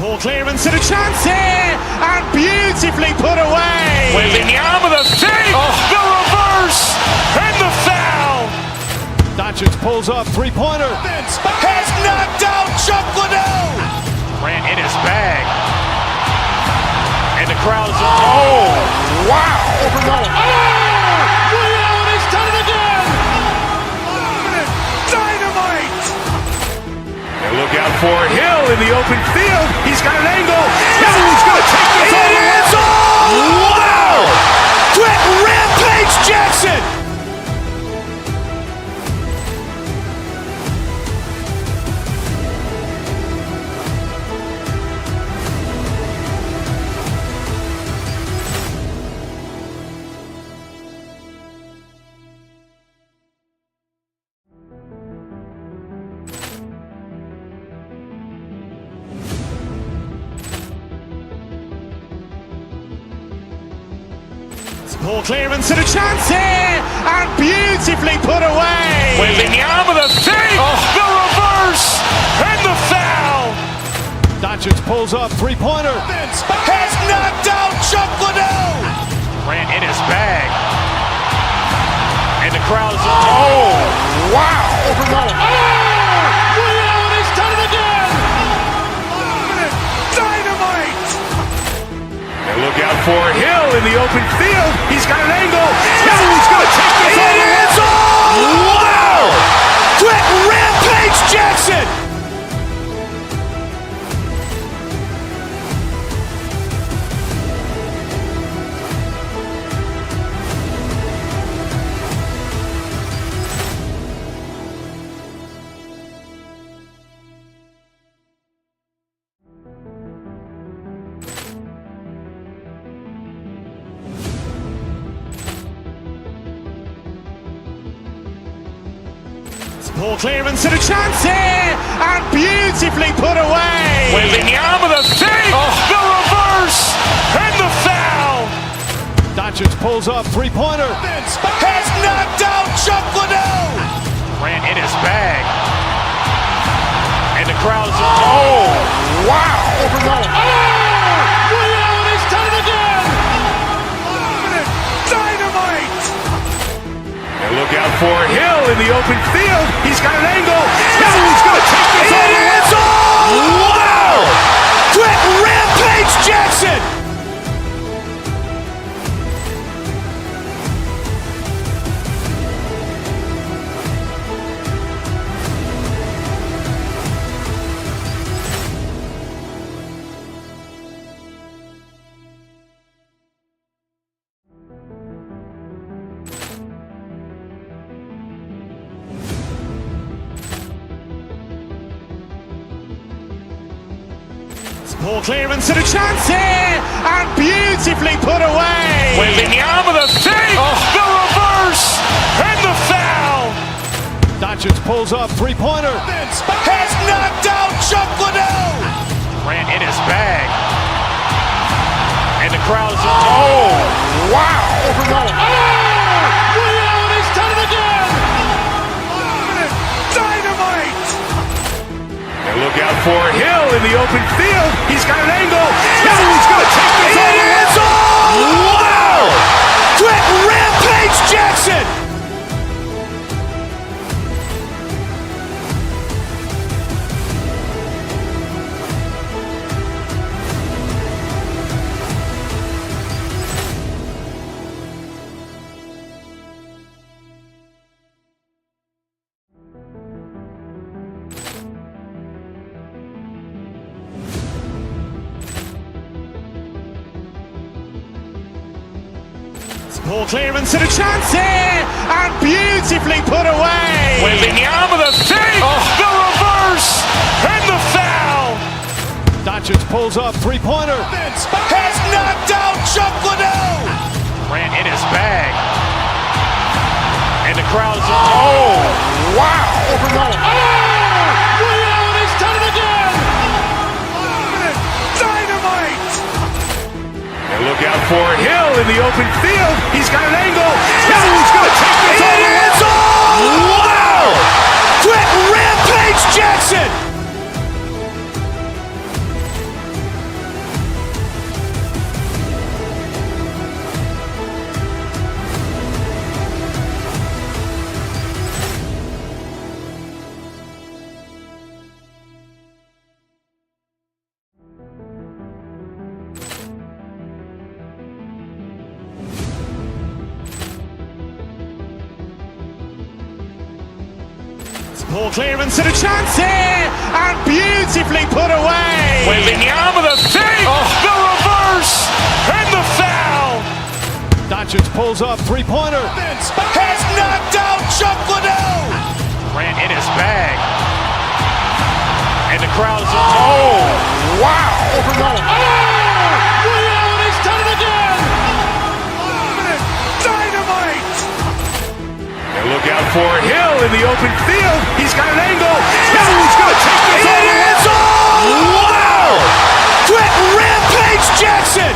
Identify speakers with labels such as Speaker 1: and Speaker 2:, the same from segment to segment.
Speaker 1: Poor clearance and a chance here, and beautifully put away.
Speaker 2: Waving the arm of the feet, the reverse, and the foul.
Speaker 1: Doncic pulls up, three-pointer.
Speaker 2: Has knocked out Chuck Liddell. Ran in his bag. And the crowd is, oh, wow.
Speaker 1: Leon has done it again.
Speaker 2: Dynamite. And look out for Hill in the open field. He's got an angle. He's going to take this all the way. Wow. Quick Rampage Jackson.
Speaker 1: Poor clearance and a chance here, and beautifully put away.
Speaker 2: Waving the arm of the feet, the reverse, and the foul.
Speaker 1: Doncic pulls up, three-pointer.
Speaker 2: Has knocked out Chuck Liddell. Ran in his bag. And the crowd is, oh, wow.
Speaker 1: Leon has done it again.
Speaker 2: Dynamite. And look out for Hill in the open field. He's got an angle. He's going to take this all the way. Wow. Quick Rampage Jackson.
Speaker 1: Poor clearance and a chance here, and beautifully put away.
Speaker 2: Waving the arm of the feet, the reverse, and the foul.
Speaker 1: Doncic pulls up, three-pointer.
Speaker 2: Has knocked out Chuck Liddell. Ran in his bag. And the crowd is, oh, wow.
Speaker 1: Leon has done it again.
Speaker 2: Dynamite. And look out for Hill in the open field. He's got an angle. He's going to take this all the way. Wow. Quick Rampage Jackson.
Speaker 1: Poor clearance and a chance here, and beautifully put away.
Speaker 2: Waving the arm of the feet, the reverse, and the foul.
Speaker 1: Doncic pulls up, three-pointer.
Speaker 2: Has knocked out Chuck Liddell. Ran in his bag. And the crowd is, oh, wow.
Speaker 1: Leon has done it again.
Speaker 2: Dynamite. And look out for Hill in the open field. He's got an angle. He's going to take this all the way. Wow. Quick Rampage Jackson.
Speaker 1: Poor clearance and a chance here, and beautifully put away.
Speaker 2: Waving the arm of the feet, the reverse, and the foul.
Speaker 1: Doncic pulls up, three-pointer.
Speaker 2: Has knocked out Chuck Liddell. Ran in his bag. And the crowd is, oh, wow.
Speaker 1: Leon has done it again.
Speaker 2: Dynamite. And look out for Hill in the open field. He's got an angle. He's going to take this all the way. Wow. Quick Rampage Jackson.
Speaker 1: Poor clearance and a chance here, and beautifully put away.
Speaker 2: Waving the arm of the feet, the reverse, and the foul.
Speaker 3: Doncic pulls up, three-pointer.
Speaker 2: Has knocked out Chuck Liddell. Grant in his bag. And the crowd is, wow.
Speaker 1: He's done it again. Dynamite.
Speaker 2: And look out for Hill in the open field. He's got an angle. He's going to take this all the way. Wow! Quick Rampage Jackson.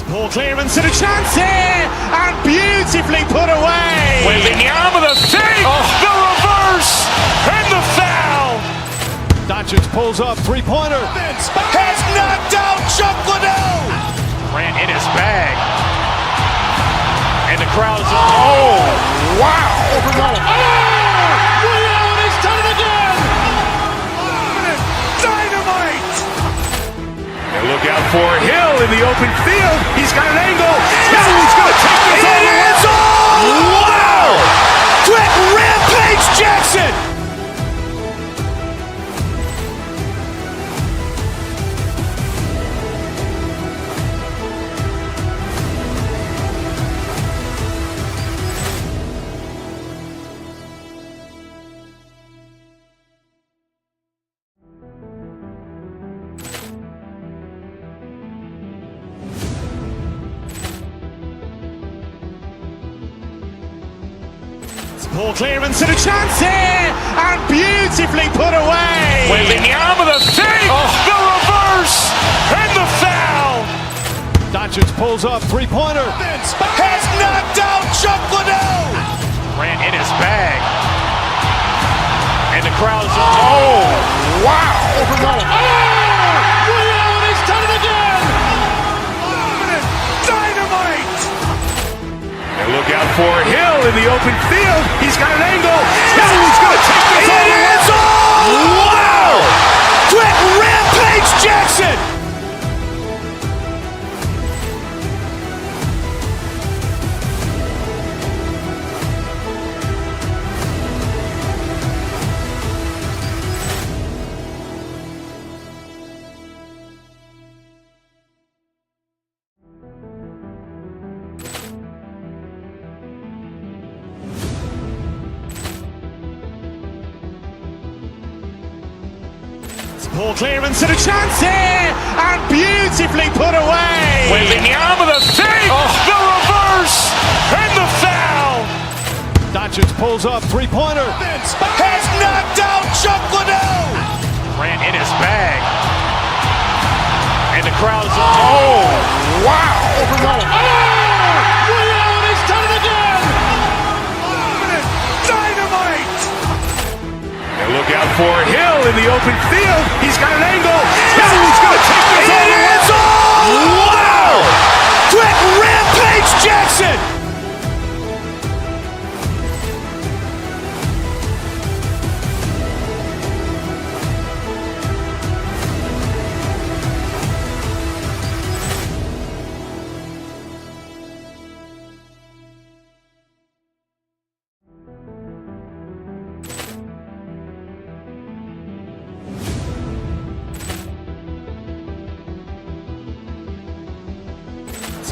Speaker 1: Poor clearance and a chance here, and beautifully put away.
Speaker 2: Waving the arm of the feet, the reverse, and the foul.
Speaker 3: Doncic pulls up, three-pointer.
Speaker 2: Has knocked out Chuck Liddell. Grant in his bag. And the crowd is, wow.
Speaker 1: He's done it again. Dynamite.
Speaker 2: And look out for Hill in the open field. He's got an angle. He's going to take this all the way. Wow! Quick Rampage Jackson.
Speaker 1: Poor clearance and a chance here, and beautifully put away.
Speaker 2: Waving the arm of the feet, the reverse, and the foul.
Speaker 3: Doncic pulls up, three-pointer.
Speaker 2: Has knocked out Chuck Liddell. Grant in his bag. And the crowd is, wow.
Speaker 1: He's done it again. Dynamite.
Speaker 2: And look out for Hill in the open field. He's got an angle. He's going to take this all the way. Wow! Quick Rampage Jackson.
Speaker 1: Poor clearance and a chance here, and beautifully put away.
Speaker 2: Waving the arm of the feet, the reverse, and the foul.
Speaker 3: Doncic pulls up, three-pointer.
Speaker 2: Has knocked out Chuck Liddell. Grant in his bag. And the crowd is, wow.
Speaker 1: He's done it again. Dynamite.
Speaker 2: And look out for Hill in the open field. He's got an angle. He's going to take this all the way. Wow! Quick Rampage Jackson.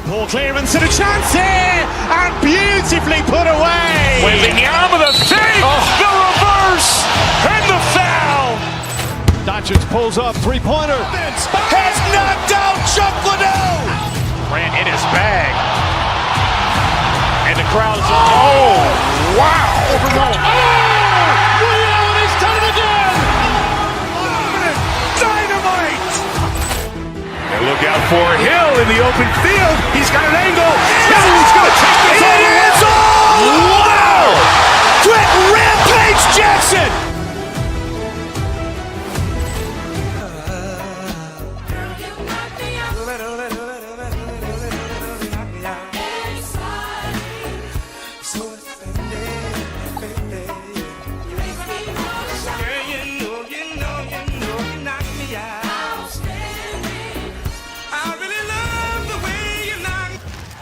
Speaker 1: Poor clearance and a chance here, and beautifully put away.
Speaker 2: Waving the arm of the feet, the reverse, and the foul.
Speaker 3: Doncic pulls up, three-pointer.
Speaker 2: Has knocked out Chuck Liddell. Grant in his bag. And the crowd is, wow.
Speaker 1: He's done it again. Dynamite.
Speaker 2: And look out for Hill in the open field. He's got an angle. He's going to take this all the way. Wow! Quick Rampage Jackson.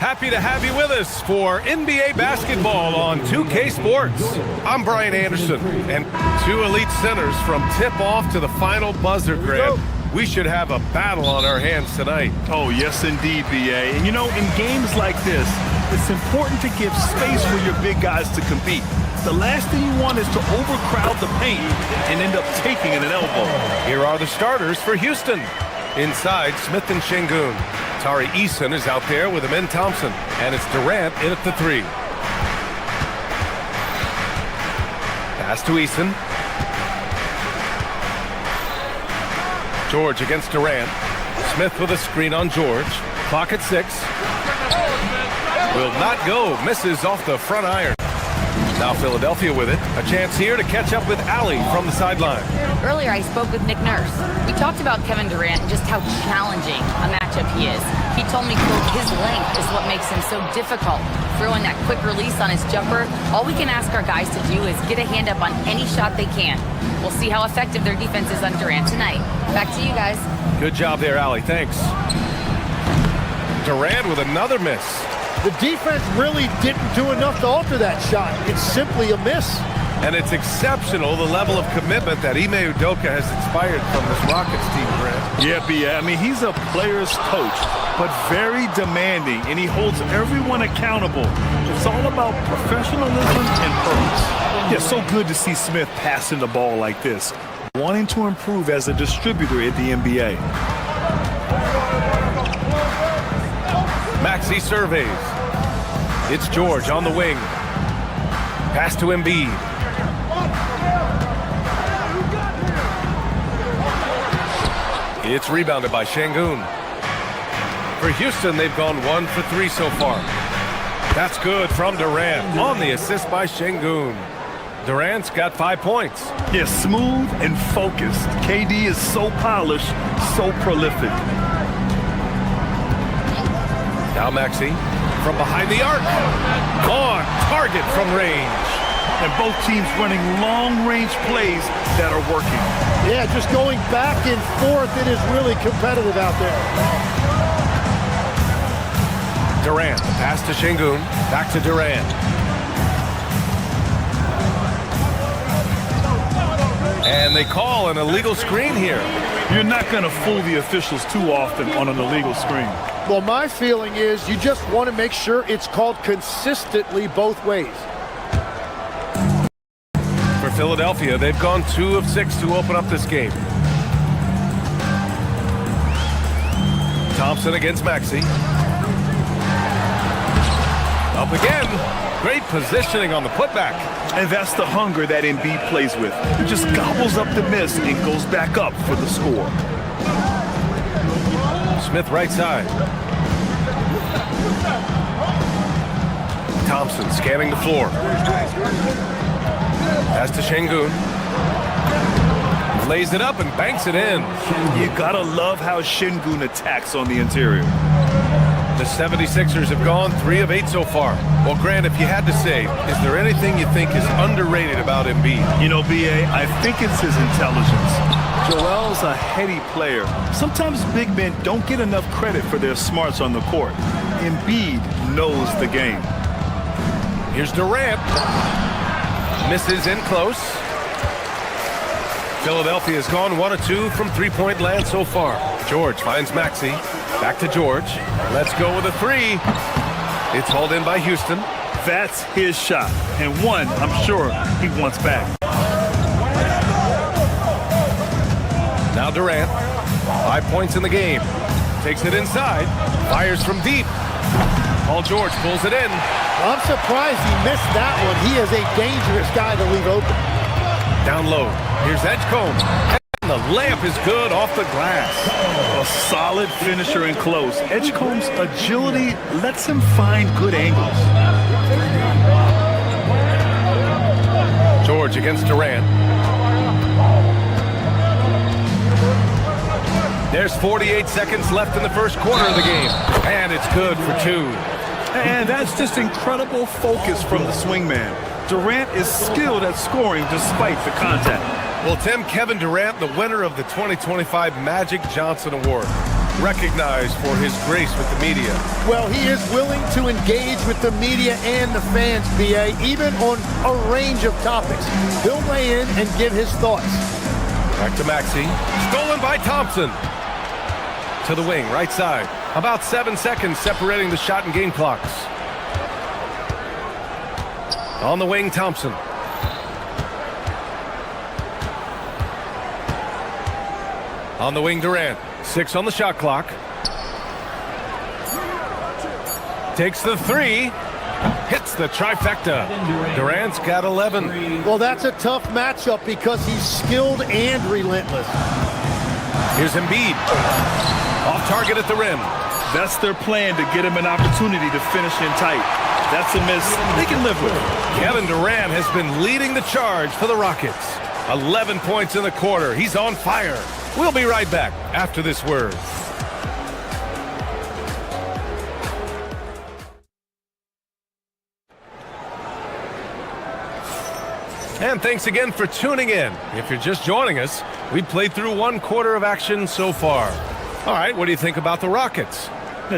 Speaker 2: Happy to have you with us for NBA basketball on 2K Sports. I'm Brian Anderson, and two elite centers from tip-off to the final buzzer, Grant. We should have a battle on our hands tonight.
Speaker 4: Oh, yes, indeed, BA. And, you know, in games like this, it's important to give space for your big guys to compete. The last thing you want is to overcrowd the paint and end up taking an elbow.
Speaker 2: Here are the starters for Houston. Inside, Smith and Şengün. Tari Eason is out there with Amin Thompson, and it's Durant in at the 3. Pass to Eason. George against Durant. Smith with a screen on George. Clock at 6. Will not go. Misses off the front iron. Now Philadelphia with it. A chance here to catch up with Ali from the sideline.
Speaker 5: Earlier, I spoke with Nick Nurse. We talked about Kevin Durant and just how challenging a matchup he is. He told me, quote, his length is what makes him so difficult. Throwing that quick release on his jumper, all we can ask our guys to do is get a hand up on any shot they can. We'll see how effective their defense is on Durant tonight. Back to you guys.
Speaker 2: Good job there, Ali. Thanks. Durant with another miss.
Speaker 6: The defense really didn't do enough to alter that shot. It's simply a miss.
Speaker 2: And it's exceptional, the level of commitment that Ime Udoka has inspired from this Rockets team, Grant.
Speaker 4: Yeah, BA. I mean, he's a player's coach, but very demanding, and he holds everyone accountable. It's all about professionalism and purpose. Yeah, so good to see Smith passing the ball like this, wanting to improve as a distributor at the NBA.
Speaker 2: Maxey surveys. It's George on the wing. Pass to Embiid. It's rebounded by Şengün. For Houston, they've gone 1 for 3 so far. That's good from Durant on the assist by Şengün. Durant's got 5 points.
Speaker 4: Yeah, smooth and focused. KD is so polished, so prolific.
Speaker 2: Now Maxey from behind the arc. On target from range.
Speaker 4: And both teams running long-range plays that are working.
Speaker 6: Yeah, just going back and forth, it is really competitive out there.
Speaker 2: Durant, pass to Şengün, back to Durant. And they call an illegal screen here.
Speaker 4: You're not going to fool the officials too often on an illegal screen.
Speaker 6: Well, my feeling is you just want to make sure it's called consistently both ways.
Speaker 2: For Philadelphia, they've gone 2 of 6 to open up this game. Thompson against Maxey. Up again. Great positioning on the putback.
Speaker 4: And that's the hunger that Embiid plays with. He just gobbles up the miss and goes back up for the score.
Speaker 2: Smith right side. Thompson scanning the floor. Pass to Şengün. Lays it up and banks it in.
Speaker 4: You gotta love how Şengün attacks on the interior.
Speaker 2: The 76ers have gone 3 of 8 so far. Well, Grant, if you had to say, is there anything you think is underrated about Embiid?
Speaker 4: You know, BA, I think it's his intelligence. Joel's a heady player. Sometimes big men don't get enough credit for their smarts on the court. Embiid knows the game.
Speaker 2: Here's Durant. Misses in close. Philadelphia has gone 1 of 2 from three-point land so far. George finds Maxey. Back to George. Let's go with a 3. It's hauled in by Houston.
Speaker 4: That's his shot, and one I'm sure he wants back.
Speaker 2: Now Durant. 5 points in the game. Takes it inside. Fires from deep. Paul George pulls it in.
Speaker 6: I'm surprised he missed that one. He is a dangerous guy to leave open.
Speaker 2: Down low. Here's Edgecombe. And the layup is good off the glass.
Speaker 4: A solid finisher in close. Edgecombe's agility lets him find good angles.
Speaker 2: George against Durant. There's 48 seconds left in the first quarter of the game. And it's good for 2.
Speaker 4: And that's just incredible focus from the swingman. Durant is skilled at scoring despite the contact.
Speaker 2: Well, Tim, Kevin Durant, the winner of the 2025 Magic Johnson Award. recognized for his grace with the media.
Speaker 6: Well, he is willing to engage with the media and the fans, BA, even on a range of topics. He'll weigh in and give his thoughts.
Speaker 2: Back to Maxey. Stolen by Thompson. To the wing, right side. About 7 seconds separating the shot and game clocks. On the wing, Thompson. On the wing, Durant. 6 on the shot clock. Takes the 3. Hits the trifecta. Durant's got 11.
Speaker 6: Well, that's a tough matchup because he's skilled and relentless.
Speaker 2: Here's Embiid. Off target at the rim.
Speaker 4: That's their plan, to get him an opportunity to finish in tight. That's a miss they can live with.
Speaker 2: Kevin Durant has been leading the charge for the Rockets. 11 points in the quarter. He's on fire. We'll be right back after this word. And thanks again for tuning in. If you're just joining us, we've played through 1 quarter of action so far. All right, what do you think about the Rockets?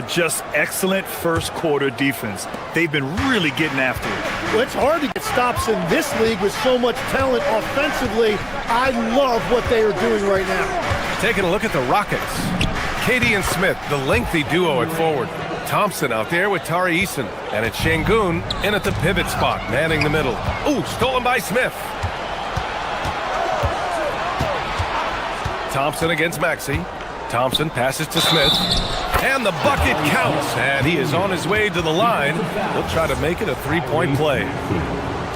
Speaker 4: Just excellent first quarter defense. They've been really getting after it.
Speaker 6: Well, it's hard to get stops in this league with so much talent offensively. I love what they are doing right now.
Speaker 2: Taking a look at the Rockets. KD and Smith, the lengthy duo at forward. Thompson out there with Tari Eason. And it's Şengün in at the pivot spot, manning the middle. Ooh, stolen by Smith. Thompson against Maxey. Thompson passes to Smith. And the bucket counts. And he is on his way to the line. He'll try to make it a 3-point play.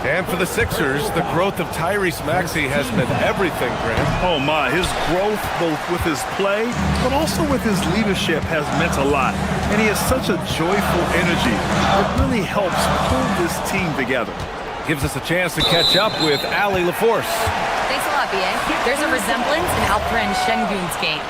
Speaker 2: And for the Sixers, the growth of Tyrese Maxey has meant everything, Grant.
Speaker 4: Oh my, his growth both with his play, but also with his leadership has meant a lot. And he has such a joyful energy. It really helps pull this team together.
Speaker 2: Gives us a chance to catch up with Allie LaForce.
Speaker 5: Thanks a lot, BA. There's a resemblance in Alperen Şengün's game.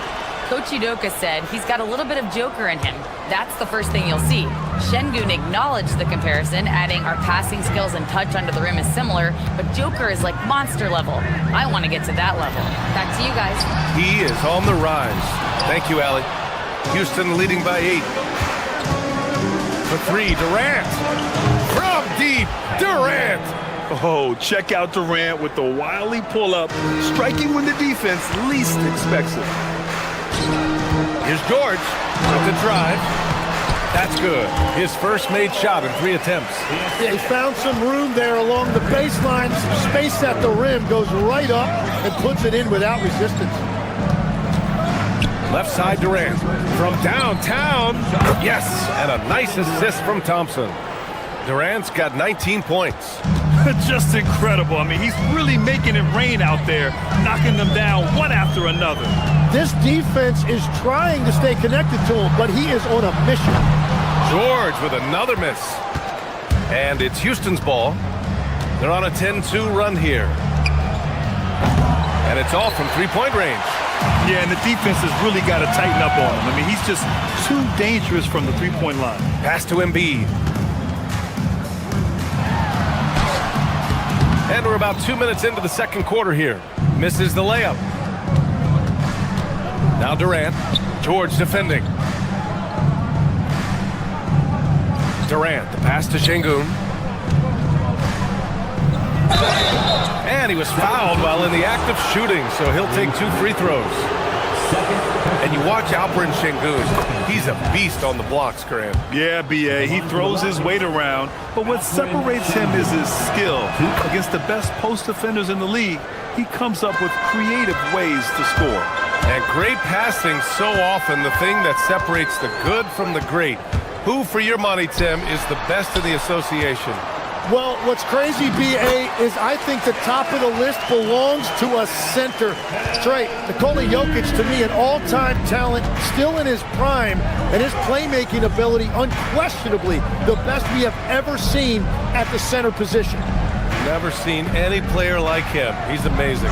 Speaker 5: Coach Udoka said he's got a little bit of Joker in him. That's the first thing you'll see. Şengün acknowledged the comparison, adding our passing skills and touch under the rim is similar, but Joker is like monster level. I want to get to that level. Back to you guys.
Speaker 2: He is on the rise. Thank you, Allie. Houston leading by 8. For 3, Durant. From deep, Durant.
Speaker 4: Oh, check out Durant with the wily pull-up, striking when the defense least expects it.
Speaker 2: Here's George with the drive. That's good. His first made shot in 3 attempts.
Speaker 6: He found some room there along the baseline. Some space at the rim, goes right up and puts it in without resistance.
Speaker 2: Left side Durant. From downtown. Yes, and a nice assist from Thompson. Durant's got 19 points.
Speaker 4: Just incredible. I mean, he's really making it rain out there, knocking them down one after another.
Speaker 6: This defense is trying to stay connected to him, but he is on a mission.
Speaker 2: George with another miss. And it's Houston's ball. They're on a 10-2 run here. And it's all from 3-point range.
Speaker 4: Yeah, and the defense has really got to tighten up on him. I mean, he's just too dangerous from the 3-point line.
Speaker 2: Pass to Embiid. And we're about 2 minutes into the second quarter here. Misses the layup. Now Durant. George defending. Durant, the pass to Şengün. And he was fouled while in the act of shooting, so he'll take 2 free throws. And you watch Alperen Şengün. He's a beast on the blocks, Grant.
Speaker 4: Yeah, BA, he throws his weight around, but what separates him is his skill. Against the best post defenders in the league, he comes up with creative ways to score.
Speaker 2: And great passing, so often the thing that separates the good from the great. Who, for your money, Tim, is the best in the association?
Speaker 6: Well, what's crazy, BA, is I think the top of the list belongs to a center. Straight. Nikola Jokic, to me, an all-time talent, still in his prime, and his playmaking ability, unquestionably, the best we have ever seen at the center position.
Speaker 2: Never seen any player like him. He's amazing.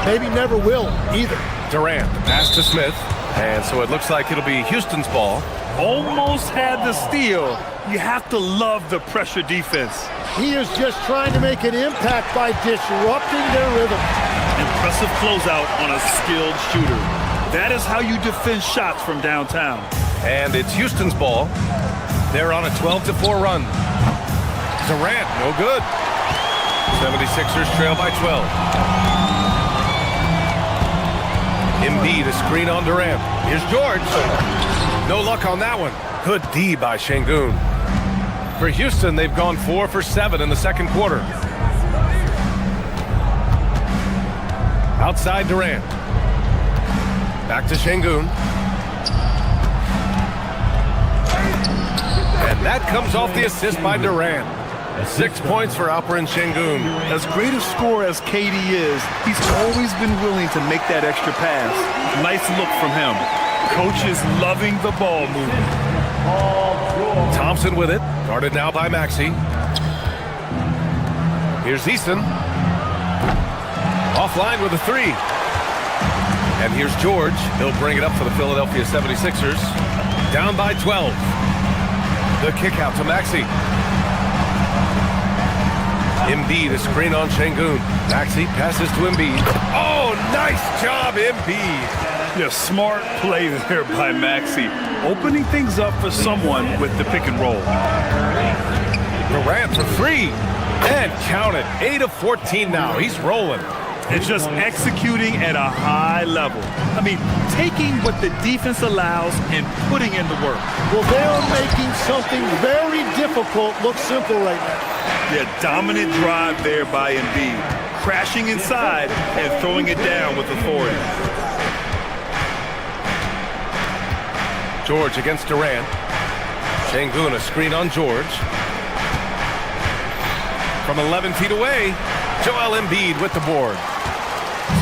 Speaker 6: Maybe never will, either.
Speaker 2: Durant, pass to Smith, and so it looks like it'll be Houston's ball.
Speaker 4: Almost had the steal. You have to love the pressure defense.
Speaker 6: He is just trying to make an impact by disrupting their rhythm.
Speaker 4: Impressive closeout on a skilled shooter. That is how you defend shots from downtown.
Speaker 2: And it's Houston's ball. They're on a 12-4 run. Durant, no good. 76ers trail by 12. Embiid, a screen on Durant. Here's George. No luck on that one. Good D by Şengün. For Houston, they've gone 4 for 7 in the second quarter. Outside Durant. Back to Şengün. And that comes off the assist by Durant. 6 points for Alperen Şengün.
Speaker 4: As great a scorer as KD is, he's always been willing to make that extra pass. Nice look from him. Coach is loving the ball movement.
Speaker 2: Thompson with it. Guarded now by Maxey. Here's Easton. Offline with a 3. And here's George. He'll bring it up for the Philadelphia 76ers. Down by 12. The kick out to Maxey. Embiid, a screen on Şengün. Maxey passes to Embiid. Oh, nice job, Embiid.
Speaker 4: Yeah, smart play there by Maxey. Opening things up for someone with the pick and roll.
Speaker 2: Durant for 3. And count it. 8 of 14 now. He's rolling.
Speaker 4: It's just executing at a high level. I mean, taking what the defense allows and putting in the work.
Speaker 6: Well, they're making something very difficult look simple right now.
Speaker 4: Yeah, dominant drive there by Embiid. Crashing inside and throwing it down with authority.
Speaker 2: George against Durant. Şengün, a screen on George. From 11 feet away, Joel Embiid with the board.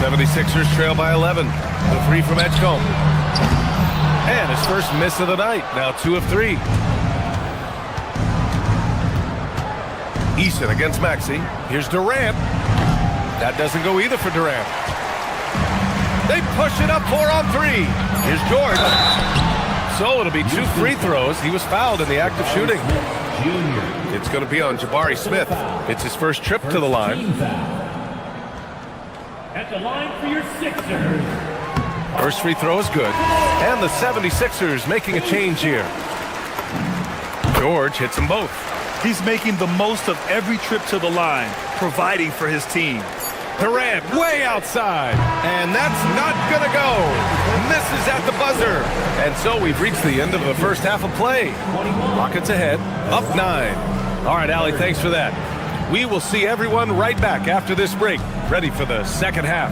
Speaker 2: 76ers trail by 11. The 3 from Edgecombe. And his first miss of the night. Now 2 of 3. Easton against Maxey. Here's Durant. That doesn't go either for Durant. They push it up 4 on 3. Here's George. So it'll be 2 free throws. He was fouled in the act of shooting. It's going to be on Jabari Smith. It's his first trip to the line.
Speaker 7: At the line for your Sixers.
Speaker 2: First free throw is good. And the 76ers making a change here. George hits them both.
Speaker 4: He's making the most of every trip to the line, providing for his team.
Speaker 2: Durant way outside. And that's not going to go. Misses at the buzzer. And so we've reached the end of the first half of play. Rockets ahead, up 9. All right, Allie, thanks for that. We will see everyone right back after this break, ready for the second half.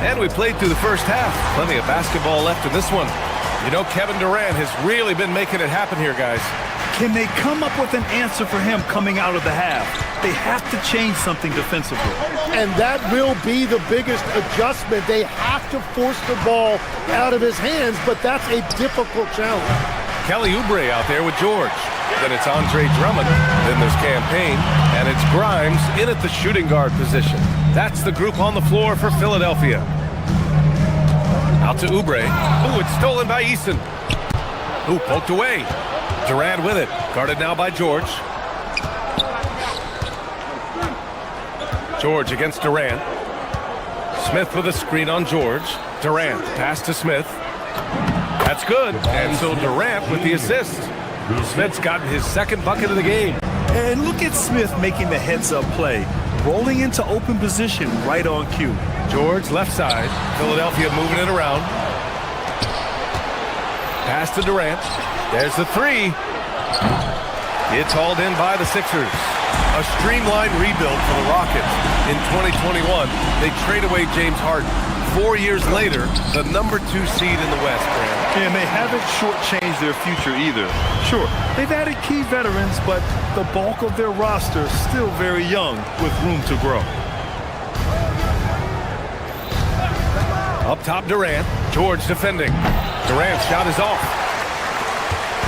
Speaker 2: And we played through the first half. Plenty of basketball left in this one. You know, Kevin Durant has really been making it happen here, guys.
Speaker 4: Can they come up with an answer for him coming out of the half? They have to change something defensively.
Speaker 6: And that will be the biggest adjustment. They have to force the ball out of his hands, but that's a difficult challenge.
Speaker 2: Kelly Oubre out there with George. Then it's Andre Drummond. Then there's Campaign. And it's Grimes in at the shooting guard position. That's the group on the floor for Philadelphia. Out to Oubre. Ooh, it's stolen by Easton. Ooh, poked away. Durant with it. Guarded now by George. George against Durant. Smith with a screen on George. Durant, pass to Smith. That's good. And so Durant with the assist. Smith's gotten his second bucket of the game.
Speaker 4: And look at Smith making the heads-up play. Rolling into open position right on cue.
Speaker 2: George left side. Philadelphia moving it around. Pass to Durant. There's the 3. It's hauled in by the Sixers. A streamlined rebuild for the Rockets. In 2021, they trade away James Harden. 4 years later, the number 2 seed in the West, Graham.
Speaker 4: And they haven't shortchanged their future either. Sure, they've added key veterans, but the bulk of their roster is still very young with room to grow. Up top, Durant. George defending. Durant's shot is off.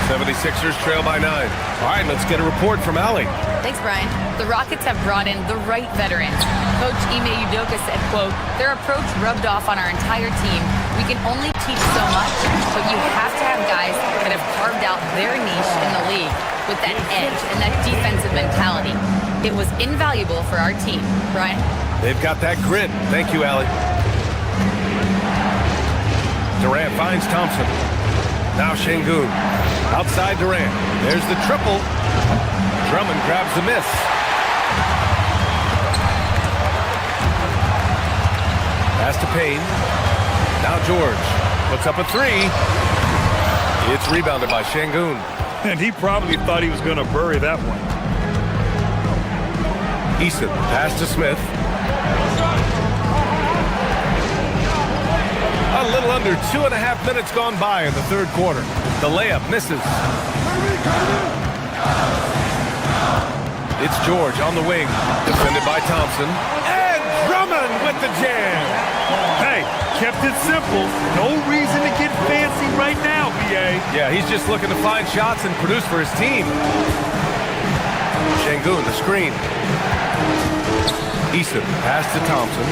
Speaker 2: 76ers trail by 9. All right, let's get a report from Allie.
Speaker 5: Thanks, Brian. The Rockets have brought in the right veterans. Coach Ime Udoka said, quote, their approach rubbed off on our entire team. We can only teach so much, but you have to have guys that have carved out their niche in the league with that edge and that defensive mentality. It was invaluable for our team. Brian?
Speaker 2: They've got that grit. Thank you, Allie. Durant finds Thompson. Now Şengün. Outside Durant. There's the triple. Drummond grabs the miss. Pass to Payne. Now George puts up a three. It's rebounded by Şengün.
Speaker 4: And he probably thought he was going to bury that one.
Speaker 2: Eason, pass to Smith. A little under 2.5 minutes gone by in the third quarter. The layup misses. It's George on the wing, defended by Thompson. And Drummond with the jam.
Speaker 4: Hey, kept it simple. No reason to get fancy right now, BA.
Speaker 2: Yeah, he's just looking to find shots and produce for his team. Şengün, the screen. Eason, pass to Thompson.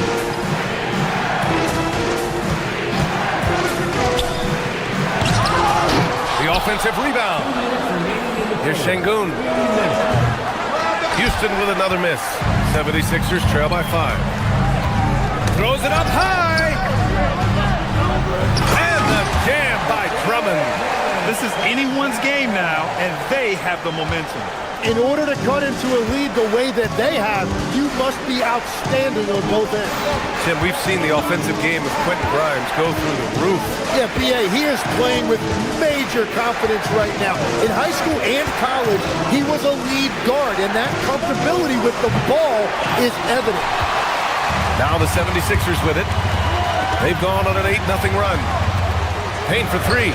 Speaker 2: The offensive rebound. Here's Şengün. Houston with another miss. 76ers trail by 5. Throws it up high. And the jam by Drummond.
Speaker 4: This is anyone's game now, and they have the momentum.
Speaker 6: In order to cut into a lead the way that they have, you must be outstanding on both ends.
Speaker 2: Tim, we've seen the offensive game of Quentin Grimes go through the roof.
Speaker 6: Yeah, B.A., he is playing with major confidence right now. In high school and college, he was a lead guard, and that comfortability with the ball is evident.
Speaker 2: Now the 76ers with it. They've gone on an 8-0 run. Payne for three.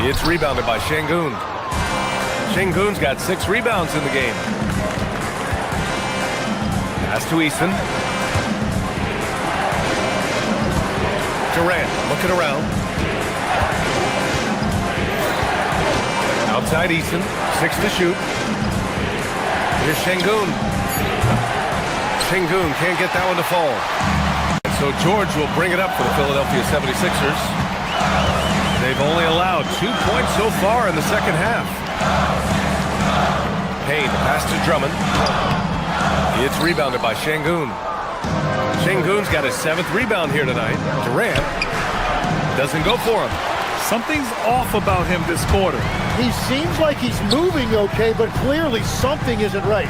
Speaker 2: It's rebounded by Şengün. Şengün's got 6 rebounds in the game. Pass to Eason. Durant looking around. Outside Eason. 6 to shoot. Here's Şengün. Şengün can't get that one to fall. And so George will bring it up for the Philadelphia 76ers. They've only allowed 2 points so far in the second half. Payne, pass to Drummond. It's rebounded by Şengün. Şengün's got his 7th rebound here tonight. Durant doesn't go for him.
Speaker 4: Something's off about him this quarter.
Speaker 6: He seems like he's moving okay, but clearly something isn't right.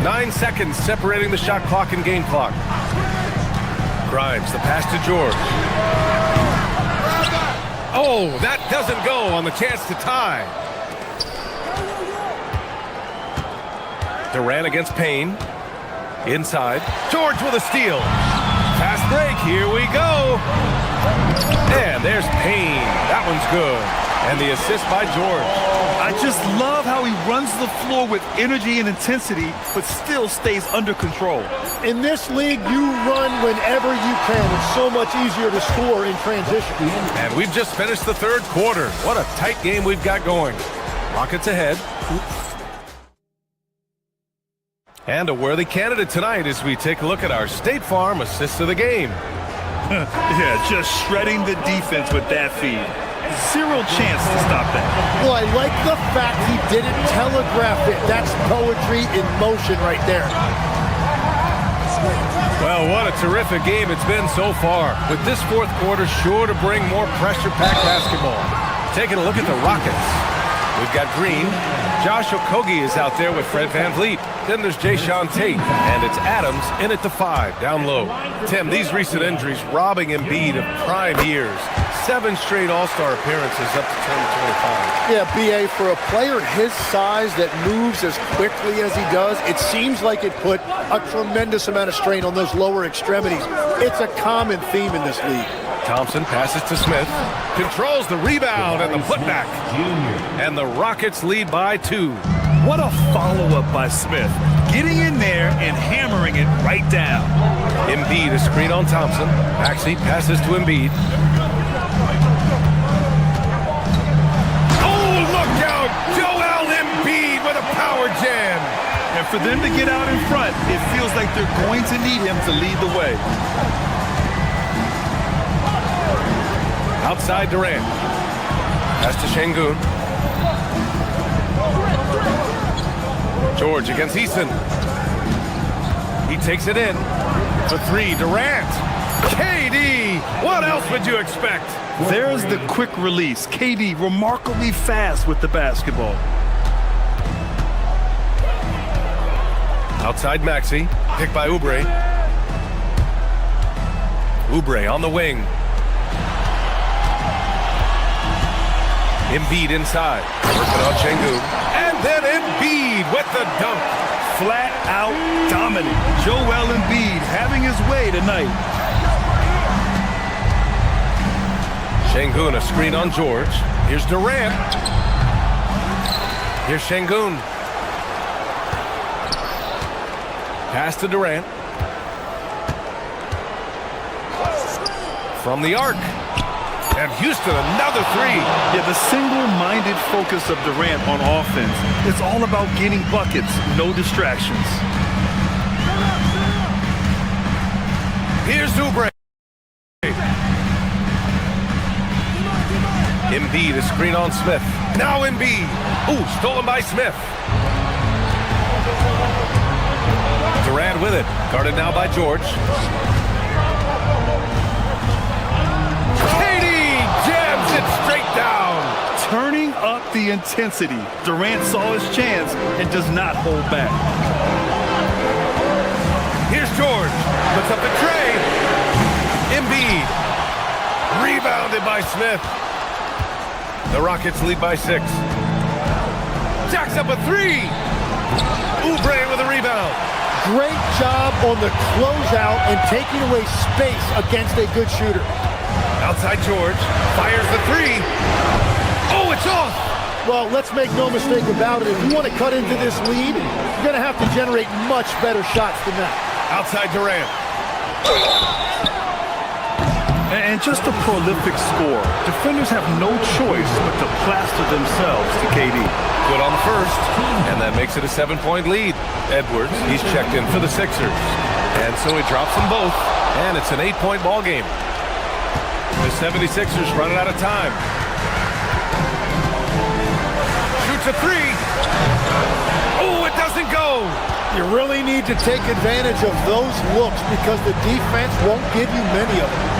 Speaker 2: 9 seconds separating the shot clock and game clock. Grimes, the pass to George. Oh, that doesn't go on the chance to tie. Durant against Payne. Inside. George with a steal. Fast break. Here we go. And there's Payne. That one's good. And the assist by George.
Speaker 4: I just love how he runs the floor with energy and intensity, but still stays under control.
Speaker 6: In this league, you run whenever you can. It's so much easier to score in transition.
Speaker 2: And we've just finished the third quarter. What a tight game we've got going. Rockets ahead. And a worthy candidate tonight as we take a look at our State Farm assist of the game.
Speaker 4: Yeah, just shredding the defense with that feed. Zero chance to stop that.
Speaker 6: Well, I like the fact he didn't telegraph it. That's poetry in motion right there.
Speaker 2: Well, what a terrific game it's been so far. With this fourth quarter sure to bring more pressure-packed basketball. Taking a look at the Rockets. We've got Green. Josh Okogie is out there with Fred VanVleet. Then there's Jayshawn Tate. And it's Adams in at the 5, down low. Tim, these recent injuries robbing Embiid of prime years. 7 straight All-Star appearances up to 2025.
Speaker 6: Yeah, B.A., for a player his size that moves as quickly as he does, it seems like it put a tremendous amount of strain on those lower extremities. It's a common theme in this league.
Speaker 2: Thompson passes to Smith. Controls the rebound and the putback. And the Rockets lead by 2.
Speaker 4: What a follow-up by Smith. Getting in there and hammering it right down.
Speaker 2: Embiid, a screen on Thompson. Maxey passes to Embiid. Oh,
Speaker 4: for them to get out in front, it feels like they're going to need him to lead the way.
Speaker 2: Outside Durant. Pass to Şengün. George against Eason. He takes it in. For three, Durant. KD! What else would you expect?
Speaker 4: There's the quick release. KD remarkably fast with the basketball.
Speaker 2: Outside Maxey. Picked by Oubre. Oubre on the wing. Embiid inside. Working on Şengün. And then Embiid with the dunk.
Speaker 4: Flat out dominant. Joel Embiid having his way tonight.
Speaker 2: Şengün, a screen on George. Here's Durant. Here's Şengün. Pass to Durant. From the arc. And Houston, another three.
Speaker 4: Yeah, the single-minded focus of Durant on offense. It's all about getting buckets, no distractions.
Speaker 2: Here's Oubre. Embiid, a screen on Smith. Now Embiid. Ooh, stolen by Smith. Durant with it. Guarded now by George. Straight down.
Speaker 4: Turning up the intensity. Durant saw his chance and does not hold back.
Speaker 2: Here's George. Puts up the tray. Embiid. Rebounded by Smith. The Rockets lead by 6. Jacks up a three. Oubre with a rebound.
Speaker 6: Great job on the closeout and taking away space against a good shooter.
Speaker 2: Outside George, fires the three. Oh, it's off!
Speaker 6: Well, let's make no mistake about it. If you want to cut into this lead, you're going to have to generate much better shots than that.
Speaker 2: Outside Durant.
Speaker 4: And just a prolific score. Defenders have no choice but to plaster themselves to KD.
Speaker 2: Good on the first, and that makes it a 7-point lead. Edwards, he's checked in for the Sixers. And so he drops them both, and it's an 8-point ball game. The 76ers running out of time. Shoots a three. Oh, it doesn't go.
Speaker 6: You really need to take advantage of those looks because the defense won't give you many of them.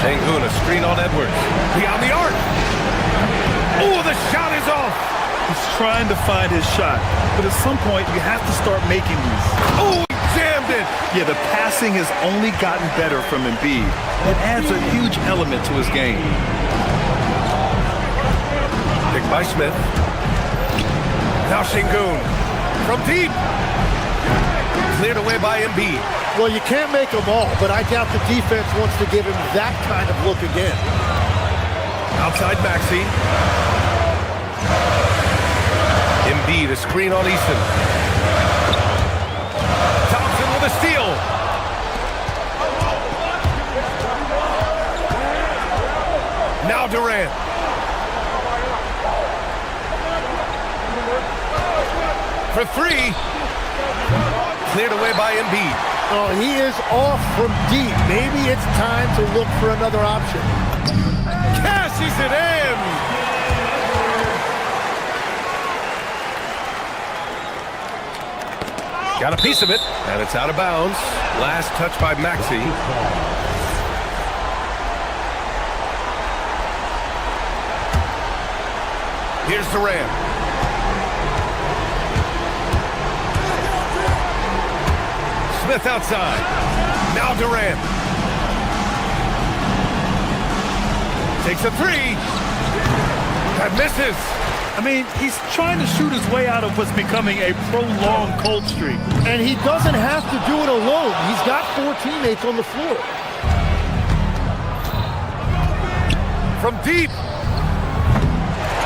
Speaker 2: Şengün, a screen on Edwards. Beyond the arc. Oh, the shot is off.
Speaker 4: He's trying to find his shot, but at some point you have to start making these.
Speaker 2: Oh, he jammed it.
Speaker 4: Yeah, the passing has only gotten better from Embiid. It adds a huge element to his game.
Speaker 2: Picked by Smith. Now Şengün from deep. Cleared away by Embiid.
Speaker 6: Well, you can't make them all, but I doubt the defense wants to give him that kind of look again.
Speaker 2: Outside Maxey. Embiid, a screen on Eason. Thompson with a steal. Now Durant. For three. Cleared away by Embiid.
Speaker 6: Oh, he is off from deep. Maybe it's time to look for another option.
Speaker 2: Cashes it in. Got a piece of it, and it's out of bounds. Last touch by Maxey. Here's Durant. Smith outside. Now Durant. Takes a three. That misses.
Speaker 4: I mean, he's trying to shoot his way out of what's becoming a prolonged cold streak.
Speaker 6: And he doesn't have to do it alone. He's got 4 teammates on the floor.
Speaker 2: From deep.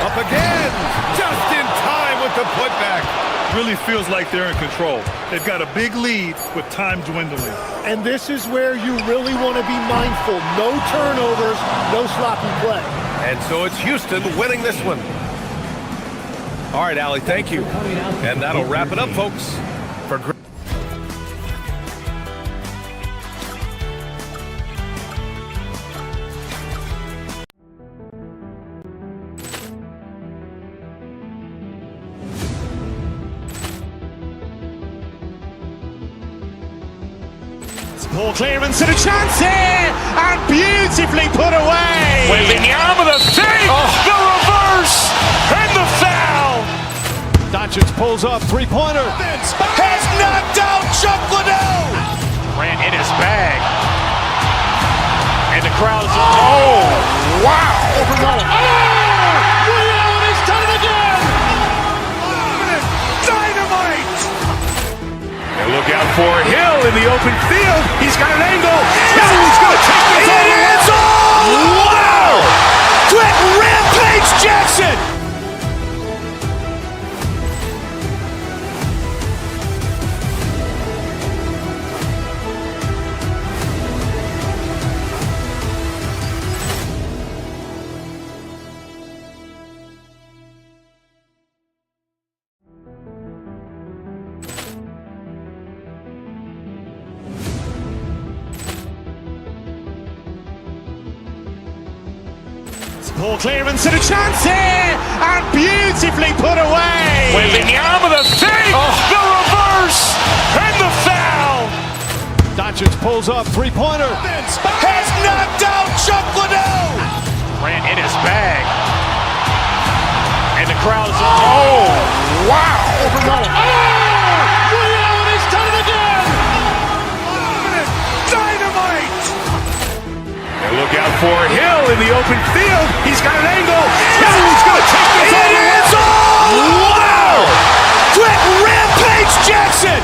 Speaker 2: Up again. Just in time with the putback.
Speaker 4: Really feels like they're in control. They've got a big lead with time dwindling.
Speaker 6: And this is where you really want to be mindful. No turnovers, no sloppy play.
Speaker 2: And so it's Houston winning this one.
Speaker 4: All right, Allie, thank you. And that'll wrap it up, folks. For
Speaker 1: Poor clearance and a chance here, and beautifully put away.
Speaker 2: Waving the arm of the fake, the reverse, and the foul.
Speaker 3: Doncic pulls up, three-pointer.
Speaker 2: Has knocked out Chuck Liddell. Ran in his bag. And the crowd's, oh, wow.
Speaker 1: Reality's done it again.
Speaker 2: Dynamite. And look out for Hill in the open field. He's got an angle. He's going to take this all the way. Wow. Quick Rampage Jackson.
Speaker 1: Poor clearance and a chance here, and beautifully put away.
Speaker 2: Waving the arm of the fake, the reverse, and the foul.
Speaker 3: Doncic pulls up, three-pointer.
Speaker 2: Has knocked out Chuck Liddell. Ran in his bag. And the crowd's, oh, wow.
Speaker 1: Reality's done it again.
Speaker 2: Dynamite. And look out for Hill in the open field. He's got an angle. He's going to take this all the way. Wow. Quick Rampage Jackson.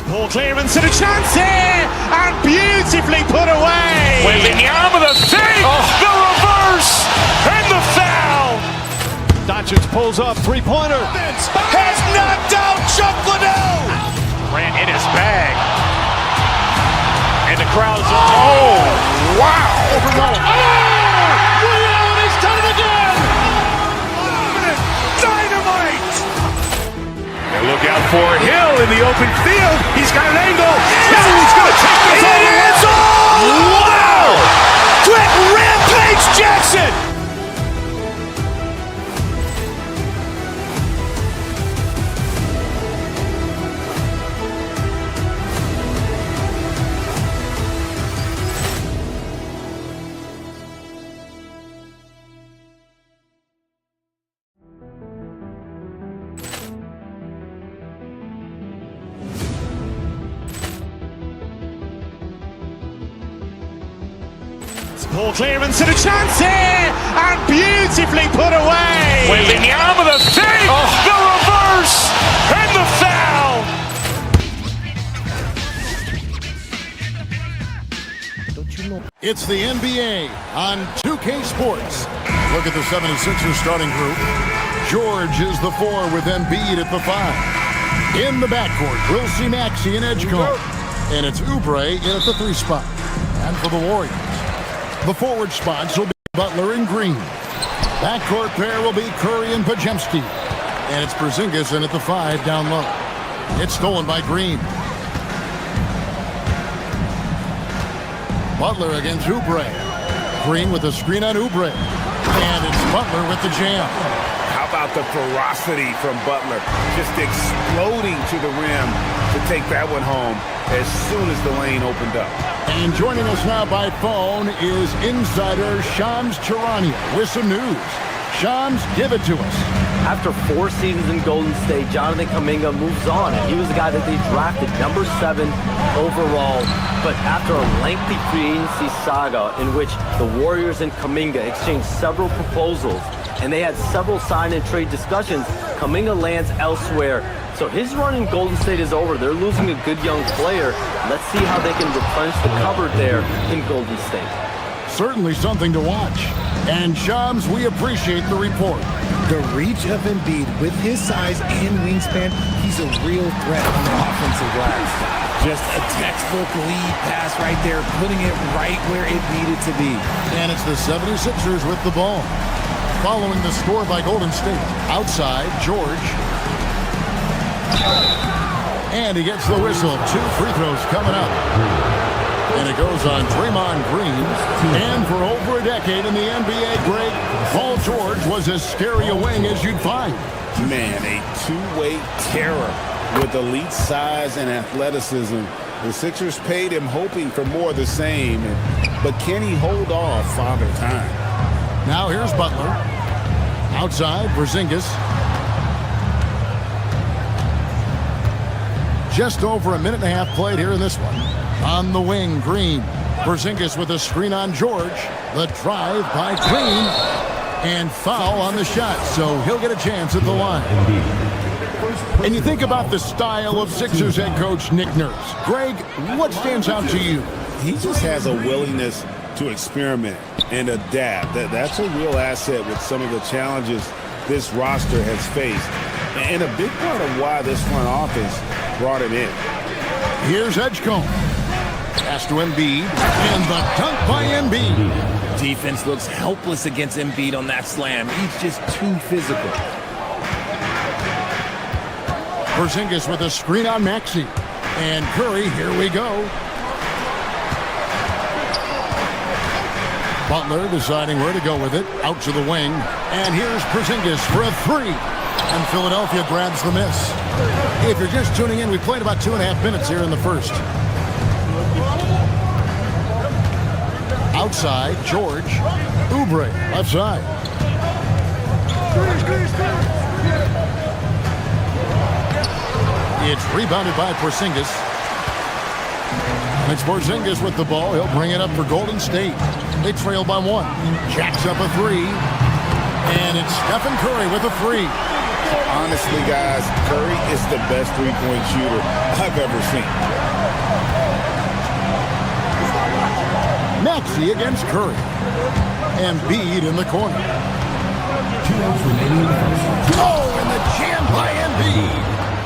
Speaker 1: Poor clearance and a chance here, and beautifully put away.
Speaker 2: Waving the arm of the fake, the reverse, and the foul.
Speaker 3: Doncic pulls up, three-pointer.
Speaker 2: Has knocked out Chuck Liddell. Ran in his bag. And the crowd's, oh, wow.
Speaker 1: Reality's done it again.
Speaker 2: Dynamite. And look out for Hill in the open field. He's got an angle. He's going to take this all the way. Wow. Quick Rampage Jackson.
Speaker 1: Poor clearance and a chance here, and beautifully put away.
Speaker 2: Waving the arm of the fake, the reverse, and the foul.
Speaker 8: It's the NBA on 2K Sports. Look at the 76ers starting group. George is the 4 with Embiid at the 5. In the backcourt, we'll see Maxey and Edgecombe. And it's Oubre in at the 3 spot. And for the Warriors, the forward spots will be Butler and Green. Backcourt pair will be Curry and Podziemski. And it's Porzingis in at the 5 down low. It's stolen by Green. Butler against Oubre. Green with the screen on Oubre. And it's Butler with the jam.
Speaker 9: How about the ferocity from Butler? Just exploding to the rim to take that one home as soon as the lane opened up.
Speaker 8: And joining us now by phone is insider Shams Charania with some news. Shams, give it to us.
Speaker 10: After 4 seasons in Golden State, Jonathan Kuminga moves on, and he was the guy that they drafted number 7 overall. But after a lengthy free agency saga in which the Warriors and Kuminga exchanged several proposals, and they had several sign and trade discussions. Kuminga lands elsewhere. So his run in Golden State is over. They're losing a good young player. Let's see how they can replenish the cupboard there in Golden State.
Speaker 8: Certainly something to watch. And Shams, we appreciate the report.
Speaker 11: The reach of Embiid with his size and wingspan, he's a real threat on the offensive glass. Just a textbook lead pass right there, putting it right where it needed to be.
Speaker 8: And it's the 76ers with the ball. Following the score by Golden State. Outside, George. And he gets the whistle. 2 free throws coming up. And it goes on Draymond Green. And for over a decade in the NBA, Greg, Paul George was as scary a wing as you'd find.
Speaker 9: Man, a two-way terror with elite size and athleticism. The Sixers paid him hoping for more of the same. But can he hold off Father Time?
Speaker 8: Now here's Butler. Outside, Porzingis. Just over a minute and a half played here in this one. On the wing, Green. Porzingis with a screen on George. The drive by Green. And foul on the shot, so he'll get a chance at the line. And you think about the style of Sixers head coach Nick Nurse. Greg, what stands out to you?
Speaker 9: He just has a willingness to experiment and adapt. That's a real asset with some of the challenges this roster has faced. And a big part of why this front office brought him in.
Speaker 8: Here's Edgecombe. Pass to Embiid. And the dunk by Embiid.
Speaker 11: Defense looks helpless against Embiid on that slam. He's just too physical.
Speaker 8: Porzingis with a screen on Maxey. And Curry, here we go. Butler deciding where to go with it. Out to the wing. And here's Porzingis for a 3. And Philadelphia grabs the miss. If you're just tuning in, we played about 2.5 minutes here in the first. Outside, George. Oubre, left side. It's rebounded by Porzingis. It's Porzingis with the ball. He'll bring it up for Golden State. They trail by 1. Jacks up a 3. And it's Stephen Curry with a 3.
Speaker 9: Honestly, guys, Curry is the best three-point shooter I've ever seen.
Speaker 8: Maxey against Curry. Embiid in the corner. Oh, and the jam by Embiid.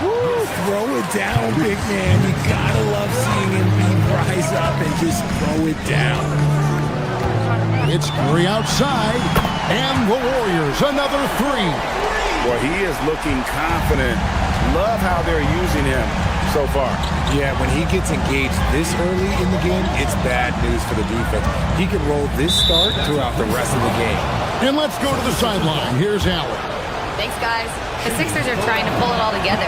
Speaker 11: Woo, throw it down, big man. You gotta love seeing Embiid rise up and just throw it down.
Speaker 8: It's Curry outside. And the Warriors, another 3.
Speaker 9: Well, he is looking confident. Love how they're using him so far.
Speaker 11: Yeah, when he gets engaged this early in the game, it's bad news for the defense. He can roll this start throughout the rest of the game.
Speaker 8: And let's go to the sideline. Here's Allen.
Speaker 5: Thanks, guys. The Sixers are trying to pull it all together.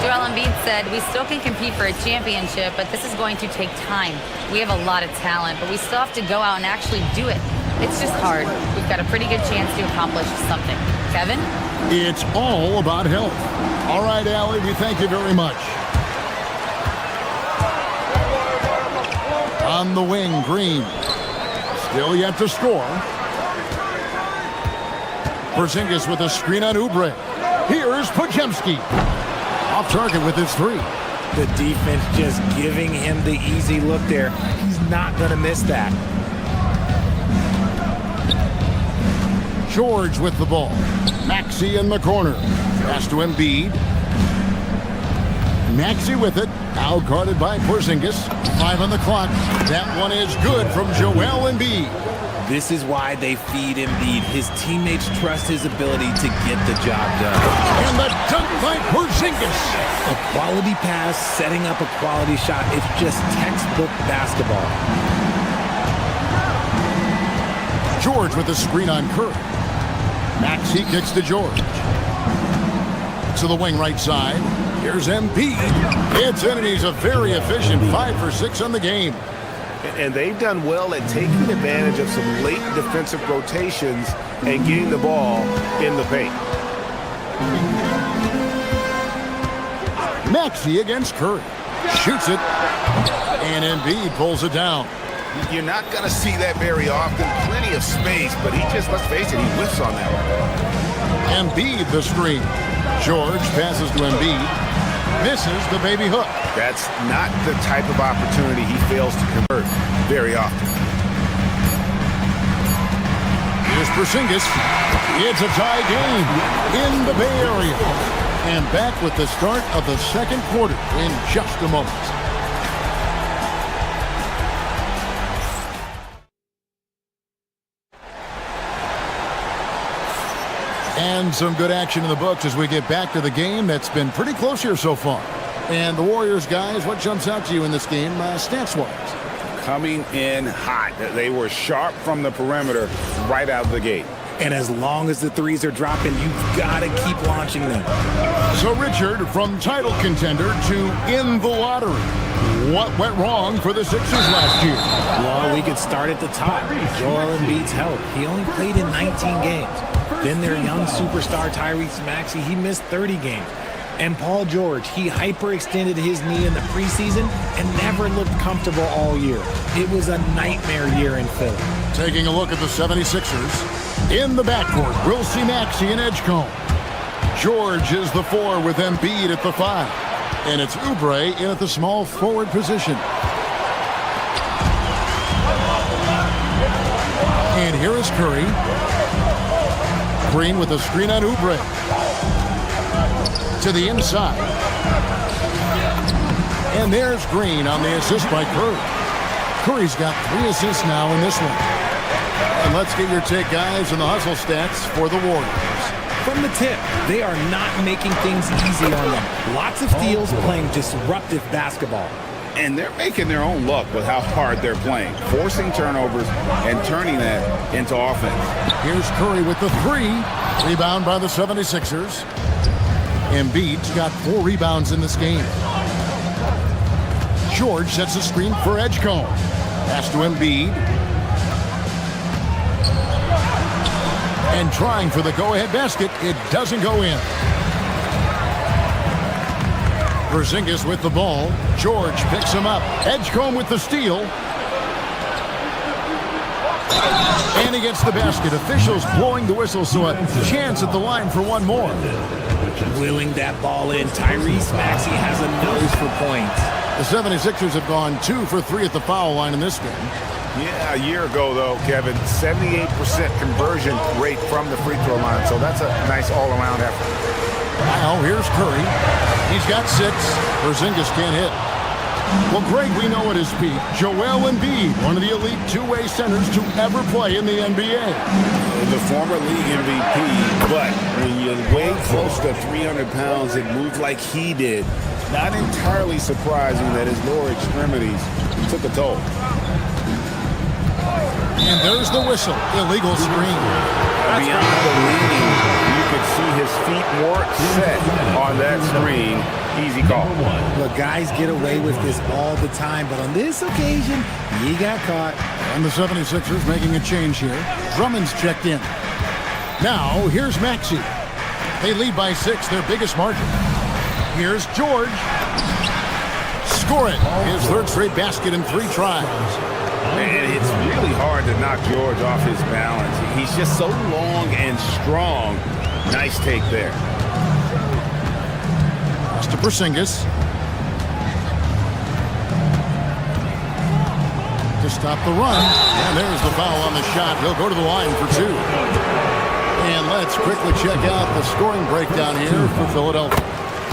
Speaker 5: Joel Embiid said, we still can compete for a championship, but this is going to take time. We have a lot of talent, but we still have to go out and actually do it. It's just hard. We've got a pretty good chance to accomplish something. Kevin?
Speaker 8: It's all about health. All right, Allie, we thank you very much. On the wing, Green. Still yet to score. Porzingis with a screen on Oubre. Here's Podziemski. Off target with his 3.
Speaker 11: The defense just giving him the easy look there. He's not going to miss that.
Speaker 8: George with the ball. Maxey in the corner. Pass to Embiid. Maxey with it. Now guarded by Porzingis. 5 on the clock. That one is good from Joel Embiid.
Speaker 11: This is why they feed Embiid. His teammates trust his ability to get the job done.
Speaker 8: And the dunk by Porzingis.
Speaker 11: A quality pass, setting up a quality shot. It's just textbook basketball.
Speaker 8: George with a screen on Curry. Maxey kicks to George. To the wing right side. Here's Embiid. It's in, and he's a very efficient 5 for 6 on the game.
Speaker 9: And they've done well at taking advantage of some late defensive rotations and getting the ball in the paint.
Speaker 8: Maxey against Curry. Shoots it. And Embiid pulls it down.
Speaker 9: You're not going to see that very often. Plenty of space, but he just, let's face it, he whiffs on that one.
Speaker 8: Embiid the screen. George passes to Embiid. Misses the baby hook.
Speaker 9: That's not the type of opportunity he fails to convert very often.
Speaker 8: Here's Porzingis. It's a tie game in the Bay Area. And back with the start of the second quarter in just a moment. And some good action in the books as we get back to the game that's been pretty close here so far. And the Warriors, guys, what jumps out to you in this game stats-wise?
Speaker 9: Coming in hot. They were sharp from the perimeter right out of the gate.
Speaker 11: And as long as the threes are dropping, you've got to keep launching them.
Speaker 8: So, Richard, from title contender to in the lottery, what went wrong for the Sixers last year?
Speaker 11: Well, we could start at the top. Joel Embiid's health. He only played in 19 games. Then their young superstar Tyrese Maxey, he missed 30 games. And Paul George, he hyperextended his knee in the preseason and never looked comfortable all year. It was a nightmare year in Philly.
Speaker 8: Taking a look at the 76ers. In the backcourt, we'll see Maxey and Edgecombe. George is the 4 with Embiid at the 5. And it's Oubre in at the small forward position. And here is Curry. Green with a screen on Oubre. To the inside. And there's Green on the assist by Curry. Curry's got 3 assists now in this one. And let's get your take, guys, on the hustle stats for the Warriors.
Speaker 11: From the tip, they are not making things easy on them. Lots of steals, playing disruptive basketball.
Speaker 9: And they're making their own luck with how hard they're playing, forcing turnovers and turning that into offense.
Speaker 8: Here's Curry with the 3. Rebound by the 76ers. Embiid's got 4 rebounds in this game. George sets a screen for Edgecombe. Pass to Embiid. And trying for the go-ahead basket. It doesn't go in. Porzingis with the ball. George picks him up. Edgecombe with the steal. And he gets the basket. Officials blowing the whistle, so a chance at the line for one more.
Speaker 11: Willing that ball in. Tyrese Maxey has a nose for points.
Speaker 8: The 76ers have gone 2 for 3 at the foul line in this game.
Speaker 9: Yeah, a year ago, though, Kevin, 78% conversion rate from the free throw line. So that's a nice all-around effort.
Speaker 8: Now, here's Curry. He's got 6. Porzingis can't hit. Well, Greg, we know at his peak, Joel Embiid, one of the elite two-way centers to ever play in the NBA.
Speaker 9: The former league MVP, but when you weigh close to 300 pounds and move like he did, not entirely surprising that his lower extremities took a toll.
Speaker 8: And there's the whistle. Illegal screen.
Speaker 9: Beyond the leading, you could see his feet weren't set on that screen. Easy call.
Speaker 11: Look, guys get away with this all the time, but on this occasion, he got caught.
Speaker 8: And the 76ers making a change here. Drummond's checked in. Now, here's Maxey. They lead by 6, their biggest margin. Here's George. Score it. His 3rd straight basket in 3 tries.
Speaker 9: And it's really hard to knock George off his balance. He's just so long and strong. Nice take there.
Speaker 8: To Porzingis. To stop the run. And there's the foul on the shot. He'll go to the line for 2. And let's quickly check out the scoring breakdown here for Philadelphia.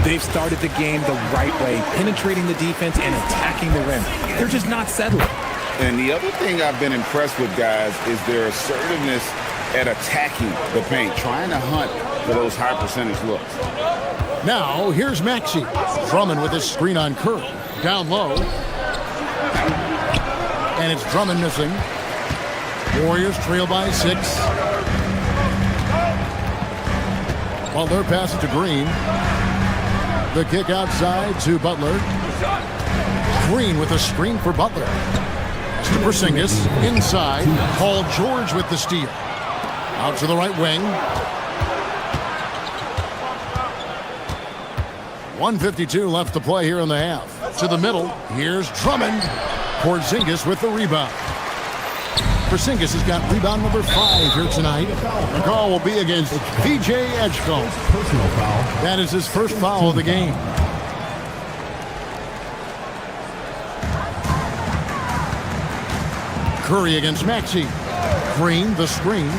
Speaker 11: They've started the game the right way, penetrating the defense and attacking the rim. They're just not settling.
Speaker 9: And the other thing I've been impressed with, guys, is their assertiveness at attacking the paint, trying to hunt for those high percentage looks.
Speaker 8: Now, here's Maxey. Drummond with his screen on Curry. Down low. And it's Drummond missing. Warriors trail by 6. Butler passes to Green. The kick outside to Butler. Green with a screen for Butler. To Porzingis. Inside. Paul George with the steal. Out to the right wing. 1:52 left to play here in the half. To the middle. Here's Drummond. Porzingis with the rebound. Porzingis has got rebound number 5 here tonight. The call will be against PJ Edgecombe.
Speaker 12: Personal foul.
Speaker 8: That is his first foul of the game. Curry against Maxey. Green, the screen.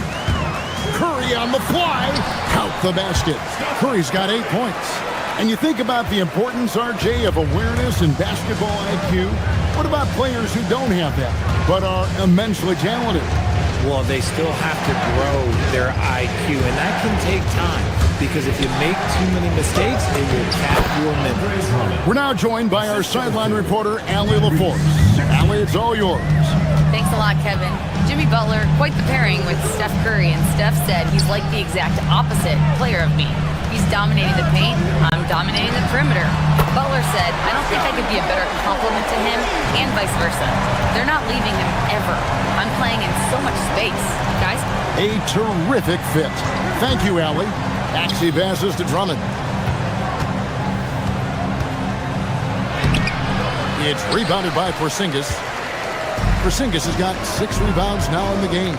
Speaker 8: Curry on the fly. Count the basket. Curry's got 8 points. And you think about the importance, RJ, of awareness and basketball IQ. What about players who don't have that, but are immensely talented?
Speaker 11: Well, they still have to grow their IQ, and that can take time. Because if you make too many mistakes, it will cap your memory.
Speaker 8: We're now joined by our sideline reporter, Allie LaForce. Allie, it's all yours.
Speaker 5: Thanks a lot, Kevin. Jimmy Butler, quite the pairing with Steph Curry, and Steph said he's like the exact opposite player of me. He's dominating the paint, I'm dominating the perimeter. Butler said, I don't think I could be a better complement to him, and vice versa. They're not leaving him ever. I'm playing in so much space. Guys?
Speaker 8: A terrific fit. Thank you, Allie. Maxey passes to Drummond. It's rebounded by Porzingis. Porzingis has got 6 rebounds now in the game.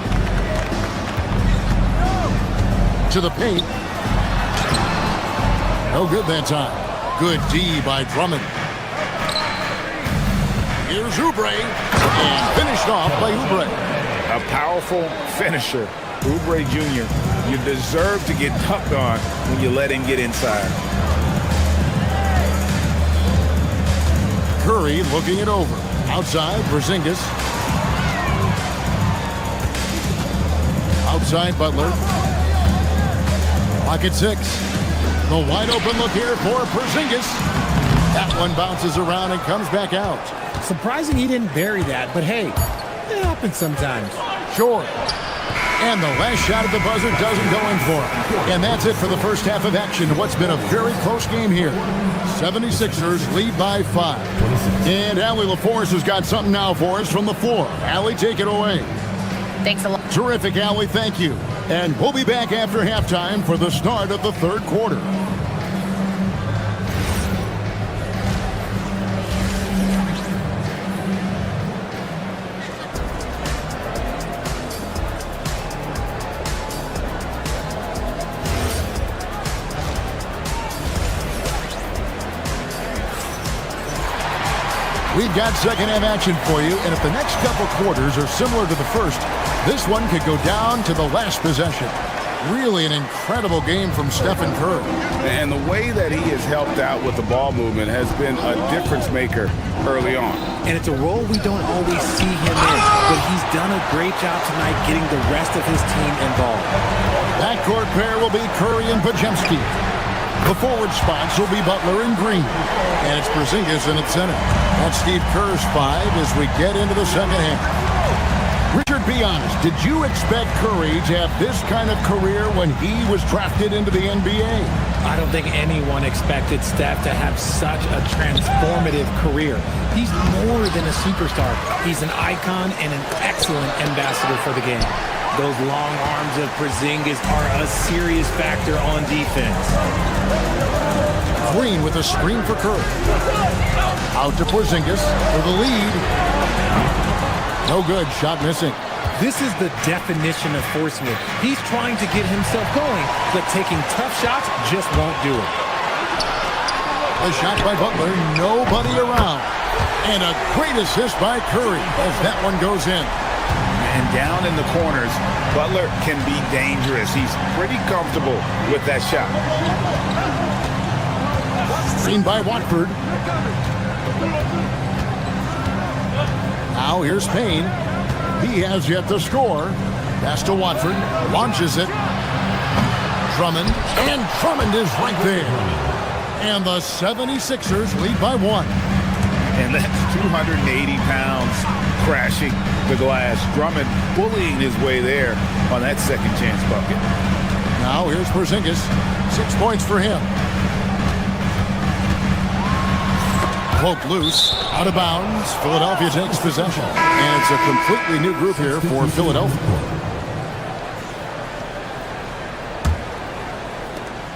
Speaker 8: To the paint. No good that time. Good D by Drummond. Here's Oubre. And finished off by Oubre.
Speaker 2: A powerful finisher. Oubre Jr., you deserve to get dunked on when you let him get inside.
Speaker 8: Curry looking it over. Outside, Porzingis. Outside, Butler. Pocket 6. The wide open look here for Porzingis. That one bounces around and comes back out.
Speaker 11: Surprising he didn't bury that, but hey, it happens sometimes.
Speaker 8: Sure. And the last shot at the buzzer doesn't go in for him. And that's it for the first half of action. What's been a very close game here. 76ers lead by 5. And Allie LaForce has got something now for us from the floor. Allie, take it away.
Speaker 5: Thanks a lot.
Speaker 8: Terrific, Allie. Thank you. And we'll be back after halftime for the start of the third quarter. We've got second half action for you, and if the next couple quarters are similar to the first, this one could go down to the last possession. Really an incredible game from Stephen Curry.
Speaker 9: And the way that he has helped out with the ball movement has been a difference maker early on.
Speaker 11: And it's a role we don't always see him in, but he's done a great job tonight getting the rest of his team involved.
Speaker 8: Backcourt pair will be Curry and Podziemski. The forward spots will be Butler and Green. And it's Porzingis in at center. That's Steve Kerr's 5 as we get into the second half. Richard, be honest, did you expect Curry to have this kind of career when he was drafted into the NBA?
Speaker 11: I don't think anyone expected Steph to have such a transformative career. He's more than a superstar. He's an icon and an excellent ambassador for the game. Those long arms of Porzingis are a serious factor on defense.
Speaker 8: Green with a screen for Curry. Out to Porzingis for the lead. No good, shot missing.
Speaker 11: This is the definition of forcing it. He's trying to get himself going, but taking tough shots just won't do it.
Speaker 8: A shot by Butler, nobody around. And a great assist by Curry as that one goes in.
Speaker 2: And down in the corners, Butler can be dangerous. He's pretty comfortable with that shot.
Speaker 8: Screen by Watford. Now here's Payne. He has yet to score. Pass to Watford. Launches it. Drummond. And Drummond is right there. And the 76ers lead by 1.
Speaker 2: And that's 280 pounds crashing the glass. Drummond bullying his way there on that second chance bucket.
Speaker 8: Now here's Porzingis. 6 points for him. Poke loose, out of bounds. Philadelphia takes possession. And it's a completely new group here for Philadelphia.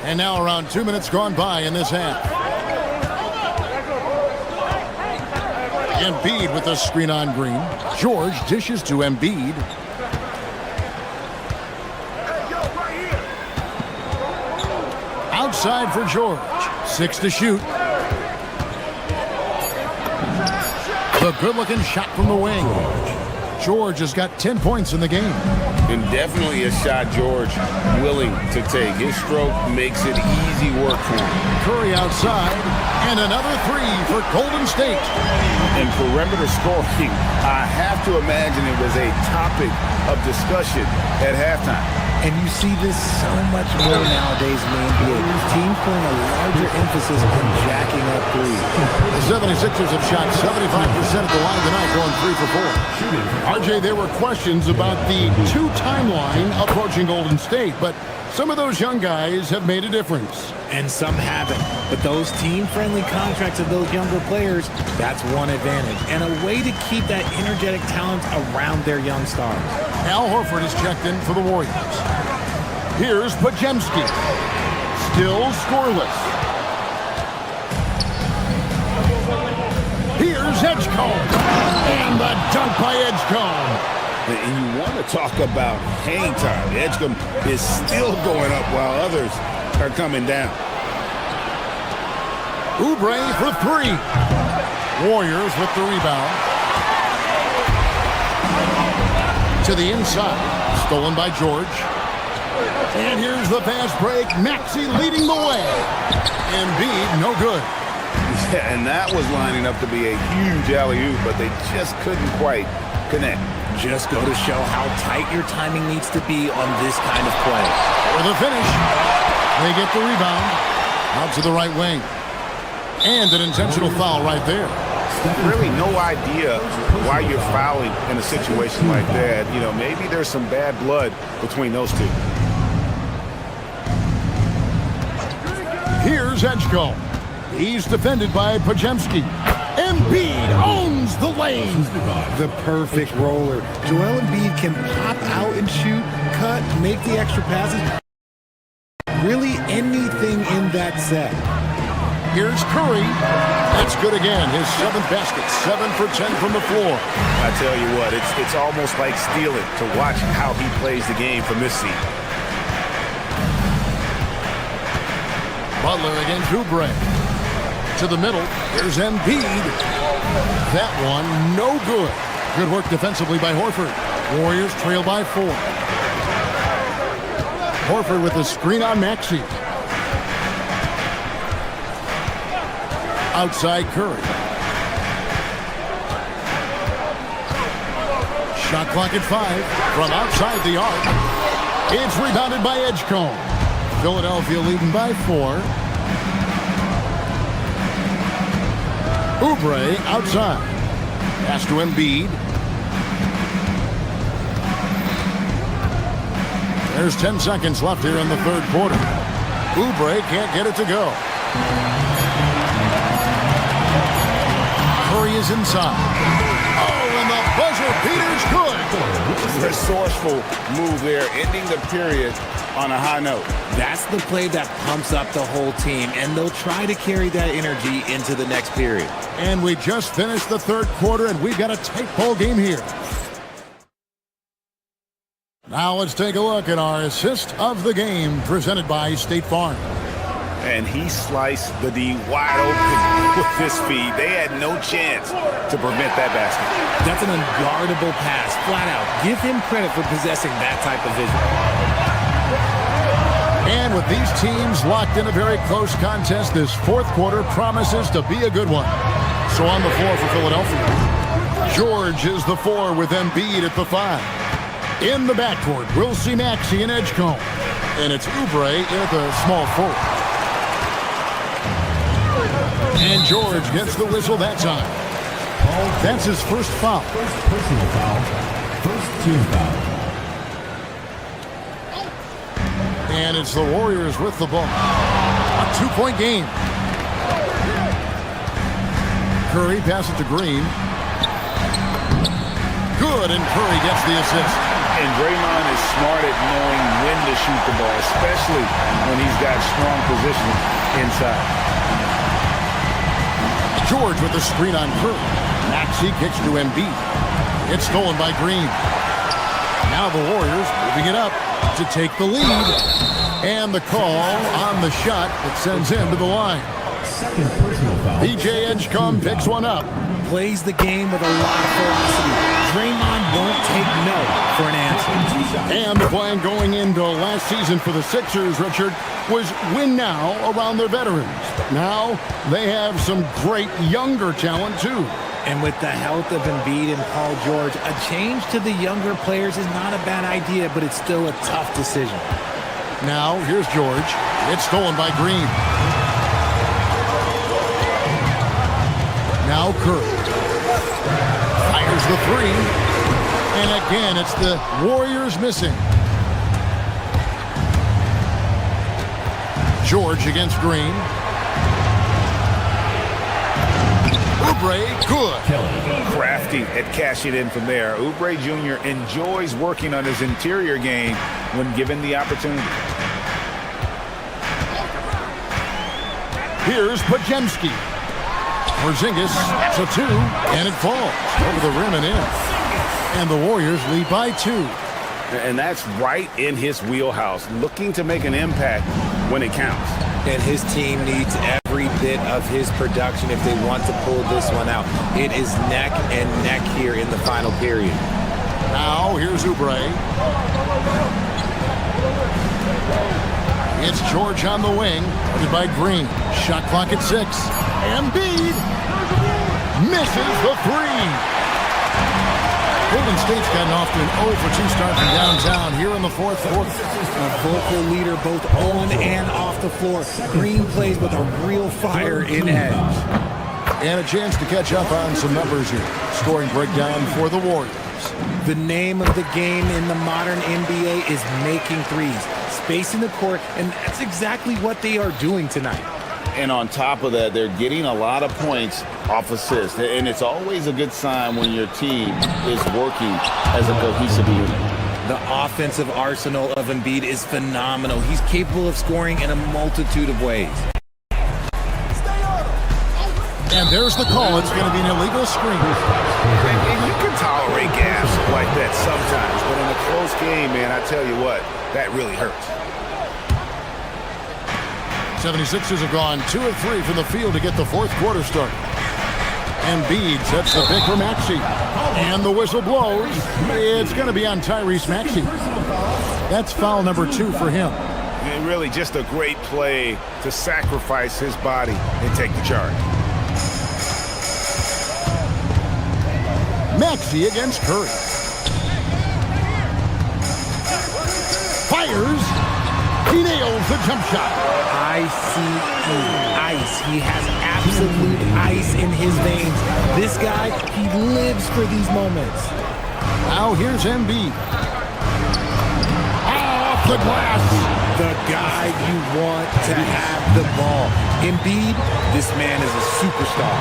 Speaker 8: And now around 2 minutes gone by in this half. Embiid with a screen on Green. George dishes to Embiid. side for George. 6 to shoot. The good-looking shot from the wing. George has got 10 points in the game.
Speaker 9: And definitely a shot George willing to take. His stroke makes it easy work for him.
Speaker 8: Curry outside, and another 3 for Golden State.
Speaker 9: And perimeter scoring, I have to imagine it was a topic of discussion at halftime.
Speaker 11: And you see this so much more nowadays in the NBA. Teams putting a larger emphasis on jacking up threes.
Speaker 8: The 76ers have shot 75% at the line tonight, going 3 for 4. RJ, there were questions about the 2 timeline approaching Golden State, but some of those young guys have made a difference.
Speaker 11: And some haven't. But those team-friendly contracts of those younger players, that's one advantage. And a way to keep that energetic talent around their young stars.
Speaker 8: Al Horford is checked in for the Warriors. Here's Pajemski. Still scoreless. Here's Edgecombe. And the dunk by Edgecombe.
Speaker 9: And you want to talk about hang time. Edgecombe is still going up while others are coming down.
Speaker 8: Oubre for 3. Warriors with the rebound. To the inside. Stolen by George. And here's the fast break. Maxey leading the way. Embiid, no good.
Speaker 9: Yeah, and that was lining up to be a huge alley-oop, but they just couldn't quite connect.
Speaker 11: Just go to show how tight your timing needs to be on this kind of play.
Speaker 8: For the finish. They get the rebound. Out to the right wing. And an intentional foul right there.
Speaker 9: Really no idea why you're fouling in a situation like that. You know, maybe there's some bad blood between those two.
Speaker 8: Here's Edgecombe. He's defended by Pajemski. Embiid owns the lane.
Speaker 11: The perfect roller. Joel Embiid can pop out and shoot, cut, make the extra passes. Really anything in that set.
Speaker 8: Here's Curry. That's good again. His 7th basket. 7 for 10 from the floor.
Speaker 9: I tell you what, it's almost like stealing to watch how he plays the game from this seat.
Speaker 8: Butler against Oubre. To the middle. Here's Embiid. That one, no good. Good work defensively by Horford. Warriors trail by 4. Horford with the screen on Maxey. Outside Curry. Shot clock at 5. From outside the arc. It's rebounded by Edgecombe. Philadelphia leading by 4. Oubre outside. Pass to Embiid. There's 10 seconds left here in the 3rd quarter. Oubre can't get it to go. Curry is inside. Oh, and the buzzer beater's good.
Speaker 9: Resourceful move there, ending the period on a high note.
Speaker 11: That's the play that pumps up the whole team, and they'll try to carry that energy into the next period.
Speaker 8: And we just finished the 3rd quarter, and we've got a tight ball game here. Now let's take a look at our assist of the game presented by State Farm.
Speaker 9: And he sliced the D wide open with his feed. They had no chance to prevent that basket.
Speaker 11: That's an unguardable pass, flat out. Give him credit for possessing that type of vision.
Speaker 8: And with these teams locked in a very close contest, this 4th quarter promises to be a good one. So on the floor for Philadelphia, George is the 4 with Embiid at the 5. In the backcourt, we'll see Maxey and Edgecombe. And it's Oubre at the small forward. And George gets the whistle that time. That's his first foul.
Speaker 7: First personal foul. First team foul.
Speaker 8: And it's the Warriors with the ball. A 2-point game. Curry passes to Green. Good, and Curry gets the assist.
Speaker 9: And Draymond is smart at knowing when to shoot the ball, especially when he's got strong position inside.
Speaker 8: George with the screen on Curry. Maxey kicks to Embiid. It's stolen by Green. Now the Warriors moving it up to take the lead. And the call on the shot that sends him to the line.
Speaker 7: Second personal foul.
Speaker 8: PJ Edgecombe picks one up.
Speaker 11: Plays the game with a lot of ferocity. Draymond won't take no for an answer.
Speaker 8: And the plan going into last season for the Sixers, Richard, was win now around their veterans. Now they have some great younger talent, too.
Speaker 11: And with the health of Embiid and Paul George, a change to the younger players is not a bad idea, but it's still a tough decision.
Speaker 8: Now, here's George. It's stolen by Green. Now Curry. Fires the three. And again, it's the Warriors missing. George against Green. Oubre, good.
Speaker 2: Crafty at cashing in from there. Oubre Jr. enjoys working on his interior game when given the opportunity.
Speaker 8: Here's Podziemski. Porzingis, it's a two, and it falls over the rim and in. And the Warriors lead by 2.
Speaker 9: And that's right in his wheelhouse, looking to make an impact when it counts.
Speaker 11: And his team needs every bit of his production if they want to pull this one out. It is neck and neck here in the final period.
Speaker 8: Now, here's Oubre. It's George on the wing, guarded by Green. Shot clock at 6. Embiid misses the 3. Golden State's gotten off to an 0-for-2 start from downtown here in the fourth quarter.
Speaker 11: A vocal leader both on and off the floor. Green plays with a real fire in edge.
Speaker 8: And a chance to catch up on some numbers here. Scoring breakdown for the Warriors.
Speaker 11: The name of the game in the modern NBA is making threes. Spacing the court, and that's exactly what they are doing tonight.
Speaker 9: And on top of that, they're getting a lot of points off assists. And it's always a good sign when your team is working as a cohesive unit.
Speaker 11: The offensive arsenal of Embiid is phenomenal. He's capable of scoring in a multitude of ways.
Speaker 8: And there's the call. It's going to be an illegal screen.
Speaker 2: And you can tolerate gas like that sometimes, but in a close game, man, I tell you what, that really hurts.
Speaker 8: 76ers have gone 2 of 3 from the field to get the fourth quarter started. Embiid sets the pick for Maxey. And the whistle blows. It's going to be on Tyrese Maxey. That's foul number 2 for him.
Speaker 2: And really just a great play to sacrifice his body and take the charge.
Speaker 8: Maxey against Curry. Fires. He nails the jump shot.
Speaker 11: Ice. He has absolute ice in his veins. This guy, he lives for these moments.
Speaker 8: Now here's Embiid. Off the glass.
Speaker 11: The guy you want to have the ball. Embiid, this man is a superstar.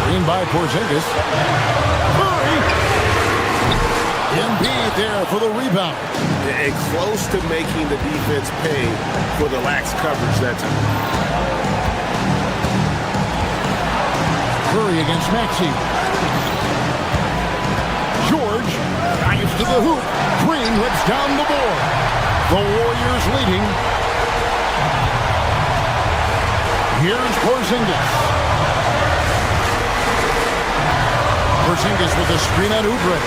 Speaker 8: Screen by Porzingis. Curry. Embiid there for the rebound.
Speaker 9: And close to making the defense pay for the lax coverage that time.
Speaker 8: Curry against Maxey. George dives to the hoop. Green rips down the board. The Warriors leading. Here's Porzingis. Porzingis with a screen on Oubre.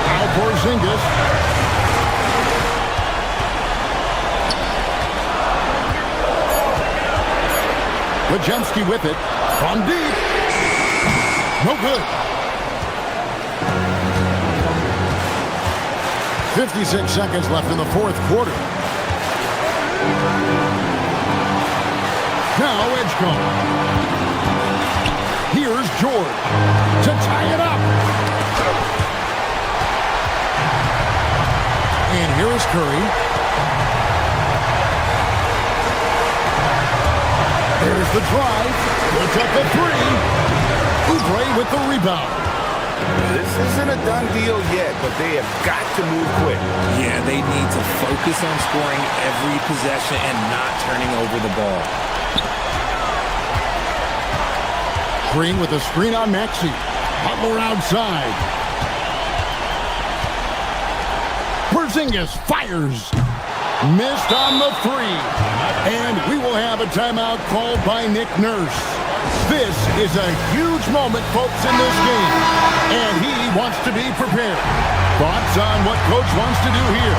Speaker 8: Now Porzingis. Podziemski with it. From deep. No good. 56 seconds left in the fourth quarter. Now Edgecombe. Here's George to tie it up. And here is Curry. There's the drive. Puts up the 3. Oubre with the rebound.
Speaker 2: This isn't a done deal yet, but they have got to move quick.
Speaker 11: Yeah, they need to focus on scoring every possession and not turning over the ball.
Speaker 8: Green with a screen on Maxey. Butler outside. Porzingis fires. Missed on the three. And we will have a timeout called by Nick Nurse. This is a huge moment, folks, in this game. And he wants to be prepared. Thoughts on what Coach wants to do here?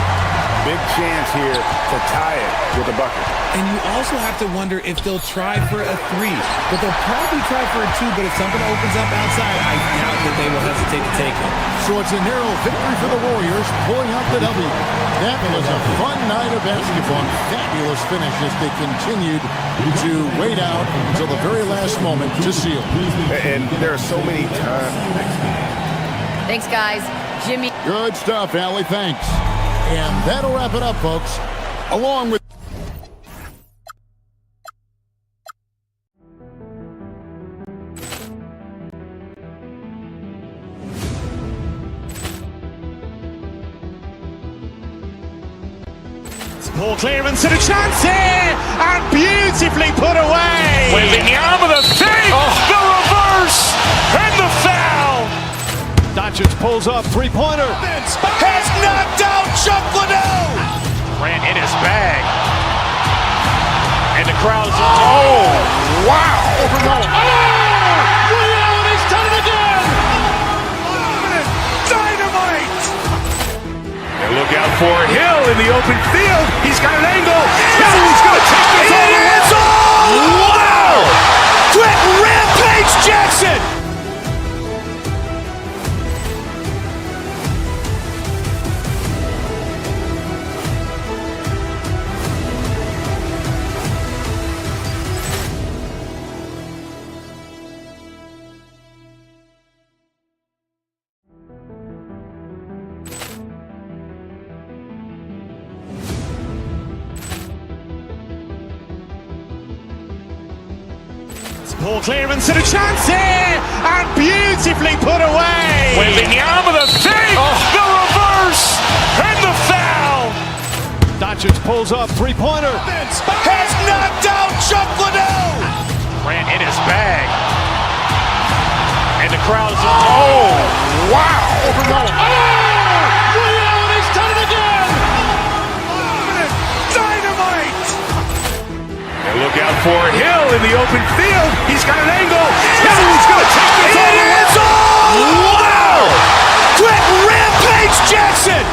Speaker 9: Big chance here to tie it with a bucket.
Speaker 11: And you also have to wonder if they'll try for a three. But they'll probably try for a two, but if something opens up outside, I doubt that they will hesitate to take it.
Speaker 8: So it's a narrow victory for the Warriors, pulling out the W. That was a fun night of basketball. Fabulous finish as they continued to wait out until the very last moment to seal.
Speaker 9: And there are so many times.
Speaker 5: Thanks, guys. Jimmy.
Speaker 8: Good stuff, Allie. Thanks. And that'll wrap it up, folks. Along with
Speaker 1: Ball clearance and a chance here, and beautifully put away.
Speaker 2: Wembanyama the fake, the reverse, and the foul.
Speaker 3: Doncic pulls up, three-pointer.
Speaker 2: Has knocked out Chuck Liddell. Ran in his bag. And the crowd is, oh, wow.
Speaker 1: He's done it again. Dynamite.
Speaker 2: And look out for Hill in the open field. He's got an angle. He's going to take this all the way. Wow! Quick Rampage Jackson.
Speaker 1: Ball clearance and a chance here, and beautifully put away.
Speaker 2: Wembanyama the fake, the reverse, and the foul.
Speaker 3: Doncic pulls up, three-pointer.
Speaker 2: Has knocked out Chuck Liddell. Ran in his bag. And the crowd is, oh, wow.
Speaker 1: He's done it again. Dynamite.
Speaker 2: And look out for Hill in the open field. He's got an angle. He's going to take this all the way. Wow! Quick Rampage Jackson.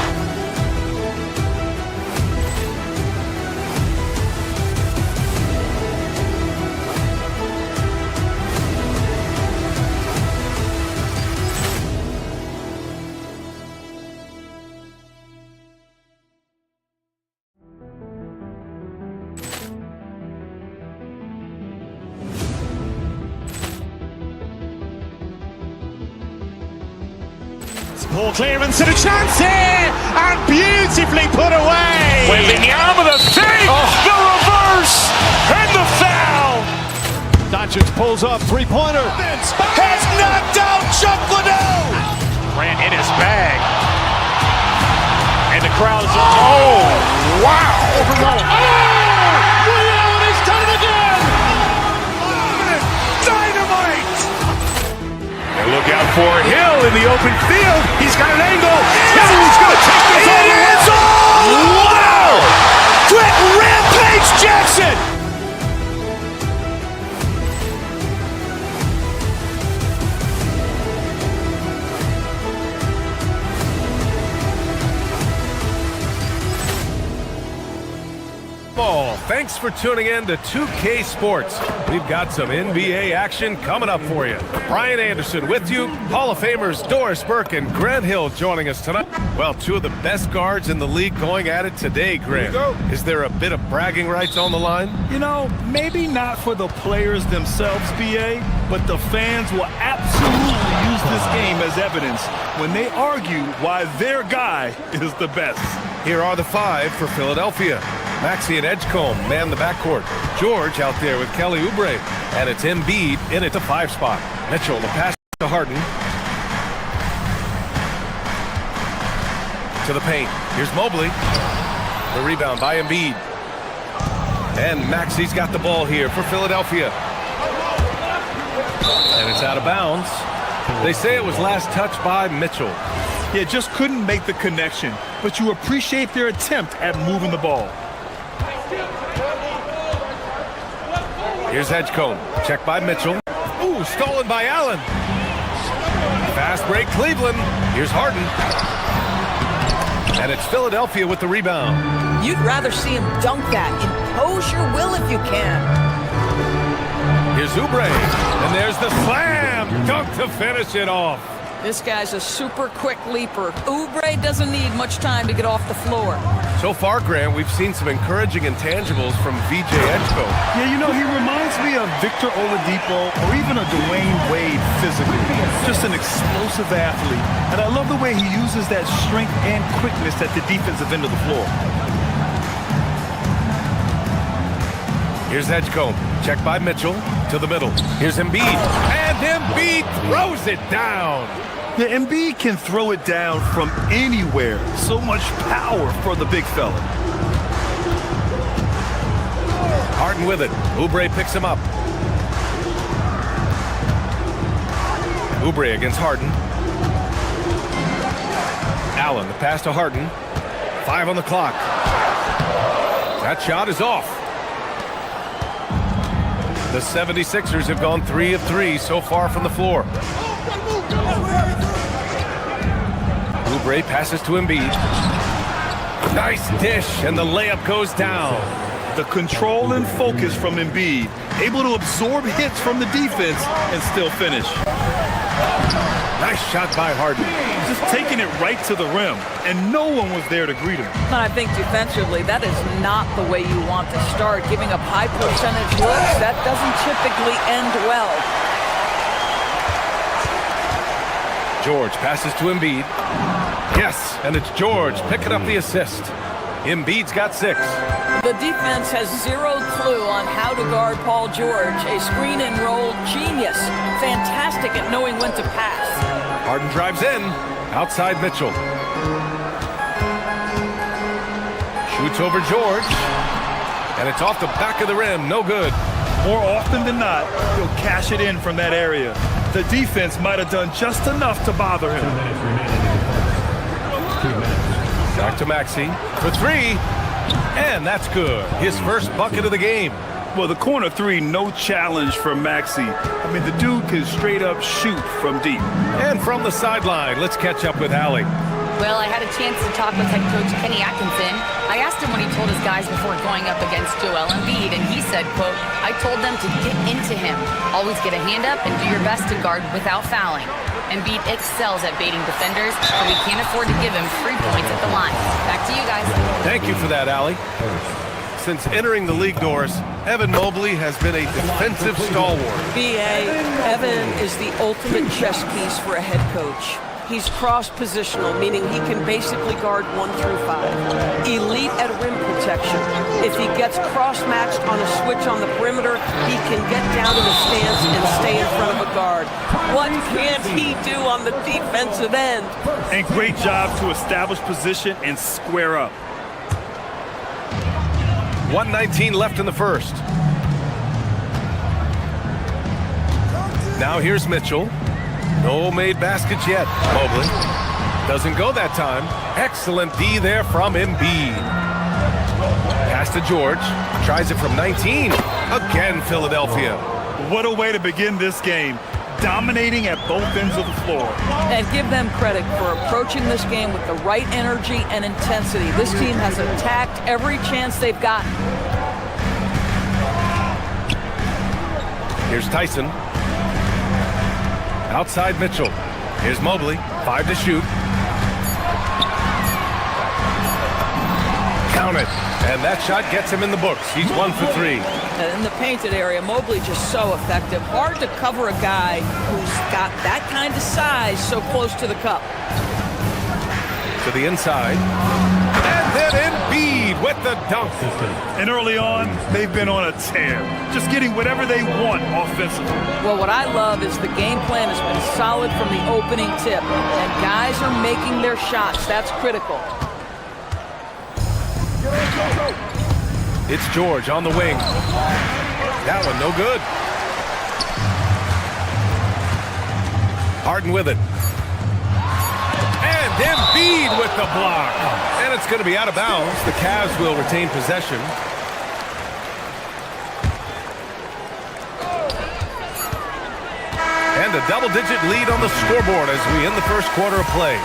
Speaker 1: Ball clearance and a chance here, and beautifully put away.
Speaker 2: Wembanyama the fake, the reverse, and the foul.
Speaker 3: Doncic pulls up, three-pointer.
Speaker 2: Has knocked out Chuck Liddell. Ran in his bag. And the crowd is, oh, wow.
Speaker 1: He's done it again. Dynamite.
Speaker 2: And look out for Hill in the open field. He's got an angle. He's going to take this all the way. Wow! Quick Rampage Jackson.
Speaker 12: Thanks for tuning in to 2K Sports. We've got some NBA action coming up for you. Brian Anderson with you. Hall of Famers Doris Burke and Grant Hill joining us tonight. Well, two of the best guards in the league going at it today, Grant. Is there a bit of bragging rights on the line?
Speaker 4: You know, maybe not for the players themselves, BA, but the fans will absolutely use this game as evidence when they argue why their guy is the best.
Speaker 12: Here are the five for Philadelphia. Maxey and Edgecombe man the backcourt. George out there with Kelly Oubre. And it's Embiid in at the 5 spot. Mitchell, the pass to Harden. To the paint. Here's Mobley. The rebound by Embiid. And Maxey's got the ball here for Philadelphia. And it's out of bounds. They say it was last touched by Mitchell.
Speaker 4: Yeah, just couldn't make the connection, but you appreciate their attempt at moving the ball.
Speaker 12: Here's Edgecombe. Check by Mitchell. Ooh, stolen by Allen. Fast break, Cleveland. Here's Harden. And it's Philadelphia with the rebound.
Speaker 13: You'd rather see him dunk that. Impose your will if you can.
Speaker 12: Here's Oubre. And there's the slam. Dunk to finish it off.
Speaker 13: This guy's a super quick leaper. Oubre doesn't need much time to get off the floor.
Speaker 12: So far, Grant, we've seen some encouraging intangibles from VJ Edgecombe.
Speaker 4: Yeah, you know, he reminds me of Victor Oladipo or even a Dwayne Wade physically. Just an explosive athlete. And I love the way he uses that strength and quickness at the defensive end of the floor.
Speaker 12: Here's Edgecombe. Check by Mitchell to the middle. Here's Embiid. And Embiid throws it down.
Speaker 4: Yeah, Embiid can throw it down from anywhere. So much power for the big fella.
Speaker 12: Harden with it. Oubre picks him up. Oubre against Harden. Allen, the pass to Harden. 5 on the clock. That shot is off. The 76ers have gone 3 of 3 so far from the floor. Oubre passes to Embiid. Nice dish, and the layup goes down.
Speaker 4: The control and focus from Embiid, able to absorb hits from the defense and still finish.
Speaker 12: Nice shot by Harden.
Speaker 4: Just taking it right to the rim, and no one was there to greet him.
Speaker 13: And I think defensively, that is not the way you want to start. Giving up high percentage looks, that doesn't typically end well.
Speaker 12: George passes to Embiid. Yes, and it's George picking up the assist. Embiid's got 6.
Speaker 13: The defense has zero clue on how to guard Paul George. A screen and roll genius. Fantastic at knowing when to pass.
Speaker 12: Harden drives in. Outside Mitchell. Shoots over George. And it's off the back of the rim. No good.
Speaker 4: More often than not, he'll cash it in from that area. The defense might have done just enough to bother him.
Speaker 7: 2 minutes remaining in the quarter. 2 minutes.
Speaker 12: Back to Maxey for 3. And that's good. His first bucket of the game.
Speaker 4: Well, the corner 3, no challenge for Maxey. I mean, the dude can straight up shoot from deep.
Speaker 12: And from the sideline, let's catch up with Allie.
Speaker 5: Well, I had a chance to talk with head coach Kenny Atkinson. I asked him what he told his guys before going up against Joel Embiid, and he said, quote, "I told them to get into him. Always get a hand up and do your best to guard without fouling. Embiid excels at baiting defenders, but we can't afford to give him 3 points at the line." Back to you guys.
Speaker 12: Thank you for that, Allie. Since entering the league doors, Evan Mobley has been a defensive stalwart.
Speaker 13: B.A., Evan is the ultimate chess piece for a head coach. He's cross-positional, meaning he can basically guard 1 through 5. Elite at rim protection. If he gets cross-matched on a switch on the perimeter, he can get down in the stance and stay in front of a guard. What can't he do on the defensive end?
Speaker 4: And great job to establish position and square up.
Speaker 12: 1:19 left in the first. Now here's Mitchell. No made baskets yet. Mobley doesn't go that time. Excellent D there from Embiid. Pass to George. Tries it from 19. Again, Philadelphia.
Speaker 4: What a way to begin this game. Dominating at both ends of the floor.
Speaker 13: And give them credit for approaching this game with the right energy and intensity. This team has attacked every chance they've gotten.
Speaker 12: Here's Tyson. Outside Mitchell. Here's Mobley. 5 to shoot. Count it. And that shot gets him in the books. He's 1 for 3.
Speaker 13: And in the painted area, Mobley just so effective. Hard to cover a guy who's got that kind of size so close to the cup.
Speaker 12: To the inside. And then Embiid with the dunk.
Speaker 4: And early on, they've been on a tear. Just getting whatever they want offensively.
Speaker 13: Well, what I love is the game plan has been solid from the opening tip. And guys are making their shots. That's critical.
Speaker 12: It's George on the wing. That one no good. Harden with it. And Embiid with the block. And it's going to be out of bounds. The Cavs will retain possession. a double-digit lead on the scoreboard as we end the first quarter of play.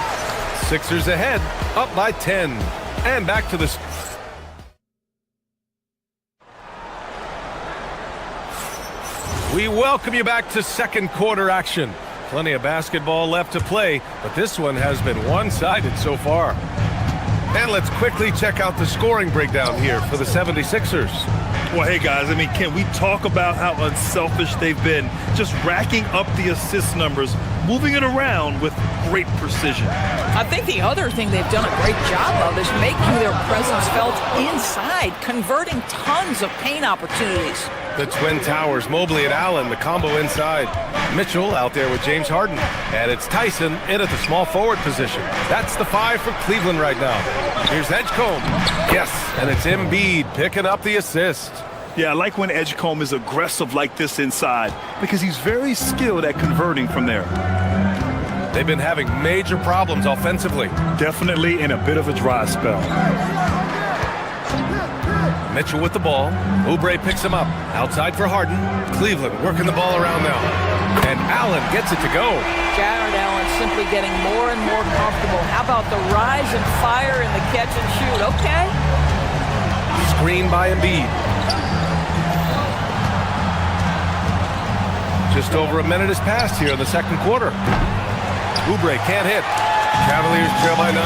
Speaker 12: Sixers ahead, up by 10. And back to the... We welcome you back to second quarter action. Plenty of basketball left to play, but this one has been one-sided so far. And let's quickly check out the scoring breakdown here for the 76ers.
Speaker 4: Well, hey, guys, I mean, can we talk about how unselfish they've been? Just racking up the assist numbers, moving it around with great precision.
Speaker 13: I think the other thing they've done a great job of is making their presence felt inside, converting tons of paint opportunities.
Speaker 12: The Twin Towers, Mobley and Allen, the combo inside. Mitchell out there with James Harden. And it's Tyson in at the small forward position. That's the 5 for Cleveland right now. Here's Edgecombe. Yes, and it's Embiid picking up the assist.
Speaker 4: Yeah, I like when Edgecombe is aggressive like this inside because he's very skilled at converting from there.
Speaker 12: They've been having major problems offensively.
Speaker 4: Definitely in a bit of a dry spell.
Speaker 12: Mitchell with the ball. Oubre picks him up. Outside for Harden. Cleveland working the ball around now. And Allen gets it to go.
Speaker 13: Jared Allen simply getting more and more comfortable. How about the rise and fire in the catch and shoot? Okay.
Speaker 12: Screen by Embiid. Just over a minute has passed here in the second quarter. Oubre can't hit. Cavaliers trail by 9.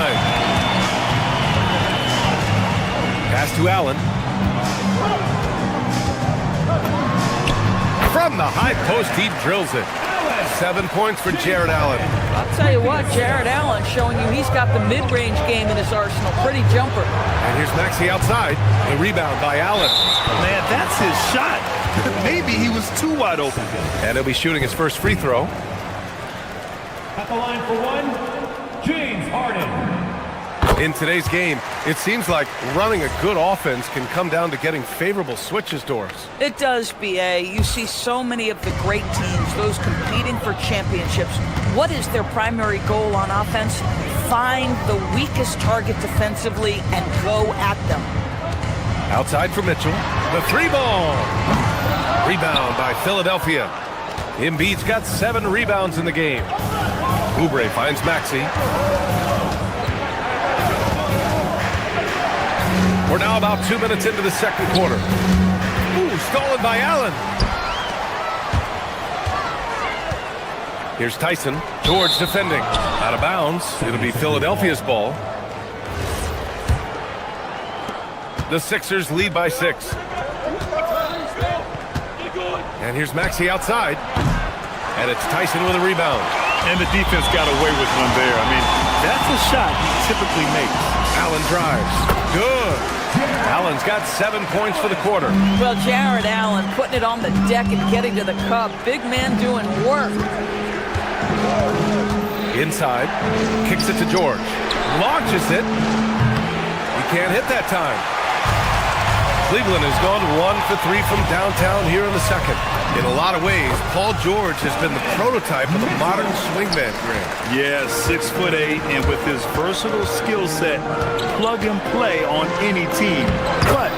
Speaker 12: Pass to Allen. From the high post, he drills it. 7 points for Jared Allen.
Speaker 13: I'll tell you what, Jared Allen showing you he's got the mid-range game in his arsenal. Pretty jumper.
Speaker 12: And here's Maxey outside. The rebound by Allen.
Speaker 4: Man, that's his shot. Maybe he was too wide open.
Speaker 12: And he'll be shooting his first free throw.
Speaker 7: At the line for one, James Harden.
Speaker 12: In today's game, it seems like running a good offense can come down to getting favorable switches, Doris.
Speaker 13: It does, B.A. You see so many of the great teams, those competing for championships. What is their primary goal on offense? Find the weakest target defensively and go at them.
Speaker 12: Outside for Mitchell. The 3-ball. Rebound by Philadelphia. Embiid's got 7 rebounds in the game. Oubre finds Maxey. We're now about 2 minutes into the second quarter. Ooh, stolen by Allen. Here's Tyson. George defending. Out of bounds. It'll be Philadelphia's ball. The Sixers lead by 6. And here's Maxey outside. And it's Tyson with a rebound.
Speaker 4: And the defense got away with one there. I mean, that's a shot he typically makes.
Speaker 12: Allen drives. Good. Allen's got 7 points for the quarter.
Speaker 13: Well, Jared Allen putting it on the deck and getting to the cup. Big man doing work.
Speaker 12: Inside. Kicks it to George. Launches it. He can't hit that time. Cleveland has gone 1 for 3 from downtown here in the second. In a lot of ways, Paul George has been the prototype of the modern swingman, Grant.
Speaker 4: Yeah, 6'8", and with his versatile skill set, plug and play on any team. But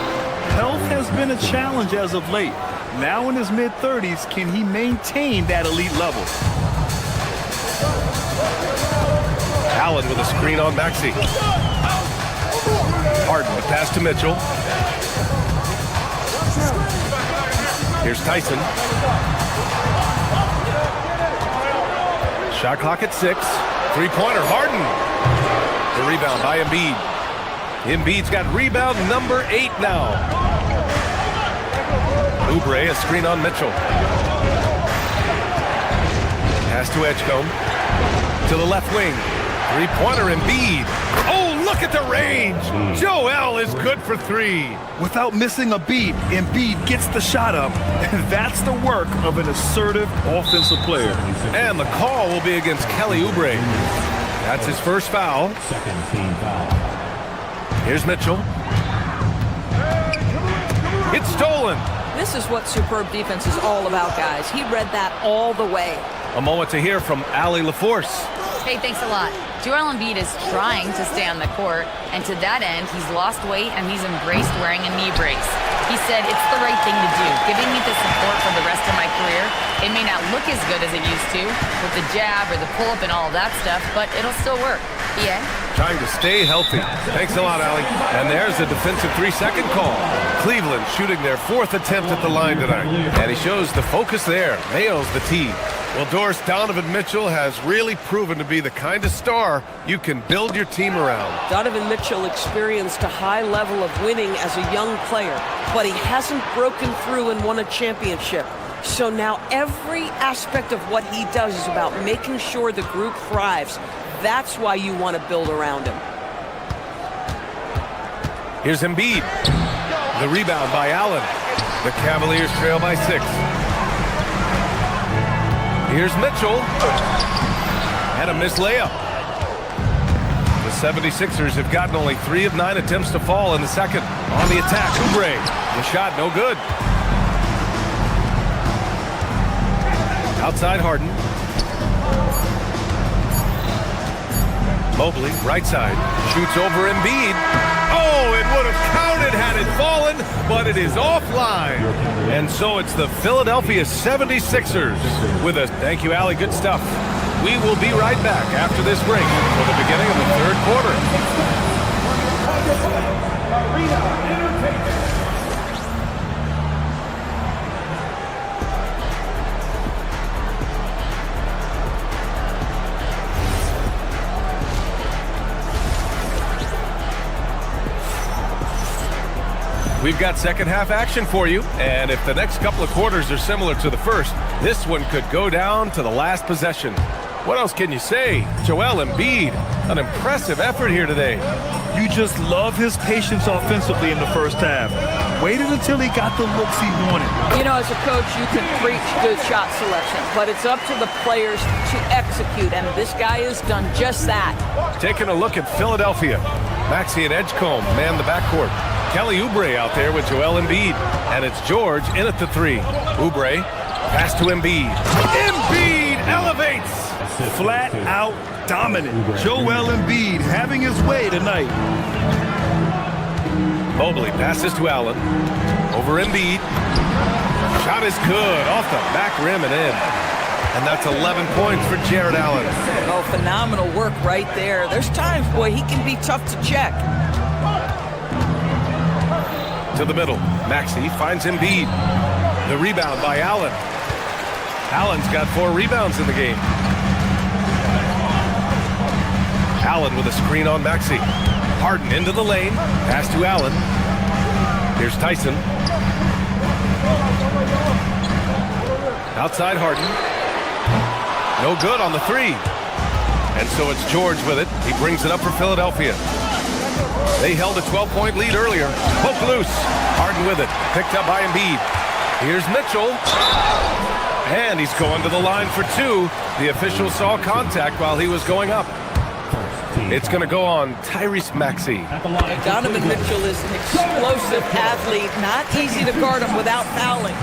Speaker 4: health has been a challenge as of late. Now in his mid-30s, can he maintain that elite level?
Speaker 12: Allen with a screen on Maxey. Harden, the pass to Mitchell. Here's Tyson. Shot clock at 6. Three-pointer, Harden. The rebound by Embiid. Embiid's got rebound number 8 now. Oubre, a screen on Mitchell. Pass to Edgecombe. To the left wing. Three-pointer, Embiid. Oh, look at the range. Joel is good for 3.
Speaker 4: Without missing a beat, Embiid gets the shot up. And that's the work of an assertive offensive player.
Speaker 12: And the call will be against Kelly Oubre. That's his first foul.
Speaker 7: Second team foul.
Speaker 12: Here's Mitchell. It's stolen.
Speaker 13: This is what superb defense is all about, guys. He read that all the way.
Speaker 12: A moment to hear from Allie LaForce.
Speaker 5: Hey, thanks a lot. Joel Embiid is trying to stay on the court, and to that end, he's lost weight and he's embraced wearing a knee brace. He said, "It's the right thing to do, giving me the support for the rest of my career. It may not look as good as it used to with the jab or the pull-up and all that stuff, but it'll still work." Yeah.
Speaker 12: Trying to stay healthy. Thanks a lot, Allie. And there's a defensive 3-second call. Cleveland shooting their 4th attempt at the line tonight. And he shows the focus there. Nails the tee. Well, Doris, Donovan Mitchell has really proven to be the kind of star you can build your team around.
Speaker 13: Donovan Mitchell experienced a high level of winning as a young player, but he hasn't broken through and won a championship. So now every aspect of what he does is about making sure the group thrives. That's why you want to build around him.
Speaker 12: Here's Embiid. The rebound by Allen. The Cavaliers trail by 6. Here's Mitchell. And a missed layup. The 76ers have gotten only 3 of 9 attempts to fall in the second. On the attack, Oubre. The shot no good. Outside Harden. Mobley, right side, shoots over Embiid. Oh, it would have counted had it fallen, but it is offline. And so it's the Philadelphia 76ers with a thank you, Allie, good stuff. We will be right back after this break for the beginning of the 3rd quarter. We've got second half action for you, and if the next couple of quarters are similar to the first, this one could go down to the last possession. What else can you say? Joel Embiid, an impressive effort here today.
Speaker 4: You just love his patience offensively in the first half. Waited until he got the looks he wanted.
Speaker 13: You know, as a coach, you can preach good shot selection, but it's up to the players to execute, and this guy has done just that.
Speaker 12: Taking a look at Philadelphia. Maxey and Edgecombe man the backcourt. Kelly Oubre out there with Joel Embiid. And it's George in at the 3. Oubre, pass to Embiid. Embiid elevates!
Speaker 4: Flat out dominant. Joel Embiid having his way tonight.
Speaker 12: Mobley passes to Allen. Over Embiid. Shot is good. Off the back rim and in. And that's 11 points for Jared Allen.
Speaker 13: Oh, phenomenal work right there. There's times, boy, he can be tough to check.
Speaker 12: To the middle. Maxey finds Embiid. The rebound by Allen. Allen's got 4 rebounds in the game. Allen with a screen on Maxey. Harden into the lane. Pass to Allen. Here's Tyson. Outside Harden. No good on the 3. And so it's George with it. He brings it up for Philadelphia. They held a 12-point lead earlier. Poke loose. Harden with it. Picked up by Embiid. Here's Mitchell. And he's going to the line for 2. The official saw contact while he was going up. It's going to go on Tyrese Maxey.
Speaker 13: Donovan Mitchell is an explosive athlete. Not easy to guard him without fouling.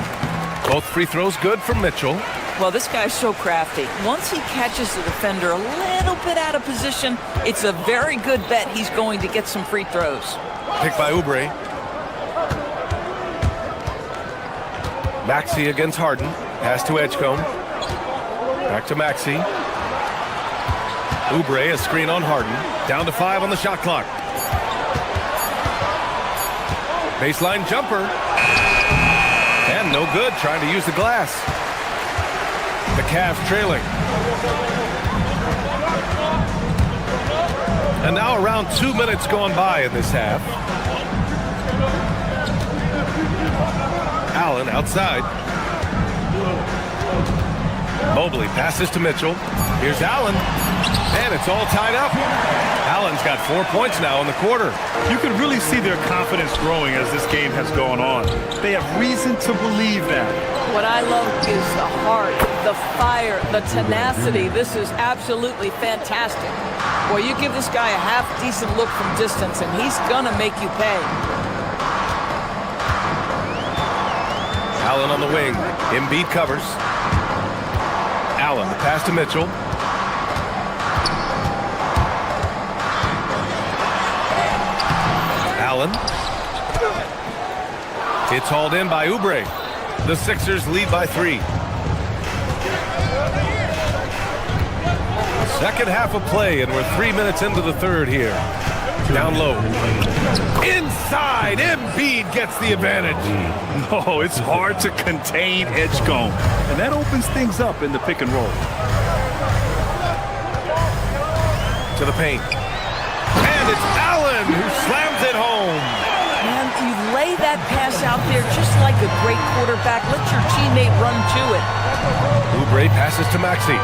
Speaker 12: Both free throws good for Mitchell.
Speaker 13: Well, this guy's so crafty. Once he catches the defender a little bit out of position, it's a very good bet he's going to get some free throws.
Speaker 12: Pick by Oubre. Maxey against Harden. Pass to Edgecombe. Back to Maxey. Oubre, a screen on Harden. Down to 5 on the shot clock. Baseline jumper. And no good, trying to use the glass. The Cavs trailing. And now around 2 minutes going by in this half. Allen outside. Mobley passes to Mitchell. Here's Allen. And it's all tied up. Allen's got 4 points now in the quarter.
Speaker 4: You can really see their confidence growing as this game has gone on. They have reason to believe that.
Speaker 13: What I love is the heart, the fire, the tenacity. This is absolutely fantastic. Boy, you give this guy a half-decent look from distance, and he's going to make you pay.
Speaker 12: Allen on the wing. Embiid covers. Allen, the pass to Mitchell. Allen. It's hauled in by Oubre. The Sixers lead by 3. Second half of play, and we're 3 minutes into the third here. Down low. Inside, Embiid gets the advantage.
Speaker 4: No, it's hard to contain Edgecombe, and that opens things up in the pick and roll.
Speaker 12: To the paint. And it's Allen who slams it home.
Speaker 13: Man, you lay that pass out there just like a great quarterback. Let your teammate run to it.
Speaker 12: Oubre passes to Maxey.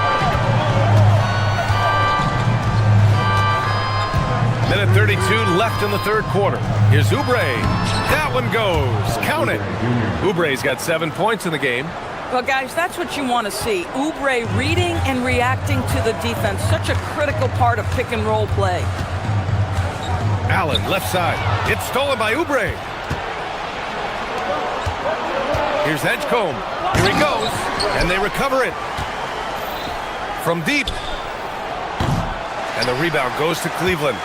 Speaker 12: Minute 32 left in the third quarter. Here's Oubre. That one goes. Count it. Oubre's got 7 points in the game.
Speaker 13: Well, guys, that's what you want to see. Oubre reading and reacting to the defense. Such a critical part of pick and roll play.
Speaker 12: Allen, left side. It's stolen by Oubre. Here's Edgecombe. Here he goes. And they recover it. From deep. And the rebound goes to Cleveland.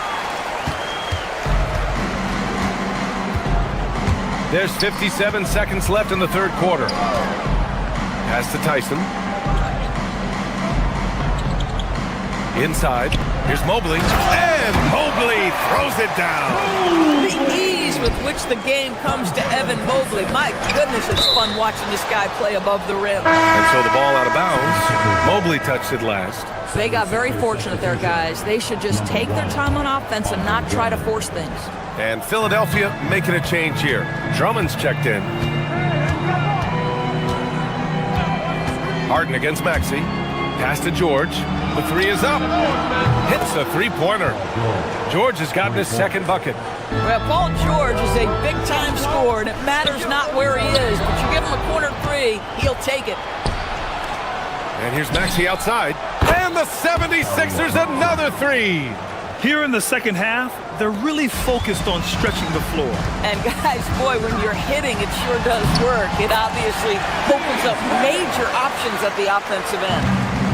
Speaker 12: There's 57 seconds left in the third quarter. Pass to Tyson. Inside. Here's Mobley. And Mobley throws it down.
Speaker 13: The ease with which the game comes to Evan Mobley. My goodness, it's fun watching this guy play above the rim.
Speaker 12: And so the ball out of bounds. Mobley touched it last.
Speaker 13: They got very fortunate there, guys. They should just take their time on offense and not try to force things.
Speaker 12: And Philadelphia making a change here. Drummond's checked in. Harden against Maxey. Pass to George. The three is up. Hits a three-pointer. George has gotten his second bucket.
Speaker 13: Well, Paul George is a big-time scorer, and it matters not where he is, but you give him a corner three, he'll take it.
Speaker 12: And here's Maxey outside. And the 76ers another three.
Speaker 4: Here in the second half, they're really focused on stretching the floor.
Speaker 13: And guys, boy, when you're hitting, it sure does work. It obviously opens up major options at the offensive end.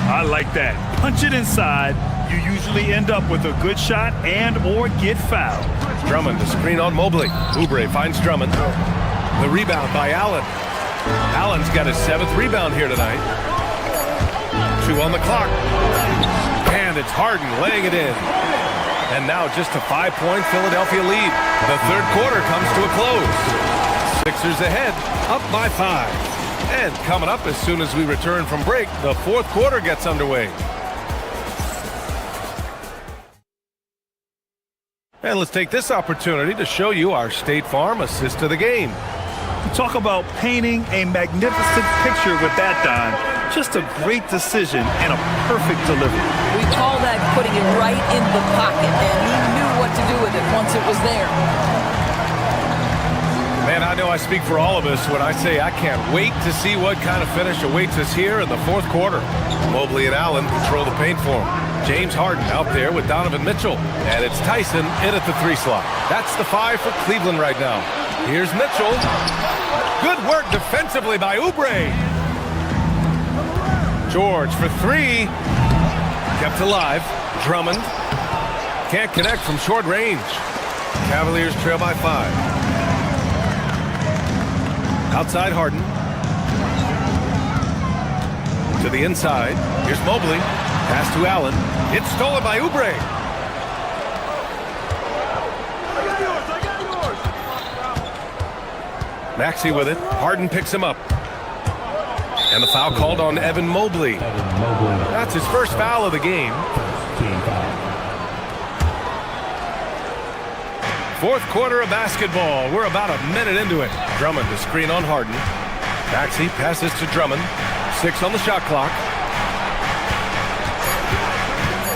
Speaker 4: I like that. Punch it inside. You usually end up with a good shot and or get fouled.
Speaker 12: Drummond, the screen on Mobley. Oubre finds Drummond. The rebound by Allen. Allen's got his 7th rebound here tonight. 2 on the clock. And it's Harden laying it in. And now just a 5-point Philadelphia lead. The third quarter comes to a close. Sixers ahead, up by 5. And coming up as soon as we return from break, the fourth quarter gets underway. And let's take this opportunity to show you our State Farm assist to the game.
Speaker 4: Talk about painting a magnificent picture with that, Don. Just a great decision and a perfect delivery.
Speaker 13: We call that putting it right in the pocket, and he knew what to do with it once it was there.
Speaker 12: Man, I know I speak for all of us when I say I can't wait to see what kind of finish awaits us here in the fourth quarter. Mobley and Allen control the paint for him. James Harden out there with Donovan Mitchell. And it's Tyson in at the 3 slot. That's the 5 for Cleveland right now. Here's Mitchell. Good work defensively by Oubre. George for 3. Kept alive. Drummond. Can't connect from short range. Cavaliers trail by 5. Outside Harden. To the inside. Here's Mobley. Pass to Allen. It's stolen by Oubre. Maxey with it. Harden picks him up. And the foul called on Evan Mobley. That's his first foul of the game. Fourth quarter of basketball. We're about a minute into it. Drummond to screen on Harden. Maxey passes to Drummond. 6 on the shot clock.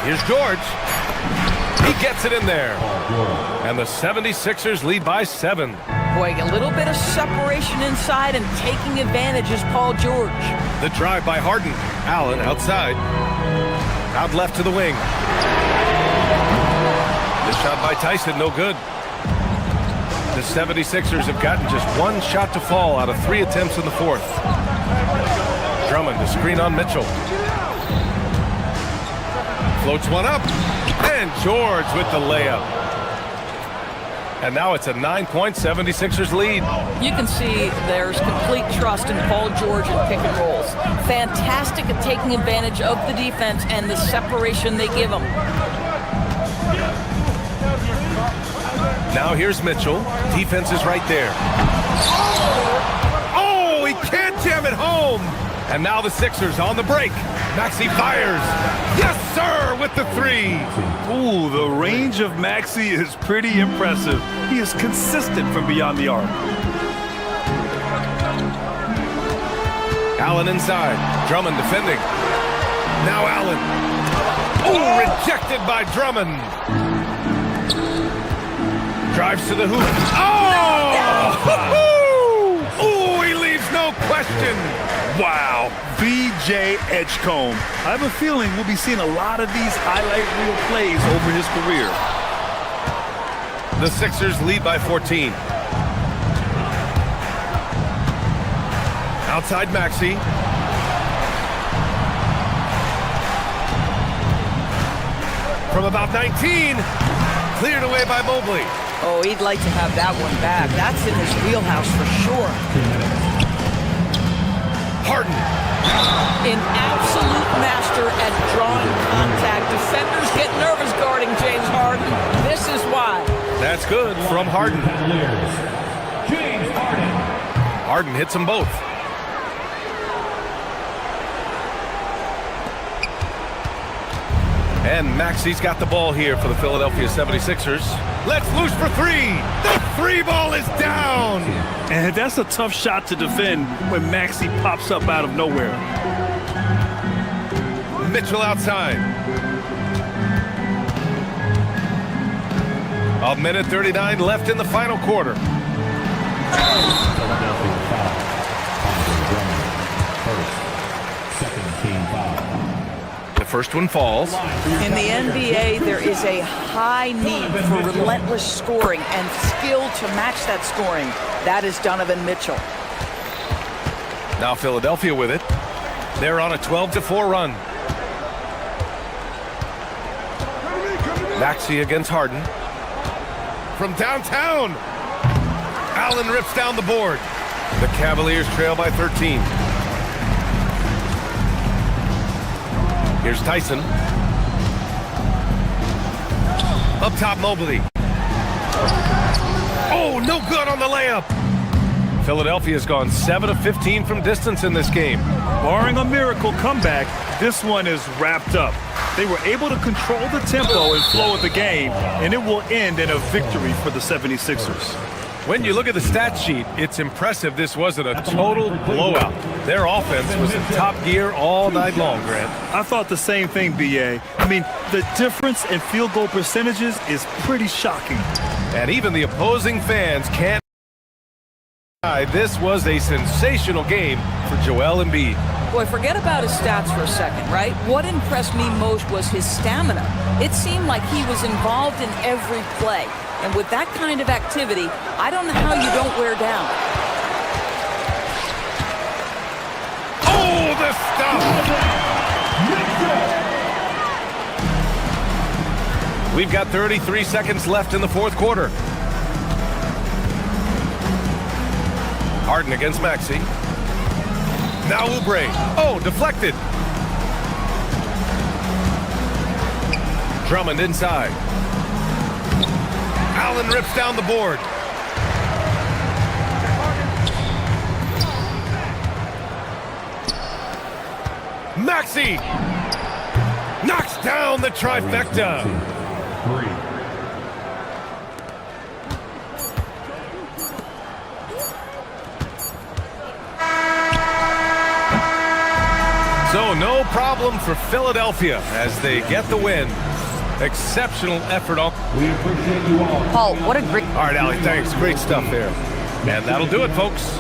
Speaker 12: Here's George. He gets it in there. And the 76ers lead by 7.
Speaker 13: Boy, a little bit of separation inside and taking advantage is Paul George.
Speaker 12: The drive by Harden. Allen outside. Out left to the wing. The shot by Tyson, no good. The 76ers have gotten just 1 shot to fall out of 3 attempts in the fourth. Drummond to screen on Mitchell. Floats one up. And George with the layup. And now it's a 9-point 76ers lead.
Speaker 13: You can see there's complete trust in Paul George and pick and rolls. Fantastic at taking advantage of the defense and the separation they give them.
Speaker 12: Now here's Mitchell. Defense is right there. Oh, he can't jam it home. And now the Sixers on the break. Maxey fires. Yes, sir, with the three.
Speaker 4: Ooh, the range of Maxey is pretty impressive. He is consistent from beyond the arc.
Speaker 12: Allen inside. Drummond defending. Now Allen. Oh, rejected by Drummond. Drives to the hoop. Oh! Oh, he leaves no question.
Speaker 4: Wow, B.J. Edgecombe. I have a feeling we'll be seeing a lot of these highlight reel plays over his career.
Speaker 12: The Sixers lead by 14. Outside Maxey. From about 19. Cleared away by Mobley.
Speaker 13: Oh, he'd like to have that one back. That's in his wheelhouse for sure.
Speaker 12: Harden.
Speaker 13: An absolute master at drawing contact. Defenders get nervous guarding James Harden. This is why.
Speaker 12: That's good from Harden.
Speaker 7: James Harden.
Speaker 12: Harden hits them both. And Maxey's got the ball here for the Philadelphia 76ers. Let's loose for three. The three ball is down.
Speaker 4: And that's a tough shot to defend when Maxey pops up out of nowhere.
Speaker 12: Mitchell outside. A minute 39 left in the final quarter. The first one falls.
Speaker 13: In the NBA, there is a high need for relentless scoring and skill to match that scoring. That is Donovan Mitchell.
Speaker 12: Now Philadelphia with it. They're on a 12-4 run. Maxey against Harden. From downtown. Allen rips down the board. The Cavaliers trail by 13. Here's Tyson. Up top, Mobley. Oh, no good on the layup. Philadelphia's gone 7 of 15 from distance in this game.
Speaker 4: Barring a miracle comeback, this one is wrapped up. They were able to control the tempo and flow of the game, and it will end in a victory for the 76ers.
Speaker 12: When you look at the stat sheet, it's impressive this wasn't a total blowout. Their offense was in top gear all night long, Grant.
Speaker 4: I thought the same thing, B.A. I mean, the difference in field goal percentages is pretty shocking.
Speaker 12: And even the opposing fans can't deny this was a sensational game for Joel Embiid.
Speaker 13: Boy, forget about his stats for a second, right? What impressed me most was his stamina. It seemed like he was involved in every play. And with that kind of activity, I don't know how you don't wear down.
Speaker 12: Oh, the stuff! We've got 33 seconds left in the fourth quarter. Harden against Maxey. Now Oubre. Oh, deflected. Drummond inside. Allen rips down the board. Maxey knocks down the trifecta. So no problem for Philadelphia as they get the win. Exceptional effort on.
Speaker 7: We appreciate you all.
Speaker 5: Paul, what a great...
Speaker 12: All right, Allie, thanks. Great stuff there. And that'll do it, folks.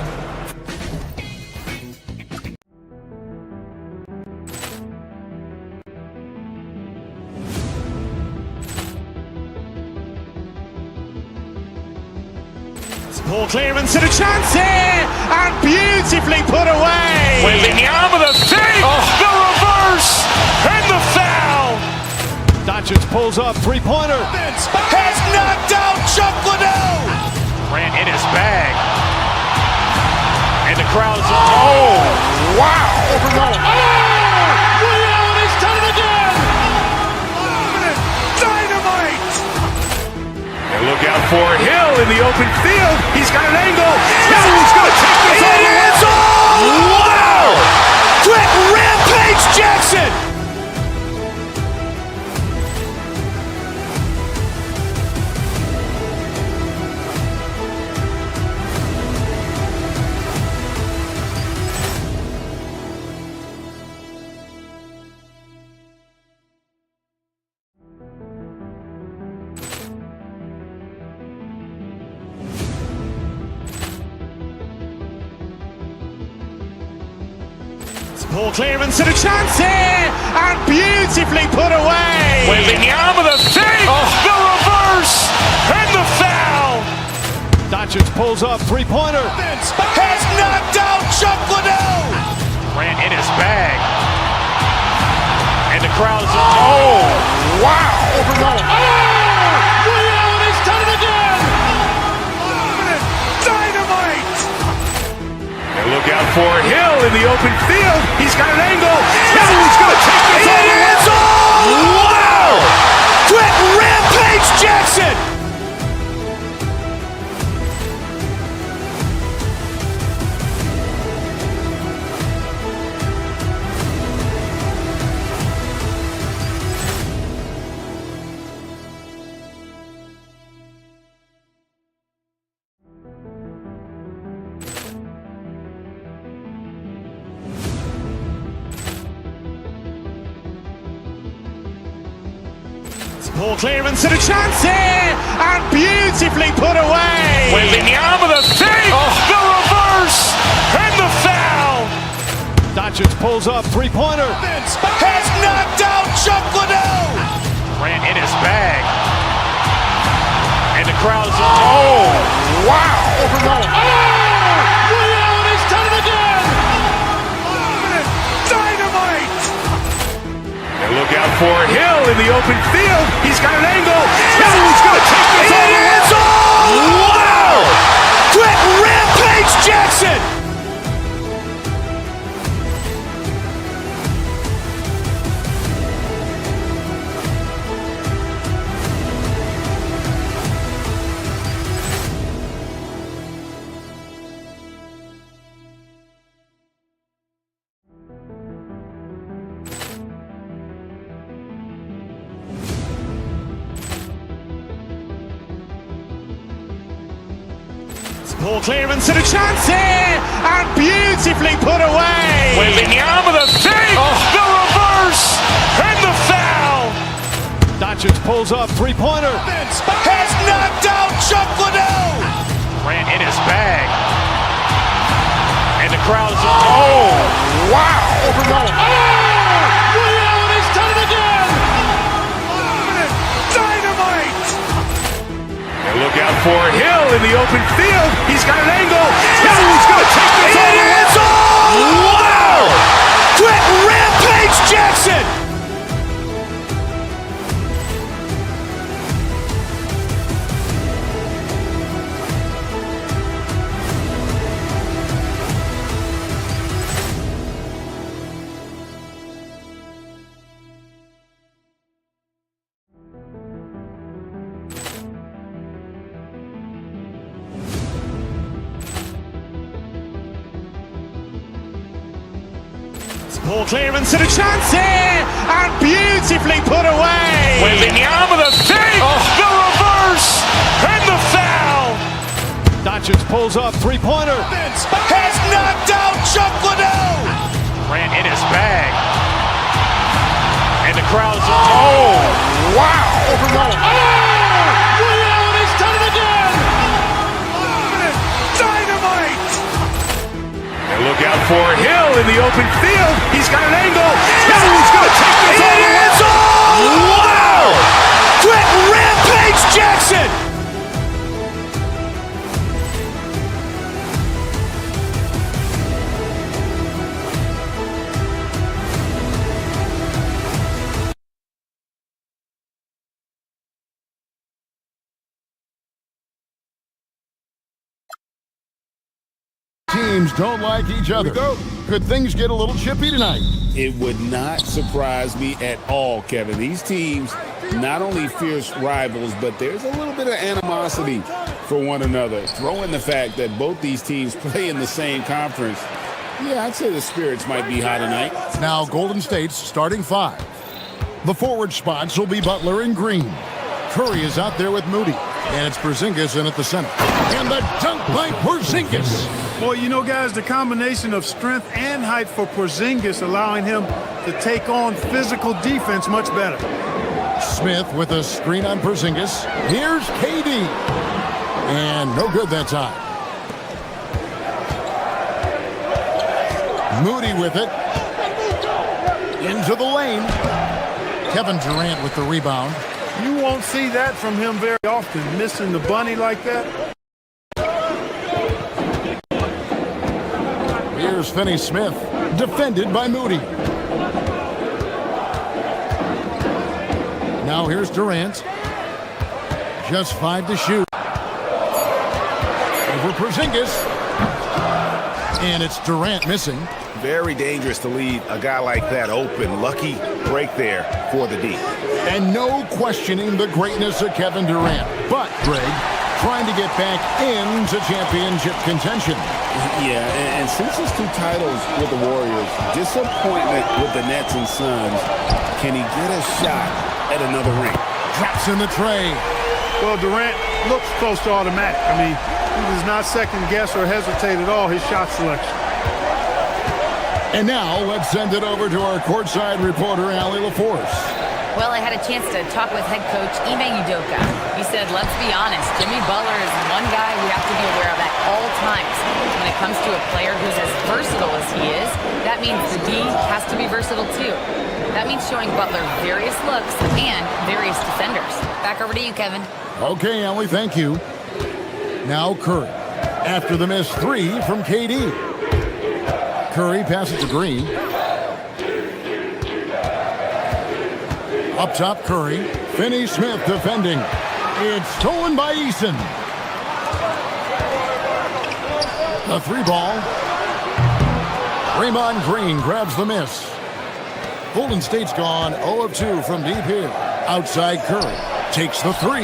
Speaker 1: Ball clearance and a chance here, and beautifully put away.
Speaker 2: With the arm of the fake, the reverse, and the foul.
Speaker 3: Doncic pulls up, three-pointer.
Speaker 2: Has knocked out Chuck Liddell. Grant in his bag. And the crowd is, oh, wow.
Speaker 6: Ray Allen has done it again.
Speaker 2: Dynamite. And look out for Hill in the open field. He's got an angle. Hill's going to take this all the way. Wow. Quick Rampage Jackson.
Speaker 1: Poor clearance and a chance here, and beautifully put away.
Speaker 2: Wembanyama the fake, the reverse, and the foul.
Speaker 3: Doncic pulls up, three-pointer.
Speaker 2: Has knocked out Chuck Liddell. Grant in his bag. And the crowd is, oh, wow.
Speaker 6: Ray Allen has done it again.
Speaker 2: Dynamite. And look out for Hill in the open field. He's got an angle. Hill's going to take this all the way. Wow. Quick Rampage Jackson.
Speaker 1: Poor clearance and a chance here, and beautifully put away.
Speaker 2: Wembanyama the fake, the reverse, and the foul.
Speaker 3: Doncic pulls up, three-pointer.
Speaker 2: Has knocked out Chuck Liddell. Grant in his bag. And the crowd is, oh, wow.
Speaker 6: Ray Allen has done it again.
Speaker 2: Dynamite. And look out for Hill in the open field. He's got an angle. Hill's going to take this all the way. Wow. Quick Rampage Jackson.
Speaker 1: Poor clearance and a chance here, and beautifully put away.
Speaker 2: Wembanyama the fake, the reverse, and the foul.
Speaker 3: Doncic pulls up, three-pointer.
Speaker 2: Has knocked out Chuck Liddell. Grant in his bag. And the crowd is, oh, wow.
Speaker 6: Ray Allen has done it again.
Speaker 2: Dynamite. And look out for Hill in the open field. He's got an angle. Hill's going to take this all the way. Wow. Quick Rampage Jackson.
Speaker 1: Poor clearance and a chance here, and beautifully put away.
Speaker 2: Wembanyama the fake, the reverse, and the foul.
Speaker 3: Doncic pulls up, three-pointer.
Speaker 2: Has knocked out Chuck Liddell. Grant in his bag. And the crowd is, oh, wow.
Speaker 6: Ray Allen has done it again.
Speaker 2: Dynamite. And look out for Hill in the open field. He's got an angle. Hill's going to take this all the way. Wow. Quick Rampage Jackson.
Speaker 8: teams don't like each other. Could things get a little chippy tonight?
Speaker 9: It would not surprise me at all, Kevin. These teams, not only fierce rivals, but there's a little bit of animosity for one another. Throw in the fact that both these teams play in the same conference. Yeah, I'd say the spirits might be high tonight.
Speaker 8: Now Golden State's starting 5. The forward spots will be Butler and Green. Curry is out there with Moody. And it's Porzingis in at the center. And the dunk by Porzingis.
Speaker 4: Well, you know, guys, the combination of strength and height for Porzingis allowing him to take on physical defense much better.
Speaker 8: Smith with a screen on Porzingis. Here's KD. And no good that time. Moody with it. Into the lane. Kevin Durant with the rebound.
Speaker 4: You won't see that from him very often, missing the bunny like that.
Speaker 8: Here's Finney-Smith, defended by Moody. Now here's Durant. Just 5 to shoot. Over Porzingis. And it's Durant missing.
Speaker 2: Very dangerous to leave a guy like that open. Lucky break there for the D.
Speaker 8: And no questioning the greatness of Kevin Durant. But, Greg, trying to get back into championship contention.
Speaker 9: Yeah, and since his 2 titles with the Warriors, disappointment with the Nets and Suns, can he get a shot at another ring?
Speaker 8: Drops in the tray.
Speaker 4: Well, Durant looks close to automatic. I mean, he does not second guess or hesitate at all his shot selection.
Speaker 8: And now let's send it over to our courtside reporter, Allie LaForce.
Speaker 5: Well, I had a chance to talk with head coach Ime Udoka. He said, let's be honest, Jimmy Butler is one guy we have to be aware of at all times. When it comes to a player who's as versatile as he is, that means the D has to be versatile too. That means showing Butler various looks and various defenders. Back over to you, Kevin.
Speaker 8: Okay, Allie, thank you. Now Curry. After the missed 3 from KD. Curry passes to Green. Up top, Curry. Finney-Smith defending. It's stolen by Eason. The 3 ball. Draymond Green grabs the miss. Golden State's gone 0 of 2 from deep here. Outside Curry. Takes the 3.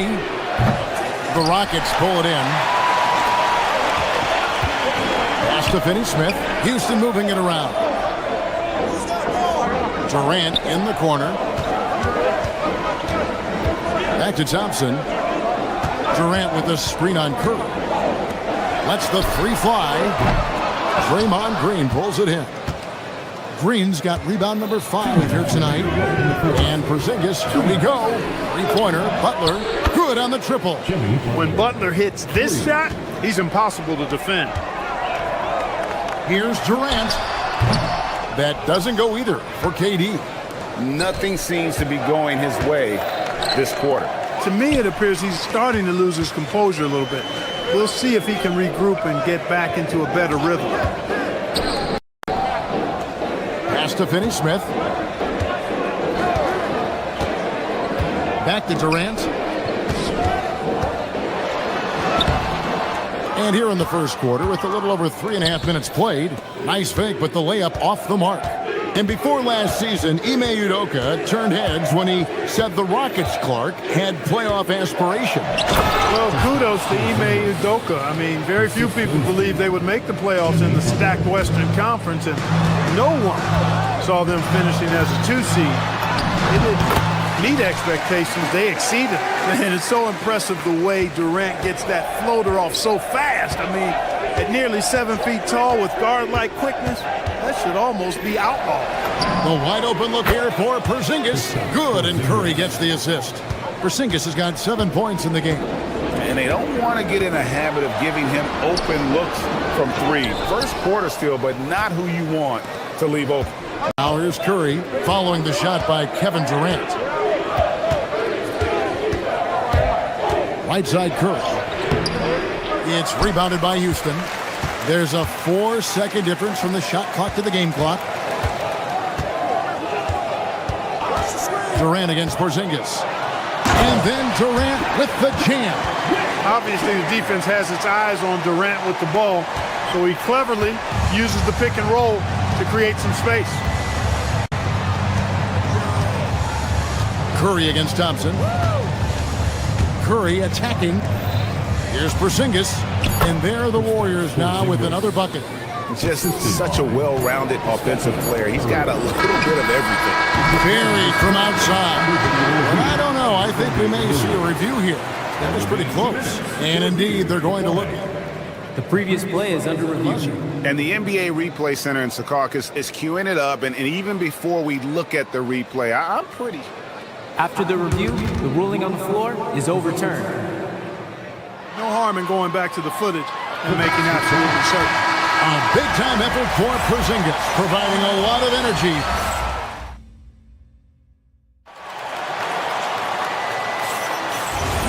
Speaker 8: The Rockets pull it in. Pass to Finney-Smith. Houston moving it around. Durant in the corner. Back to Thompson. Durant with the screen on Curry. Lets the 3 fly. Draymond Green pulls it in. Green's got rebound number 5 here tonight. And Porzingis, here we go. 3-pointer, Butler, good on the triple.
Speaker 4: When Butler hits this shot, he's impossible to defend.
Speaker 8: Here's Durant. That doesn't go either for KD.
Speaker 9: Nothing seems to be going his way this quarter.
Speaker 4: To me, it appears he's starting to lose his composure a little bit. We'll see if he can regroup and get back into a better rhythm.
Speaker 8: Pass to Finney-Smith. Back to Durant. And here in the first quarter, with a little over 3.5 minutes played, nice fake, but the layup off the mark. And before last season, Ime Udoka turned heads when he said the Rockets, Clark, had playoff aspirations.
Speaker 4: Well, kudos to Ime Udoka. I mean, very few people believed they would make the playoffs in the stacked Western Conference, and no one saw them finishing as a 2 seed. They didn't meet expectations. They exceeded. And it's so impressive the way Durant gets that floater off so fast. I mean, at nearly 7 feet tall with guard-like quickness, that should almost be outlawed.
Speaker 8: The wide open look here for Porzingis. Good, and Curry gets the assist. Porzingis has got 7 points in the game.
Speaker 9: And they don't want to get in a habit of giving him open looks from 3. First quarter still, but not who you want to leave open.
Speaker 8: Now here's Curry following the shot by Kevin Durant. Right side Curry. It's rebounded by Houston. There's a 4-second difference from the shot clock to the game clock. Durant against Porzingis. And then Durant with the jam.
Speaker 4: Obviously, the defense has its eyes on Durant with the ball. So he cleverly uses the pick and roll to create some space.
Speaker 8: Curry against Thompson. Curry attacking. Here's Porzingis. And there are the Warriors now with another bucket.
Speaker 9: Just such a well-rounded offensive player. He's got a little bit of everything.
Speaker 8: Buried from outside. And I don't know. I think we may see a review here. That was pretty close. And indeed, they're going to look at it.
Speaker 14: The previous play is under review.
Speaker 9: And the NBA Replay Center in Secaucus is queuing it up. And even before we look at the replay, I'm pretty...
Speaker 14: After the review, the ruling on the floor is overturned.
Speaker 4: No harm in going back to the footage and making absolutely certain.
Speaker 8: A big-time effort for Porzingis, providing a lot of energy.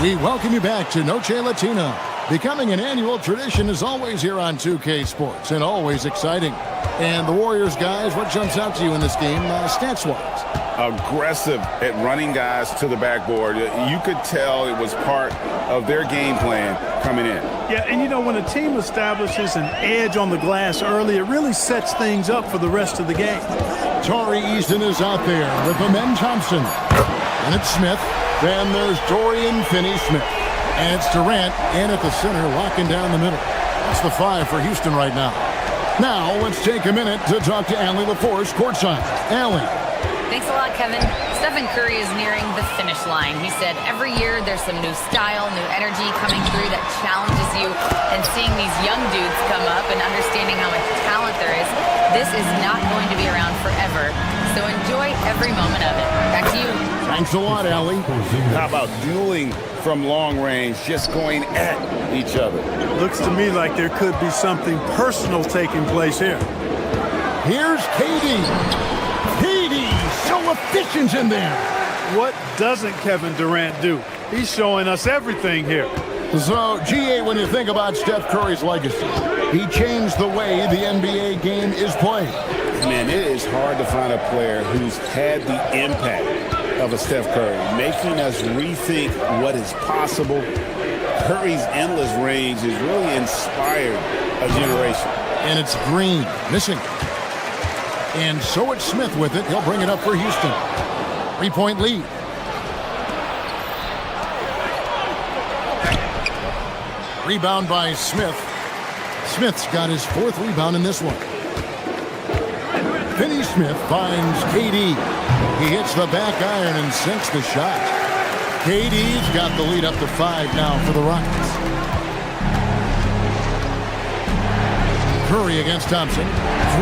Speaker 8: We welcome you back to Noche Latina. Becoming an annual tradition is always here on 2K Sports, and always exciting. And the Warriors, guys, what jumps out to you in this game, stats-wise?
Speaker 9: Aggressive at running guys to the backboard. You could tell it was part of their game plan coming in.
Speaker 4: Yeah, and you know, when a team establishes an edge on the glass early, it really sets things up for the rest of the game.
Speaker 8: Torrey Easton is out there with Amen Thompson. And it's Smith. Then there's Dorian Finney-Smith. And it's Durant in at the center, locking down the middle. That's the 5 for Houston right now. Now, let's take a minute to talk to Allie LaForce courtside. Allie.
Speaker 5: Thanks a lot, Kevin. Stephen Curry is nearing the finish line. He said every year there's some new style, new energy coming through that challenges you. And seeing these young dudes come up and understanding how much talent there is, this is not going to be around forever. So enjoy every moment of it. Back to you.
Speaker 8: Thanks a lot, Allie.
Speaker 9: How about dueling from long range, just going at each other?
Speaker 4: Looks to me like there could be something personal taking place here.
Speaker 8: Here's KD. So efficient in there.
Speaker 4: What doesn't Kevin Durant do? He's showing us everything here.
Speaker 8: So, GA, when you think about Steph Curry's legacy, he changed the way the NBA game is played.
Speaker 9: Man, it is hard to find a player who's had the impact of a Steph Curry, making us rethink what is possible. Curry's endless range has really inspired a generation.
Speaker 8: And it's Green missing. And so it's Smith with it. He'll bring it up for Houston. 3-point lead. Rebound by Smith. Smith's got his 4th rebound in this one. Finney-Smith finds KD. He hits the back iron and sinks the shot. KD's got the lead up to 5 now for the Rockets. Curry against Thompson.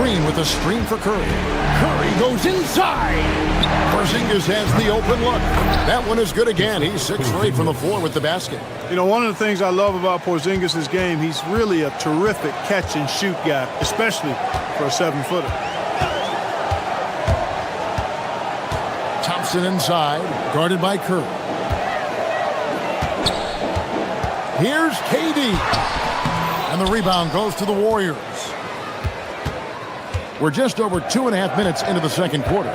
Speaker 8: Green with a screen for Curry. Curry goes inside. Porzingis has the open look. That one is good again. He's 6 for 8 from the floor with the basket.
Speaker 4: You know, one of the things I love about Porzingis' game, he's really a terrific catch-and-shoot guy, especially for a 7-footer.
Speaker 8: Thompson inside, guarded by Curry. Here's KD. And the rebound goes to the Warriors. We're just over 2.5 minutes into the second quarter.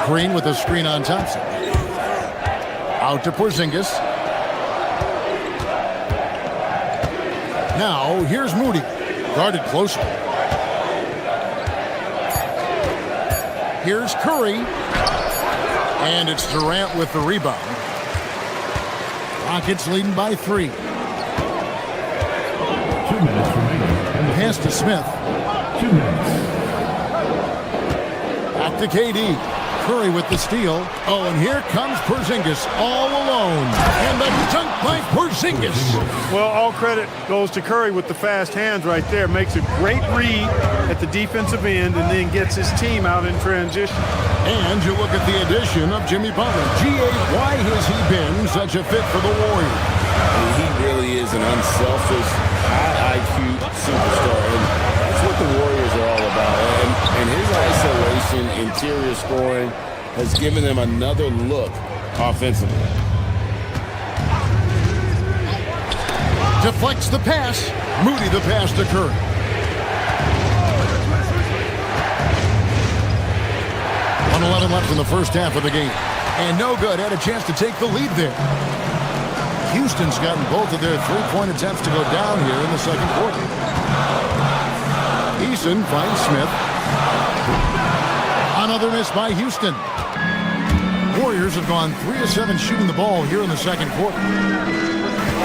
Speaker 8: Green with a screen on Thompson. Out to Porzingis. Now, here's Moody. Guarded closely. Here's Curry. And it's Durant with the rebound. Rockets leading by 3.
Speaker 7: 2 minutes remaining.
Speaker 8: Pass to Smith.
Speaker 7: 2 minutes.
Speaker 8: Back to KD. Curry with the steal. Oh, and here comes Porzingis all alone. And the dunk by Porzingis.
Speaker 4: Well, all credit goes to Curry with the fast hands right there. Makes a great read at the defensive end and then gets his team out in transition.
Speaker 8: And you look at the addition of Jimmy Butler. G.A., why has he been such a fit for the Warriors?
Speaker 9: He really is an unselfish, high IQ superstar. And that's what the Warriors are all about. And his isolation, interior scoring, has given them another look offensively.
Speaker 8: Deflects the pass. Moody the pass to Curry. .11 left in the first half of the game. And no good. Had a chance to take the lead there. Houston's gotten both of their three-point attempts to go down here in the second quarter. Eason finds Smith. Another miss by Houston. Warriors have gone 3 of 7 shooting the ball here in the second quarter.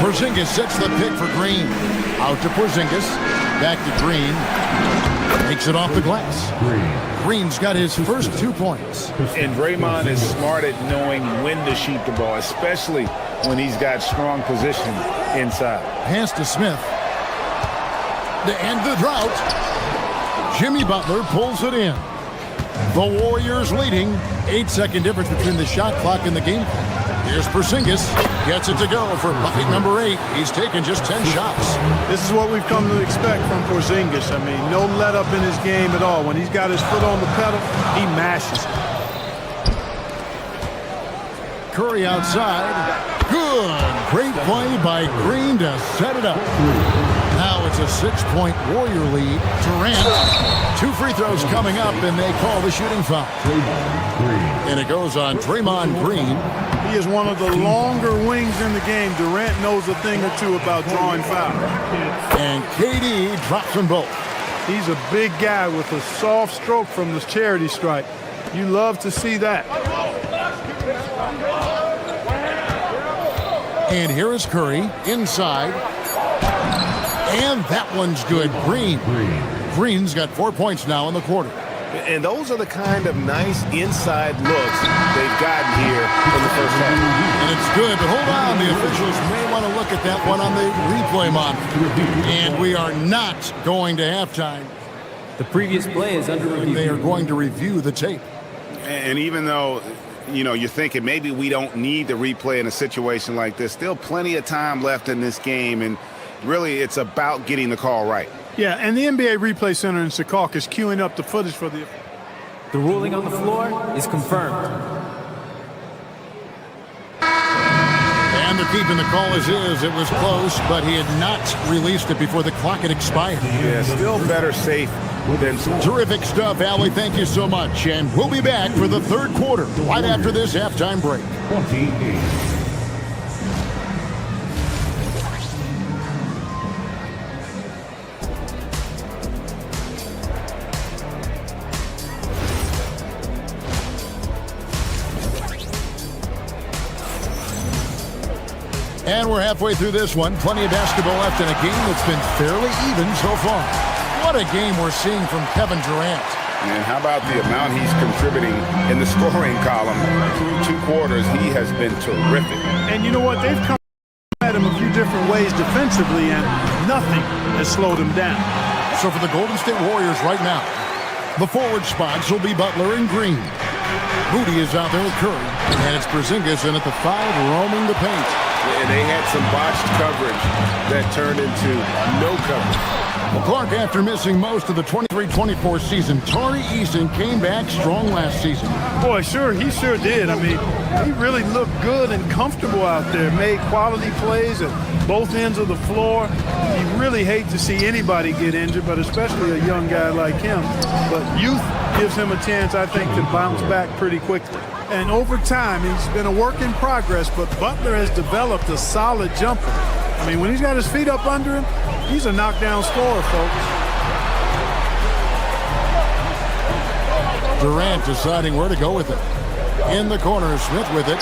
Speaker 8: Porzingis sets the pick for Green. Out to Porzingis. Back to Green. Makes it off the glass. Green's got his first 2 points.
Speaker 9: And Draymond is smart at knowing when to shoot the ball, especially when he's got strong position inside.
Speaker 8: Pass to Smith. To end the drought, Jimmy Butler pulls it in. The Warriors leading. 8-second difference between the shot clock and the game clock. Here's Porzingis. Gets it to go for bucket number 8. He's taken just 10 shots.
Speaker 15: This is what we've come to expect from Porzingis. I mean, no let up in his game at all. When he's got his foot on the pedal, he mashes it.
Speaker 8: Curry outside. Good. Great play by Green to set it up. Now it's a 6-point Warrior lead. Durant. 2 free throws coming up, and they call the shooting foul. And it goes on Draymond Green.
Speaker 15: He is one of the longer wings in the game. Durant knows a thing or two about drawing fouls.
Speaker 8: And KD drops them both.
Speaker 15: He's a big guy with a soft stroke from the charity stripe. You love to see that.
Speaker 8: And here is Curry inside. And that one's good. Green's got 4 points now in the quarter.
Speaker 9: And those are the kind of nice inside looks they've gotten here in the first half.
Speaker 8: And it's good, but hold on. The officials may want to look at that one on the replay monitor. And we are not going to halftime.
Speaker 14: The previous play is under review.
Speaker 8: They are going to review the tape.
Speaker 9: And even though, you're thinking maybe we don't need the replay in a situation like this, still plenty of time left in this game. And really, it's about getting the call right.
Speaker 15: Yeah, and the NBA Replay Center in Secaucus is queuing up the footage for the...
Speaker 14: The ruling on the floor is confirmed.
Speaker 8: And they're keeping the call as is. It was close, but he had not released it before the clock had expired.
Speaker 9: Yeah, still better safe than...
Speaker 8: Terrific stuff, Allie. Thank you so much. And we'll be back for the third quarter right after this halftime break.
Speaker 7: 28.
Speaker 8: And we're halfway through this one. Plenty of basketball left in a game that's been fairly even so far. What a game we're seeing from Kevin Durant.
Speaker 9: And how about the amount he's contributing in the scoring column? Through 2 quarters, he has been terrific.
Speaker 15: And you know what? They've come at him a few different ways defensively, and nothing has slowed him down.
Speaker 8: So for the Golden State Warriors right now, the forward spots will be Butler and Green. Moody is out there with Curry. And it's Porzingis in at the 5, roaming the paint.
Speaker 9: And they had some botched coverage that turned into no coverage.
Speaker 8: Well, Clark, after missing most of the 23-24 season, Tari Eason came back strong last season.
Speaker 15: Boy, he sure did. I mean, he really looked good and comfortable out there, made quality plays at both ends of the floor. You really hate to see anybody get injured, but especially a young guy like him. But youth gives him a chance, I think, to bounce back pretty quickly. And over time, he's been a work in progress, but Butler has developed a solid jumper. I mean, when he's got his feet up under him, he's a knockdown scorer, folks.
Speaker 8: Durant deciding where to go with it. In the corner, Smith with it.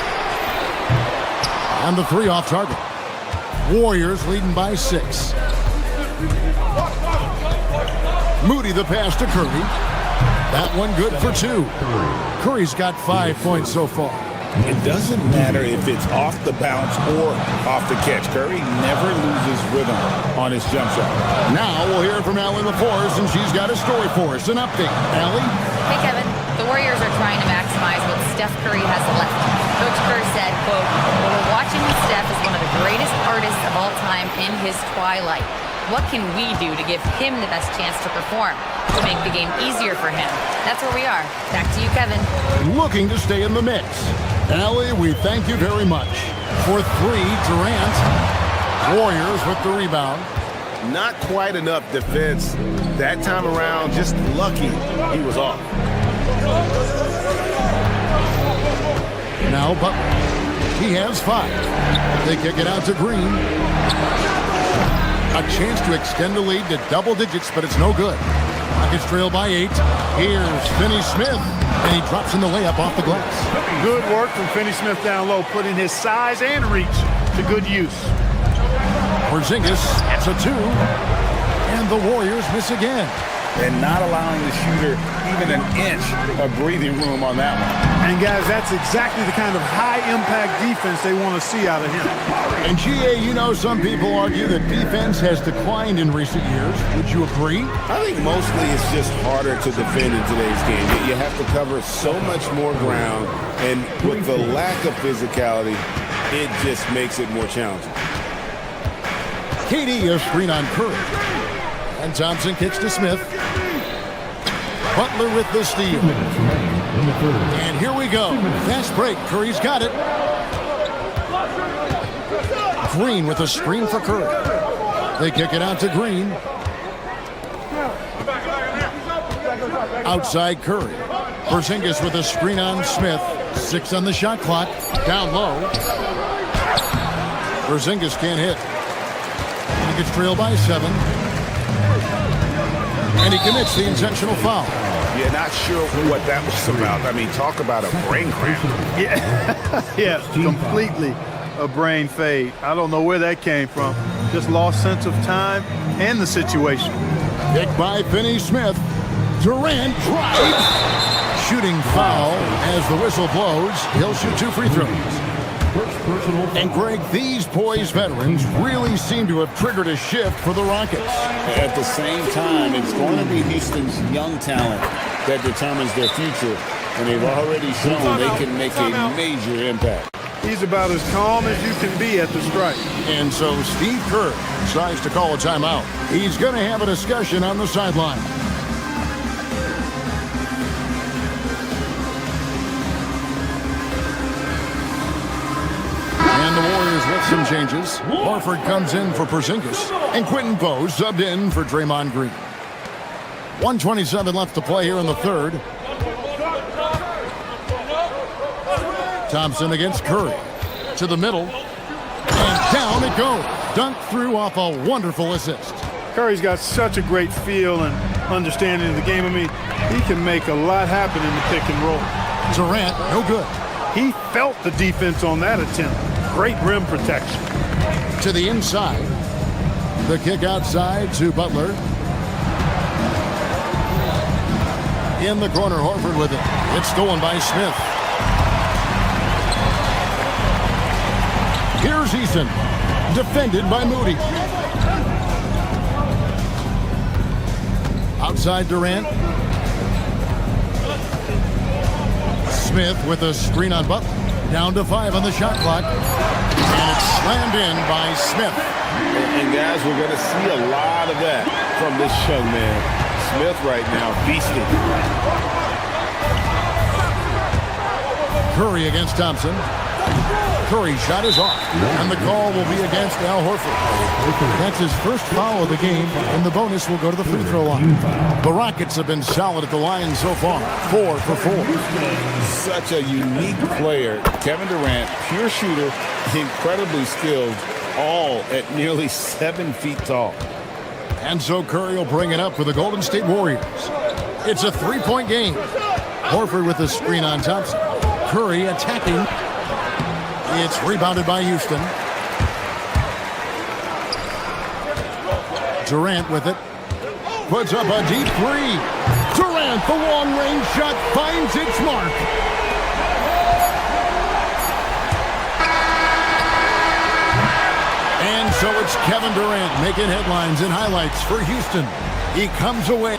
Speaker 8: And the 3 off target. Warriors leading by 6. Moody the pass to Curry. That one good for 2. Curry's got 5 points so far.
Speaker 9: It doesn't matter if it's off the bounce or off the catch. Curry never loses rhythm on his jump shot.
Speaker 8: Now we'll hear from Allie LaForce, and she's got a story for us. An update. Allie?
Speaker 5: Hey, Kevin. The Warriors are trying to maximize what Steph Curry has left. Coach Kerr said, quote, "What we're watching with Steph is one of the greatest artists of all time in his twilight. What can we do to give him the best chance to perform, to make the game easier for him?" That's where we are. Back to you, Kevin.
Speaker 8: Looking to stay in the mix. Allie, we thank you very much. For 3, Durant. Warriors with the rebound.
Speaker 9: Not quite enough defense that time around. Just lucky he was off.
Speaker 8: Now Butler. He has 5. They kick it out to Green. A chance to extend the lead to double digits, but it's no good. Rockets trail by 8. Here's Finney Smith, and he drops in the layup off the glass.
Speaker 15: Good work from Finney Smith down low, putting his size and reach to good use.
Speaker 8: Porzingis has a 2, and the Warriors miss again.
Speaker 9: And not allowing the shooter even an inch of breathing room on that one.
Speaker 15: And guys, that's exactly the kind of high-impact defense they want to see out of him.
Speaker 8: And GA, you know, some people argue that defense has declined in recent years. Would you agree?
Speaker 9: I think mostly it's just harder to defend in today's game. You have to cover so much more ground, and with the lack of physicality, it just makes it more challenging.
Speaker 8: KD a screen on Curry. And Thompson kicks to Smith. Butler with the steal. And here we go. Fast break. Curry's got it. Green with a screen for Curry. They kick it out to Green. Outside Curry. Porzingis with a screen on Smith. 6 on the shot clock. Down low. Porzingis can't hit. He gets trailed by 7. And he commits the intentional foul.
Speaker 9: Yeah, not sure what that was about. I mean, talk about a brain cramp.
Speaker 15: Yeah, completely a brain fade. I don't know where that came from. Just lost sense of time and the situation.
Speaker 8: Pick by Finney Smith. Durant drives. Shooting foul as the whistle blows. He'll shoot 2 free throws. And Greg, these poised veterans really seem to have triggered a shift for the Rockets.
Speaker 9: At the same time, it's going to be Houston's young talent that determines their future, and they've already shown they can make a major impact.
Speaker 15: He's about as calm as you can be at the strike.
Speaker 8: And so Steve Kerr decides to call a timeout. He's going to have a discussion on the sideline. And the Warriors with some changes. Horford comes in for Porzingis, and Quentin Poe subbed in for Draymond Green. 1:27 left to play here in the third. Thompson against Curry. To the middle. And down it goes. Dunked through off a wonderful assist.
Speaker 15: Curry's got such a great feel and understanding of the game. I mean, he can make a lot happen in the pick and roll.
Speaker 8: Durant, no good.
Speaker 15: He felt the defense on that attempt. Great rim protection.
Speaker 8: To the inside. The kick outside to Butler. In the corner, Horford with it. It's stolen by Smith. Here's Eason. Defended by Moody. Outside Durant. Smith with a screen on Butler. Down to 5 on the shot clock. And it's slammed in by Smith.
Speaker 9: And guys, we're going to see a lot of that from this young man. Smith right now feasting.
Speaker 8: Curry against Thompson. Curry's shot is off, and the call will be against Al Horford. That's his first foul of the game, and the bonus will go to the free throw line. The Rockets have been solid at the line so far, 4 for 4.
Speaker 9: Such a unique player. Kevin Durant, pure shooter, incredibly skilled, all at nearly 7 feet tall.
Speaker 8: And so Curry will bring it up for the Golden State Warriors. It's a 3-point game. Horford with the screen on Thompson. Curry attacking. It's rebounded by Houston. Durant with it. Puts up a deep 3. Durant, the long-range shot, finds its mark. And so it's Kevin Durant making headlines and highlights for Houston. He comes away.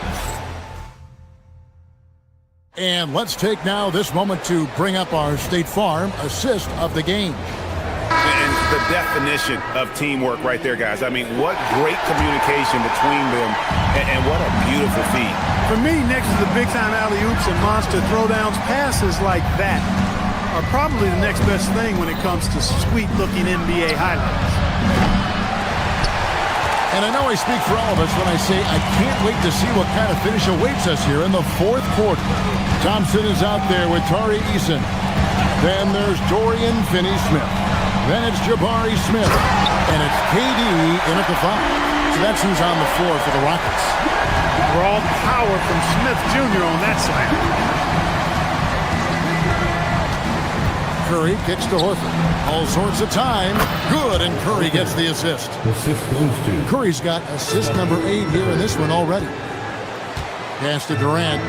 Speaker 8: And let's take now this moment to bring up our State Farm assist of the game.
Speaker 9: And the definition of teamwork right there, guys. I mean, what great communication between them, and what a beautiful feed.
Speaker 15: For me, next to the big-time alley-oops and monster throwdowns, passes like that are probably the next best thing when it comes to sweet-looking NBA highlights.
Speaker 8: And I know I speak for all of us when I say I can't wait to see what kind of finish awaits us here in the fourth quarter. Thompson is out there with Tari Eason. Then there's Dorian Finney-Smith. Then it's Jabari Smith. And it's KD in at the 5. So that's who's on the floor for the Rockets.
Speaker 15: Raw power from Smith Jr. on that slam.
Speaker 8: Curry kicks to Horford. All sorts of time. Good, and Curry gets the assist. Curry's got assist number 8 here in this one already. Pass to Durant.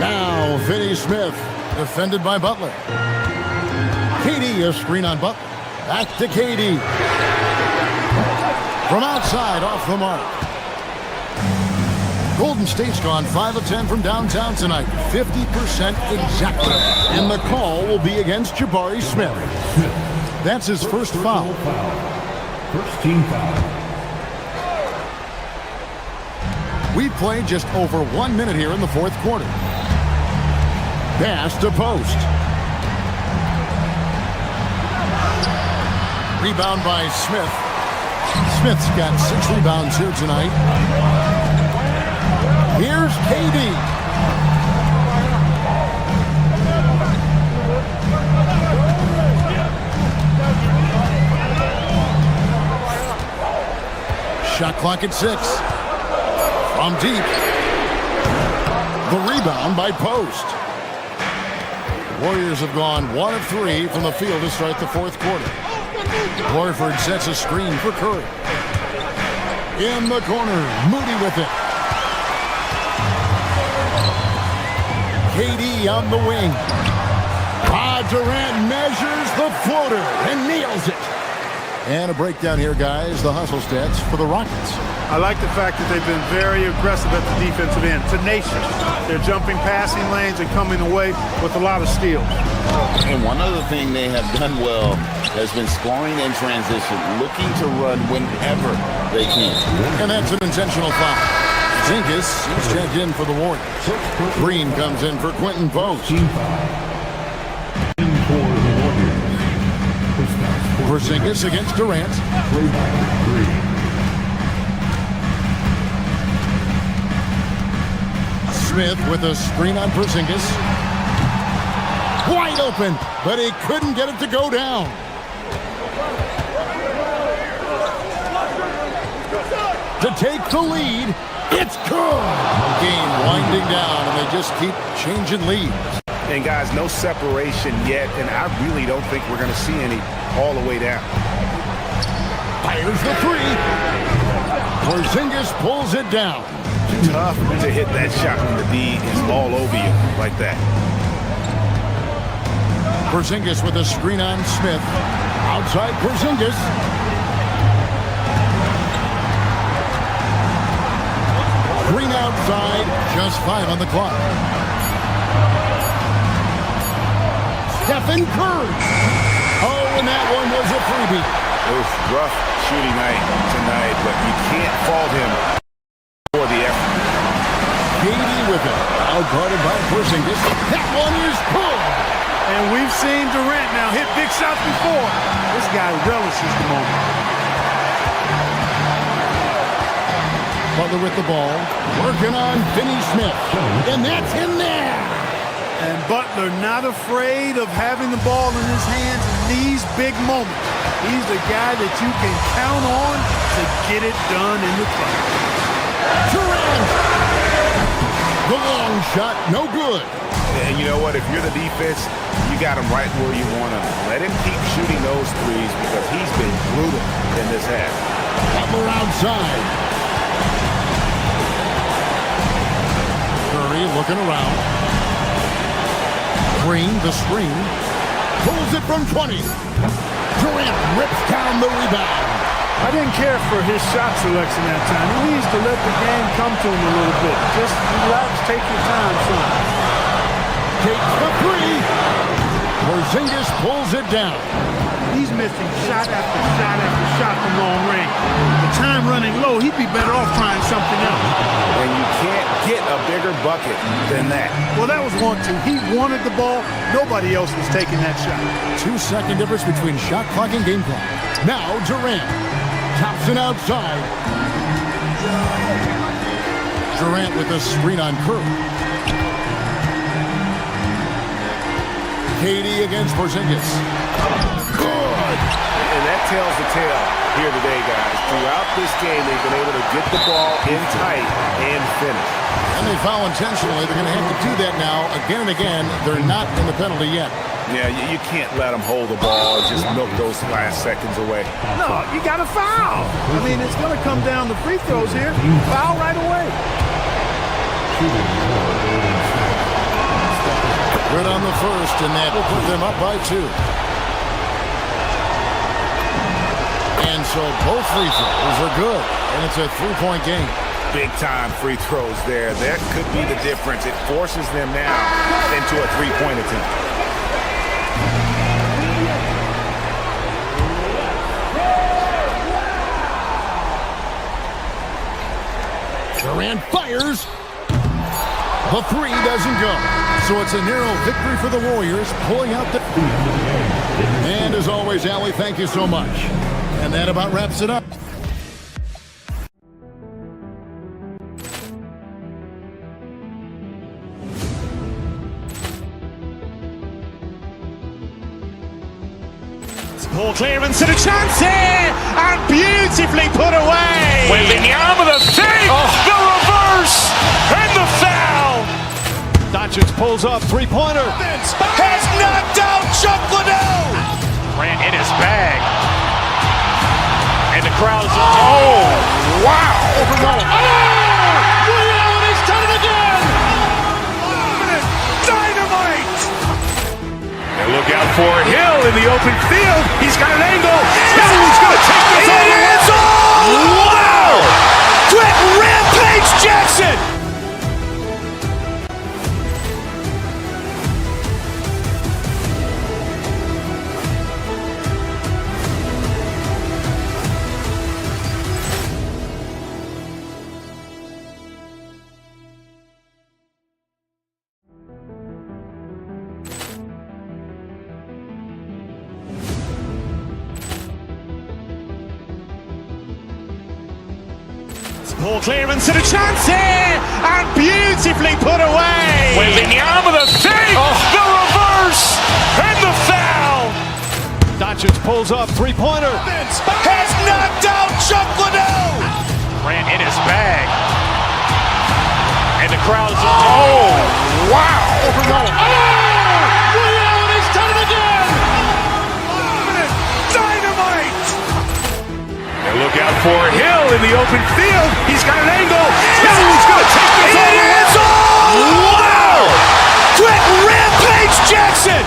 Speaker 8: Now, Finney Smith, defended by Butler. KD, a screen on Butler. Back to KD. From outside, off the mark. Golden State's gone 5 of 10 from downtown tonight. 50% exactly. And the call will be against Jabari Smith. That's his first foul.
Speaker 7: First team foul.
Speaker 8: We played just over 1 minute here in the fourth quarter. Pass to Post. Rebound by Smith. Smith's got 6 rebounds here tonight. Here's KD. Shot clock at 6. From deep. The rebound by Post. Warriors have gone 1 of 3 from the field to start the fourth quarter. Horford sets a screen for Curry. In the corner, Moody with it. KD on the wing. Durant measures the floater and nails it. And a breakdown here, guys. The hustle stats for the Rockets.
Speaker 15: I like the fact that they've been very aggressive at the defensive end. Tenacious. They're jumping passing lanes and coming away with a lot of steals.
Speaker 16: And one other thing they have done well has been scoring in transition, looking to run whenever they can.
Speaker 8: And that's an intentional foul. Zingas is checked in for the Warriors. Green comes in for Quentin Post. Porzingis against Durant. Smith with a screen on Porzingis. Wide open, but he couldn't get it to go down. To take the lead, it's good. Game winding down, and they just keep changing leads.
Speaker 2: And guys, no separation yet, and I really don't think we're going to see any all the way down.
Speaker 8: Fires the 3. Porzingis pulls it down.
Speaker 2: Tough to hit that shot when the D is all over you like that.
Speaker 8: Porzingis with a screen on Smith. Outside Porzingis. Green outside, just 5 on the clock. Stephen Curry. Oh, and that one was a freebie.
Speaker 2: It was rough shooting night tonight, but you can't fault him for the effort.
Speaker 8: KD with it. Outguarded by Porzingis. That one is pulled.
Speaker 15: And we've seen Durant now hit big shots before. This guy relishes the moment.
Speaker 8: Butler with the ball. Working on Finney Smith. And that's in there.
Speaker 15: And Butler not afraid of having the ball in his hands in these big moments. He's the guy that you can count on to get it done in the clutch.
Speaker 8: Durant! The long shot, no good.
Speaker 2: And you know what? If you're the defense, you got him right where you want him. Let him keep shooting those threes because he's been brutal in this half.
Speaker 8: Butler outside. Curry looking around. Green, the screen. Pulls it from 20. Durant rips down the rebound.
Speaker 15: I didn't care for his shot selection that time. He needs to let the game come to him a little bit. Just relax, take your time, son.
Speaker 8: Takes the 3. Porzingis pulls it down.
Speaker 15: He's missing shot after shot after shot from long range. The time running low, he'd be better off trying something else.
Speaker 2: And you can't get a bigger bucket than that.
Speaker 15: Well, that was 1-2. He wanted the ball. Nobody else was taking that shot.
Speaker 8: 2-second difference between shot clock and game clock. Now Durant. Thompson outside. Durant with a screen on Curry. KD against Porzingis. Good.
Speaker 9: good. And that tells the tale here today, guys. Throughout this game, they've been able to get the ball in tight and finish.
Speaker 8: And they foul intentionally. They're going to have to do that now again and again. They're not in the penalty yet.
Speaker 9: Yeah, you can't let them hold the ball and just milk those last seconds away.
Speaker 15: No, you got to foul. I mean, it's going to come down to free throws here. Foul right away.
Speaker 8: Good on the first, and that will put them up by 2. And so both free throws are good, and it's a 3-point game.
Speaker 9: Big-time free throws there. That could be the difference. It forces them now into a 3-point attempt.
Speaker 8: Durant fires. The 3 doesn't go. So it's a narrow victory for the Warriors, pulling out the... And as always, Allie, thank you so much. And that about wraps it up.
Speaker 1: Poor clearance and a chance here, and beautifully put away.
Speaker 2: Wembanyama the save, the reverse, and the foul.
Speaker 3: Doncic pulls up, three-pointer.
Speaker 2: Has knocked out Chuck Liddell. Grant in his bag. And the crowd is... Oh, wow.
Speaker 1: He's done it again. Dynamite.
Speaker 2: And look out for Hill in the open field. He's got an angle. Hill's going to take this all the way. Wow! Quick Rampage Jackson.
Speaker 1: Poor clearance and a chance here, and beautifully put away.
Speaker 2: Wembanyama the save, the reverse, and the foul.
Speaker 3: Doncic pulls up, three-pointer.
Speaker 2: Has knocked out Chuck Liddell. Grant in his bag. And the crowd is... Oh, wow.
Speaker 1: He's done it again. Dynamite.
Speaker 2: And look out for Hill in the open field. He's got an angle. Hill's going to take this all the way. Wow! Quick Rampage Jackson.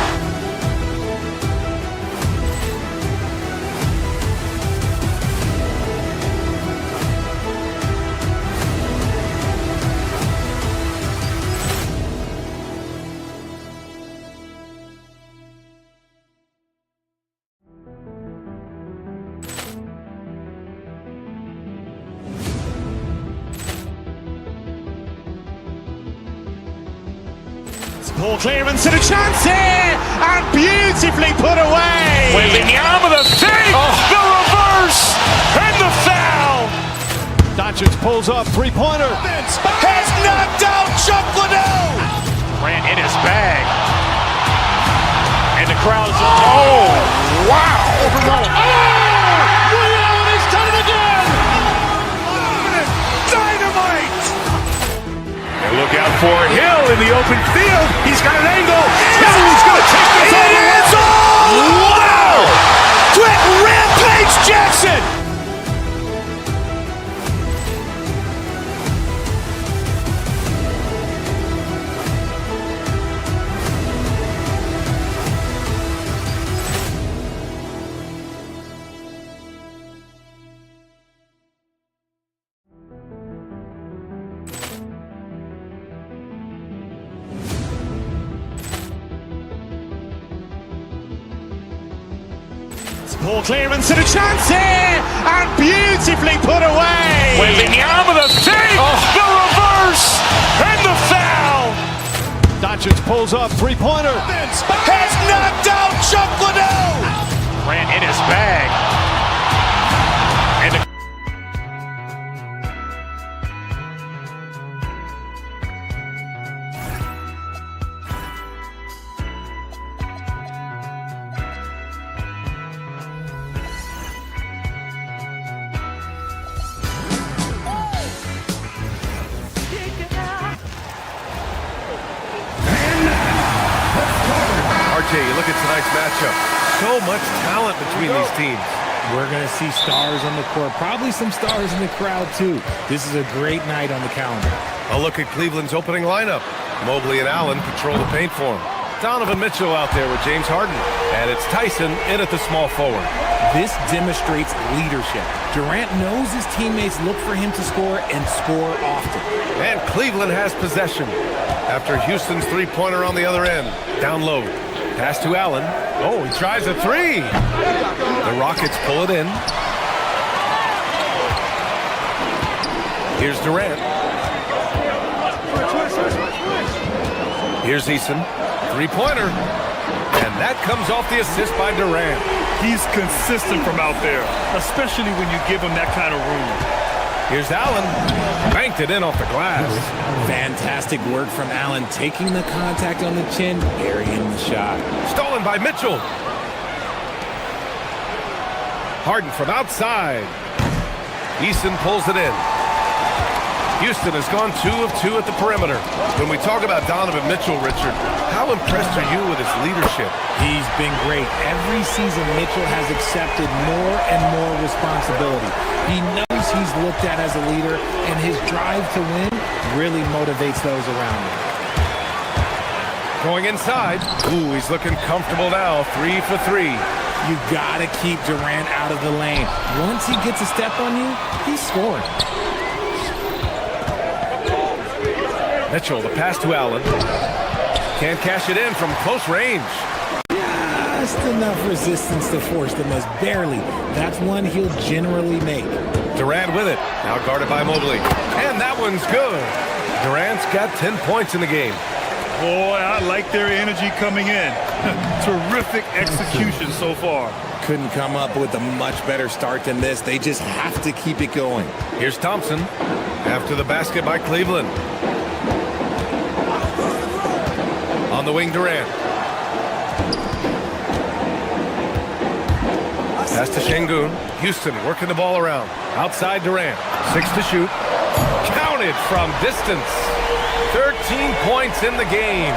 Speaker 1: Poor clearance and a chance here, and beautifully put away.
Speaker 2: Wembanyama the save, the reverse, and the foul.
Speaker 3: Doncic pulls up, three-pointer.
Speaker 2: Has knocked out Chuck Liddell. Grant in his bag. And the crowd is... Oh, wow.
Speaker 1: He's done it again. Dynamite.
Speaker 2: And look out for Hill in the open field. He's got an angle. Hill's going to take this all the way. Wow! Quick Rampage Jackson.
Speaker 1: Poor clearance and a chance here, and beautifully put away.
Speaker 2: Wembanyama the save, the reverse, and the foul.
Speaker 3: Doncic pulls up, three-pointer.
Speaker 2: Has knocked out Chuck Liddell. Grant in his bag. And the...
Speaker 12: RJ, you look at tonight's matchup. So much talent between these teams.
Speaker 11: We're going to see stars on the court, probably some stars in the crowd too. This is a great night on the calendar.
Speaker 12: A look at Cleveland's opening lineup. Mobley and Allen control the paint for him. Donovan Mitchell out there with James Harden. And it's Tyson in at the small forward.
Speaker 11: This demonstrates leadership. Durant knows his teammates look for him to score and score often.
Speaker 12: And Cleveland has possession after Houston's three-pointer on the other end. Down low. Pass to Allen. Oh, he tries a three. The Rockets pull it in. Here's Durant. Here's Eason. Three-pointer. And that comes off the assist by Durant.
Speaker 4: He's consistent from out there, especially when you give him that kind of room.
Speaker 12: Here's Allen. Banked it in off the glass.
Speaker 11: Fantastic work from Allen, taking the contact on the chin, burying the shot.
Speaker 12: Stolen by Mitchell. Harden from outside. Eason pulls it in. Houston has gone 2 of 2 at the perimeter. When we talk about Donovan Mitchell, Richard, how impressed are you with his leadership?
Speaker 11: He's been great. Every season, Mitchell has accepted more and more responsibility. He knows he's looked at as a leader, and his drive to win really motivates those around him.
Speaker 12: Going inside. Ooh, he's looking comfortable now. 3 for 3.
Speaker 11: You gotta keep Durant out of the lane. Once he gets a step on you, he's scoring.
Speaker 12: Mitchell, the pass to Allen. Can't cash it in from close range.
Speaker 11: Just enough resistance to force the miss. Barely. That's one he'll generally make.
Speaker 12: Durant with it. Now guarded by Mobley. And that one's good. Durant's got 10 points in the game.
Speaker 4: Boy, I like their energy coming in. Terrific execution so far.
Speaker 11: Couldn't come up with a much better start than this. They just have to keep it going.
Speaker 12: Here's Thompson. After the basket by Cleveland. On the wing, Durant. Pass to Şengün. Houston working the ball around. Outside Durant. 6 to shoot. Counted from distance. 13 points in the game.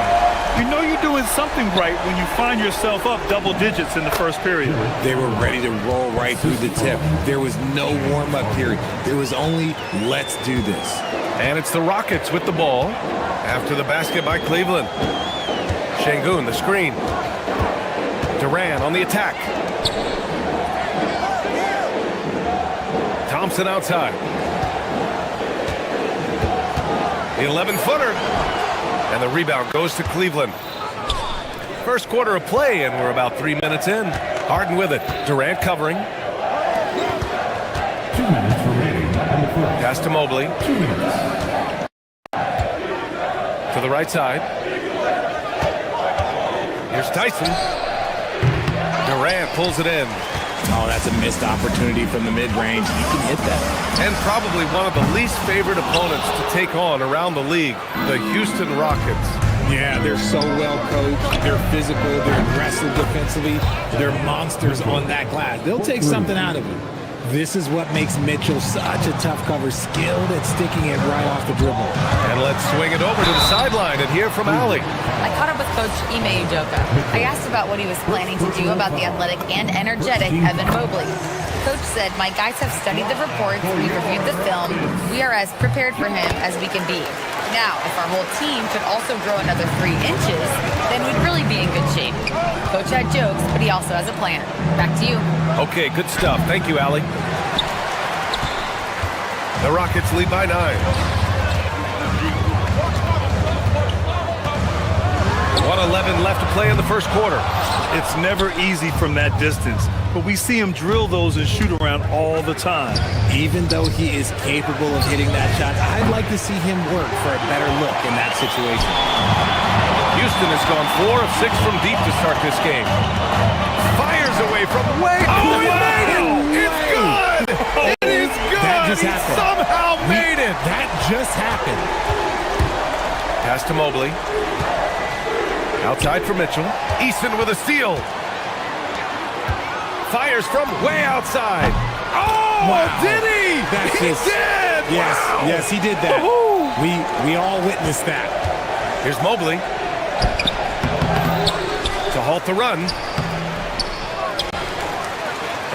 Speaker 4: You know you're doing something right when you find yourself up double digits in the first period.
Speaker 11: They were ready to roll right through the tip. There was no warm-up period. There was only, let's do this.
Speaker 12: And it's the Rockets with the ball. After the basket by Cleveland. Şengün, the screen. Durant on the attack. Thompson outside. The 11-footer. And the rebound goes to Cleveland. First quarter of play, and we're about 3 minutes in. Harden with it. Durant covering.
Speaker 7: 2 minutes remaining.
Speaker 12: Pass to Mobley.
Speaker 7: 2 minutes.
Speaker 12: To the right side. Here's Tyson. Durant pulls it in.
Speaker 11: Oh, that's a missed opportunity from the mid-range. You can hit that.
Speaker 12: And probably one of the least favored opponents to take on around the league, the Houston Rockets.
Speaker 11: Yeah, they're so well coached. They're physical. They're aggressive defensively. They're monsters on that glass. They'll take something out of you. This is what makes Mitchell such a tough cover, skilled at sticking it right off the dribble.
Speaker 12: And let's swing it over to the sideline and hear from Allie.
Speaker 5: I caught up with Coach Ime Udoka. I asked about what he was planning to do about the athletic and energetic Evan Mobley. Coach said, my guys have studied the reports, we've reviewed the film, we are as prepared for him as we can be. Now, if our whole team could also grow another 3 inches, then we'd really be in good shape. Coach had jokes, but he also has a plan. Back to you.
Speaker 12: Okay, good stuff. Thank you, Allie. The Rockets lead by 9. 1:11 left to play in the first quarter.
Speaker 4: It's never easy from that distance, but we see him drill those and shoot around all the time.
Speaker 11: Even though he is capable of hitting that shot, I'd like to see him work for a better look in that situation.
Speaker 12: Houston has gone 4 of 6 from deep to start this game. Fires away from way. Oh, he made it! It's good! It is good!
Speaker 11: That just happened.
Speaker 12: Somehow made it!
Speaker 11: That just happened.
Speaker 12: Pass to Mobley. Outside for Mitchell. Eason with a steal. Fires from way outside. Oh, wow. Did he?
Speaker 11: That's
Speaker 12: he
Speaker 11: just,
Speaker 12: did!
Speaker 11: Yes,
Speaker 12: wow.
Speaker 11: yes, he did that. We all witnessed that.
Speaker 12: Here's Mobley. To halt the run.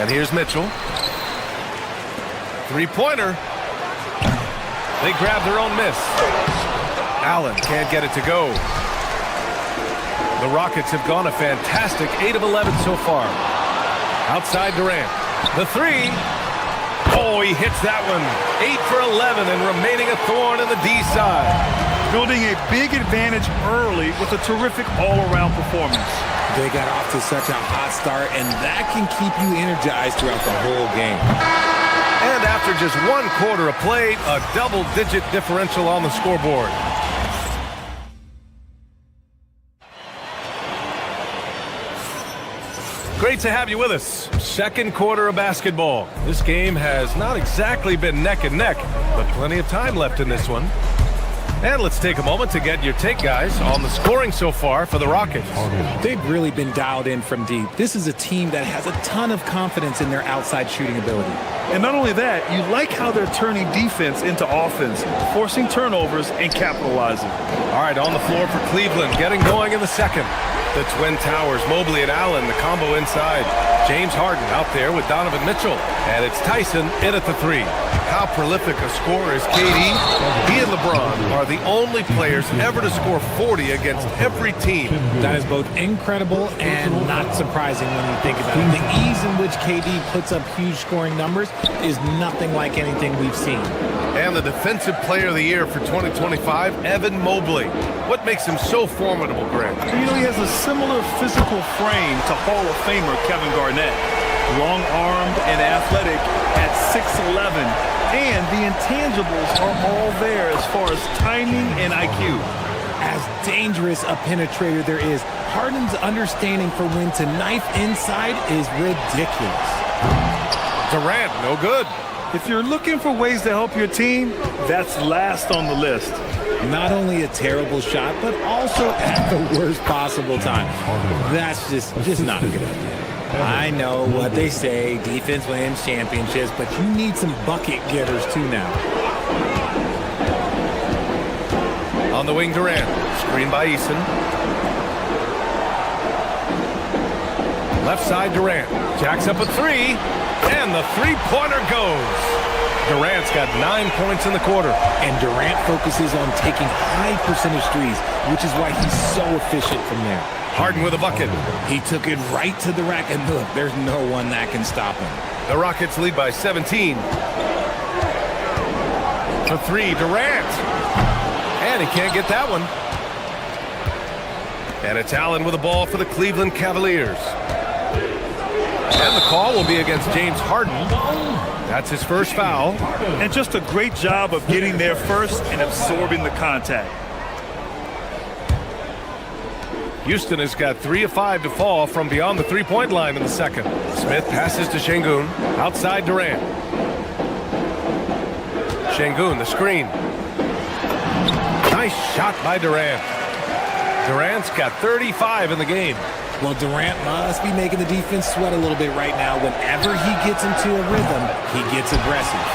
Speaker 12: And here's Mitchell. Three-pointer. They grab their own miss. Allen can't get it to go. The Rockets have gone a fantastic 8 of 11 so far. Outside Durant. The three. Oh, he hits that one. 8 for 11 and remaining a thorn in the D side.
Speaker 4: Building a big advantage early with a terrific all-around performance.
Speaker 11: They got off to such a hot start, and that can keep you energized throughout the whole game.
Speaker 12: And after just 1 quarter of play, a double-digit differential on the scoreboard. Great to have you with us. Second quarter of basketball. This game has not exactly been neck and neck, but plenty of time left in this one. And let's take a moment to get your take, guys, on the scoring so far for the Rockets.
Speaker 11: They've really been dialed in from deep. This is a team that has a ton of confidence in their outside shooting ability.
Speaker 4: And not only that, you like how they're turning defense into offense, forcing turnovers and capitalizing.
Speaker 12: All right, on the floor for Cleveland, getting going in the second. The Twin Towers, Mobley and Allen, the combo inside. James Harden out there with Donovan Mitchell. And it's Tyson in at the three. How prolific a scorer is KD? He and LeBron are the only players ever to score 40 against every team.
Speaker 11: That is both incredible and not surprising when you think about it. The ease in which KD puts up huge scoring numbers is nothing like anything we've seen.
Speaker 12: And the Defensive Player of the Year for 2025, Evan Mobley. What makes him so formidable, Grant?
Speaker 4: You know, he has a similar physical frame to Hall of Famer Kevin Garnett. Long-armed and athletic at 6'11", and the intangibles are all there as far as timing and IQ.
Speaker 11: As dangerous a penetrator there is, Harden's understanding for when to knife inside is ridiculous.
Speaker 12: Durant, no good.
Speaker 4: If you're looking for ways to help your team, that's last on the list.
Speaker 11: Not only a terrible shot, but also at the worst possible time. That's just not a good idea. I know what they say, defense wins championships, but you need some bucket getters too now.
Speaker 12: On the wing, Durant. Screen by Eason. Left side, Durant. Jacks up a three. And the three-pointer goes. Durant's got 9 points in the quarter.
Speaker 11: And Durant focuses on taking high percentage threes, which is why he's so efficient from there.
Speaker 12: Harden with a bucket.
Speaker 11: He took it right to the rack, and look, there's no one that can stop him.
Speaker 12: The Rockets lead by 17. For three, Durant. And he can't get that one. And it's Allen with the ball for the Cleveland Cavaliers. And the call will be against James Harden. That's his first foul.
Speaker 4: And just a great job of getting there first and absorbing the contact.
Speaker 12: Houston has got 3 of 5 to fall from beyond the three-point line in the second. Smith passes to Şengün. Outside Durant. Şengün, the screen. Nice shot by Durant. Durant's got 35 in the game.
Speaker 11: Well, Durant must be making the defense sweat a little bit right now. Whenever he gets into a rhythm, he gets aggressive.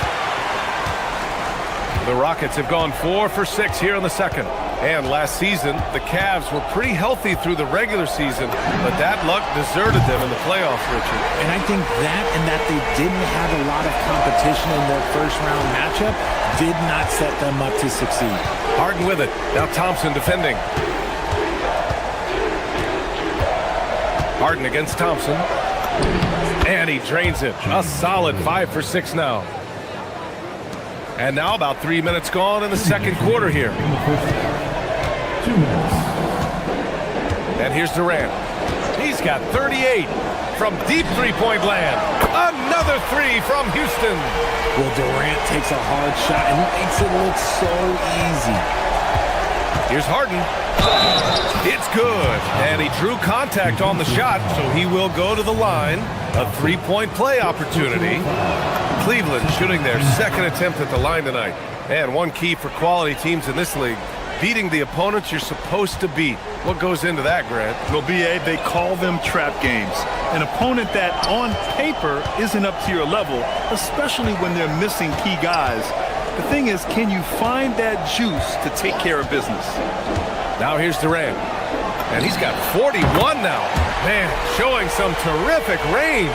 Speaker 12: The Rockets have gone 4 for 6 here in the second. And last season, the Cavs were pretty healthy through the regular season, but that luck deserted them in the playoffs, Richard.
Speaker 11: And I think that they didn't have a lot of competition in their first-round matchup did not set them up to succeed.
Speaker 12: Harden with it. Now Thompson defending. Harden against Thompson. And he drains it. A solid 5 for 6 now. And now about 3 minutes gone in the second quarter here.
Speaker 7: 2 minutes.
Speaker 12: And here's Durant. He's got 38 from deep three-point land. Another three from Houston.
Speaker 11: Well, Durant takes a hard shot and makes it look so easy.
Speaker 12: Here's Harden. It's good. And he drew contact on the shot, so he will go to the line. A three-point play opportunity. Cleveland shooting their second attempt at the line tonight. And one key for quality teams in this league, beating the opponents you're supposed to beat. What goes into that, Grant?
Speaker 4: Well, B.A., they call them trap games. An opponent that, on paper, isn't up to your level, especially when they're missing key guys. The thing is, can you find that juice to take care of business?
Speaker 12: Now here's Durant. and he's got 41 now. Man, showing some terrific range.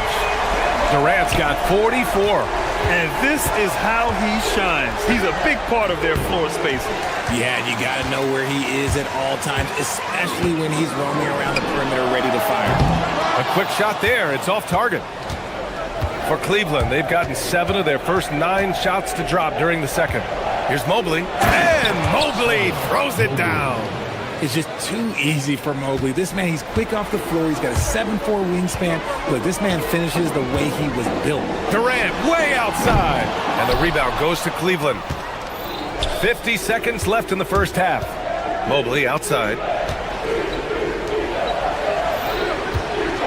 Speaker 12: Durant's got 44.
Speaker 4: And this is how he shines. He's a big part of their floor spacing.
Speaker 11: Yeah, you got to know where he is at all times, especially when he's roaming around the perimeter ready to fire.
Speaker 12: A quick shot there. It's off target. For Cleveland, they've gotten 7 of their first 9 shots to drop during the second. Here's Mobley. And Mobley throws it down.
Speaker 11: It's just too easy for Mobley. This man, he's quick off the floor. He's got a 7'4" wingspan. Look, this man finishes the way he was built.
Speaker 12: Durant way outside. And the rebound goes to Cleveland. 50 seconds left in the first half. Mobley outside.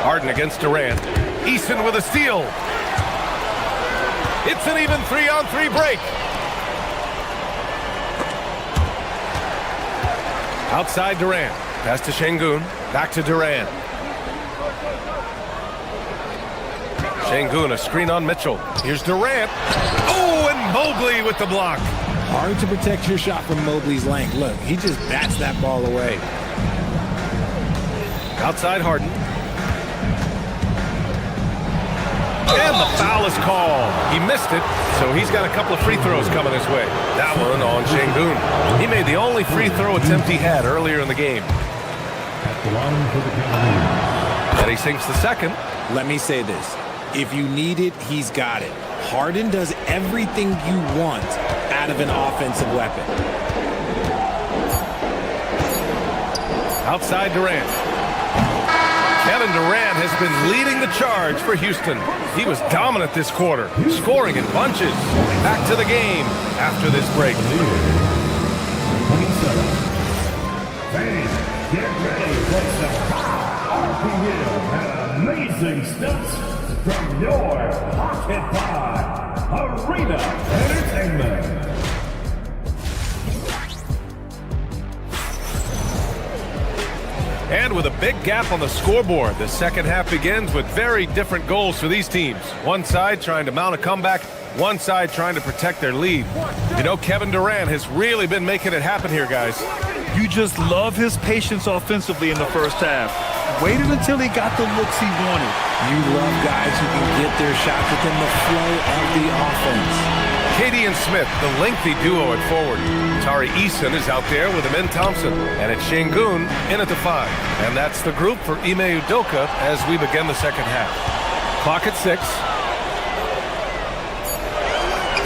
Speaker 12: Harden against Durant. Eason with a steal. It's an even 3-on-3 break. Outside Durant. Pass to Şengün. Back to Durant. Şengün, a screen on Mitchell. Here's Durant. Oh, and Mobley with the block.
Speaker 11: Hard to protect your shot from Mobley's length. Look, he just bats that ball away.
Speaker 12: Outside Harden. And the foul is called. He missed it, so he's got a couple of free throws coming his way. That one on Şengün. He made the only free throw attempt he had earlier in the game. And he sinks the second.
Speaker 11: Let me say this. If you need it, he's got it. Harden does everything you want out of an offensive weapon.
Speaker 12: Outside Durant. Kevin Durant has been leading the charge for Houston. He was dominant this quarter, scoring in bunches. Back to the game after this break.
Speaker 7: Fans, get ready for some RPM and amazing stunts from your Pocket Pod Arena Entertainment.
Speaker 12: And with a big gap on the scoreboard, the second half begins with very different goals for these teams. One side trying to mount a comeback, one side trying to protect their lead. You know, Kevin Durant has really been making it happen here, guys.
Speaker 4: You just love his patience offensively in the first half. Waited until he got the looks he wanted.
Speaker 11: You love guys who can get their shots within the flow of the offense.
Speaker 12: KD and Smith, the lengthy duo at forward. Tari Eason is out there with Amin Thompson. And it's Şengün in at the 5. And that's the group for Ime Udoka as we begin the second half. Clock at 6.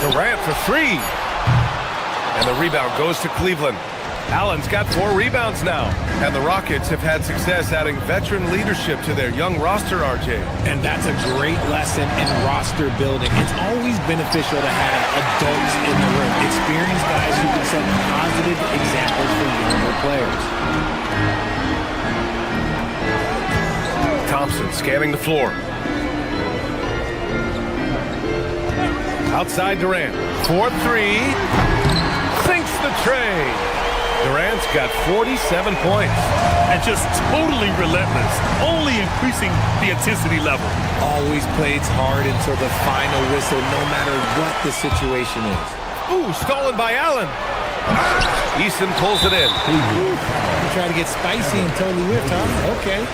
Speaker 12: Durant for 3. And the rebound goes to Cleveland. Allen's got 4 rebounds now. And the Rockets have had success adding veteran leadership to their young roster, RJ.
Speaker 11: And that's a great lesson in roster building. It's always beneficial to have adults in the room, experienced guys who can set positive examples for younger players.
Speaker 12: Thompson scanning the floor. Outside Durant. 4-3. Sinks the tray. Durant's got 47 points.
Speaker 4: And just totally relentless, only increasing the intensity level.
Speaker 11: Always plays hard until the final whistle, no matter what the situation is.
Speaker 12: Ooh, stolen by Allen. Eason pulls it in.
Speaker 11: He tried to get spicy and totally whipped, huh? Okay.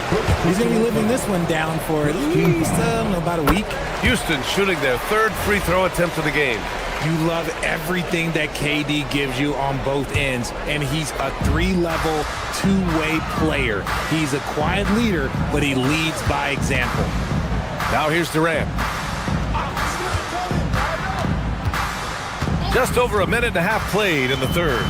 Speaker 11: He's going to be living this one down for at least about a week.
Speaker 12: Houston shooting their 3rd free throw attempt of the game.
Speaker 11: You love everything that KD gives you on both ends, and he's a 3-level, 2-way player. He's a quiet leader, but he leads by example.
Speaker 12: Now here's Durant. Just over a minute and a half played in the 3rd.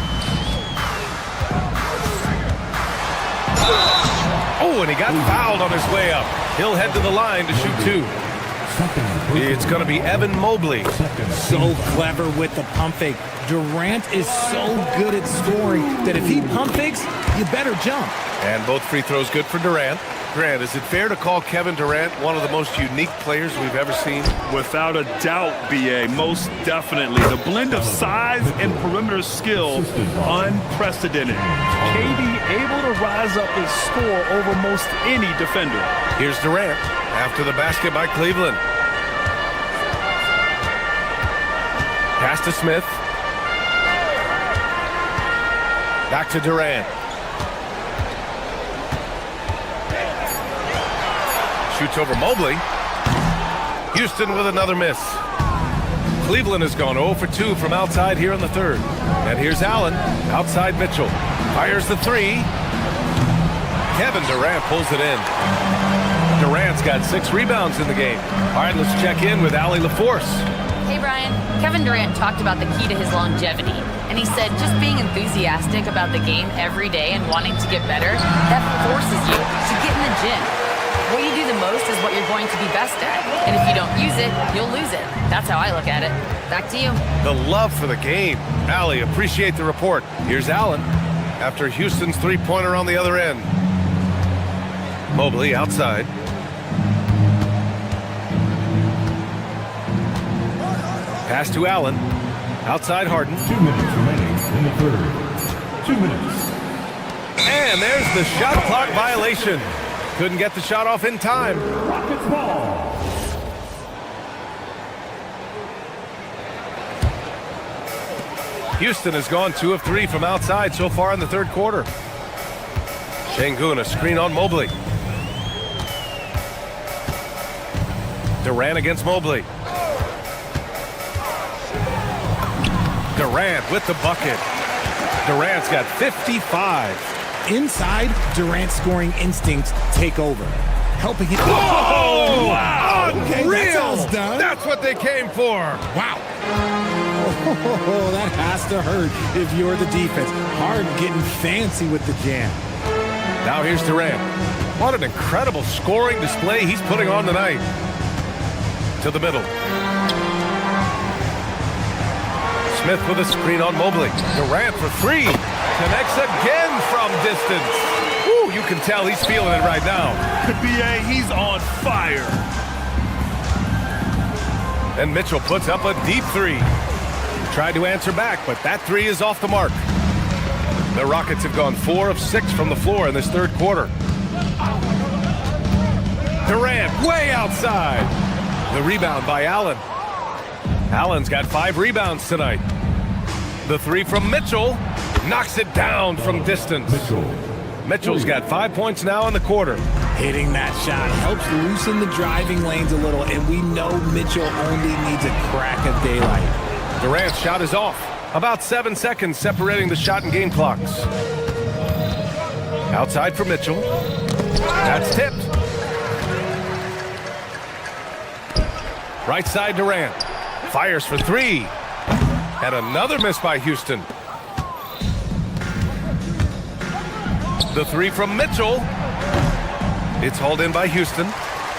Speaker 12: Oh, and he got fouled on his way up. He'll head to the line to shoot 2. It's going to be Evan Mobley.
Speaker 11: So clever with the pump fake. Durant is so good at scoring that if he pump fakes, you better jump.
Speaker 12: And both free throws good for Durant. Grant, is it fair to call Kevin Durant one of the most unique players we've ever seen?
Speaker 4: Without a doubt, B.A., most definitely. The blend of size and perimeter skill, unprecedented. KD able to rise up and score over most any defender.
Speaker 12: Here's Durant after the basket by Cleveland. Pass to Smith. Back to Durant. shoots over Mobley. Houston with another miss. Cleveland has gone 0 for 2 from outside here in the third. And here's Allen, outside Mitchell. Fires the three. Kevin Durant pulls it in. Durant's got 6 rebounds in the game. All right, let's check in with Allie LaForce.
Speaker 5: Hey, Brian. Kevin Durant talked about the key to his longevity. And he said just being enthusiastic about the game every day and wanting to get better, that forces you to get in the gym. What you do the most is what you're going to be best at. And if you don't use it, you'll lose it. That's how I look at it. Back to you.
Speaker 12: The love for the game. Allie, appreciate the report. Here's Allen after Houston's three-pointer on the other end. Mobley outside. Pass to Allen. Outside Harden.
Speaker 7: 2 minutes remaining in the third. 2 minutes.
Speaker 12: And there's the shot clock violation. Couldn't get the shot off in time.
Speaker 7: Rockets ball.
Speaker 12: Houston has gone 2 of 3 from outside so far in the third quarter. Şengün, a screen on Mobley. Durant against Mobley. Durant with the bucket. Durant's got 55.
Speaker 11: Inside, Durant's scoring instincts take over, helping him.
Speaker 12: Oh, wow!
Speaker 11: Okay,
Speaker 12: Unreal!
Speaker 11: that's done.
Speaker 12: That's what they came for.
Speaker 11: Wow. Oh, that has to hurt if you're the defense. Harden getting fancy with the jam.
Speaker 12: Now here's Durant. What an incredible scoring display he's putting on tonight. To the middle. Smith with a screen on Mobley. Durant for 3. Connects again from distance. Woo, you can tell he's feeling it right now.
Speaker 4: BA, he's on fire.
Speaker 12: And Mitchell puts up a deep 3. Tried to answer back, but that 3 is off the mark. The Rockets have gone 4 of 6 from the floor in this third quarter. Durant way outside. The rebound by Allen. Allen's got 5 rebounds tonight. The 3 from Mitchell knocks it down from distance. Mitchell's got 5 points now in the quarter.
Speaker 11: Hitting that shot helps loosen the driving lanes a little, and we know Mitchell only needs a crack of daylight.
Speaker 12: Durant's shot is off. About 7 seconds separating the shot and game clocks. Outside for Mitchell. That's tipped. Right side Durant. Fires for 3. And another miss by Houston. The 3 from Mitchell. It's hauled in by Houston.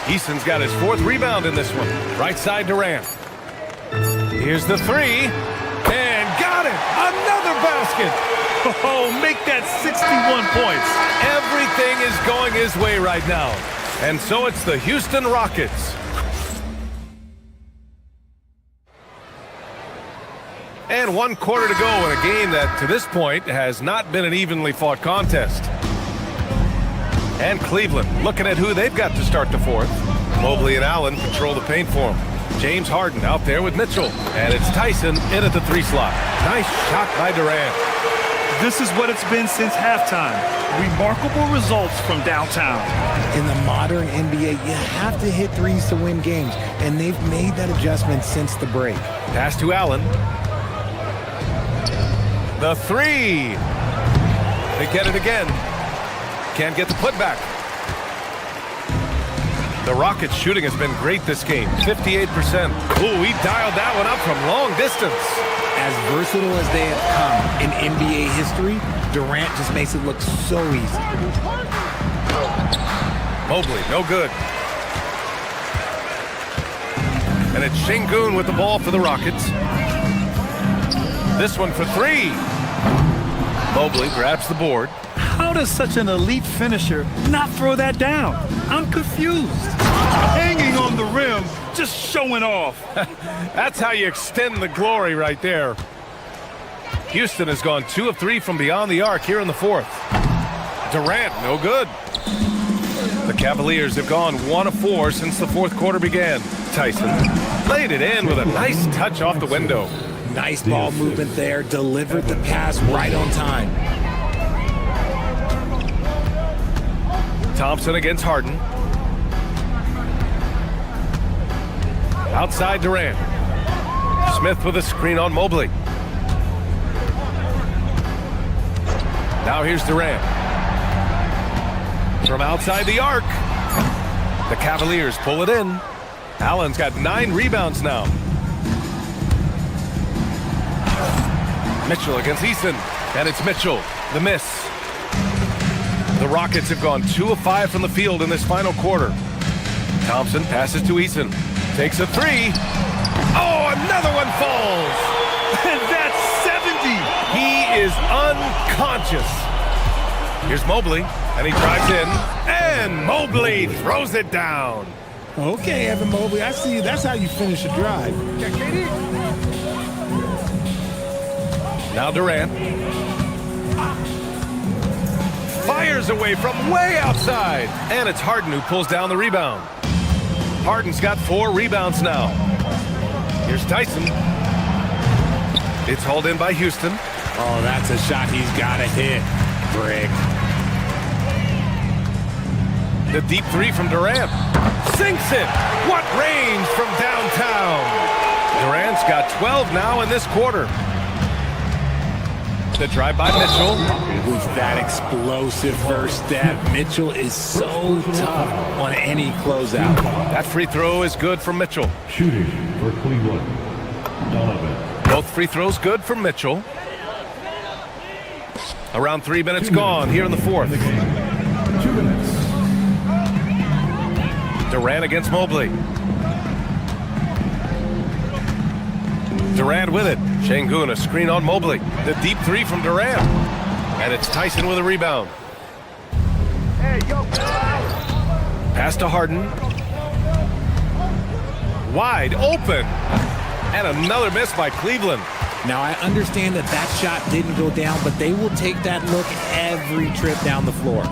Speaker 12: Easton's got his 4th rebound in this one. Right side Durant. Here's the 3. And got it! Another basket!
Speaker 4: Oh, make that 61 points.
Speaker 12: Everything is going his way right now. And so it's the Houston Rockets. And 1 quarter to go in a game that, to this point, has not been an evenly fought contest. And Cleveland looking at who they've got to start the fourth. Mobley and Allen control the paint for him. James Harden out there with Mitchell. And it's Tyson in at the 3 slot. Nice shot by Durant.
Speaker 4: This is what it's been since halftime. Remarkable results from downtown.
Speaker 11: In the modern NBA, you have to hit threes to win games, and they've made that adjustment since the break.
Speaker 12: Pass to Allen. The 3. They get it again. Can't get the putback. The Rockets' shooting has been great this game, 58%. Ooh, he dialed that one up from long distance.
Speaker 11: As versatile as they have come in NBA history, Durant just makes it look so easy.
Speaker 12: Mobley, no good. And it's Şengün with the ball for the Rockets. This one for 3. Mobley grabs the board.
Speaker 4: How does such an elite finisher not throw that down? I'm confused. Hanging on the rim, just showing off.
Speaker 12: That's how you extend the glory right there. Houston has gone 2 of 3 from beyond the arc here in the fourth. Durant, no good. The Cavaliers have gone 1 of 4 since the fourth quarter began. Tyson laid it in with a nice touch off the window.
Speaker 11: Nice ball movement there, delivered the pass right on time.
Speaker 12: Thompson against Harden. Outside Durant. Smith with a screen on Mobley. Now here's Durant. From outside the arc. The Cavaliers pull it in. Allen's got 9 rebounds now. Mitchell against Eason. And it's Mitchell. The miss. The Rockets have gone 2 of 5 from the field in this final quarter. Thompson passes to Eason. Takes a 3. Oh, another one falls.
Speaker 4: And that's 70.
Speaker 12: He is unconscious. Here's Mobley, and he drives in. And Mobley throws it down.
Speaker 11: Okay, Evan Mobley, I see you. That's how you finish a drive.
Speaker 12: Now Durant. Fires away from way outside. And it's Harden who pulls down the rebound. Harden's got 4 rebounds now. Here's Tyson. It's hauled in by Houston.
Speaker 11: Oh, that's a shot he's got to hit. Brick.
Speaker 12: The deep 3 from Durant. Sinks it. What range from downtown. Durant's got 12 now in this quarter. The drive by Mitchell.
Speaker 11: With that explosive first step, Mitchell is so tough on any closeout.
Speaker 12: That free throw is good for Mitchell.
Speaker 7: Shooting for Cleveland, Donovan.
Speaker 12: Both free throws good for Mitchell. Around 3 minutes gone here in the fourth.
Speaker 7: 2 minutes.
Speaker 12: Durant against Mobley. Durant with it. Şengün, a screen on Mobley. The deep 3 from Durant. And it's Tyson with a rebound. Pass to Harden. Wide open. And another miss by Cleveland.
Speaker 11: Now, I understand that that shot didn't go down, but they will take that look every trip down the floor.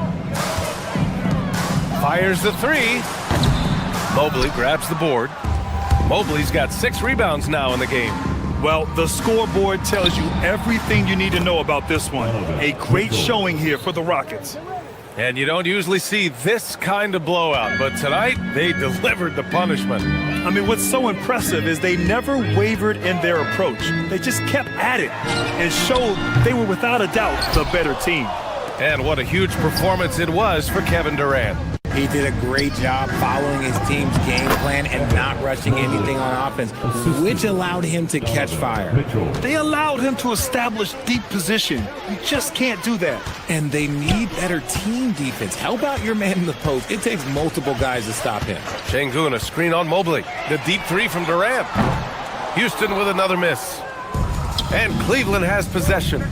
Speaker 12: Fires the 3. Mobley grabs the board. Mobley's got 6 rebounds now in the game.
Speaker 4: Well, the scoreboard tells you everything you need to know about this one. A great showing here for the Rockets.
Speaker 12: And you don't usually see this kind of blowout, but tonight they delivered the punishment.
Speaker 4: I mean, what's so impressive is they never wavered in their approach. They just kept at it and showed they were without a doubt the better team.
Speaker 12: And what a huge performance it was for Kevin Durant.
Speaker 11: He did a great job following his team's game plan and not rushing anything on offense, which allowed him to catch fire.
Speaker 4: They allowed him to establish deep position. You just can't do that.
Speaker 11: And they need better team defense. Help out your man in the post. It takes multiple guys to stop him.
Speaker 12: Şengün, a screen on Mobley. The deep 3 from Durant. Houston with another miss. And Cleveland has possession.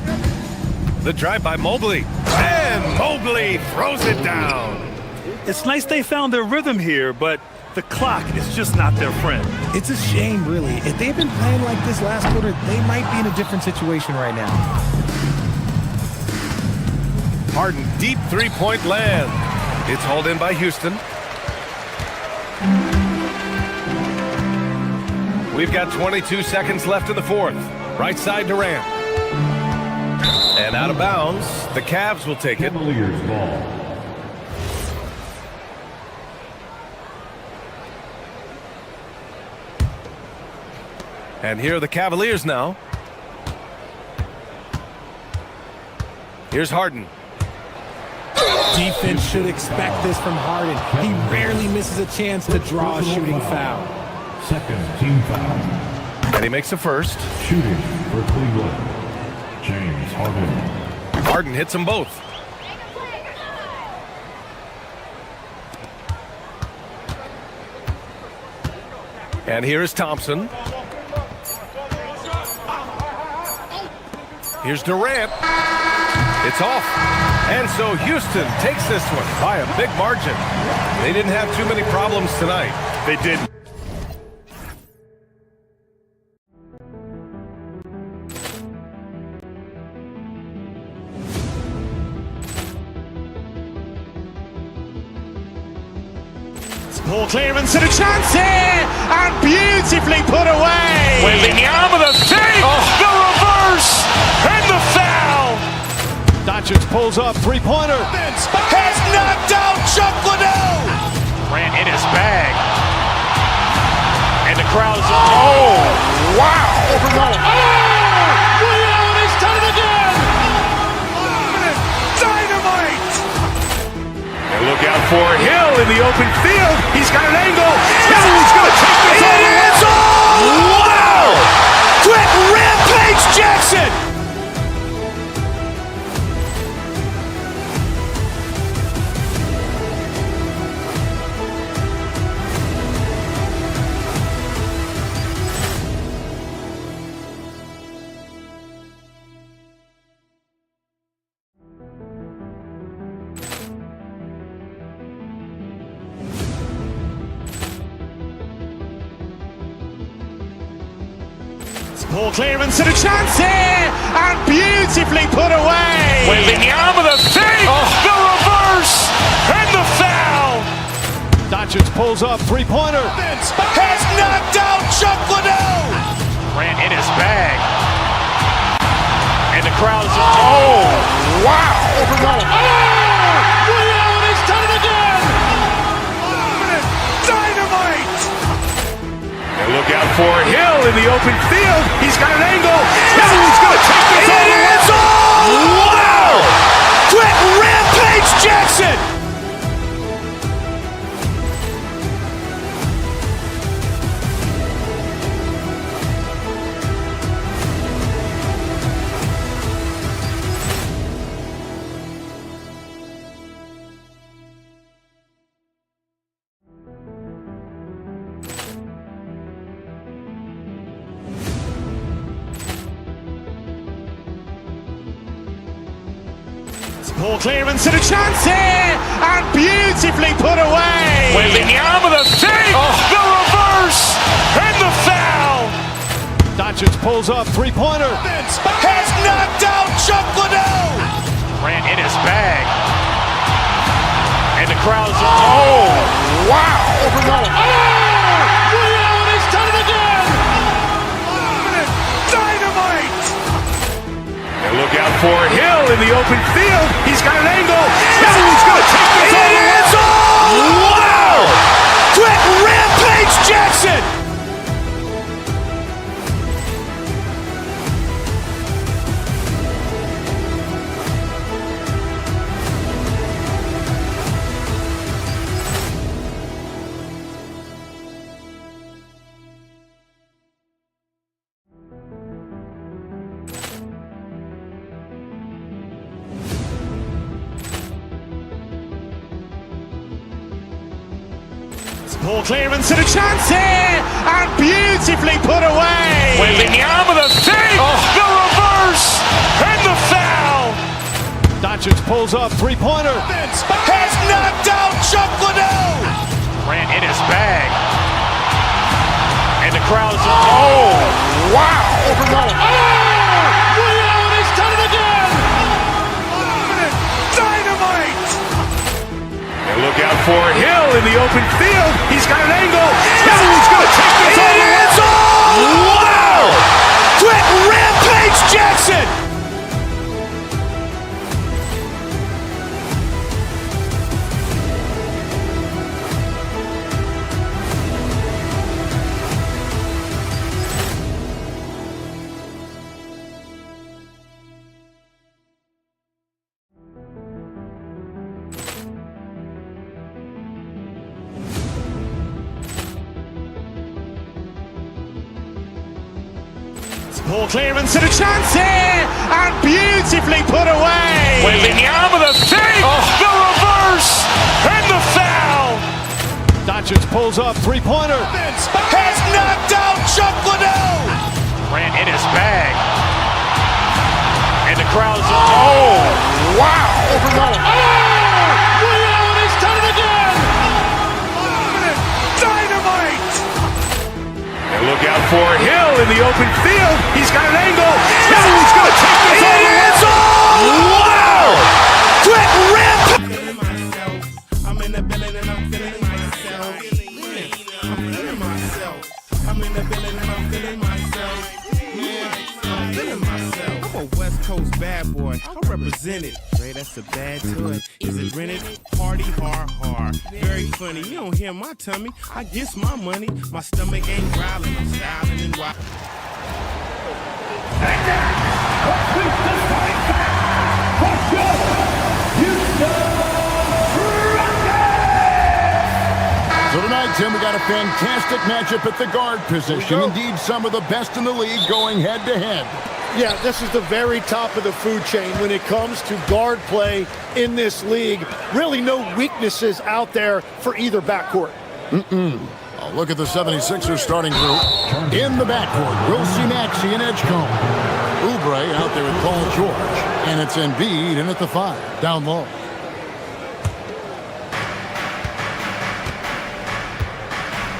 Speaker 12: The drive by Mobley. And Mobley throws it down.
Speaker 4: It's nice they found their rhythm here, but the clock is just not their friend.
Speaker 11: It's a shame, really. If they've been playing like this last quarter, they might be in a different situation right now.
Speaker 12: Harden, deep 3-point land. It's hauled in by Houston. We've got 22 seconds left in the fourth. Right side Durant. And out of bounds, the Cavs will take it.
Speaker 7: Cavaliers ball.
Speaker 12: And here are the Cavaliers now. Here's Harden.
Speaker 11: Defense should expect this from Harden. He rarely misses a chance to draw a shooting foul.
Speaker 7: Second team foul.
Speaker 12: And he makes the first.
Speaker 7: Shooting for Cleveland, James Harden.
Speaker 12: Harden hits them both. And here is Thompson. Here's Durant. It's off. And so Houston takes this one by a big margin. They didn't have too many problems tonight.
Speaker 4: They didn't.
Speaker 1: Ball clearance and a chance here, and beautifully put away.
Speaker 2: Wembanyama the fake, the reverse, and the foul.
Speaker 3: Doncic pulls up, 3-pointer.
Speaker 2: Has knocked out Chuck Liddell. Ran in his bag, and the crowd for Hill in the open field. He's got an angle. Hill is going to take this all the way. Wow! Quick rampage Jackson!
Speaker 1: Ball clearance and a chance here, and beautifully put away.
Speaker 2: Waving the arm of the fake, the reverse, and the foul.
Speaker 3: Doncic pulls up, three-pointer.
Speaker 2: Has knocked out Chuck Liddell. Grant in his bag. And the crowd's, oh, wow.
Speaker 1: He's done it again.
Speaker 2: Dynamite. And look out for Hill in the open field. He's got an angle. Hill is going to take this all the way. Wow! Quick rampage Jackson.
Speaker 1: Ball clearance and a chance here, and beautifully put away.
Speaker 2: Waving the arm of the fake, the reverse, and the foul.
Speaker 3: Doncic pulls up, three-pointer.
Speaker 2: Has knocked out Chuck Liddell. Grant in his bag. And the crowd's, oh, wow.
Speaker 1: He's done it again.
Speaker 2: Dynamite. And look out for Hill in the open field. He's got an angle. Hill is going to take this all the way. Wow! Quick rampage Jackson.
Speaker 1: Ball clearance and a chance here, and beautifully put away.
Speaker 2: Waving the arm of the fake, the reverse, and the foul.
Speaker 3: Doncic pulls up, three-pointer.
Speaker 2: Has knocked out Chuck Liddell. Grant in his bag. And the crowd's, oh, wow.
Speaker 1: He's done it again.
Speaker 2: Dynamite. And look out for Hill in the open field. He's got an angle. Hill is going to take this all the way. Wow! Quick rampage Jackson.
Speaker 1: Ball clearance and a chance here, and beautifully put away.
Speaker 2: Waving the arm of the fake, the reverse, and the foul.
Speaker 3: Doncic pulls up, three-pointer.
Speaker 2: Has knocked out Chuck Liddell. Grant in his bag. And the crowd's, oh, wow.
Speaker 1: He's done it again.
Speaker 2: Dynamite. And look out for Hill in the open field. He's got an angle. Hill is going to take this all the way. Wow! Quick rampage.
Speaker 17: I'm in the building and I'm feeling myself. I'm feeling myself. I'm in the building and I'm feeling myself. Yeah, I'm feeling myself. I'm a West Coast bad boy. I represent it. Ray, that's a bad toy. Is it rented? Party hard, hard. Very funny. You don't hear my tummy. I guess my money. My stomach ain't growling. I'm styling and wild.
Speaker 8: So tonight, Tim, we got a fantastic matchup at the guard position. Indeed, some of the best in the league going head-to-head.
Speaker 6: Yeah, this is the very top of the food chain when it comes to guard play in this league. Really no weaknesses out there for either backcourt.
Speaker 8: A look at the 76ers starting group. In the backcourt, we'll see Maxey and Edgecombe. Oubre out there with Paul George. And it's Embiid in at the 5, down low.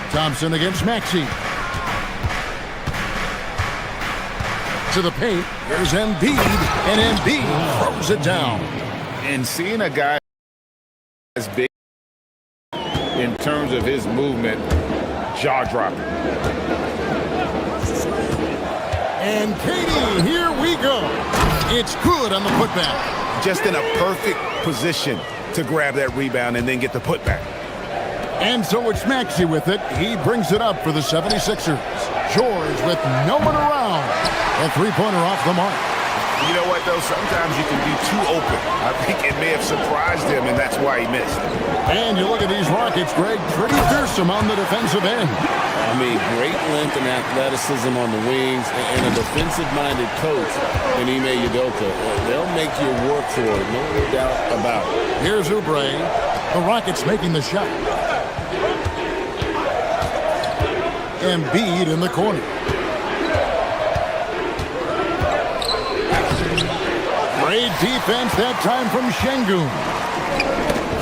Speaker 8: Thompson against Maxey. To the paint. Here's Embiid. And Embiid throws it down.
Speaker 16: And seeing a guy as big in terms of his movement, jaw-dropping.
Speaker 8: And KD, here we go. It's good on the putback.
Speaker 9: Just in a perfect position to grab that rebound and then get the putback.
Speaker 8: And so it's Maxey with it. He brings it up for the 76ers. George with no one around. A three-pointer off the mark.
Speaker 9: You know what, though? Sometimes you can be too open. I think it may have surprised him, and that's why he missed.
Speaker 8: And you look at these Rockets, Greg, pretty fearsome on the defensive end.
Speaker 16: I mean, great length and athleticism on the wings, and a defensive-minded coach in Ime Udoka. They'll make you work for it, no doubt about it.
Speaker 8: Here's Oubre. The Rockets making the shot. Embiid in the corner. Great defense that time from Şengün.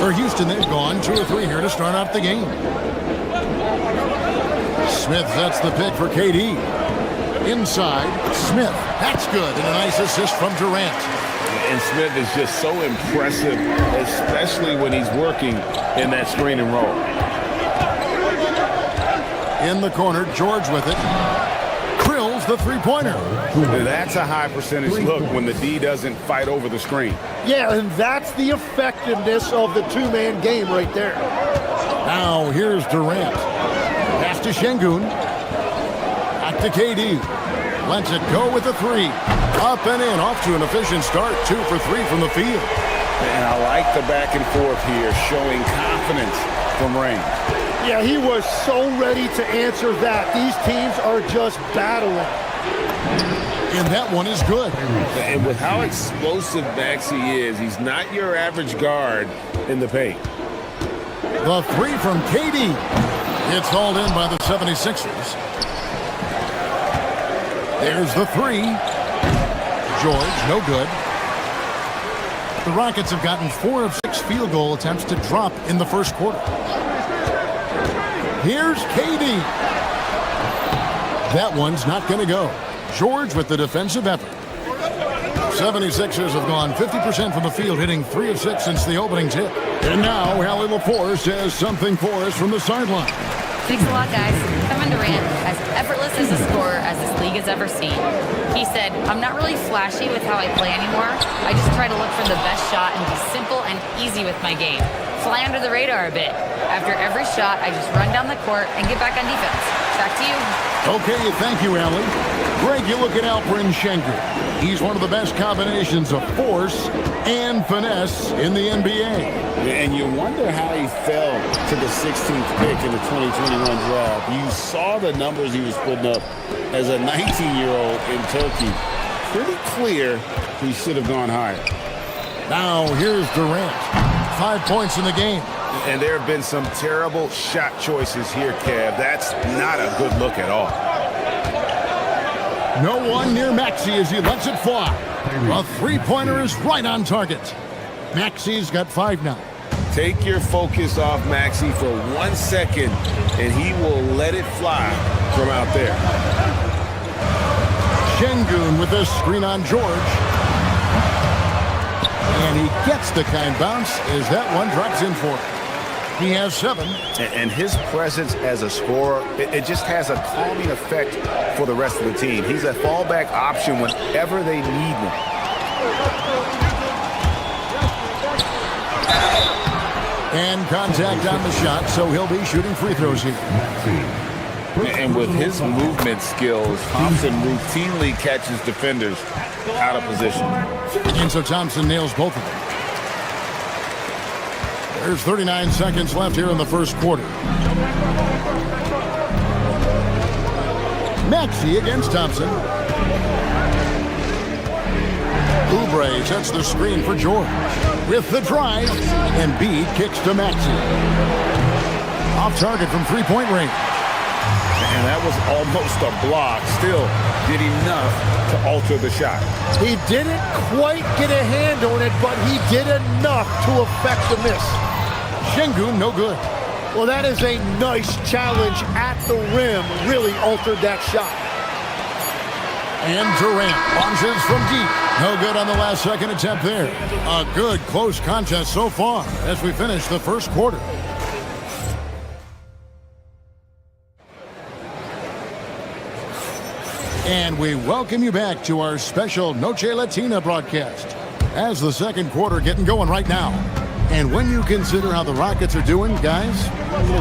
Speaker 8: For Houston, they've gone 2 or 3 here to start out the game. Smith sets the pick for KD. Inside, Smith. That's good. And a nice assist from Durant.
Speaker 16: And Smith is just so impressive, especially when he's working in that screen and roll.
Speaker 8: In the corner, George with it. Krills the three-pointer.
Speaker 9: That's a high percentage look when the D doesn't fight over the screen.
Speaker 6: Yeah, and that's the effectiveness of the two-man game right there.
Speaker 8: Now here's Durant. Pass to Şengün. Back to KD. Lets it go with the 3. Up and in. Off to an efficient start. 2 for 3 from the field.
Speaker 16: And I like the back and forth here, showing confidence from range.
Speaker 6: Yeah, he was so ready to answer that. These teams are just battling.
Speaker 8: And that one is good.
Speaker 16: And with how explosive Maxey is, he's not your average guard in the paint.
Speaker 8: The 3 from KD. It's hauled in by the 76ers. There's the 3. George, no good. The Rockets have gotten 4 of 6 field goal attempts to drop in the first quarter. Here's KD. That one's not going to go. George with the defensive effort. 76ers have gone 50% from the field, hitting 3 of 6 since the opening tip. And now, Hallie LaForce says something for us from the sideline.
Speaker 5: Thanks a lot, guys. Kevin Durant, as effortless as a scorer as this league has ever seen. He said, I'm not really flashy with how I play anymore. I just try to look for the best shot and be simple and easy with my game. Fly under the radar a bit. After every shot, I just run down the court and get back on defense. Back to you.
Speaker 8: Okay, thank you, Allie. Greg, you look at Alperen Şengün. He's one of the best combinations of force and finesse in the NBA.
Speaker 16: And you wonder how he fell to the 16th pick in the 2021 draft. You saw the numbers he was putting up as a 19-year-old in Turkey. Pretty clear he should have gone higher.
Speaker 8: Now here's Durant. 5 points in the game.
Speaker 9: And there have been some terrible shot choices here, Kev. That's not a good look at all.
Speaker 8: No one near Maxey as he lets it fly. A three-pointer is right on target. Maxey's got 5 now.
Speaker 16: Take your focus off Maxey for 1 second, and he will let it fly from out there.
Speaker 8: Şengün with this screen on George. And he gets the kind bounce as that one drops in for him. He has 7.
Speaker 9: And his presence as a scorer, it just has a calming effect for the rest of the team. He's a fallback option whenever they need one.
Speaker 8: And contact on the shot, so he'll be shooting free throws here.
Speaker 16: And with his movement skills, Thompson routinely catches defenders out of position.
Speaker 8: And so Thompson nails both of them. There's 39 seconds left here in the first quarter. Maxey against Thompson. Oubre sets the screen for George. With the drive, Embiid kicks to Maxey. Off target from three-point range.
Speaker 16: And that was almost a block. Still did enough to alter the shot.
Speaker 6: He didn't quite get a hand on it, but he did enough to affect the miss.
Speaker 8: Şengün, no good.
Speaker 6: Well, that is a nice challenge at the rim. Really altered that shot.
Speaker 8: And Durant launches from deep. No good on the last second attempt there. A good close contest so far as we finish the first quarter. And we welcome you back to our special Noche Latina broadcast. As the second quarter getting going right now. And when you consider how the Rockets are doing, guys,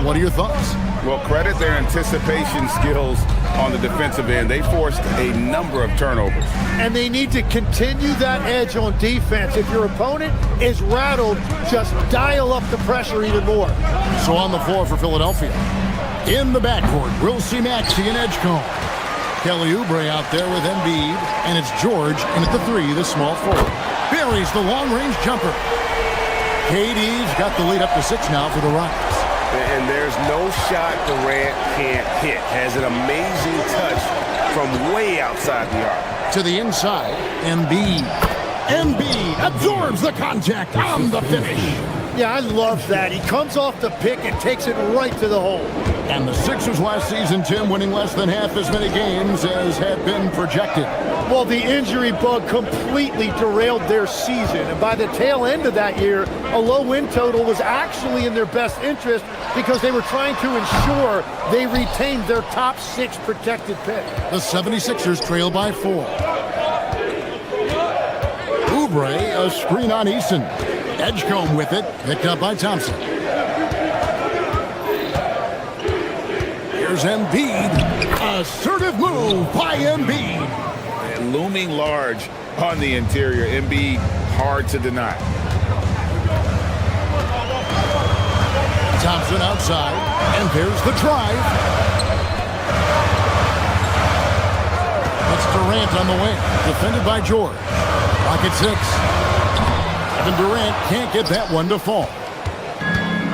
Speaker 8: what are your thoughts?
Speaker 16: Well, credit their anticipation skills on the defensive end. They forced a number of turnovers.
Speaker 6: And they need to continue that edge on defense. If your opponent is rattled, just dial up the pressure even more.
Speaker 8: So on the floor for Philadelphia. In the backcourt, we'll see Maxey and Edgecombe. Kelly Oubre out there with Embiid, and it's George in at the three, the small forward. Buries the long-range jumper. KD's got the lead up to 6 now for the Rockets.
Speaker 9: And there's no shot Durant can't hit. Has an amazing touch from way outside the arc.
Speaker 8: To the inside, Embiid. Embiid absorbs the contact on the finish.
Speaker 6: Yeah, I love that. He comes off the pick and takes it right to the hole.
Speaker 8: And the Sixers last season, Tim, winning less than half as many games as had been projected.
Speaker 6: Well, the injury bug completely derailed their season. And by the tail end of that year, a low win total was actually in their best interest because they were trying to ensure they retained their top 6 protected pick.
Speaker 8: The 76ers trail by 4. Oubre, a screen on Eason. Edgecombe with it, picked up by Thompson. Here's Embiid. Assertive move by Embiid.
Speaker 16: And looming large on the interior. Embiid, hard to deny.
Speaker 8: Thompson outside, and there's the drive. It's Durant on the wing, defended by George. Rocket 6. Kevin Durant can't get that one to fall.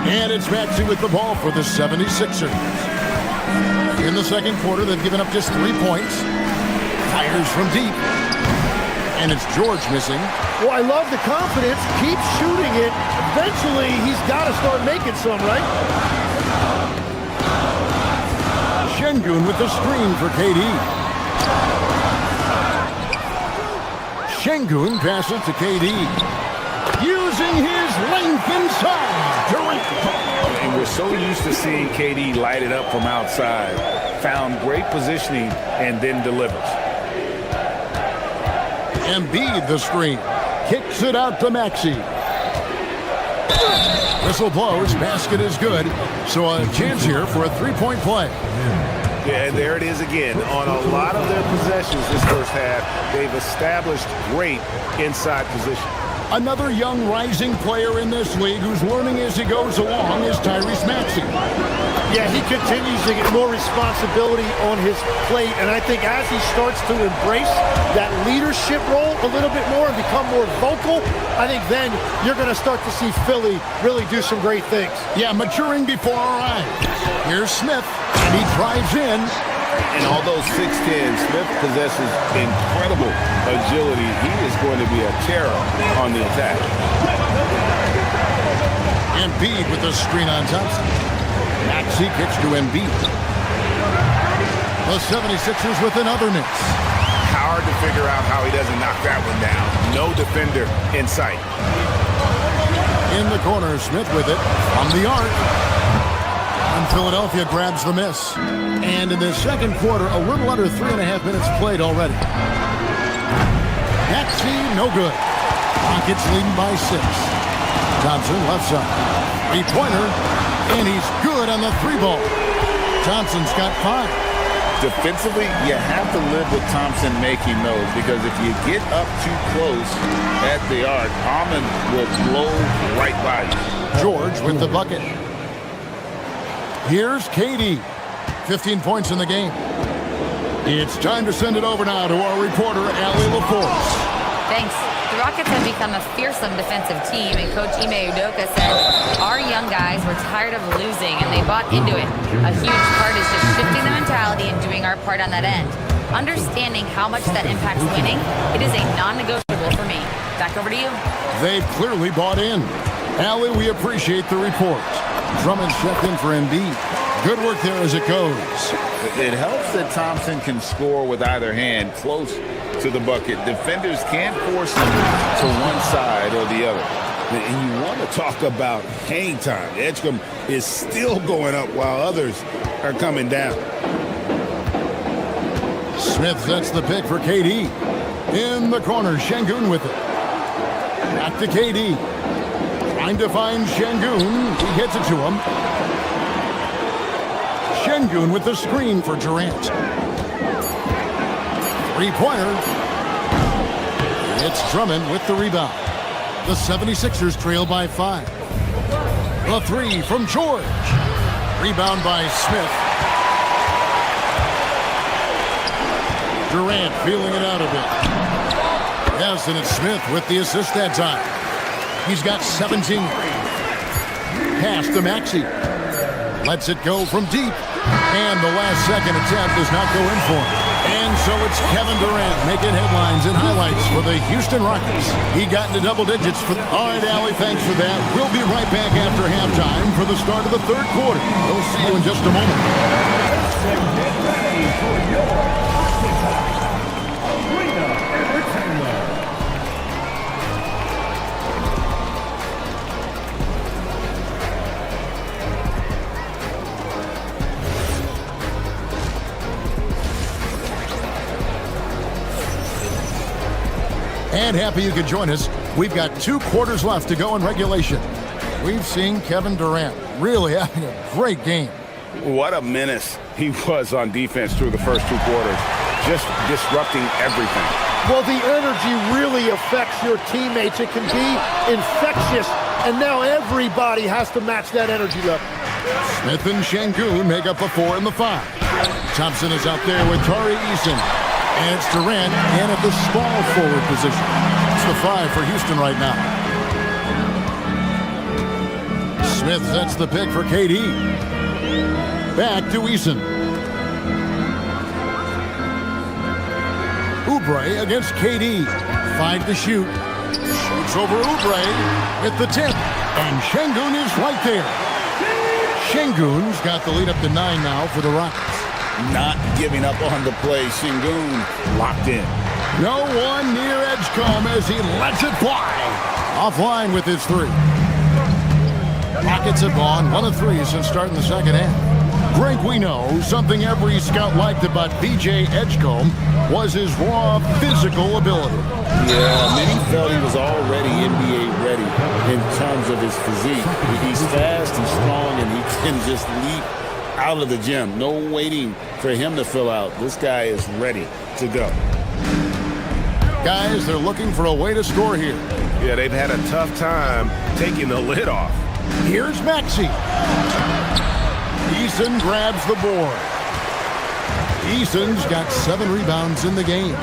Speaker 8: And it's Maxey with the ball for the 76ers. In the second quarter, they've given up just 3 points. Fires from deep. And it's George missing.
Speaker 6: Well, I love the confidence. Keep shooting it. Eventually, he's got to start making some, right?
Speaker 8: Şengün with the screen for KD. Şengün passes to KD. Using his length inside. Durant.
Speaker 16: And we're so used to seeing KD light it up from outside. Found great positioning and then delivers.
Speaker 8: Embiid the screen. Kicks it out to Maxey. Whistle blows. Basket is good. So a chance here for a 3-point play.
Speaker 9: Yeah, and there it is again. On a lot of their possessions this first half, they've established great inside position.
Speaker 8: Another young rising player in this league who's learning as he goes along is Tyrese Maxey.
Speaker 6: Yeah, he continues to get more responsibility on his plate, and I think as he starts to embrace that leadership role a little bit more and become more vocal, I think then you're going to start to see Philly really do some great things.
Speaker 8: Yeah, maturing before our eyes. Here's Smith, and he drives in.
Speaker 16: And although 6'10", Smith possesses incredible agility. He is going to be a terror on the attack.
Speaker 8: Embiid with the screen on Thompson. Maxey kicks to Embiid. The 76ers with another miss.
Speaker 9: Hard to figure out how he doesn't knock that one down. No defender in sight.
Speaker 8: In the corner, Smith with it from the arc. And Philadelphia grabs the miss. And in the second quarter, a little under 3.5 minutes played already. Maxey, no good. Rockets leading by 6. Thompson left side. 3-pointer, and he's good on the 3-ball. Thompson's got 5.
Speaker 16: Defensively, you have to live with Thompson making those, because if you get up too close at the arc, Almond will blow right by you.
Speaker 8: George with the bucket. Here's KD. 15 points in the game. It's time to send it over now to our reporter, Allie LaForce.
Speaker 5: Thanks. The Rockets have become a fearsome defensive team, and Coach Ime Udoka said, our young guys were tired of losing, and they bought into it. A huge part is just shifting the mentality and doing our part on that end. Understanding how much that impacts winning, it is a non-negotiable for me. Back over to you.
Speaker 8: They've clearly bought in. Allie, we appreciate the report. Drummond checked in for Embiid. Good work there as it goes.
Speaker 16: It helps that Thompson can score with either hand close to the bucket. Defenders can't force him to one side or the other. And you want to talk about hang time. Edgecombe is still going up while others are coming down.
Speaker 8: Smith sets the pick for KD. In the corner, Şengün with it. Back to KD. Trying to find Şengün. He gets it to him. Şengün with the screen for Durant. Three-pointer. It's Drummond with the rebound. The 76ers trail by 5. The three from George. Rebound by Smith. Durant feeling it out a bit. Yes, and it's Smith with the assist that time. He's got 17. Pass to Maxey. Lets it go from deep. And the last second attempt does not go in for him. And so it's Kevin Durant making headlines and highlights for the Houston Rockets. He got into double digits for... All right, Allie, thanks for that. We'll be right back after halftime for the start of the third quarter. We'll see you in just a moment.
Speaker 7: Get ready for your Arena Entertainment.
Speaker 8: And happy you could join us. We've got 2 quarters left to go in regulation. We've seen Kevin Durant really having a great game.
Speaker 9: What a menace he was on defense through the first 2 quarters. Just disrupting everything.
Speaker 6: Well, the energy really affects your teammates. It can be infectious, and now everybody has to match that energy level.
Speaker 8: Smith and Şengün make up the 4 and the 5. Thompson is out there with Tari Eason. And it's Durant in at the small forward position. It's the 5 for Houston right now. Smith sets the pick for KD. Back to Eason. Oubre against KD. 5 to shoot. Shoots over Oubre with the tip. And Şengün is right there. Şengün's got the lead up to 9 now for the Rockets.
Speaker 16: Not giving up on the play. Şengün locked in.
Speaker 8: No one near Edgecombe as he lets it fly. Offline with his 3. Rockets have gone 1 of 3 since starting the second half. Greg, we know something every scout liked about B.J. Edgecombe was his raw physical ability.
Speaker 16: Yeah, many felt he was already NBA ready in terms of his physique. He's fast, he's strong, and he can just leap out of the gym. No waiting for him to fill out. This guy is ready to go.
Speaker 8: Guys, they're looking for a way to score here.
Speaker 12: Yeah, they've had a tough time taking the lid off.
Speaker 8: Here's Maxey. Eason grabs the board. Eason's got 7 rebounds in the game.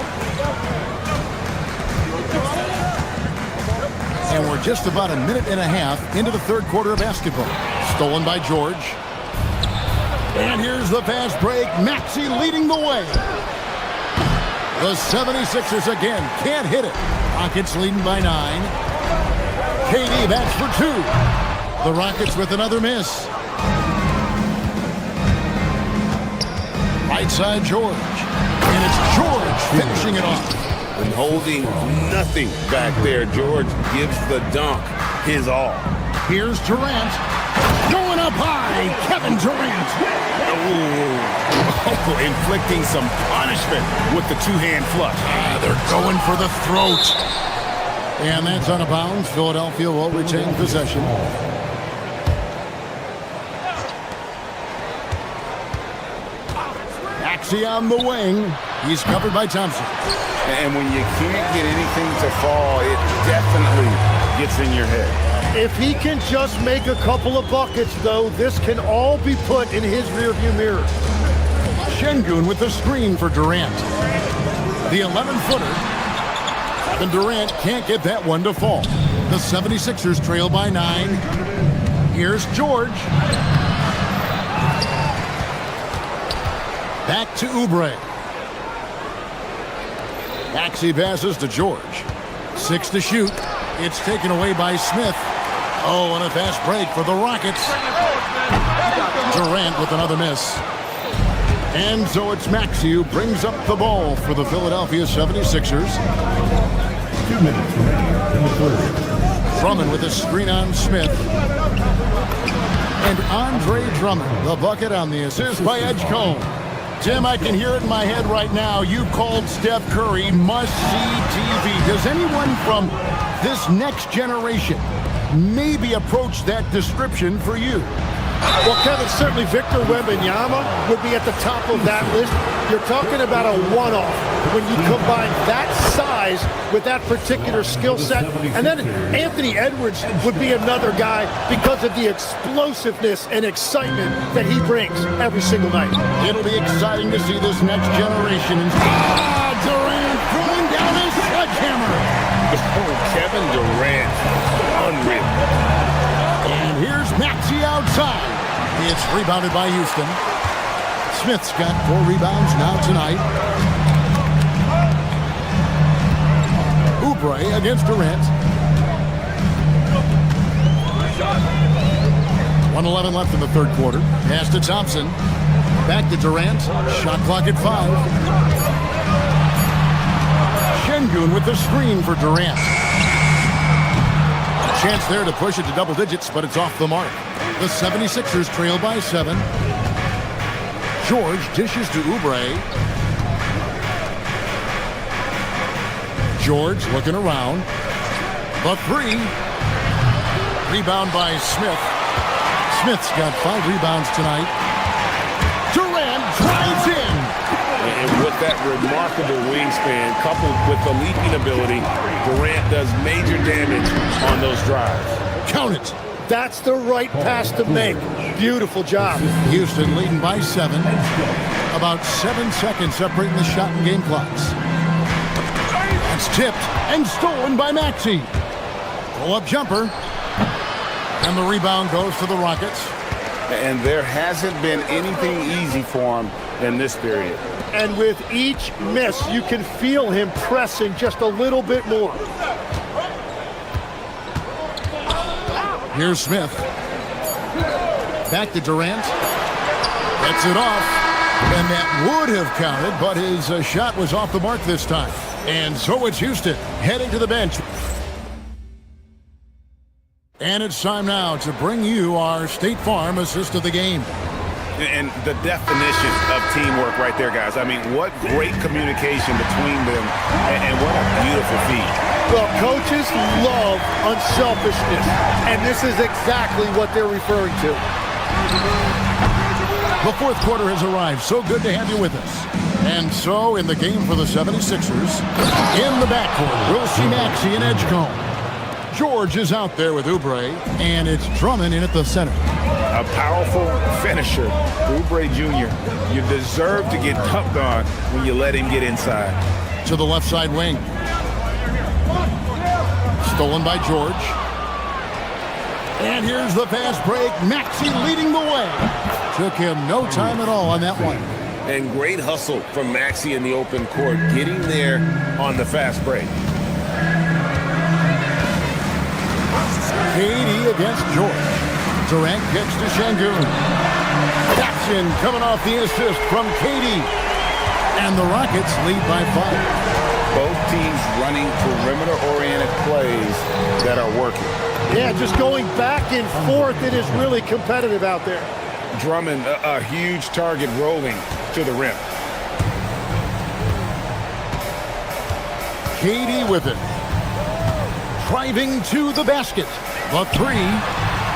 Speaker 8: And we're just about a minute and a half into the third quarter of basketball. Stolen by George. And here's the fast break. Maxey leading the way. The 76ers again can't hit it. Rockets leading by 9. KD bats for 2. The Rockets with another miss. Right side George. And it's George finishing it off.
Speaker 16: And holding nothing back there. George gives the dunk his all.
Speaker 8: Here's Durant. Going up high, Kevin Durant.
Speaker 16: Oh, inflicting some punishment with the 2-hand flush.
Speaker 8: They're going for the throat. And that's out of bounds. Philadelphia will retain possession. Maxey on the wing. He's covered by Thompson.
Speaker 16: And when you can't get anything to fall, it definitely gets in your head.
Speaker 6: If he can just make a couple of buckets, though, this can all be put in his rearview mirror.
Speaker 8: Şengün with the screen for Durant. The 11-footer. And Durant can't get that one to fall. The 76ers trail by 9. Here's George. Back to Oubre. Maxey passes to George. 6 to shoot. It's taken away by Smith. Oh, and a fast break for the Rockets. Durant with another miss. And so it's Maxey who brings up the ball for the Philadelphia 76ers.
Speaker 7: 2 minutes remaining in the third.
Speaker 8: Drummond with a screen on Smith. And Andre Drummond, the bucket on the assist by Edgecombe. Tim, I can hear it in my head right now. You called Steph Curry must-see TV. Does anyone from this next generation maybe approach that description for you?
Speaker 6: Well, Kevin, certainly Victor Wembanyama would be at the top of that list. You're talking about a one-off when you combine that size with that particular skill set. And then Anthony Edwards would be another guy because of the explosiveness and excitement that he brings every single night.
Speaker 8: It'll be exciting to see this next generation. Durant throwing down his sledgehammer.
Speaker 9: Oh, Kevin Durant. Unreal.
Speaker 8: And here's Maxey outside. It's rebounded by Houston. Smith's got 4 rebounds now tonight. Oubre against Durant. 1:11 left in the third quarter. Pass to Thompson. Back to Durant. Shot clock at 5. Şengün with the screen for Durant. Chance there to push it to double digits, but it's off the mark. The 76ers trail by 7. George dishes to Oubre. George looking around. The 3. Rebound by Smith. Smith's got 5 rebounds tonight. Durant drives in.
Speaker 9: And with that remarkable wingspan, coupled with the leaping ability, Durant does major damage on those drives.
Speaker 8: Count it.
Speaker 6: That's the right pass to make. Beautiful job.
Speaker 8: Houston leading by 7. About 7 seconds separating the shot and game clocks. That's tipped and stolen by Maxey. Pull-up jumper. And the rebound goes to the Rockets.
Speaker 9: And there hasn't been anything easy for him in this period.
Speaker 6: And with each miss, you can feel him pressing just a little bit more.
Speaker 8: Here's Smith. Back to Durant. Gets it off. And that would have counted, but his shot was off the mark this time. And so it's Houston heading to the bench. And it's time now to bring you our State Farm assist of the game.
Speaker 9: And the definition of teamwork right there, guys. I mean, what great communication between them, and what a beautiful feat.
Speaker 6: Well, coaches love unselfishness, and this is exactly what they're referring to.
Speaker 8: The fourth quarter has arrived. So good to have you with us. And so, in the game for the 76ers, in the backcourt, we'll see Maxey and Edgecombe. George is out there with Oubre, and it's Drummond in at the center.
Speaker 9: A powerful finisher, Oubre Jr. You deserve to get dunked on when you let him get inside.
Speaker 8: To the left side wing. Stolen by George. And here's the fast break. Maxey leading the way. Took him no time at all on that one.
Speaker 9: And great hustle from Maxey in the open court, getting there on the fast break.
Speaker 8: KD against George. Durant gets to Şengün. Jackson coming off the assist from KD. And the Rockets lead by 5.
Speaker 9: Both teams running perimeter-oriented plays that are working.
Speaker 6: Yeah, just going back and forth. It is really competitive out there.
Speaker 9: Drummond, a huge target rolling to the rim.
Speaker 8: KD with it. Driving to the basket. The 3.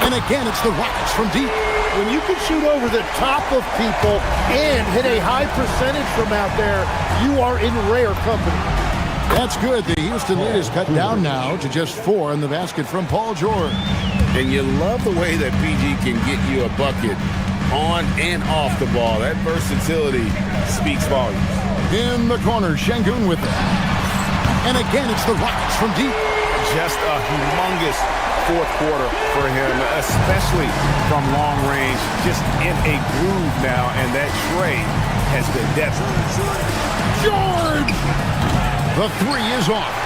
Speaker 8: And again, it's the Rockets from deep.
Speaker 6: When you can shoot over the top of people and hit a high percentage from out there, you are in rare company.
Speaker 8: That's good. The Houston lead is cut down now to just 4 in the basket from Paul George.
Speaker 16: And you love the way that PG can get you a bucket on and off the ball. That versatility speaks volumes.
Speaker 8: In the corner, Şengün with it. And again, it's the Rockets from deep.
Speaker 9: Just a humongous fourth quarter for him, especially from long range. Just in a groove now, and that trade has been definite.
Speaker 8: George! The 3 is off.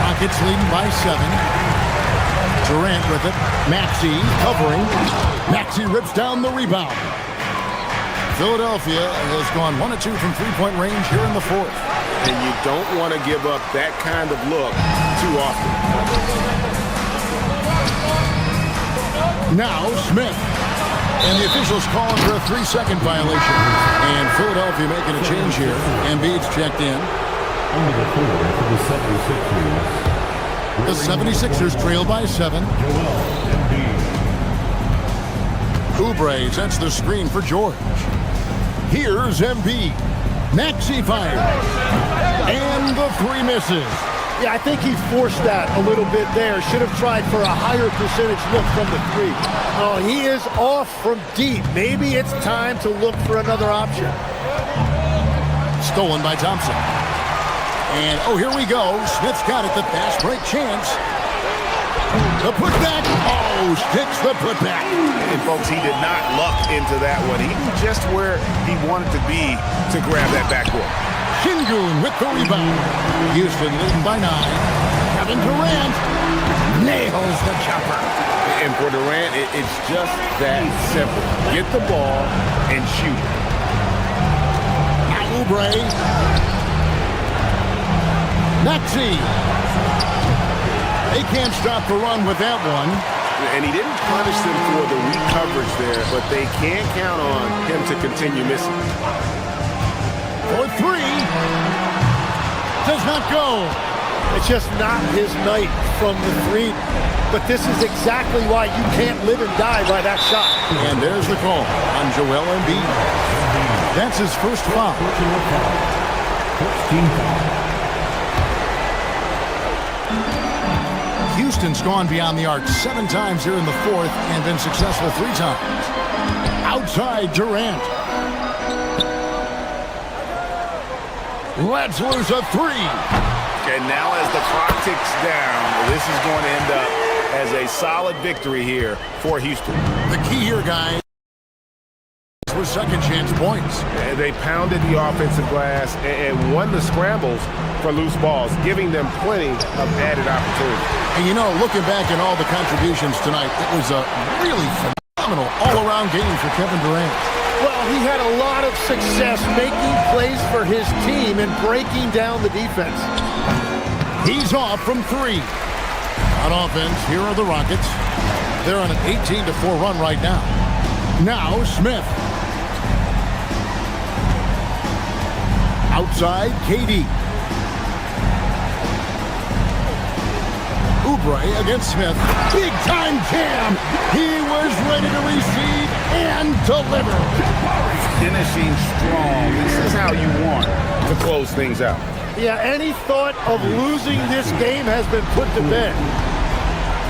Speaker 8: Rockets leading by 7. Durant with it. Maxey covering. Maxey rips down the rebound. Philadelphia has gone 1 of 2 from three-point range here in the fourth.
Speaker 9: And you don't want to give up that kind of look too often.
Speaker 8: Now Smith. And the officials calling for a 3-second violation. And Philadelphia making a change here. Embiid's checked in. The 76ers trail by 7. Oubre sets the screen for George. Here's Embiid. Maxey fired. And the 3 misses.
Speaker 6: Yeah, I think he forced that a little bit there. Should have tried for a higher percentage look from the 3. Oh, he is off from deep. Maybe it's time to look for another option.
Speaker 8: Stolen by Thompson. And, oh, here we go. Smith's got it. The fast break chance. The putback. Oh, sticks the putback.
Speaker 9: And, folks, he did not luck into that one. He knew just where he wanted to be to grab that backboard.
Speaker 8: Şengün with the rebound. Houston leading by 9. Kevin Durant nails the jumper.
Speaker 9: And for Durant, it's just that simple. Get the ball and shoot it.
Speaker 8: Now Oubre. Maxey. They can't stop the run with that one.
Speaker 9: And he didn't punish them for the weak coverage there, but they can't count on him to continue missing.
Speaker 8: For 3. Does not go.
Speaker 6: It's just not his night from the 3. But this is exactly why you can't live and die by that shot.
Speaker 8: And there's the call on Joel Embiid. That's his first foul. Houston's gone beyond the arc 7 times here in the fourth and been successful 3 times. Outside Durant. Let's lose a 3.
Speaker 9: And now as the clock ticks down, this is going to end up as a solid victory here for Houston.
Speaker 8: The key here, guys, was second chance points.
Speaker 9: And they pounded the offensive glass and won the scrambles for loose balls, giving them plenty of added opportunity.
Speaker 8: And you know, looking back at all the contributions tonight, it was a really phenomenal all-around game for Kevin Durant.
Speaker 6: Well, he had a lot of success making plays for his team and breaking down the defense.
Speaker 8: He's off from 3. On offense, here are the Rockets. They're on an 18-4 run right now. Now Smith. Outside, KD. Oubre against Smith. Big-time jam. He was ready to receive and deliver.
Speaker 9: Finishing strong. This is how you want to close things out.
Speaker 6: Yeah, any thought of losing this game has been put to bed.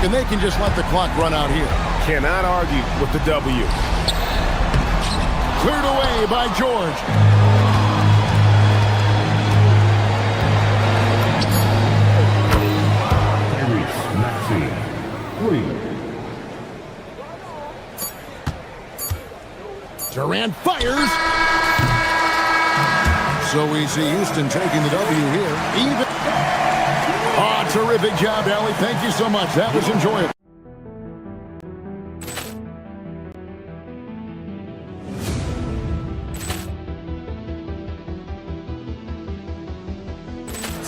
Speaker 8: And they can just let the clock run out here.
Speaker 9: Cannot argue with the W.
Speaker 8: Cleared away by George. Durant fires. So we see Houston taking the W here. Even. Oh, terrific job, Allie. Thank you so much. That was enjoyable.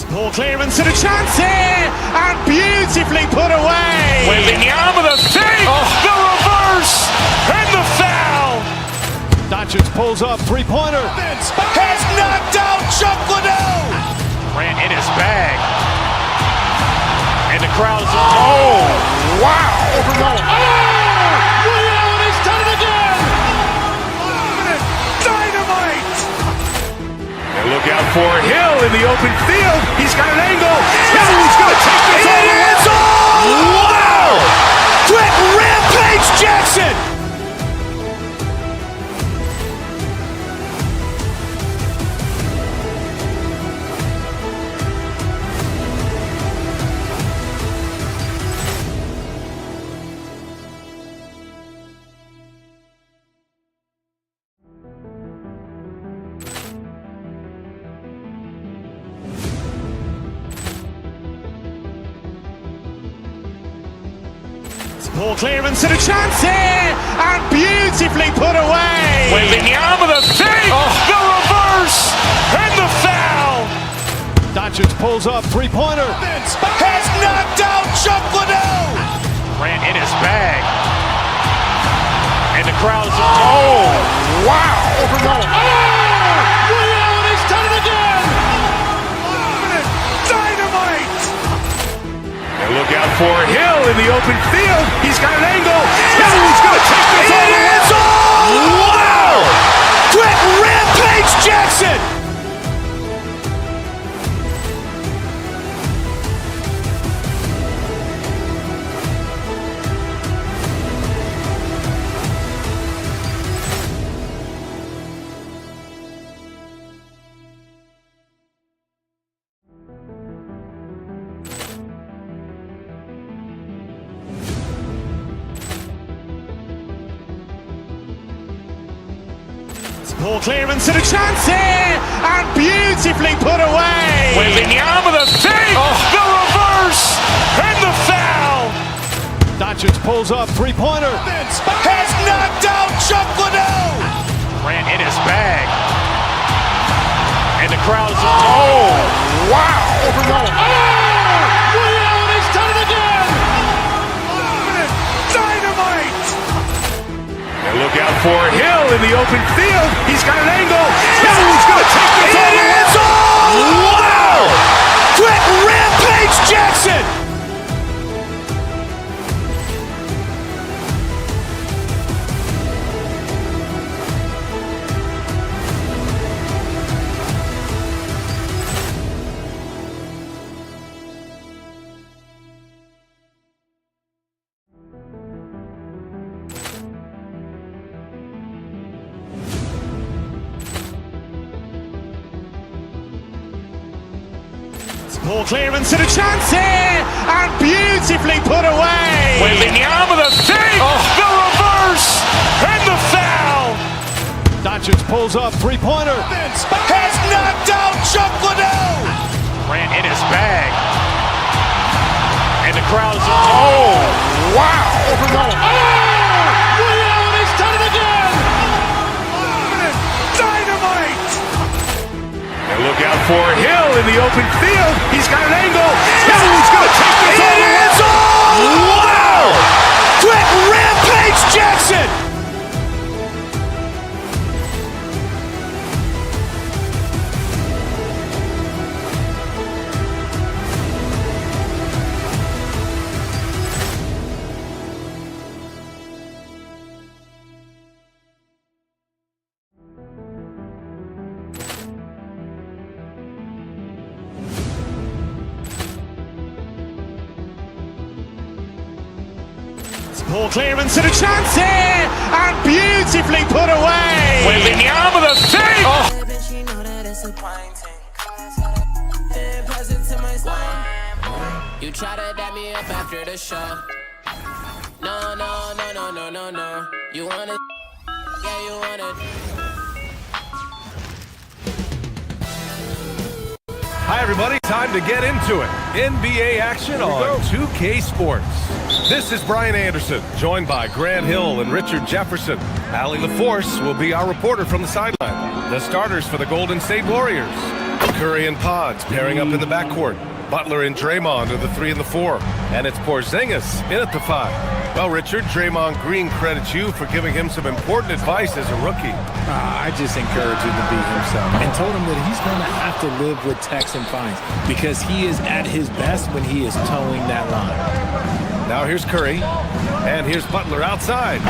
Speaker 1: Ball clearance and a chance here, and beautifully put away.
Speaker 2: Wembanyama the fake, the reverse, and the foul.
Speaker 3: Doncic pulls up, 3-pointer.
Speaker 2: Has knocked out Chuck Liddell. Ran in his bag. And the crowd is, oh, wow. Ray Allen has done it again. Dynamite. And look out for Hill in the open field. He's got an angle. He's going to take this all the way. Wow! Quick Rampage Jackson!
Speaker 1: Poor clearance and a chance here, and beautifully put away.
Speaker 2: Waving the arm of the thing, the reverse, and the foul.
Speaker 3: Doncic pulls up, three-pointer.
Speaker 2: Has knocked out Chuck Liddell. Grant in his bag. And the crowd's, oh, wow.
Speaker 1: He's done it again. Dynamite.
Speaker 2: And look out for Hill in the open field. He's got an angle. He's going to take this all the way. Wow! Quick Rampage Jackson!
Speaker 1: Poor clearance and a chance here, and beautifully put away.
Speaker 2: Waving the arm of the thing, the reverse, and the foul.
Speaker 3: Doncic pulls up, three-pointer.
Speaker 2: Has knocked out Chuck Liddell. Grant in his bag. And the crowd's, oh, wow.
Speaker 1: He's done it again. Dynamite.
Speaker 2: And look out for Hill in the open field. He's got an angle. He's going to take this all the way. Wow! Quick Rampage Jackson!
Speaker 1: Poor clearance and a chance here, and beautifully put away.
Speaker 2: Waving the arm of the thing, the reverse, and the foul.
Speaker 3: Doncic pulls up, three-pointer.
Speaker 2: Has knocked out Chuck Liddell. Grant in his bag. And the crowd's, oh, wow.
Speaker 1: He's done it again. Dynamite.
Speaker 2: And look out for Hill in the open field. He's got an angle. He's going to take this all the way. Wow! Quick Rampage Jackson!
Speaker 1: Poor clearance and a chance here, and beautifully put away.
Speaker 2: Waving the arm of the thing.
Speaker 18: You try to dab me up after the show. No. You wanna, yeah, you wanna.
Speaker 12: Hi, everybody. Time to get into it. NBA action on 2K Sports. This is Brian Anderson, joined by Grant Hill and Richard Jefferson. Allie LaForce will be our reporter from the sideline. The starters for the Golden State Warriors. Curry and Pods pairing up in the backcourt. Butler and Draymond are the 3 and the 4. And it's Porzingis in at the 5. Well, Richard, Draymond Green credits you for giving him some important advice as a rookie.
Speaker 11: I just encouraged him to be himself and told him that he's going to have to live with techs and fines because he is at his best when he is towing that line.
Speaker 12: Now here's Curry, and here's Butler outside.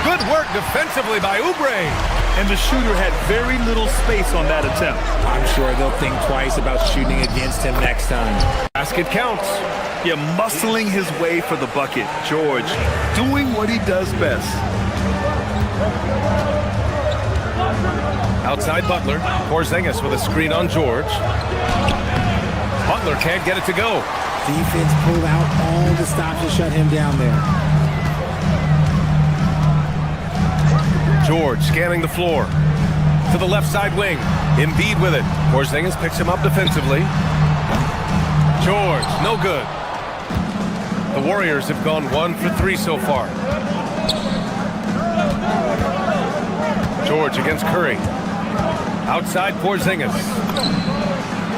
Speaker 12: Good work defensively by Oubre.
Speaker 4: and the shooter had very little space on that attempt.
Speaker 11: I'm sure they'll think twice about shooting against him next time.
Speaker 12: Basket counts.
Speaker 4: Yeah, muscling his way for the bucket. George doing what he does best.
Speaker 12: Outside Butler. Porzingis with a screen on George. Butler can't get it to go.
Speaker 11: Defense pulled out all the stops to shut him down there.
Speaker 12: George scanning the floor. To the left side wing. Embiid with it. Porzingis picks him up defensively. George, no good. The Warriors have gone 1 for 3 so far. George against Curry. Outside Porzingis.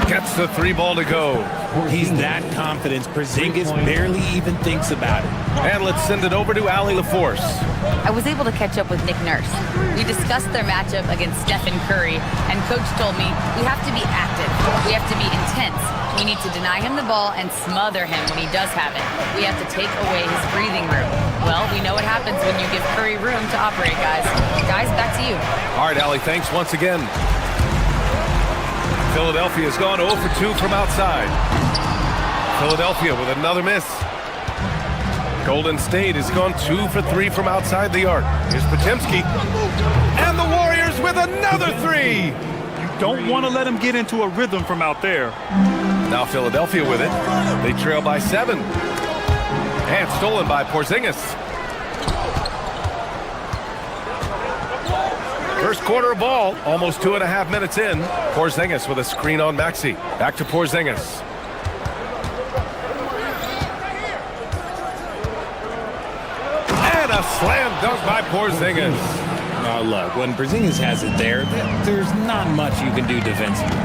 Speaker 12: Gets the 3 ball to go.
Speaker 11: He's that confident. Porzingis barely even thinks about it.
Speaker 12: And let's send it over to Allie LaForce.
Speaker 5: I was able to catch up with Nick Nurse. We discussed their matchup against Stephen Curry, and Coach told me we have to be active. We have to be intense. We need to deny him the ball and smother him when he does have it. We have to take away his breathing room. Well, we know what happens when you give Curry room to operate, guys. Guys, back to you.
Speaker 12: All right, Allie, thanks once again. Philadelphia's gone 0 for 2 from outside. Philadelphia with another miss. Golden State has gone 2 for 3 from outside the arc. Here's Potemski. And the Warriors with another 3.
Speaker 4: You don't want to let him get into a rhythm from out there.
Speaker 12: Now Philadelphia with it. They trail by 7. And stolen by Porzingis. First quarter of ball, almost 2.5 minutes in. Porzingis with a screen on Maxey. Back to Porzingis. And a slam dunk by Porzingis.
Speaker 11: Oh, look, when Porzingis has it there, there's not much you can do defensively.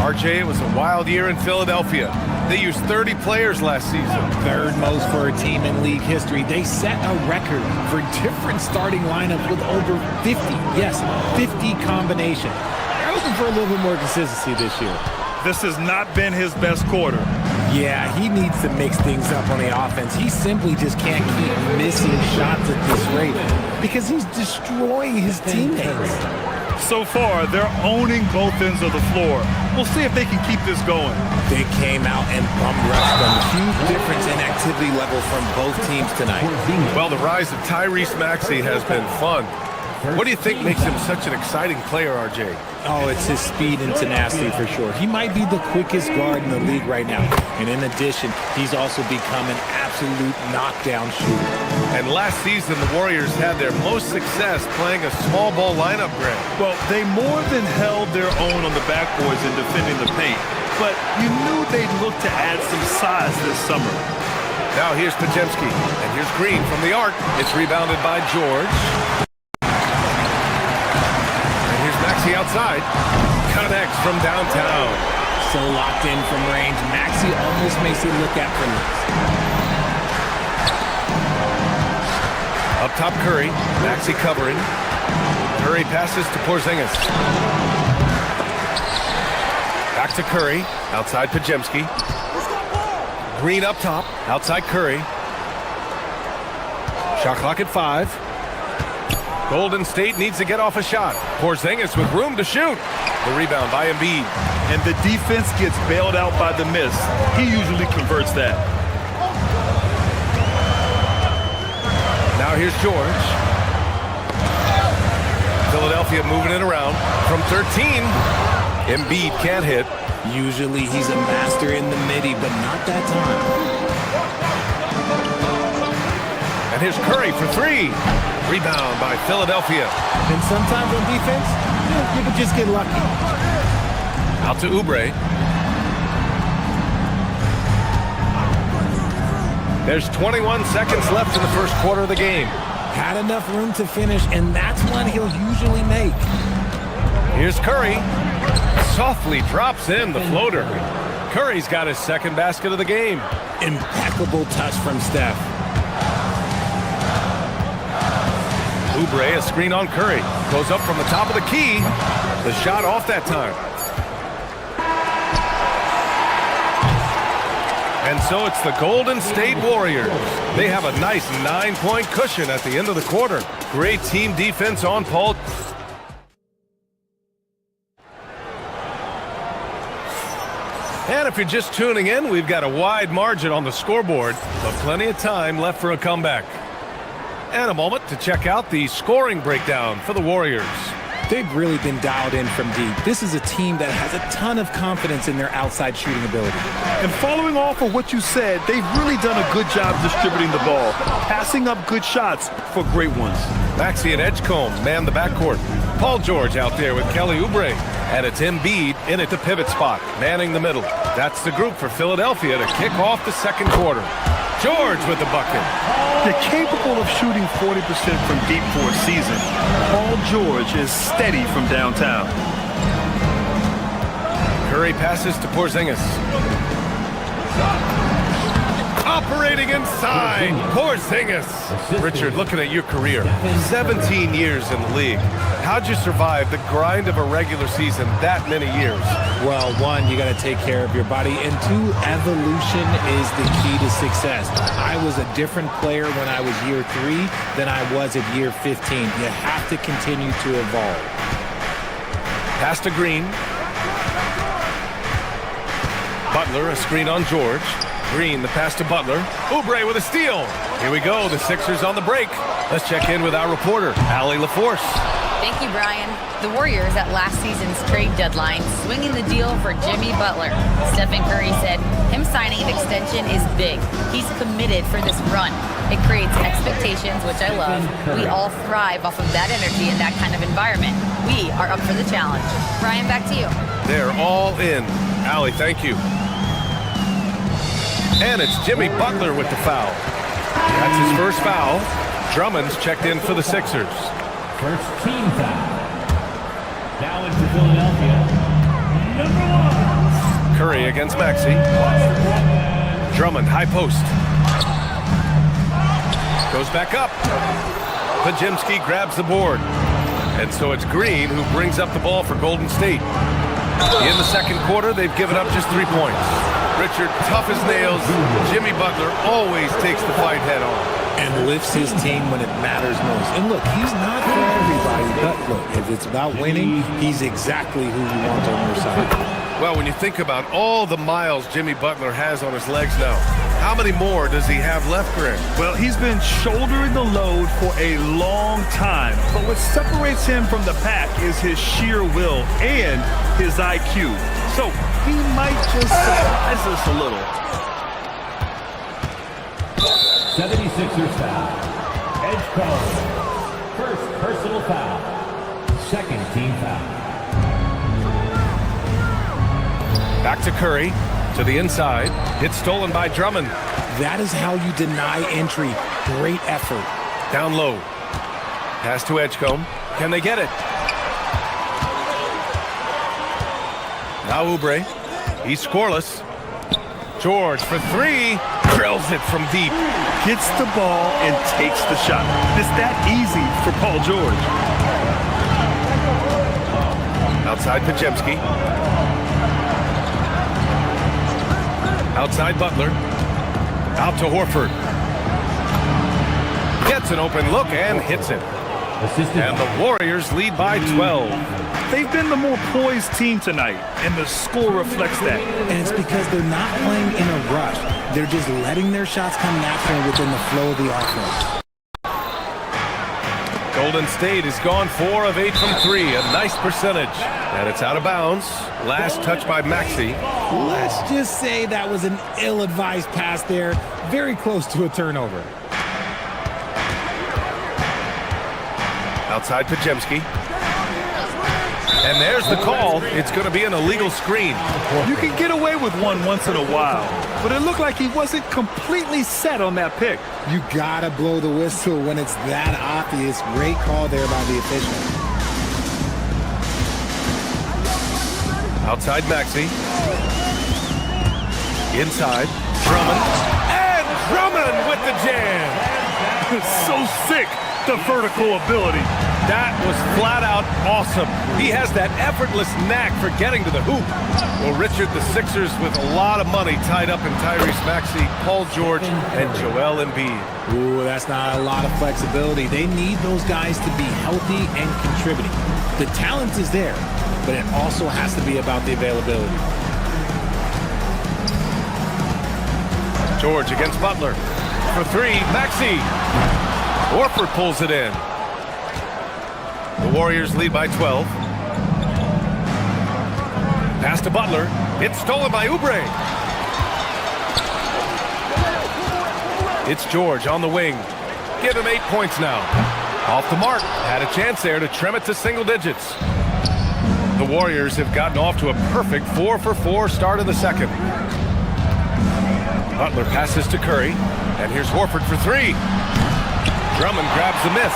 Speaker 12: RJ, it was a wild year in Philadelphia. They used 30 players last season.
Speaker 11: Third most for a team in league history. They set a record for different starting lineups with over 50. Yes, 50 combinations. They're looking for a little bit more consistency this year.
Speaker 4: This has not been his best quarter.
Speaker 11: Yeah, he needs to mix things up on the offense. He simply just can't keep missing shots at this rate because he's destroying his teammates.
Speaker 4: So far, they're owning both ends of the floor. We'll see if they can keep this going.
Speaker 11: They came out and bum rushed them. Huge difference in activity level from both teams tonight.
Speaker 12: Well, the rise of Tyrese Maxey has been fun. What do you think makes him such an exciting player, RJ?
Speaker 11: Oh, it's his speed and tenacity for sure. He might be the quickest guard in the league right now. And in addition, he's also become an absolute knockdown shooter.
Speaker 12: And last season, the Warriors had their most success playing a small ball lineup, Greg.
Speaker 4: Well, they more than held their own on the backboards in defending the paint. But you knew they'd look to add some size this summer.
Speaker 12: Now here's Potemski. And here's Green from the arc. It's rebounded by George. Maxey outside, connects from downtown.
Speaker 11: So locked in from range, Maxey almost makes it look effortless.
Speaker 12: Up top Curry, Maxey covering. Curry passes to Porzingis. Back to Curry, outside Podziemski. Green up top, outside Curry. Shot clock at 5. Golden State needs to get off a shot. Porzingis with room to shoot. The rebound by Embiid.
Speaker 4: And the defense gets bailed out by the miss. He usually converts that.
Speaker 12: Now here's George. Philadelphia moving it around. From 13, Embiid can't hit.
Speaker 11: Usually he's a master in the midi, but not that time.
Speaker 12: And here's Curry for 3. Rebound by Philadelphia.
Speaker 11: And sometimes on defense, you can just get lucky.
Speaker 12: Out to Oubre. There's 21 seconds left in the first quarter of the game.
Speaker 11: Had enough room to finish, and that's one he'll usually make.
Speaker 12: Here's Curry. Softly drops in the floater. Curry's got his second basket of the game.
Speaker 11: Impeccable touch from Steph.
Speaker 12: Oubre, a screen on Curry. Goes up from the top of the key. The shot off that time. And so it's the Golden State Warriors. They have a nice 9-point cushion at the end of the quarter. Great team defense on Paul. And if you're just tuning in, we've got a wide margin on the scoreboard, but plenty of time left for a comeback. And a moment to check out the scoring breakdown for the Warriors.
Speaker 11: They've really been dialed in from deep. This is a team that has a ton of confidence in their outside shooting ability.
Speaker 4: And following off of what you said, they've really done a good job distributing the ball, passing up good shots for great ones.
Speaker 12: Maxey and Edgecombe man the backcourt. Paul George out there with Kelly Oubre. And it's Embiid in at the pivot spot, manning the middle. That's the group for Philadelphia to kick off the second quarter. George with the bucket.
Speaker 4: They're capable of shooting 40% from deep for a season. Paul George is steady from downtown.
Speaker 12: Curry passes to Porzingis. Operating inside, Porzingis. Richard, looking at your career, 17 years in the league. How'd you survive the grind of a regular season that many years?
Speaker 11: Well, one, you got to take care of your body, and two, evolution is the key to success. I was a different player when I was year 3 than I was at year 15. You have to continue to evolve.
Speaker 12: Pass to Green. Butler, a screen on George. Green, the pass to Butler. Oubre with a steal. Here we go, the Sixers on the break. Let's check in with our reporter, Allie LaForce.
Speaker 5: Thank you, Brian. The Warriors at last season's trade deadline swinging the deal for Jimmy Butler. Stephen Curry said him signing an extension is big. He's committed for this run. It creates expectations, which I love. We all thrive off of that energy in that kind of environment. We are up for the challenge. Brian, back to you.
Speaker 12: They're all in. Allie, thank you. And it's Jimmy Butler with the foul. That's his first foul. Drummond's checked in for the Sixers.
Speaker 7: First team foul. Now into Philadelphia. Number 1.
Speaker 12: Curry against Maxey. Drummond, high post. Goes back up. Podziemski grabs the board. And so it's Green who brings up the ball for Golden State. In the second quarter, they've given up just 3 points. Richard, tough as nails. Jimmy Butler always takes the fight head on.
Speaker 11: And lifts his team when it matters most. And look, he's not for everybody, but look, if it's about winning, he's exactly who you want on your side.
Speaker 12: Well, when you think about all the miles Jimmy Butler has on his legs now, how many more does he have left, Greg?
Speaker 4: Well, he's been shouldering the load for a long time, but what separates him from the pack is his sheer will and his IQ. So he might just surprise us a little.
Speaker 7: 76ers foul. Edgecombe. First personal foul. Second team foul.
Speaker 12: Back to Curry, to the inside. Hit stolen by Drummond.
Speaker 11: That is how you deny entry. Great effort.
Speaker 12: Down low. Pass to Edgecombe. Can they get it? Now Oubre. He's scoreless. George for 3. Drills it from deep.
Speaker 4: Gets the ball and takes the shot. It's that easy for Paul George.
Speaker 12: Outside Podziemski. Outside Butler. Out to Horford. Gets an open look and hits it. And the Warriors lead by 12.
Speaker 4: They've been the more poised team tonight, and the score reflects that.
Speaker 11: And it's because they're not playing in a rush. They're just letting their shots come naturally within the flow of the offense.
Speaker 12: Golden State has gone 4 of 8 from 3, a nice percentage. And it's out of bounds. Last touch by Maxey.
Speaker 11: Let's just say that was an ill-advised pass there. Very close to a turnover.
Speaker 12: Outside Podziemski. And there's the call. It's going to be an illegal screen.
Speaker 4: You can get away with one once in a while, but it looked like he wasn't completely set on that pick.
Speaker 11: You gotta blow the whistle when it's that obvious. Great call there by the official.
Speaker 12: Outside Maxey. Inside. Drummond. And Drummond with the jam.
Speaker 4: So sick, the vertical ability.
Speaker 12: That was flat out awesome. He has that effortless knack for getting to the hoop. Well, Richard, the Sixers with a lot of money tied up in Tyrese Maxey, Paul George, and Joel Embiid.
Speaker 11: Ooh, that's not a lot of flexibility. They need those guys to be healthy and contributing. The talent is there, but it also has to be about the availability.
Speaker 12: George against Butler. For three, Maxey. Horford pulls it in. The Warriors lead by 12. Pass to Butler. It's stolen by Oubre. It's George on the wing. Give him 8 points now. Off the mark. Had a chance there to trim it to single digits. The Warriors have gotten off to a perfect 4-for-4 start in the second. Butler passes to Curry. And here's Horford for three. Drummond grabs the miss.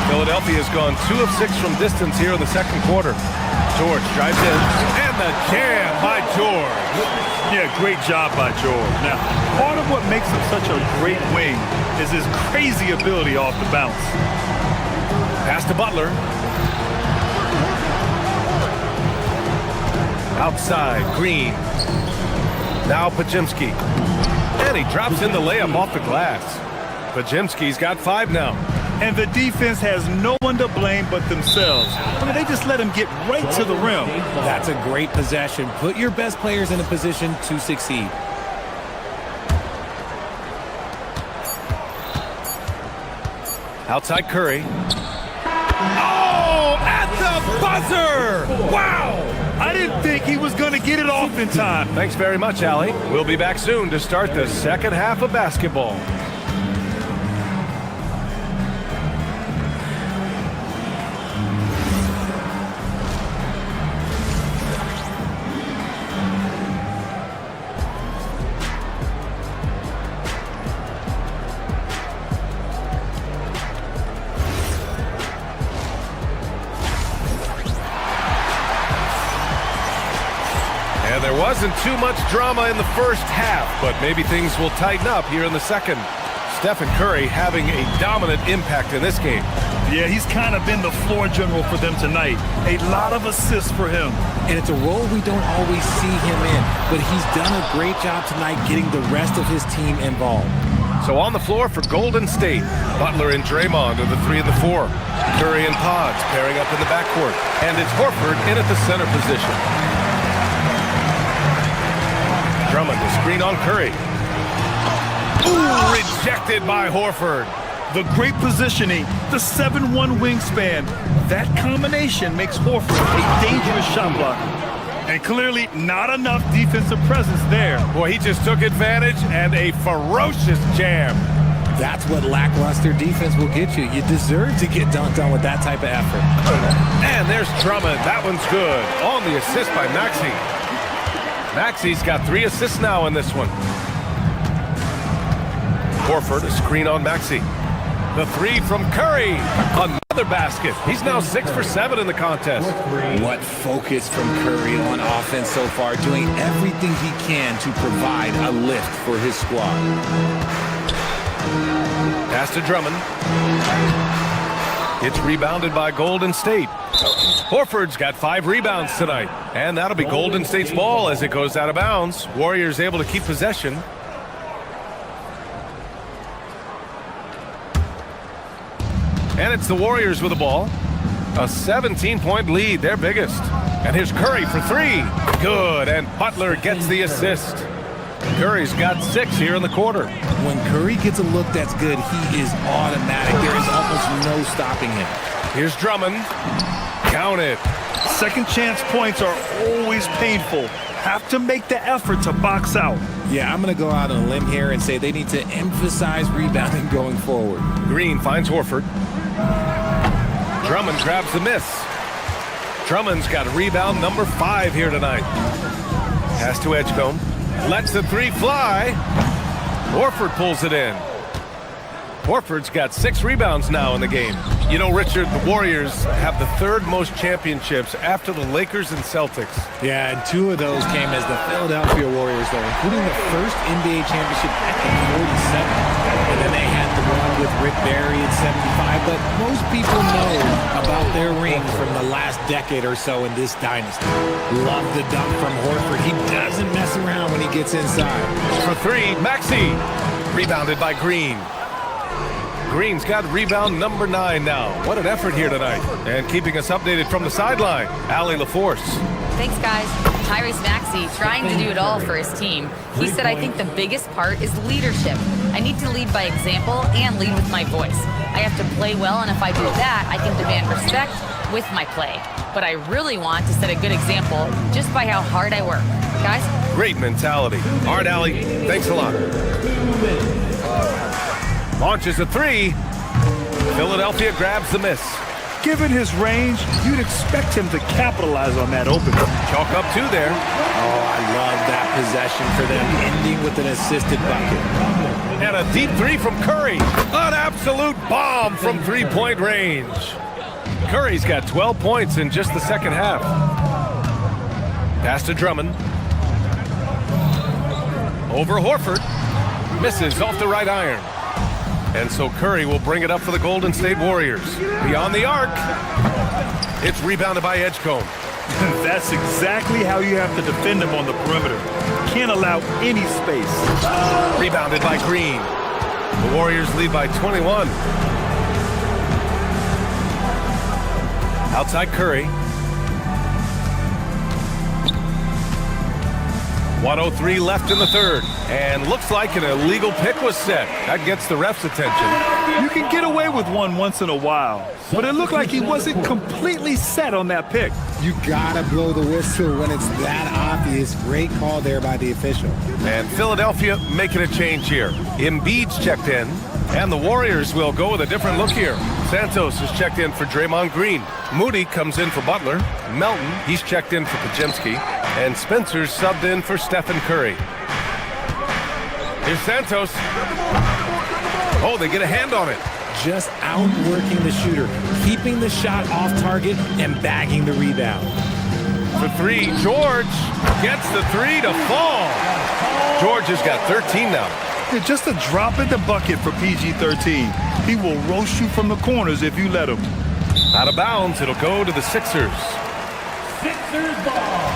Speaker 12: Philadelphia has gone 2 of 6 from distance here in the second quarter. George drives in. And the jam by George.
Speaker 4: Yeah, great job by George. Now, part of what makes him such a great wing is his crazy ability off the bounce.
Speaker 12: Pass to Butler. Outside, Green. Now Podziemski. And he drops in the layup off the glass. Podziemski's got 5 now.
Speaker 4: And the defense has no one to blame but themselves. I mean, they just let him get right to the rim.
Speaker 11: That's a great possession. Put your best players in a position to succeed.
Speaker 12: Outside Curry. Oh, at the buzzer! Wow!
Speaker 4: I didn't think he was going to get it off in time.
Speaker 12: Thanks very much, Allie. We'll be back soon to start the second half of basketball. There wasn't too much drama in the first half, but maybe things will tighten up here in the second. Stephen Curry having a dominant impact in this game.
Speaker 4: Yeah, he's kind of been the floor general for them tonight. A lot of assists for him.
Speaker 11: And it's a role we don't always see him in, but he's done a great job tonight getting the rest of his team involved.
Speaker 12: So on the floor for Golden State, Butler and Draymond are the 3 and the 4. Curry and Pods pairing up in the backcourt. And it's Horford in at the center position. Drummond to screen on Curry. Ooh, rejected by Horford.
Speaker 4: The great positioning, the 7'1" wingspan. That combination makes Horford a dangerous shot blocker. And clearly not enough defensive presence there.
Speaker 12: Boy, he just took advantage and a ferocious jam.
Speaker 11: That's what lackluster defense will get you. You deserve to get dunked on with that type of effort.
Speaker 12: And there's Drummond. That one's good. On the assist by Maxey. Maxey's got 3 assists now in this one. Horford, a screen on Maxey. The 3 from Curry. Another basket. He's now 6 for 7 in the contest.
Speaker 11: What focus from Curry on offense so far, doing everything he can to provide a lift for his squad.
Speaker 12: Pass to Drummond. It's rebounded by Golden State. Horford's got 5 rebounds tonight. And that'll be Golden State's ball as it goes out of bounds. Warriors able to keep possession. And it's the Warriors with the ball. A 17-point lead, their biggest. And here's Curry for 3. Good, and Butler gets the assist. Curry's got 6 here in the quarter.
Speaker 11: When Curry gets a look that's good, he is automatic. There is almost no stopping him.
Speaker 12: Here's Drummond. Count it.
Speaker 4: Second chance points are always painful. Have to make the effort to box out.
Speaker 11: Yeah, I'm going to go out on a limb here and say they need to emphasize rebounding going forward.
Speaker 12: Green finds Horford. Drummond grabs the miss. Drummond's got rebound number 5 here tonight. Pass to Edgecombe. Lets the 3 fly. Horford pulls it in. Horford's got 6 rebounds now in the game. You know, Richard, the Warriors have the 3rd most championships after the Lakers and Celtics.
Speaker 11: Yeah, and 2 of those came as the Philadelphia Warriors, though, including the first NBA championship back in '47. And then they had the one with Rick Barry in '75. But most people know about their rings from the last decade or so in this dynasty. Love the dunk from Horford. He doesn't mess around when he gets inside.
Speaker 12: For 3, Maxey. Rebounded by Green. Green's got rebound number 9 now. What an effort here tonight. And keeping us updated from the sideline, Allie LaForce.
Speaker 5: Thanks, guys. Tyrese Maxey trying to do it all for his team. He said, I think the biggest part is leadership. I need to lead by example and lead with my voice. I have to play well, and if I do that, I can demand respect with my play. But I really want to set a good example just by how hard I work. Guys?
Speaker 12: Great mentality. All right, Allie, thanks a lot. Launches a three. Philadelphia grabs the miss.
Speaker 4: Given his range, you'd expect him to capitalize on that opening.
Speaker 12: Chalk up two there.
Speaker 11: Oh, I love that possession for them, ending with an assisted bucket.
Speaker 12: And a deep three from Curry. An absolute bomb from three-point range. Curry's got 12 points in just the second half. Pass to Drummond. Over Horford. Misses off the right iron. And so Curry will bring it up for the Golden State Warriors. Beyond the arc. It's rebounded by Edgecombe.
Speaker 4: That's exactly how you have to defend him on the perimeter. Can't allow any space.
Speaker 12: Rebounded by Green. The Warriors lead by 21. Outside Curry. 1:03 left in the third. And looks like an illegal pick was set. That gets the ref's attention.
Speaker 4: You can get away with one once in a while, but it looked like he wasn't completely set on that pick.
Speaker 11: You gotta blow the whistle when it's that obvious. Great call there by the official.
Speaker 12: And Philadelphia making a change here. Embiid's checked in, and the Warriors will go with a different look here. Santos is checked in for Draymond Green. Moody comes in for Butler. Melton, he's checked in for Podziemski. And Spencer's subbed in for Stephen Curry. Here's Santos. Oh, they get a hand on it.
Speaker 11: Just outworking the shooter, keeping the shot off target and bagging the rebound.
Speaker 12: For three, George gets the three to fall. George has got 13 now.
Speaker 4: Yeah, just a drop in the bucket for PG-13. He will roast you from the corners if you let him.
Speaker 12: Out of bounds, it'll go to the Sixers.
Speaker 7: Sixers ball.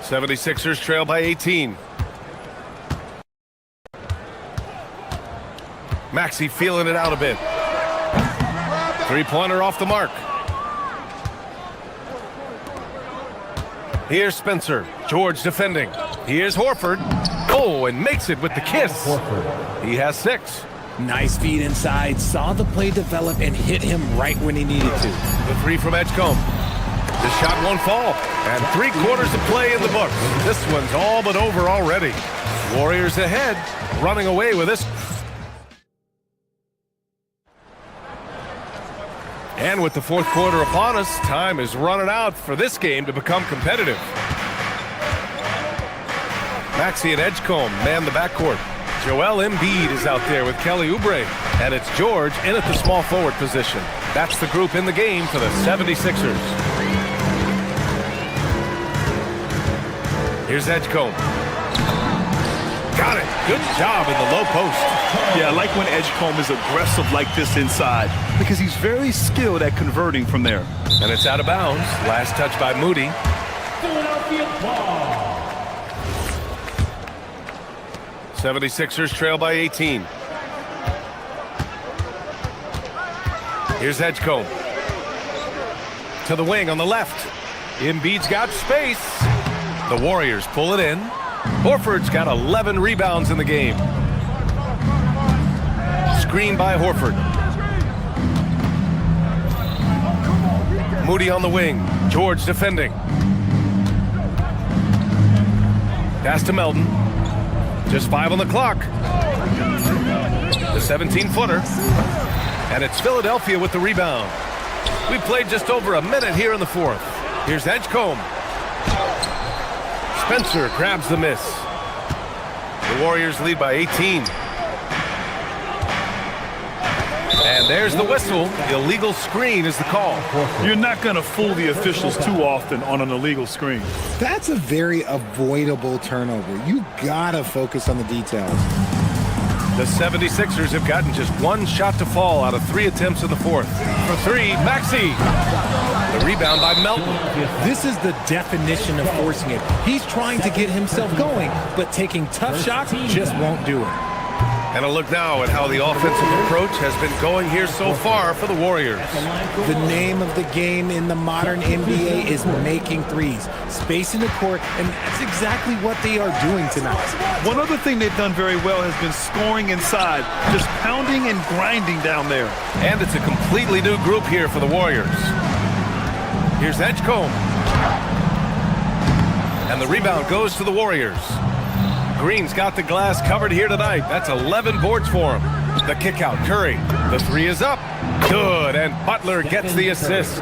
Speaker 12: '76ers trail by 18. Maxey feeling it out a bit. Three-pointer off the mark. Here's Spencer. George defending. Here's Horford. Oh, and makes it with the kiss. He has 6.
Speaker 11: Nice feed inside. Saw the play develop and hit him right when he needed to.
Speaker 12: The three from Edgecombe. The shot won't fall. And 3 quarters of play in the books. This one's all but over already. Warriors ahead, running away with this. And with the 4th quarter upon us, time is running out for this game to become competitive. Maxey and Edgecombe man the backcourt. Joel Embiid is out there with Kelly Oubre. And it's George in at the small forward position. That's the group in the game for the 76ers. Here's Edgecombe. Got it. Good job in the low post.
Speaker 4: Yeah, I like when Edgecombe is aggressive like this inside because he's very skilled at converting from there.
Speaker 12: And it's out of bounds. Last touch by Moody.
Speaker 7: Philadelphia ball.
Speaker 12: 76ers trail by 18. Here's Edgecombe. To the wing on the left. Embiid's got space. The Warriors pull it in. Horford's got 11 rebounds in the game. Screen by Horford. Moody on the wing. George defending. Pass to Melton. Just 5 on the clock. The 17-footer. And it's Philadelphia with the rebound. We played just over a minute here in the 4th. Here's Edgecombe. Spencer grabs the miss. The Warriors lead by 18. And there's the whistle. Illegal screen is the call.
Speaker 4: You're not going to fool the officials too often on an illegal screen.
Speaker 11: That's a very avoidable turnover. You gotta focus on the details.
Speaker 12: The 76ers have gotten just 1 shot to fall out of 3 attempts in the 4th. For 3, Maxey. The rebound by Melton.
Speaker 11: This is the definition of forcing it. He's trying to get himself going, but taking tough shots just won't do it.
Speaker 12: And a look now at how the offensive approach has been going here so far for the Warriors.
Speaker 11: The name of the game in the modern NBA is making threes, spacing the court, and that's exactly what they are doing tonight.
Speaker 4: One other thing they've done very well has been scoring inside, just pounding and grinding down there.
Speaker 12: And it's a completely new group here for the Warriors. Here's Edgecombe. And the rebound goes to the Warriors. Green's got the glass covered here tonight. That's 11 boards for him. The kick out, Curry. The three is up. Good, and Butler gets the assist.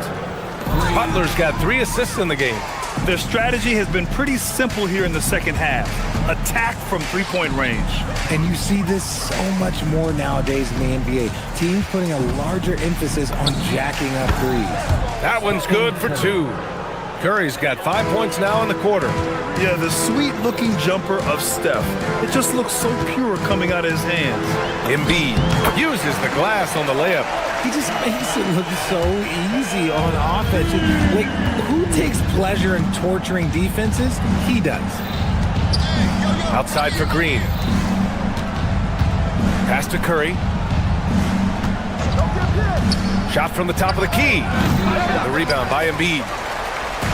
Speaker 12: Butler's got 3 assists in the game.
Speaker 4: Their strategy has been pretty simple here in the second half. Attack from three-point range.
Speaker 11: And you see this so much more nowadays in the NBA. Teams putting a larger emphasis on jacking up threes.
Speaker 12: That one's good for 2. Curry's got 5 points now in the quarter.
Speaker 4: Yeah, the sweet-looking jumper of Steph. It just looks so pure coming out of his hands.
Speaker 12: Embiid uses the glass on the layup.
Speaker 11: He just makes it look so easy on offense. Like, who takes pleasure in torturing defenses? He does.
Speaker 12: Outside for Green. Pass to Curry. Shot from the top of the key. The rebound by Embiid.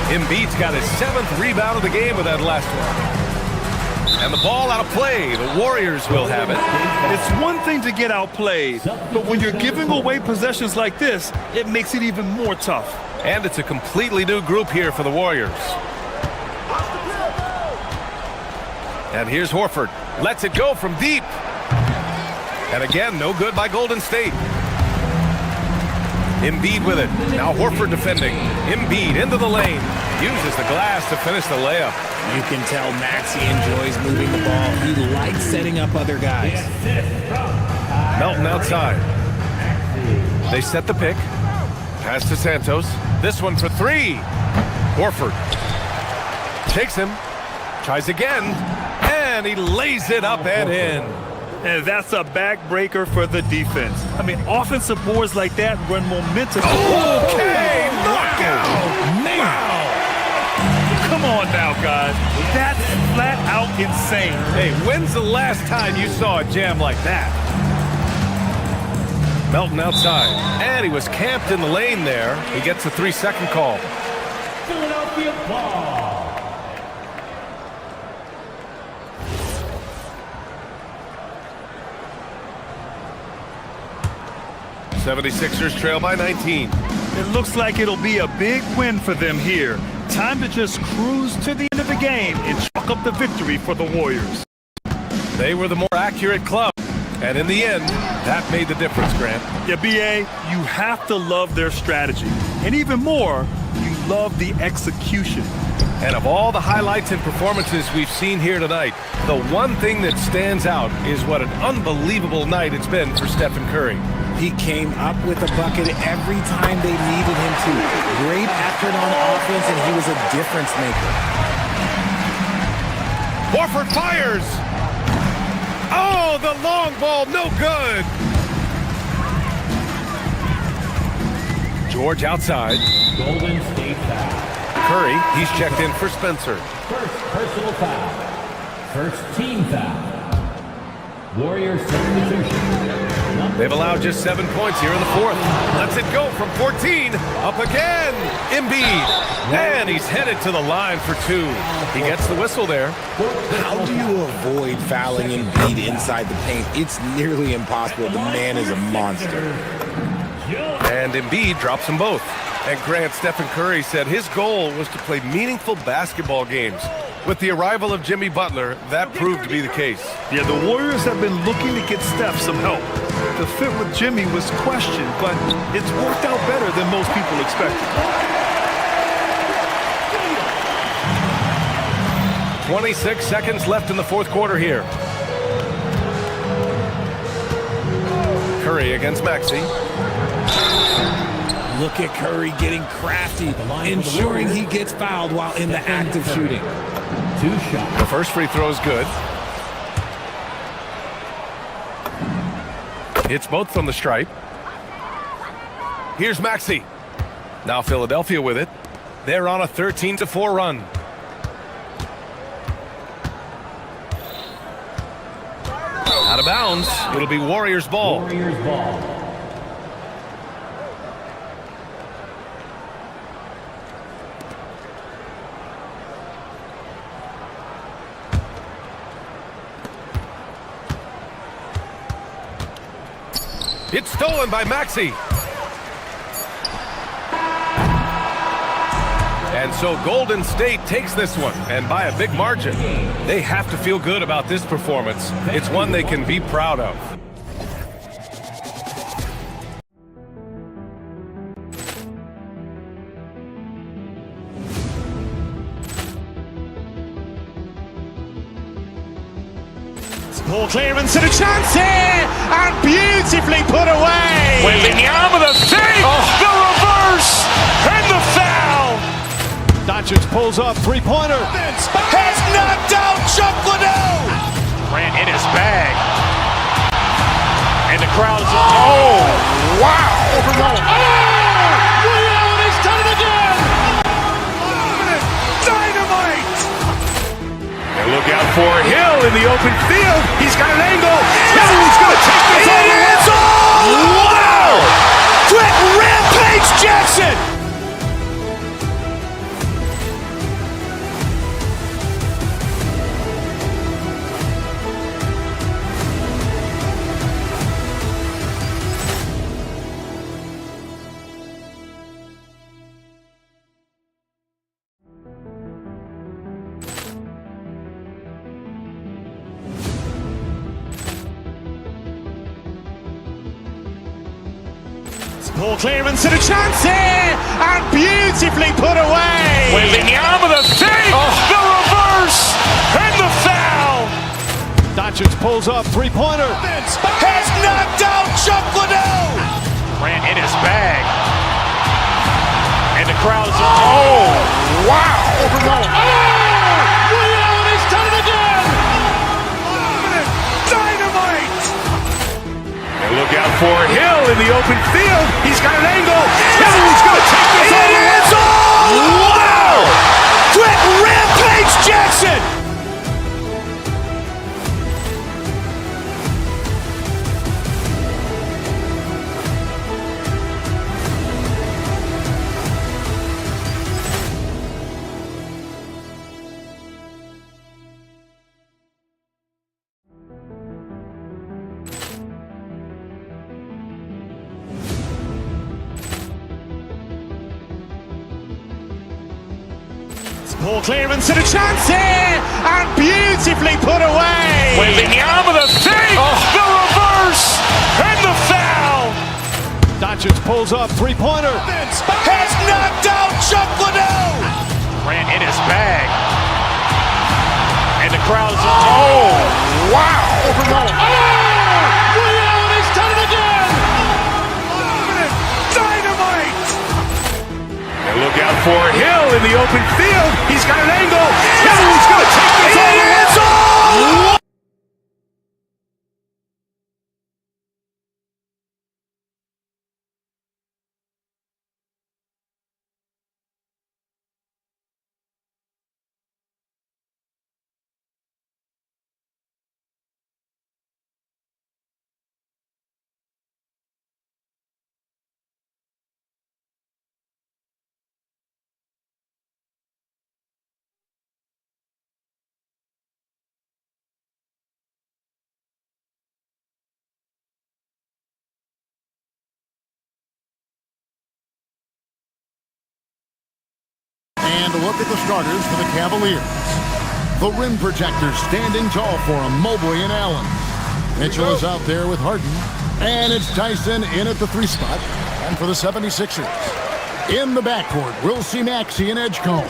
Speaker 12: Embiid's got his 7th rebound of the game with that last one. And the ball out of play. The Warriors will have it.
Speaker 4: It's one thing to get outplayed, but when you're giving away possessions like this, it makes it even more tough.
Speaker 12: And it's a completely new group here for the Warriors. And here's Horford. Lets it go from deep. And again, no good by Golden State. Embiid with it. Now Horford defending. Embiid into the lane. Uses the glass to finish the layup.
Speaker 11: You can tell Maxey enjoys moving the ball. He likes setting up other guys.
Speaker 12: Melton outside. They set the pick. Pass to Santos. This one for 3. Horford takes him. Tries again. And he lays it up and in.
Speaker 4: And that's a backbreaker for the defense. I mean, offensive boards like that run momentum.
Speaker 12: Okay, knockout!
Speaker 4: Wow! Come on now, guys. That's flat out insane.
Speaker 12: Hey, when's the last time you saw a jam like that? Melton outside. And he was camped in the lane there. He gets a 3-second call.
Speaker 7: Philadelphia ball.
Speaker 12: 76ers trail by 19.
Speaker 4: It looks like it'll be a big win for them here. Time to just cruise to the end of the game and chalk up the victory for the Warriors.
Speaker 12: They were the more accurate club. And in the end, that made the difference, Grant.
Speaker 4: Yeah, B.A., you have to love their strategy. And even more, you love the execution.
Speaker 12: And of all the highlights and performances we've seen here tonight, the one thing that stands out is what an unbelievable night it's been for Stephen Curry.
Speaker 11: He came up with a bucket every time they needed him to. Great effort on offense, and he was a difference maker.
Speaker 12: Horford fires! Oh, the long ball, no good! George outside.
Speaker 7: Golden State foul.
Speaker 12: Curry, he's checked in for Spencer.
Speaker 7: First personal foul. First team foul. Warriors substitution.
Speaker 12: They've allowed just 7 points here in the fourth. Lets it go from 14. Up again. Embiid. And he's headed to the line for 2. He gets the whistle there.
Speaker 11: How do you avoid fouling Embiid inside the paint? It's nearly impossible. The man is a monster.
Speaker 12: And Embiid drops them both. And Grant, Stephen Curry said his goal was to play meaningful basketball games. With the arrival of Jimmy Butler, that proved to be the case.
Speaker 4: Yeah, the Warriors have been looking to get Steph some help. The fit with Jimmy was questioned, but it's worked out better than most people expected.
Speaker 12: 26 seconds left in the fourth quarter here. Curry against Maxey.
Speaker 11: Look at Curry getting crafty, ensuring he gets fouled while in the act of shooting.
Speaker 7: 2 shots.
Speaker 12: The first free throw is good. Hits both from the stripe. Here's Maxey. Now Philadelphia with it. They're on a 13-4 run. Out of bounds. It'll be Warriors ball. It's stolen by Maxey. And so Golden State takes this one, and by a big margin. They have to feel good about this performance. It's one they can be proud of.
Speaker 1: Ball clearance and a chance here, and beautifully put away.
Speaker 2: Wembanyama the save, the reverse, and the foul.
Speaker 3: Doncic pulls up, three-pointer.
Speaker 2: Has knocked out Chuck Liddell. Ran in his bag. And the crowd is, oh, wow.
Speaker 1: He's done it again. Dynamite.
Speaker 2: And look out for Hill in the open field. He's got an angle. He's going to take this all the way. Wow! Quick Rampage Jackson.
Speaker 1: Ball clearance and a chance here, and beautifully put away.
Speaker 2: Wembanyama the save, the reverse, and the foul.
Speaker 3: Doncic pulls up, three-pointer.
Speaker 2: Has knocked out Chuck Liddell. Ran in his bag. And the crowd is, oh, wow.
Speaker 1: He's done it again. Dynamite.
Speaker 2: And look out for Hill in the open field. He's got an angle. He's going to take this all the way. Wow! Quick Rampage Jackson.
Speaker 1: Ball clearance and a chance here, and beautifully put away.
Speaker 2: Wembanyama the save, the reverse, and the foul.
Speaker 3: Doncic pulls up, three-pointer.
Speaker 2: Has knocked out Chuck Liddell. Ran in his bag. And the crowd is, oh, wow.
Speaker 1: He's done it again. Dynamite.
Speaker 2: And look out for Hill in the open field. He's got an angle. He's going to take this all the way.
Speaker 8: And a look at the starters for the Cavaliers. The rim protectors standing tall for them, Mobley and Allen. Mitchell is out there with Harden. And it's Tyson in at the 3 spot. And for the 76ers, in the backcourt, we'll see Maxey and Edgecombe.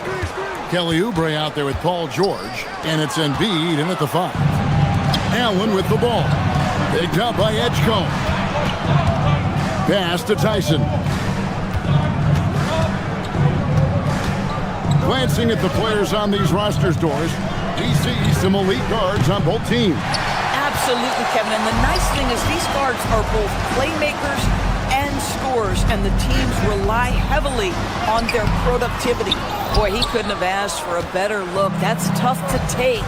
Speaker 8: Kelly Oubre out there with Paul George. And it's Embiid in at the 5. Allen with the ball. Picked up by Edgecombe. Pass to Tyson. Glancing at the players on these rosters, Doors, we see some elite guards on both teams.
Speaker 13: Absolutely, Kevin. And the nice thing is these guards are both playmakers and scorers, and the teams rely heavily on their productivity. Boy, he couldn't have asked for a better look. That's tough to take.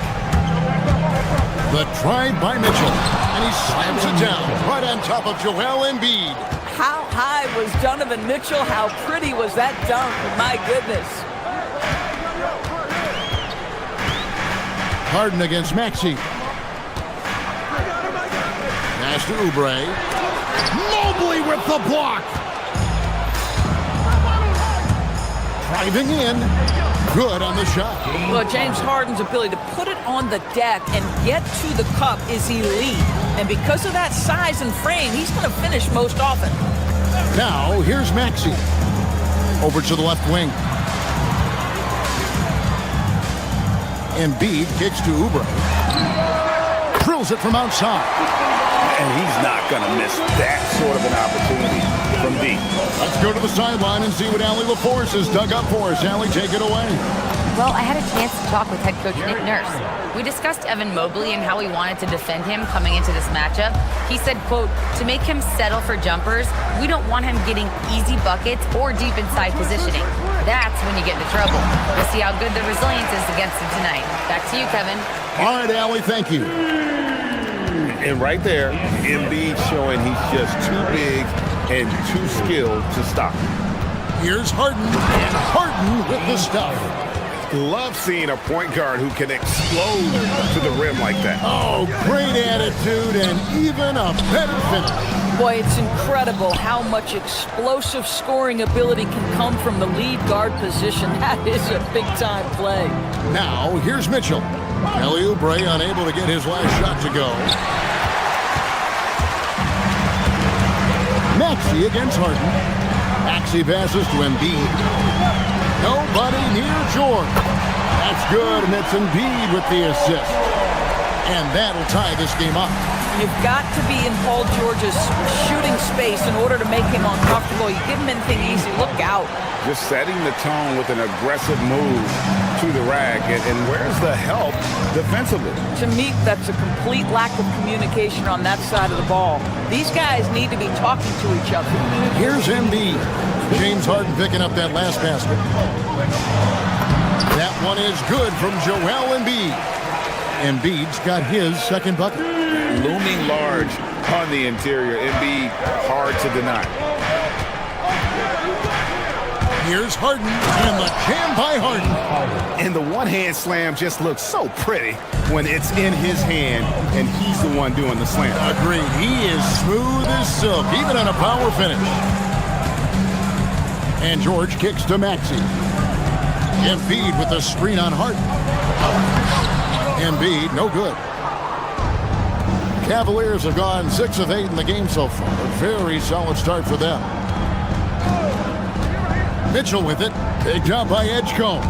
Speaker 8: The drive by Mitchell. And he slams it down right on top of Joel Embiid.
Speaker 13: How high was Donovan Mitchell? How pretty was that dunk? My goodness.
Speaker 8: Harden against Maxey. Pass to Oubre. Mobley with the block. Driving in. Good on the shot.
Speaker 13: Well, James Harden's ability to put it on the deck and get to the cup is elite. And because of that size and frame, he's going to finish most often.
Speaker 8: Now, here's Maxey. Over to the left wing. Embiid kicks to Oubre. Drills it from outside.
Speaker 9: And he's not going to miss that sort of an opportunity from deep.
Speaker 8: Let's go to the sideline and see what Allie LaForce has dug up for us. Allie, take it away.
Speaker 5: Well, I had a chance to talk with head coach Nick Nurse. We discussed Evan Mobley and how we wanted to defend him coming into this matchup. He said, quote, to make him settle for jumpers, we don't want him getting easy buckets or deep inside positioning. That's when you get into trouble. We'll see how good the resilience is against him tonight. Back to you, Kevin.
Speaker 8: All right, Allie, thank you.
Speaker 9: And right there, Embiid showing he's just too big and too skilled to stop.
Speaker 8: Here's Harden, and Harden with the stuff.
Speaker 9: Love seeing a point guard who can explode to the rim like that.
Speaker 8: Oh, great attitude and even a better finish.
Speaker 13: Boy, it's incredible how much explosive scoring ability can come from the lead guard position. That is a big-time play.
Speaker 8: Now, here's Mitchell. Kelly Oubre unable to get his last shot to go. Maxey against Harden. Maxey passes to Embiid. Nobody near George. That's good, and it's Embiid with the assist. And that'll tie this game up.
Speaker 13: You've got to be in Paul George's shooting space in order to make him uncomfortable. You give him anything easy, look out.
Speaker 9: Just setting the tone with an aggressive move to the rack. And where's the help defensively?
Speaker 13: To me, that's a complete lack of communication on that side of the ball. These guys need to be talking to each other.
Speaker 8: Here's Embiid. James Harden picking up that last basket. That one is good from Joel Embiid. Embiid's got his second bucket.
Speaker 9: Looming large on the interior. Embiid, hard to deny.
Speaker 8: Here's Harden, and the jam by Harden.
Speaker 9: And the one-hand slam just looks so pretty when it's in his hand, and he's the one doing the slam.
Speaker 8: Agreed. He is smooth as silk, even on a power finish. And George kicks to Maxey. Embiid with the screen on Harden. Embiid, no good. Cavaliers have gone 6 of 8 in the game so far. A very solid start for them. Mitchell with it. Big job by Edgecombe.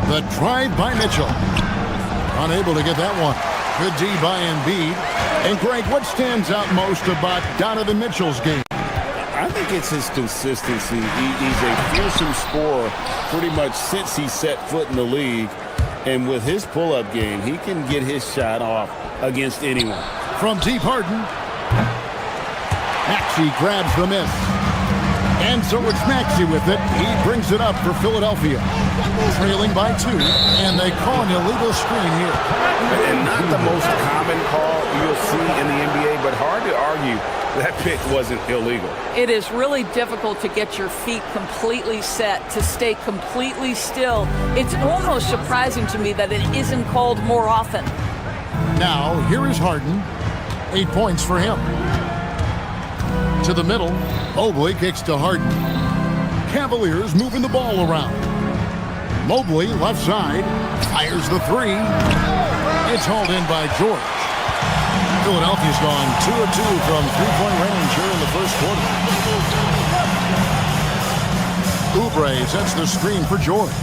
Speaker 8: The drive by Mitchell. Unable to get that one. Good D by Embiid. And Greg, what stands out most about Donovan Mitchell's game?
Speaker 9: I think it's his consistency. He's a fearsome scorer pretty much since he set foot in the league. And with his pull-up game, he can get his shot off against anyone.
Speaker 8: From deep Harden. Maxey grabs the miss. And so it's Maxey with it. He brings it up for Philadelphia. Trailing by 2, and they call an illegal screen here.
Speaker 9: And not the most common call you'll see in the NBA, but hard to argue that pick wasn't illegal.
Speaker 13: It is really difficult to get your feet completely set, to stay completely still. It's almost surprising to me that it isn't called more often.
Speaker 8: Now, here is Harden. 8 points for him. To the middle, Mobley kicks to Harden. Cavaliers moving the ball around. Mobley, left side, fires the 3. It's hauled in by George. Philadelphia's gone 2 of 2 from three-point range here in the first quarter. Oubre sets the screen for George.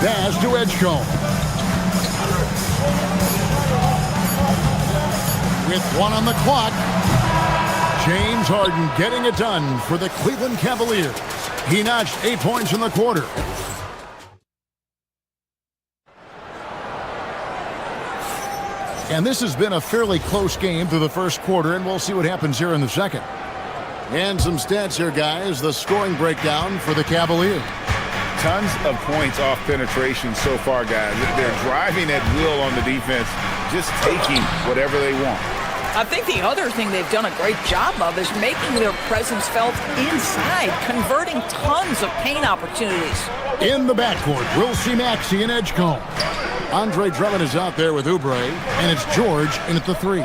Speaker 8: Pass to Edgecombe. With 1 on the clock, James Harden getting it done for the Cleveland Cavaliers. He notched 8 points in the quarter. And this has been a fairly close game through the first quarter, and we'll see what happens here in the second. And some stats here, guys. The scoring breakdown for the Cavaliers.
Speaker 9: Tons of points off penetration so far, guys. They're driving at will on the defense, just taking whatever they want.
Speaker 13: I think the other thing they've done a great job of is making their presence felt inside, converting tons of paint opportunities.
Speaker 8: In the backcourt, we'll see Maxey and Edgecombe. Andre Drummond is out there with Oubre, and it's George in at the 3.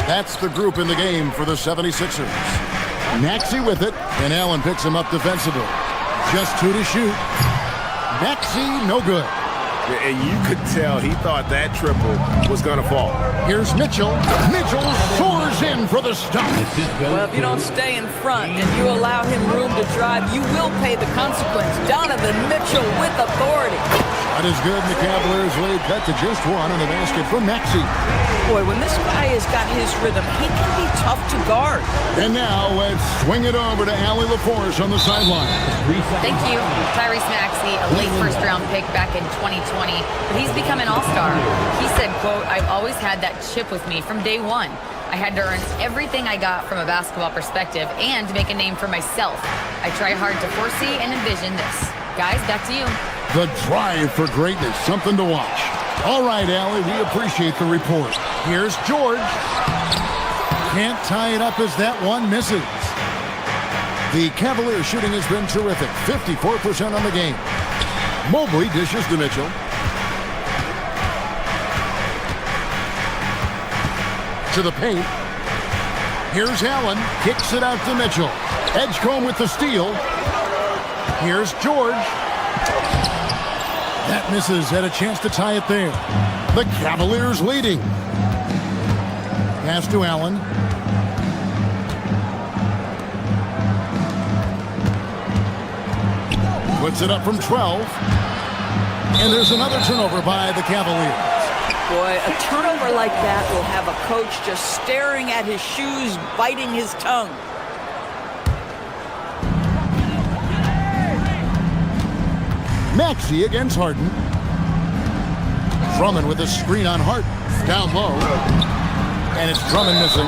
Speaker 8: That's the group in the game for the 76ers. Maxey with it, and Allen picks him up defensively. Just 2 to shoot. Maxey, no good.
Speaker 9: And you could tell he thought that triple was going to fall.
Speaker 8: Here's Mitchell. Mitchell soars in for the stop.
Speaker 13: Well, if you don't stay in front and you allow him room to drive, you will pay the consequence. Donovan Mitchell with authority.
Speaker 8: That is good. The Cavaliers lead cut to just 1 on the basket from Maxey.
Speaker 13: Boy, when this guy has got his rhythm, he can be tough to guard.
Speaker 8: And now let's swing it over to Allie LaForce on the sideline.
Speaker 5: Thank you. Tyrese Maxey, a late first-round pick back in 2020, but he's become an all-star. He said, quote, "I've always had that chip with me from day one. I had to earn everything I got from a basketball perspective and make a name for myself. I try hard to foresee and envision this." Guys, back to you.
Speaker 8: The drive for greatness, something to watch. All right, Allie, we appreciate the report. Here's George. Can't tie it up as that one misses. The Cavalier shooting has been terrific, 54% on the game. Mobley dishes to Mitchell. To the paint. Here's Allen, kicks it out to Mitchell. Edgecombe with the steal. Here's George. That misses, had a chance to tie it there. The Cavaliers leading. Pass to Allen. Puts it up from 12. And there's another turnover by the Cavaliers.
Speaker 13: Boy, a turnover like that will have a coach just staring at his shoes, biting his tongue.
Speaker 8: Maxey against Harden. Drummond with a screen on Harden. Down low. And it's Drummond missing.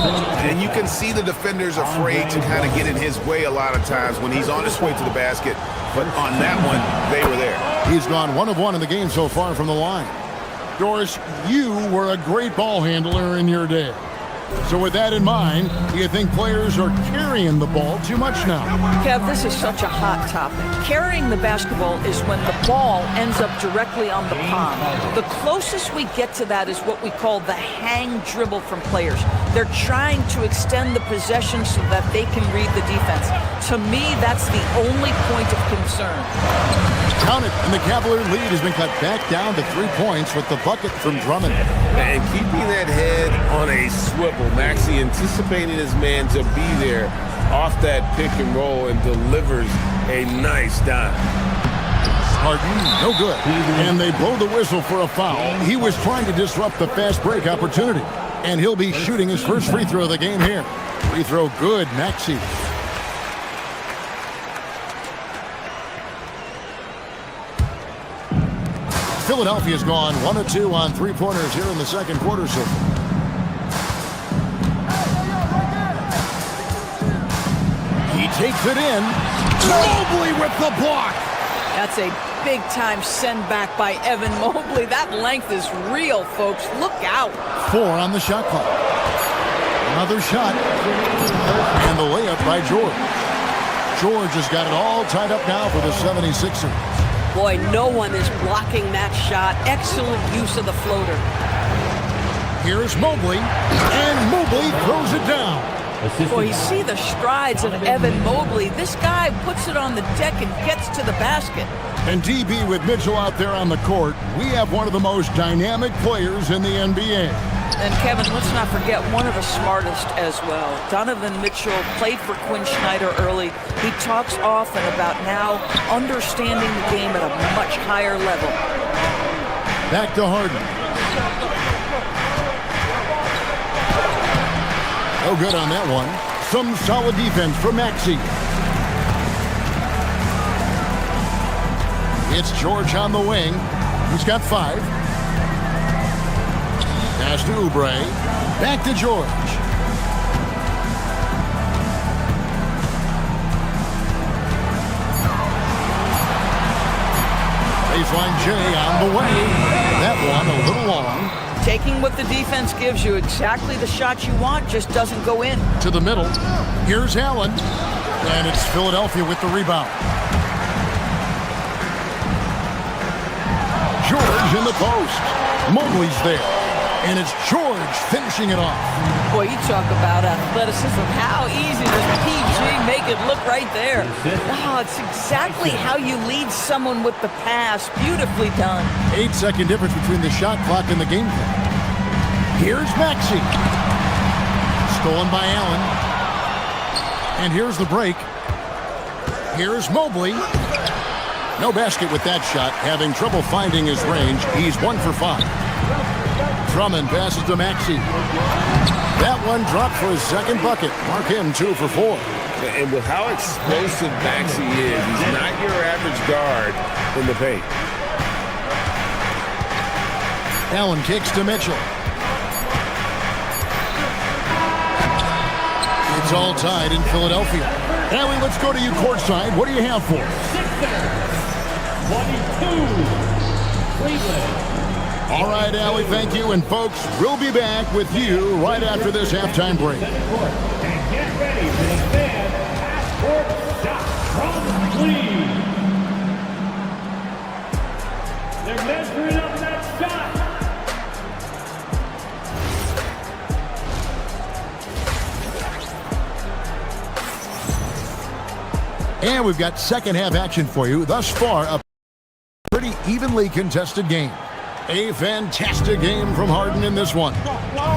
Speaker 9: And you can see the defenders afraid to kind of get in his way a lot of times when he's on his way to the basket. But on that one, they were there.
Speaker 8: He's gone 1 of 1 in the game so far from the line. Doris, you were a great ball handler in your day. So with that in mind, do you think players are carrying the ball too much now?
Speaker 13: Kev, this is such a hot topic. Carrying the basketball is when the ball ends up directly on the palm. The closest we get to that is what we call the hang dribble from players. They're trying to extend the possession so that they can read the defense. To me, that's the only point of concern.
Speaker 8: Count it, and the Cavalier lead has been cut back down to 3 points with the bucket from Drummond.
Speaker 9: And keeping that head on a swivel, Maxey anticipating his man to be there off that pick and roll and delivers a nice dime.
Speaker 8: Harden, no good. And they blow the whistle for a foul. He was trying to disrupt the fast break opportunity. And he'll be shooting his first free throw of the game here. Free throw good, Maxey. Philadelphia's gone 1 of 2 on 3-pointers here in the second quarter so far. He takes it in. Mobley with the block.
Speaker 13: That's a big-time send back by Evan Mobley. That length is real, folks. Look out.
Speaker 8: 4 on the shot clock. Another shot. And the layup by George. George has got it all tied up now for the 76ers.
Speaker 13: Boy, no one is blocking that shot. Excellent use of the floater.
Speaker 8: Here's Mobley, and Mobley throws it down.
Speaker 13: Boy, you see the strides of Evan Mobley. This guy puts it on the deck and gets to the basket.
Speaker 8: And DB with Mitchell out there on the court, we have one of the most dynamic players in the NBA.
Speaker 13: And Kevin, let's not forget one of the smartest as well. Donovan Mitchell played for Quinn Snyder early. He talks often about now understanding the game at a much higher level.
Speaker 8: Back to Harden. No good on that one. Some solid defense from Maxey. It's George on the wing. He's got 5. Pass to Oubre. Back to George. baseline J on the way. That one a little long.
Speaker 13: Taking what the defense gives you, exactly the shot you want, just doesn't go in.
Speaker 8: To the middle. Here's Allen. And it's Philadelphia with the rebound. George in the post. Mobley's there. And it's George finishing it off.
Speaker 13: Boy, you talk about athleticism. How easy does PG make it look right there? Oh, it's exactly how you lead someone with the pass. Beautifully done.
Speaker 8: 8-second difference between the shot clock and the game clock. Here's Maxey. Stolen by Allen. And here's the break. Here's Mobley. No basket with that shot. Having trouble finding his range. He's 1 for 5. Drummond passes to Maxey. That one dropped for his second bucket. Mark him 2 for 4.
Speaker 9: And with how explosive Maxey is, he's not your average guard in the paint.
Speaker 8: Allen kicks to Mitchell. It's all tied in Philadelphia. Allie, let's go to you courtside. What do you have for us?
Speaker 7: 22, Cleveland.
Speaker 8: All right, Allie, thank you. And folks, we'll be back with you right after this halftime break.
Speaker 7: And get ready for the fan half-court shot from Cleveland. They're measuring up that shot.
Speaker 8: And we've got second half action for you. Thus far, a pretty evenly contested game. A fantastic game from Harden in this one.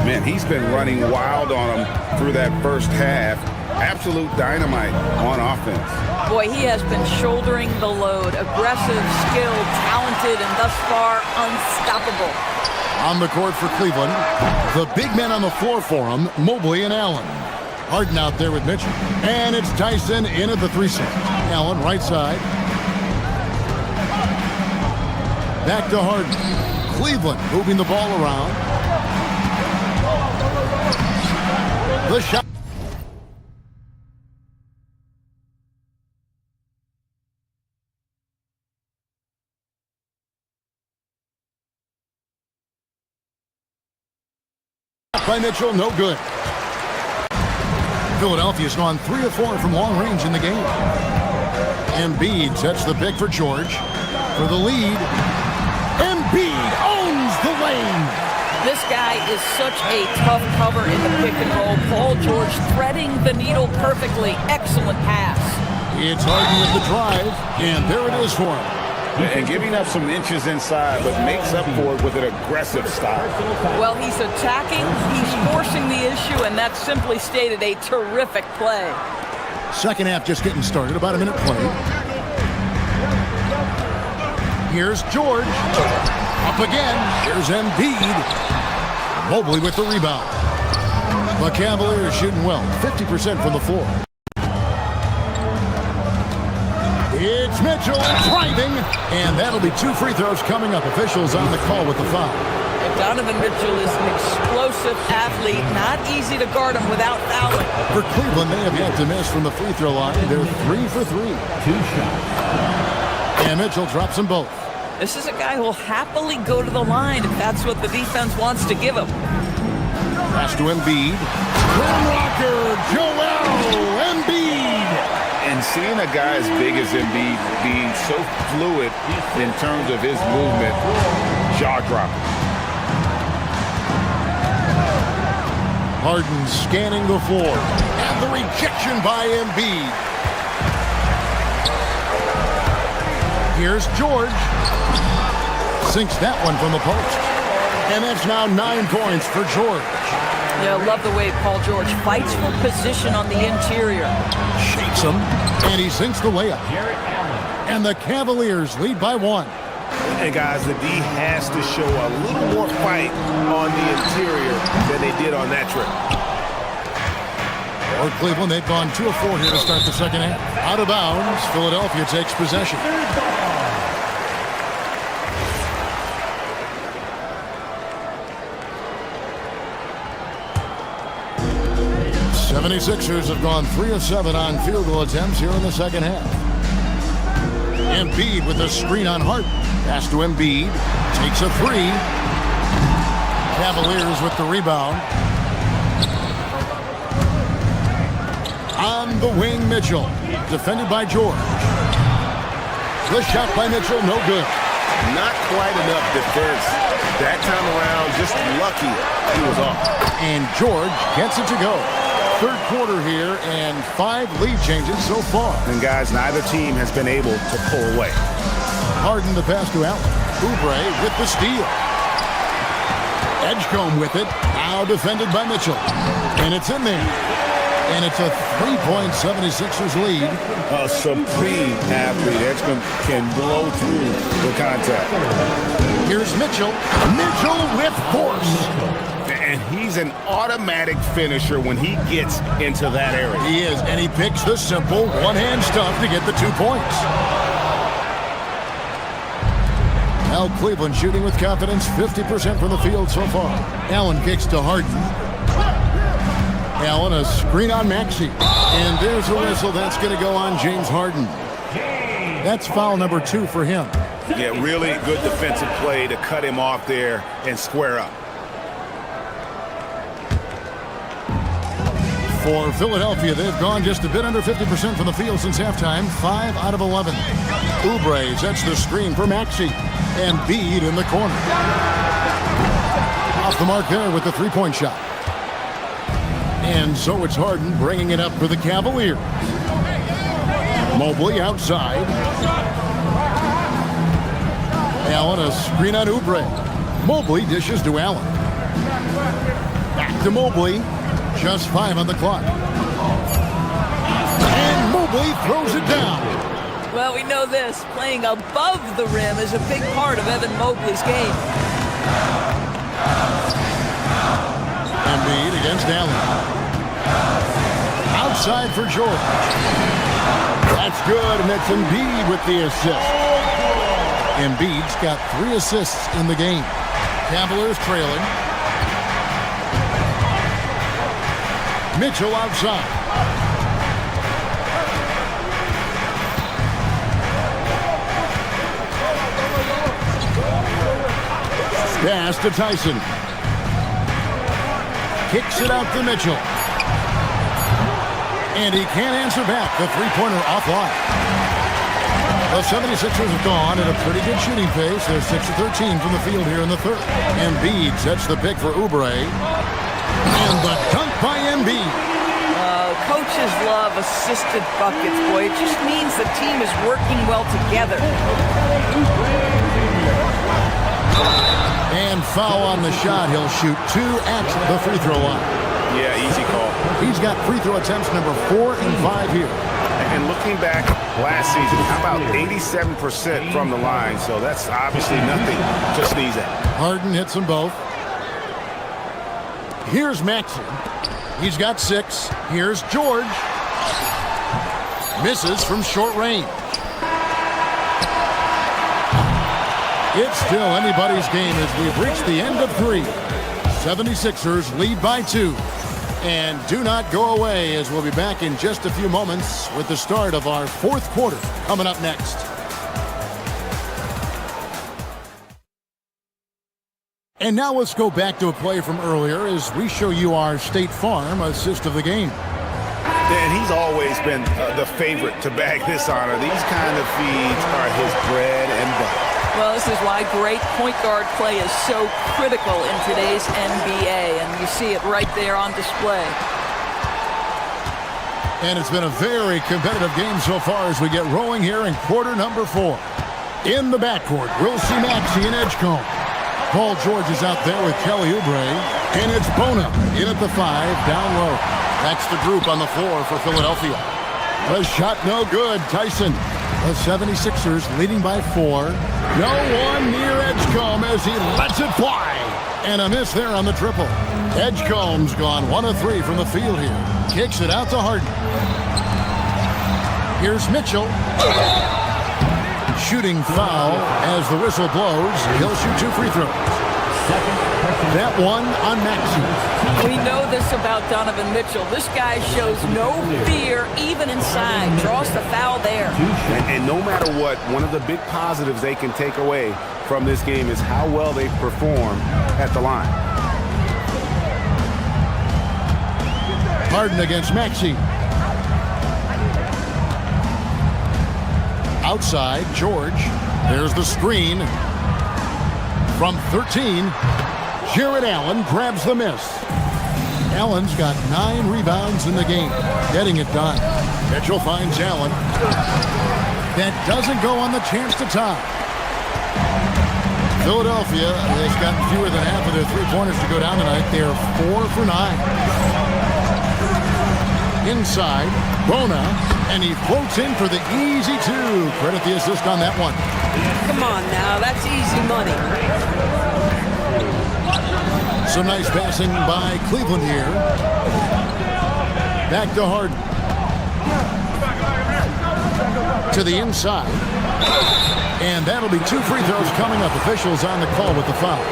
Speaker 9: Man, he's been running wild on him through that first half. Absolute dynamite on offense.
Speaker 13: Boy, he has been shouldering the load. Aggressive, skilled, talented, and thus far unstoppable.
Speaker 8: On the court for Cleveland, the big men on the floor for him, Mobley and Allen. Harden out there with Mitchell. And it's Tyson in at the 3-set. Allen right side. Back to Harden. Cleveland moving the ball around. The shot. By Mitchell, no good. Philadelphia's gone 3 of 4 from long range in the game. Embiid sets the pick for George. For the lead. Embiid owns the lane.
Speaker 13: This guy is such a tough cover in the pick and roll. Paul George threading the needle perfectly. Excellent pass.
Speaker 8: It's Harden with the drive, and there it is for him.
Speaker 9: And giving up some inches inside, but makes up for it with an aggressive style.
Speaker 13: Well, he's attacking, he's forcing the issue, and that's simply stated a terrific play.
Speaker 8: Second half just getting started, about a minute played. Here's George. Up again. Here's Embiid. Mobley with the rebound. The Cavaliers shooting well. 50% from the floor. It's Mitchell driving. And that'll be 2 free throws coming up. Officials on the call with the foul.
Speaker 13: Donovan Mitchell is an explosive athlete. Not easy to guard him without fouling.
Speaker 8: For Cleveland, they have yet to miss from the free throw line. They're 3 for 3. 2 shots. And Mitchell drops them both.
Speaker 13: This is a guy who will happily go to the line if that's what the defense wants to give him.
Speaker 8: Pass to Embiid. Rim rocker, Joel Embiid.
Speaker 9: And seeing a guy as big as Embiid being so fluid in terms of his movement, jaw-dropping.
Speaker 8: Harden scanning the floor. And the rejection by Embiid. Here's George. Sinks that one from the post. And that's now 9 points for George.
Speaker 13: Yeah, I love the way Paul George fights for position on the interior.
Speaker 8: Shakes him, and he sinks the layup. And the Cavaliers lead by 1.
Speaker 2: And guys, the D has to show a little more fight on the interior than they did on that trip.
Speaker 8: For Cleveland, they've gone 2 of 4 here to start the second half. Out of bounds, Philadelphia takes possession. 76ers have gone 3 of 7 on field goal attempts here in the second half. Embiid with a screen on Harden. Pass to Embiid. Takes a three. Cavaliers with the rebound. On the wing, Mitchell. Defended by George. The shot by Mitchell, no good.
Speaker 9: Not quite enough defense. That time around, just lucky he was off.
Speaker 8: And George gets it to go. Third quarter here, and 5 lead changes so far.
Speaker 9: And guys, neither team has been able to pull away.
Speaker 8: Harden the pass to Allen. Oubre with the steal. Edgecombe with it. Now defended by Mitchell. And it's in there. And it's a 3-point 76ers lead.
Speaker 9: A supreme athlete. Edgecombe can blow through the contact.
Speaker 8: Here's Mitchell. Mitchell with force.
Speaker 9: And he's an automatic finisher when he gets into that area.
Speaker 8: He is, and he picks the simple one-hand stuff to get the 2 points. Now Cleveland shooting with confidence, 50% from the field so far. Allen kicks to Harden. Allen, a screen on Maxey. And there's a whistle. That's going to go on James Harden. That's foul number 2 for him.
Speaker 9: Yeah, really good defensive play to cut him off there and square up.
Speaker 8: For Philadelphia, they've gone just a bit under 50% from the field since halftime. 5 out of 11. Oubre sets the screen for Maxey. And Embiid in the corner. Off the mark there with the three-point shot. And so it's Harden bringing it up for the Cavaliers. Mobley outside. Allen, a screen on Oubre. Mobley dishes to Allen. Back to Mobley. Just 5 on the clock. And Mobley throws it down.
Speaker 13: Well, we know this. Playing above the rim is a big part of Evan Mobley's game.
Speaker 8: Embiid against Allen. Outside for George. That's good, and it's Embiid with the assist. Embiid's got 3 assists in the game. Cavaliers trailing. Mitchell outside. Pass to Tyson. Kicks it out to Mitchell. And he can't answer back. The three-pointer offline. The 76ers have gone at a pretty good shooting pace. They're 6 of 13 from the field here in the third. Embiid sets the pick for Oubre. And the dunk by Embiid.
Speaker 13: Coaches love assisted buckets, boy. It just means the team is working well together.
Speaker 8: And foul on the shot. He'll shoot 2 at the free throw line.
Speaker 9: Yeah, easy call.
Speaker 8: He's got free throw attempts number 4 and 5 here.
Speaker 9: And looking back last season, how about 87% from the line? So that's obviously nothing to sneeze at.
Speaker 8: Harden hits them both. Here's Maxey. He's got 6. Here's George. Misses from short range. It's still anybody's game as we've reached the end of 3. 76ers lead by 2. And do not go away as we'll be back in just a few moments with the start of our 4th quarter coming up next. And now let's go back to a play from earlier as we show you our State Farm assist of the game.
Speaker 9: And he's always been the favorite to bag this honor. These kind of feeds are his bread and butter.
Speaker 13: Well, this is why great point guard play is so critical in today's NBA, and you see it right there on display.
Speaker 8: And it's been a very competitive game so far as we get rolling here in quarter number 4. In the backcourt, we'll see Maxey and Edgecombe. Paul George is out there with Kelly Oubre, and it's Bona in at the 5, down low. That's the group on the floor for Philadelphia. The shot no good. Tyson. The 76ers leading by 4. No one near Edgecombe as he lets it fly. And a miss there on the triple. Edgecombe's gone 1 of 3 from the field here. Kicks it out to Harden. Here's Mitchell. Shooting foul as the whistle blows. He'll shoot 2 free throws. That one on Maxey.
Speaker 13: We know this about Donovan Mitchell. This guy shows no fear, even inside. Draws the foul there.
Speaker 9: And no matter what, one of the big positives they can take away from this game is how well they perform at the line.
Speaker 8: Harden against Maxey. Outside, George. There's the screen. From 13, Jared Allen grabs the miss. Allen's got 9 rebounds in the game, getting it done. Mitchell finds Allen. That doesn't go on the chance to tie. Philadelphia has gotten fewer than half of their three-pointers to go down tonight. They're 4 for 9. Inside, Bona, and he floats in for the easy 2. Credit the assist on that one.
Speaker 13: Come on now, that's easy money.
Speaker 8: Some nice passing by Cleveland here. Back to Harden. To the inside. And that'll be 2 free throws coming up. Officials on the call with the foul.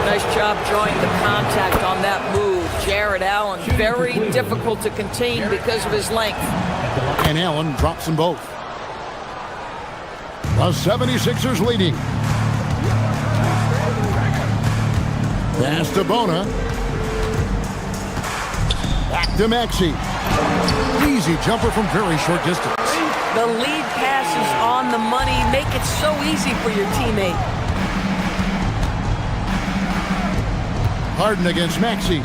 Speaker 13: Nice job drawing the contact on that move. Jared Allen, very difficult to contain because of his length.
Speaker 8: And Allen drops them both. The 76ers leading. Pass to Bona. Back to Maxey. Easy jumper from very short distance.
Speaker 13: The lead pass is on the money. Make it so easy for your teammate.
Speaker 8: Harden against Maxey.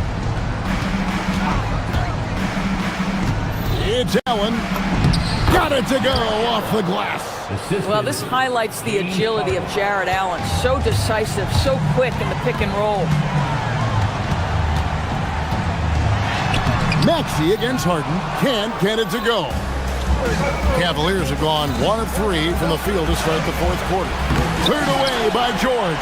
Speaker 8: It's Allen. Got it to go off the glass.
Speaker 13: Well, this highlights the agility of Jared Allen. So decisive, so quick in the pick and roll.
Speaker 8: Maxey against Harden. Can't get it to go. Cavaliers have gone 1 of 3 from the field to start the 4th quarter. Cleared away by George.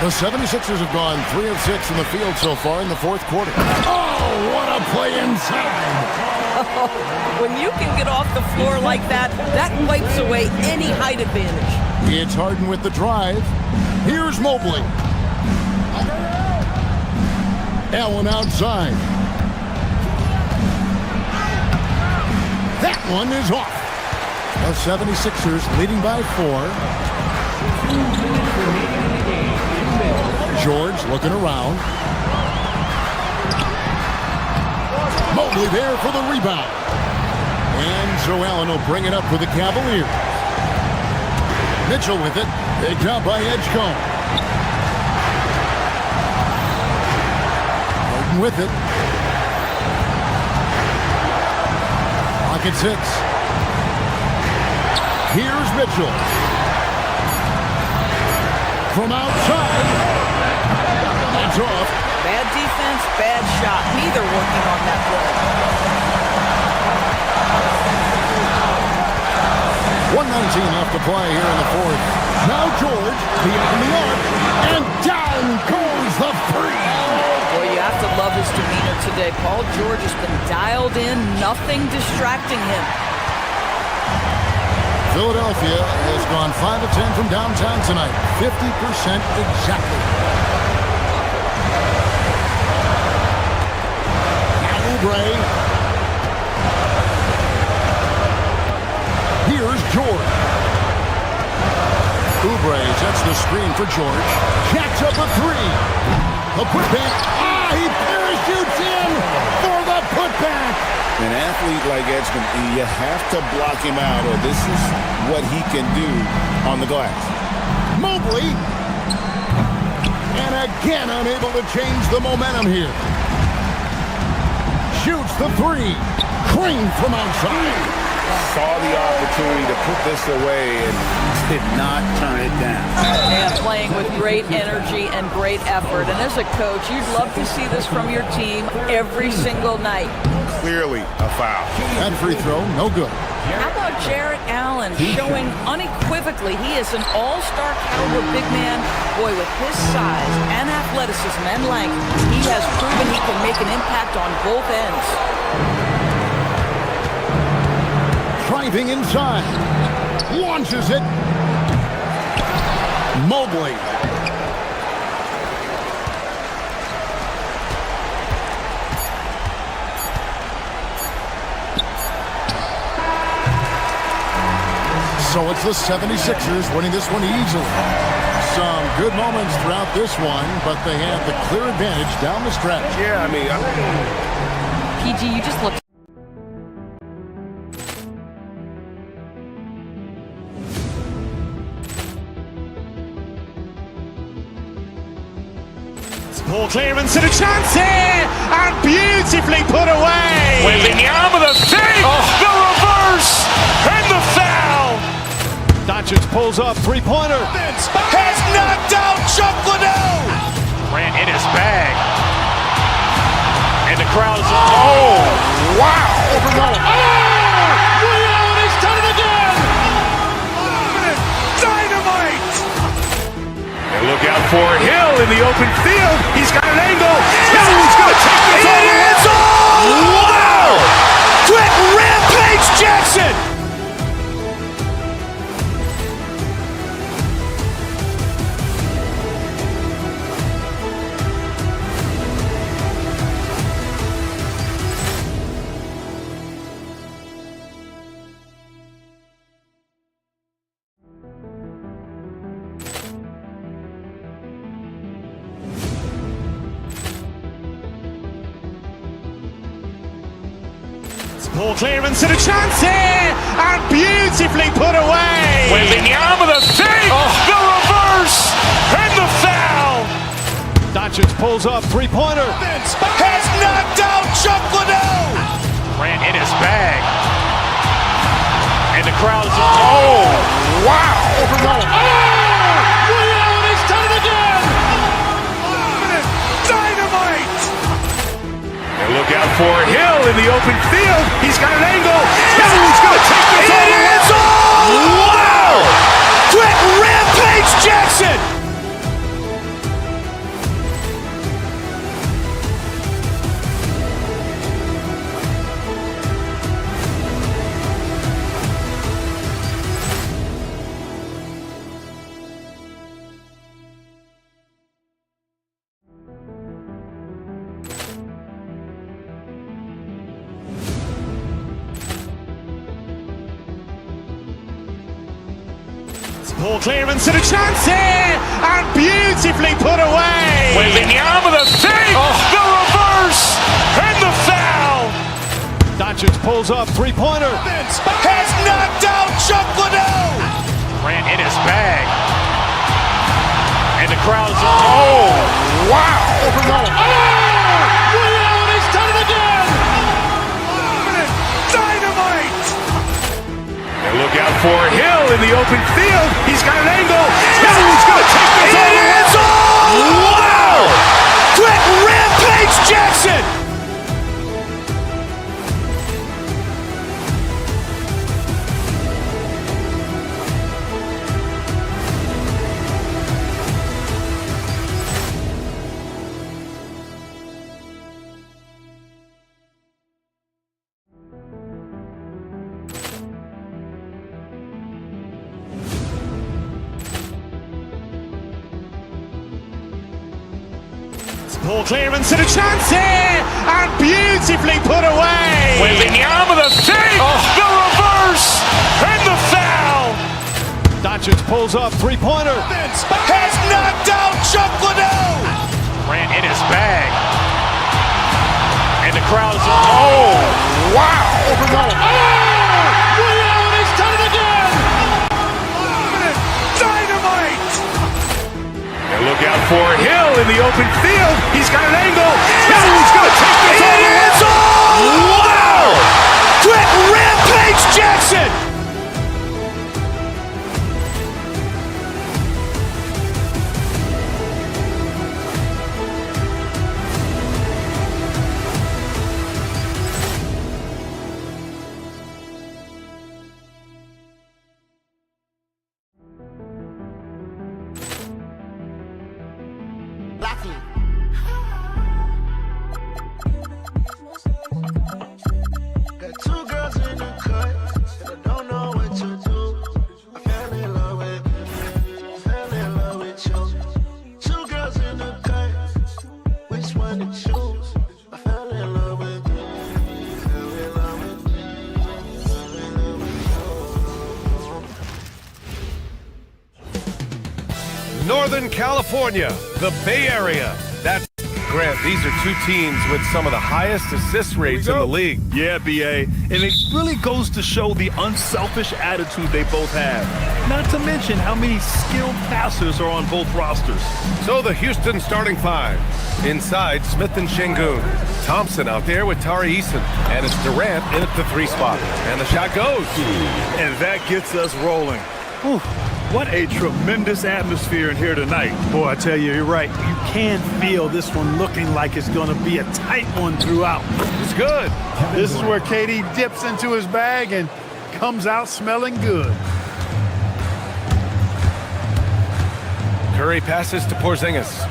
Speaker 8: The 76ers have gone 3 of 6 in the field so far in the 4th quarter. Oh, what a play inside.
Speaker 13: When you can get off the floor like that, that wipes away any height advantage.
Speaker 8: It's Harden with the drive. Here's Mobley. Allen outside. That one is off. The 76ers leading by 4. George looking around. Mobley there for the rebound. And so Allen will bring it up for the Cavaliers. Mitchell with it. Picked up by Edgecombe. Harden with it. Pocket 6. Here's Mitchell. From outside. That's off.
Speaker 13: Bad defense, bad shot. Neither working on that play.
Speaker 8: 1:19 left to play here in the 4th. Now George beyond the arc, and down goes the 3.
Speaker 13: Boy, you have to love his demeanor today. Paul George has been dialed in, nothing distracting him.
Speaker 8: Philadelphia has gone 5 of 10 from downtown tonight. 50% exactly. Oubre. Here's George. Oubre sets the screen for George. Jacks up a 3. A putback. He parachutes in for the putback.
Speaker 16: An athlete like Edgecombe, you have to block him out, or this is what he can do on the glass.
Speaker 8: Mobley. And again unable to change the momentum here. Shoots the 3. Crane from outside.
Speaker 9: Saw the opportunity to put this away and did not turn it down.
Speaker 13: And playing with great energy and great effort. And as a coach, you'd love to see this from your team every single night.
Speaker 9: Clearly a foul.
Speaker 8: That free throw, no good.
Speaker 13: How about Jared Allen showing unequivocally he is an all-star caliber big man? Boy, with his size and athleticism and length, he has proven he can make an impact on both ends.
Speaker 8: Driving inside. Launches it. Mobley. So it's the 76ers winning this one easily. Some good moments throughout this one, but they have the clear advantage down the stretch.
Speaker 12: Yeah, I mean,
Speaker 5: PG, you just looked.
Speaker 1: Ball clearance and a chance here, and beautifully put away.
Speaker 2: Wembanyama the fake, the reverse, and the foul.
Speaker 3: Doncic pulls up, three-pointer.
Speaker 2: Has knocked out Chuck Liddell. Ran in his bag. And the crowd is, oh, wow.
Speaker 1: Leon, he's done it again.
Speaker 2: Dynamite. And look out for Hill in the open field. He's got an angle. He's going to take this all the way. Wow. Quick rampage Jackson.
Speaker 1: Ball clearance and a chance here, and beautifully put away.
Speaker 2: Wembanyama the fake, the reverse, and the foul.
Speaker 3: Doncic pulls up, three-pointer.
Speaker 2: Has knocked out Chuck Liddell. Ran in his bag. And the crowd is, oh, wow.
Speaker 1: Leon, he's done it again. Dynamite.
Speaker 2: And look out for Hill in the open field. He's got an angle. He's going to take this all the way. Wow. Quick rampage Jackson.
Speaker 1: Ball clearance and a chance here, and beautifully put away.
Speaker 2: Wembanyama the fake, the reverse, and the foul.
Speaker 3: Doncic pulls up, three-pointer.
Speaker 2: Has knocked out Chuck Liddell. Ran in his bag. And the crowd is, oh, wow.
Speaker 1: Leon, he's done it again. Dynamite.
Speaker 2: And look out for Hill in the open field. He's got an angle. He's going to take this all the way. Wow. Quick rampage Jackson.
Speaker 1: Ball clearance and a chance here, and beautifully put away.
Speaker 2: Wembanyama the fake, the reverse, and the foul.
Speaker 3: Doncic pulls up, three-pointer.
Speaker 2: Has knocked out Chuck Liddell. Ran in his bag. And the crowd is, oh, wow.
Speaker 1: Leon, he's done it again. Dynamite.
Speaker 2: And look out for Hill in the open field. He's got an angle. He's going to take this all the way. Wow. Quick rampage Jackson.
Speaker 12: Northern California, the Bay Area. That's Grant. These are two teams with some of the highest assist rates in the league.
Speaker 4: Yeah, BA. And it really goes to show the unselfish attitude they both have. Not to mention how many skilled passers are on both rosters.
Speaker 12: So the Houston starting five. Inside, Smith and Şengün. Thompson out there with Tari Eason. And it's Durant in at the 3 spot. And the shot goes.
Speaker 4: And that gets us rolling. Whew. What a tremendous atmosphere in here tonight.
Speaker 15: Boy, I tell you, you're right. You can feel this one looking like it's going to be a tight one throughout.
Speaker 12: It's good.
Speaker 15: This is where KD dips into his bag and comes out smelling good.
Speaker 12: Curry passes to Porzingis.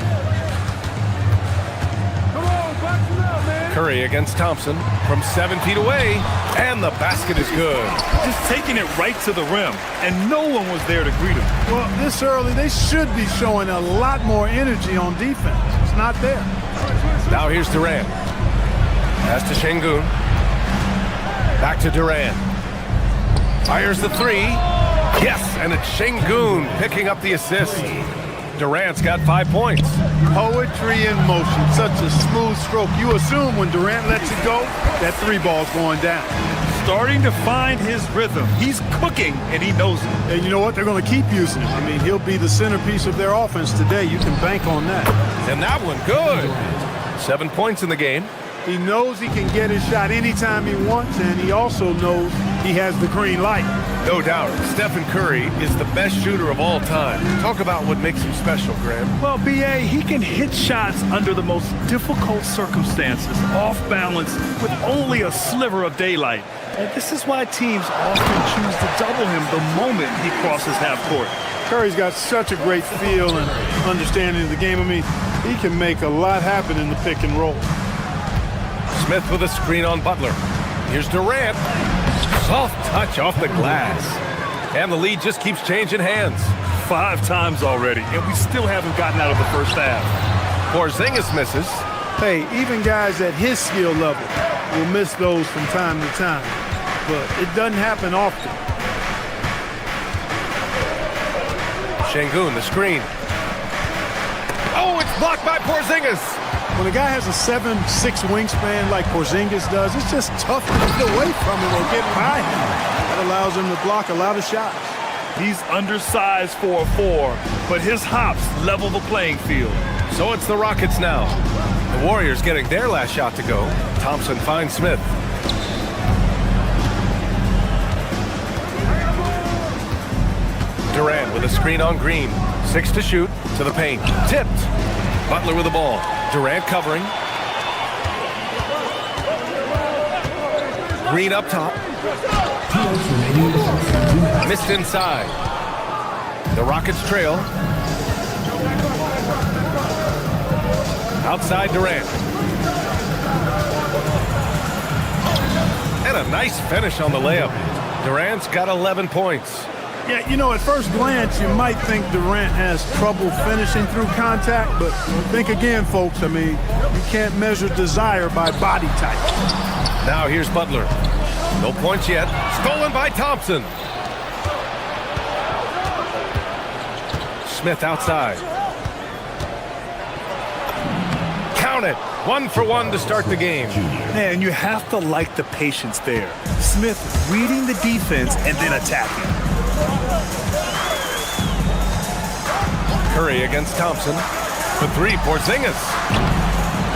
Speaker 12: Curry against Thompson from 7 feet away, and the basket is good.
Speaker 4: Just taking it right to the rim, and no one was there to greet him.
Speaker 15: Well, this early, they should be showing a lot more energy on defense. It's not there.
Speaker 12: Now here's Durant. Pass to Şengün. Back to Durant. Fires the 3. Yes, and it's Şengün picking up the assist. Durant's got 5 points.
Speaker 15: Poetry in motion. Such a smooth stroke. You assume when Durant lets it go, that 3 ball's going down.
Speaker 4: Starting to find his rhythm. He's cooking, and he knows it.
Speaker 15: And you know what? They're going to keep using him. I mean, he'll be the centerpiece of their offense today. You can bank on that.
Speaker 12: And that one, good. 7 points in the game.
Speaker 15: He knows he can get his shot anytime he wants, and he also knows he has the green light.
Speaker 12: No doubt, Stephen Curry is the best shooter of all time. Talk about what makes him special, Graham.
Speaker 4: Well, BA, he can hit shots under the most difficult circumstances, off balance, with only a sliver of daylight. And this is why teams often choose to double him the moment he crosses half court.
Speaker 15: Curry's got such a great feel and understanding of the game. I mean, he can make a lot happen in the pick and roll.
Speaker 12: Smith with a screen on Butler. Here's Durant. Soft touch off the glass. And the lead just keeps changing hands.
Speaker 4: 5 times already, and we still haven't gotten out of the first half.
Speaker 12: Porzingis misses.
Speaker 15: Hey, even guys at his skill level will miss those from time to time. But it doesn't happen often.
Speaker 12: Şengün, the screen. Oh, it's blocked by Porzingis.
Speaker 15: When a guy has a 7'6" wingspan like Porzingis does, it's just tough to get away from him or get by him. That allows him to block a lot of shots.
Speaker 4: He's undersized for a 4, but his hops level the playing field.
Speaker 12: So it's the Rockets now. The Warriors getting their last shot to go. Thompson finds Smith. Durant with a screen on Green. 6 to shoot, to the paint. Tipped. Butler with the ball. Durant covering. Green up top. Missed inside. The Rockets trail. Outside Durant. And a nice finish on the layup. Durant's got 11 points.
Speaker 15: Yeah, you know, at first glance, you might think Durant has trouble finishing through contact, but think again, folks. I mean, you can't measure desire by body type.
Speaker 12: Now here's Butler. No points yet. Stolen by Thompson. Smith outside. Count it. 1 for 1 to start the game.
Speaker 4: Man, you have to like the patience there. Smith reading the defense and then attacking.
Speaker 12: Curry against Thompson. The 3, Porzingis.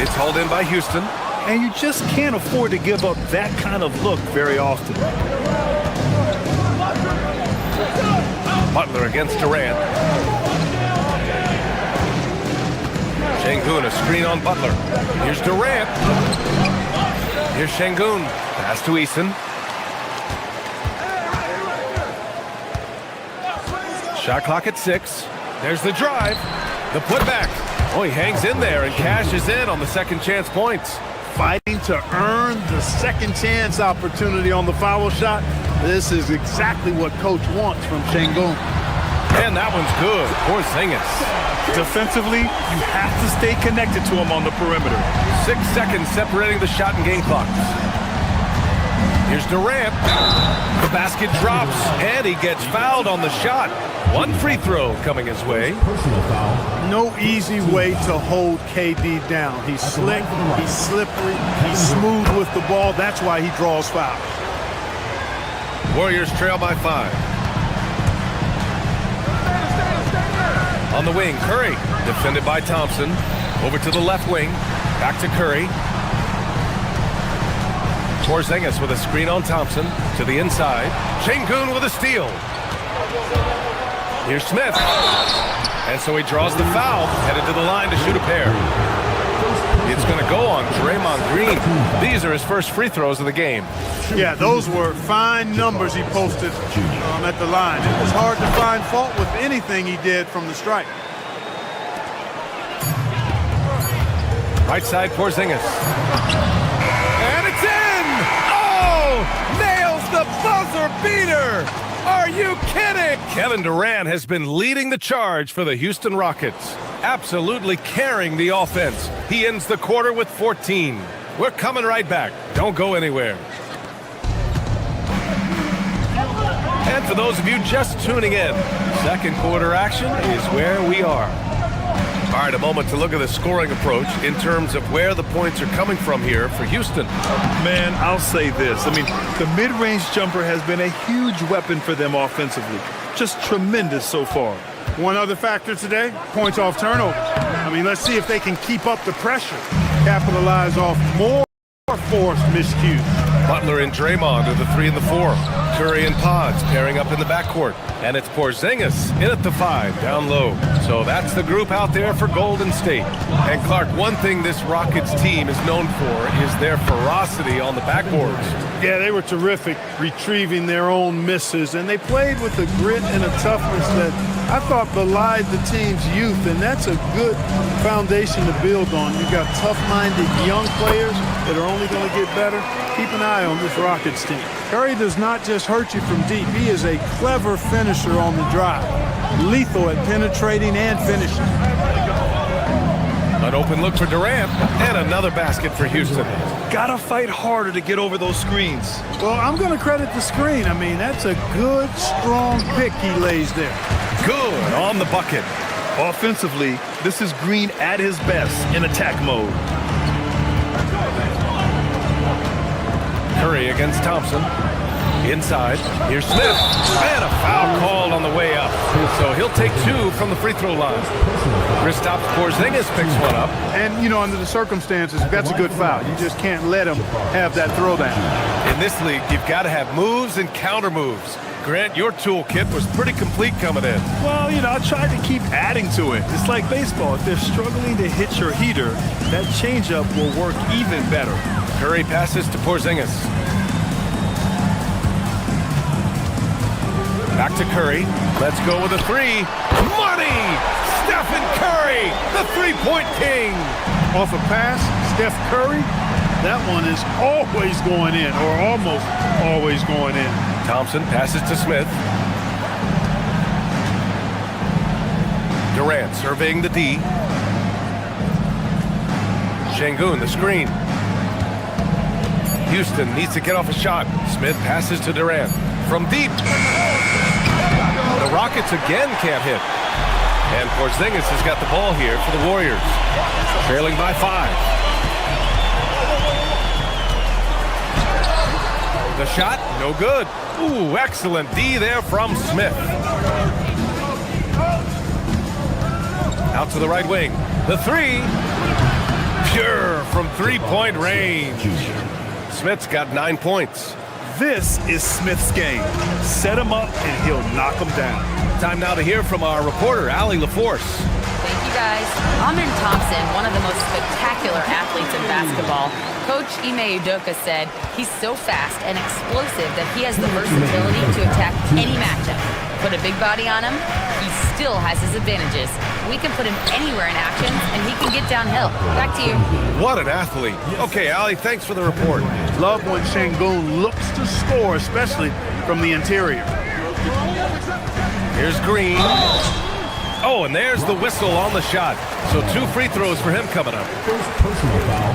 Speaker 12: It's hauled in by Houston.
Speaker 4: And you just can't afford to give up that kind of look very often.
Speaker 12: Butler against Durant. Şengün, a screen on Butler. Here's Durant. Here's Şengün. Pass to Eason. Shot clock at 6. There's the drive. The putback. Oh, he hangs in there and cashes in on the second chance points.
Speaker 15: Fighting to earn the second chance opportunity on the foul shot. This is exactly what coach wants from Şengün.
Speaker 12: And that one's good. Porzingis.
Speaker 4: Defensively, you have to stay connected to him on the perimeter.
Speaker 12: 6 seconds separating the shot and game clock. Here's Durant. The basket drops, and he gets fouled on the shot. One free throw coming his way.
Speaker 15: No easy way to hold KD down. He's slick, he's slippery, he's smooth with the ball. That's why he draws fouls.
Speaker 12: Warriors trail by 5. On the wing, Curry, defended by Thompson. Over to the left wing, back to Curry. Porzingis with a screen on Thompson to the inside. Şengün with a steal. Here's Smith. And so he draws the foul, headed to the line to shoot a pair. It's going to go on Draymond Green. These are his first free throws of the game.
Speaker 15: Yeah, those were fine numbers he posted at the line. It was hard to find fault with anything he did from the stripe.
Speaker 12: Right side, Porzingis. And it's in! Oh! Nails the buzzer beater! Are you kidding? Kevin Durant has been leading the charge for the Houston Rockets. Absolutely carrying the offense. He ends the quarter with 14. We're coming right back. Don't go anywhere. And for those of you just tuning in, second quarter action is where we are. All right, a moment to look at the scoring approach in terms of where the points are coming from here for Houston.
Speaker 4: Man, I'll say this. I mean, the mid-range jumper has been a huge weapon for them offensively. Just tremendous so far.
Speaker 15: One other factor today, points off turnover. I mean, let's see if they can keep up the pressure, capitalize off more forced miscues.
Speaker 12: Butler and Draymond are the 3 and the 4. Curry and Pods pairing up in the backcourt. And it's Porzingis in at the 5, down low. So that's the group out there for Golden State. And Clark, one thing this Rockets team is known for is their ferocity on the backboards.
Speaker 15: Yeah, they were terrific retrieving their own misses, and they played with a grit and a toughness that I thought belied the team's youth, and that's a good foundation to build on. You've got tough-minded young players that are only going to get better. Keep an eye on this Rockets team. Curry does not just hurt you from deep. He is a clever finisher on the drive. Lethal at penetrating and finishing.
Speaker 12: An open look for Durant, and another basket for Houston.
Speaker 4: Gotta fight harder to get over those screens.
Speaker 15: Well, I'm going to credit the screen. I mean, that's a good, strong pick he lays there.
Speaker 12: Good on the bucket.
Speaker 4: Offensively, this is Green at his best in attack mode.
Speaker 12: Curry against Thompson. Inside, here's Smith. And a foul called on the way up. So he'll take 2 from the free throw line. Kristaps Porzingis picks one up.
Speaker 15: And, you know, under the circumstances, that's a good foul. You just can't let him have that throwdown.
Speaker 12: In this league, you've got to have moves and counter moves. Grant, your toolkit was pretty complete coming in.
Speaker 4: Well, you know, I tried to keep adding to it. It's like baseball. If they're struggling to hit your heater, that changeup will work even better.
Speaker 12: Curry passes to Porzingis. Back to Curry. Let's go with a 3. Money! Stephen Curry, the three-point king.
Speaker 15: Off a pass, Steph Curry, that one is always going in, or almost always going in.
Speaker 12: Thompson passes to Smith. Durant surveying the D. Şengün, the screen. Houston needs to get off a shot. Smith passes to Durant. From deep. The Rockets again can't hit. And Porzingis has got the ball here for the Warriors. Trailing by 5. The shot, no good. Ooh, excellent D there from Smith. Out to the right wing. The 3. Pure from three-point range. Smith's got 9 points.
Speaker 4: This is Smith's game. Set him up and he'll knock him down.
Speaker 12: Time now to hear from our reporter, Allie LaForce.
Speaker 5: Thank you, guys. Amin Thompson, one of the most spectacular athletes in basketball. Coach Ime Udoka said he's so fast and explosive that he has the versatility to attack any matchup. Put a big body on him, he still has his advantages. We can put him anywhere in action, and he can get downhill. Back to you.
Speaker 12: What an athlete. Okay, Allie, thanks for the report.
Speaker 15: Love when Şengün looks to score, especially from the interior.
Speaker 12: Here's Green. Oh, and there's the whistle on the shot. So 2 free throws for him coming up.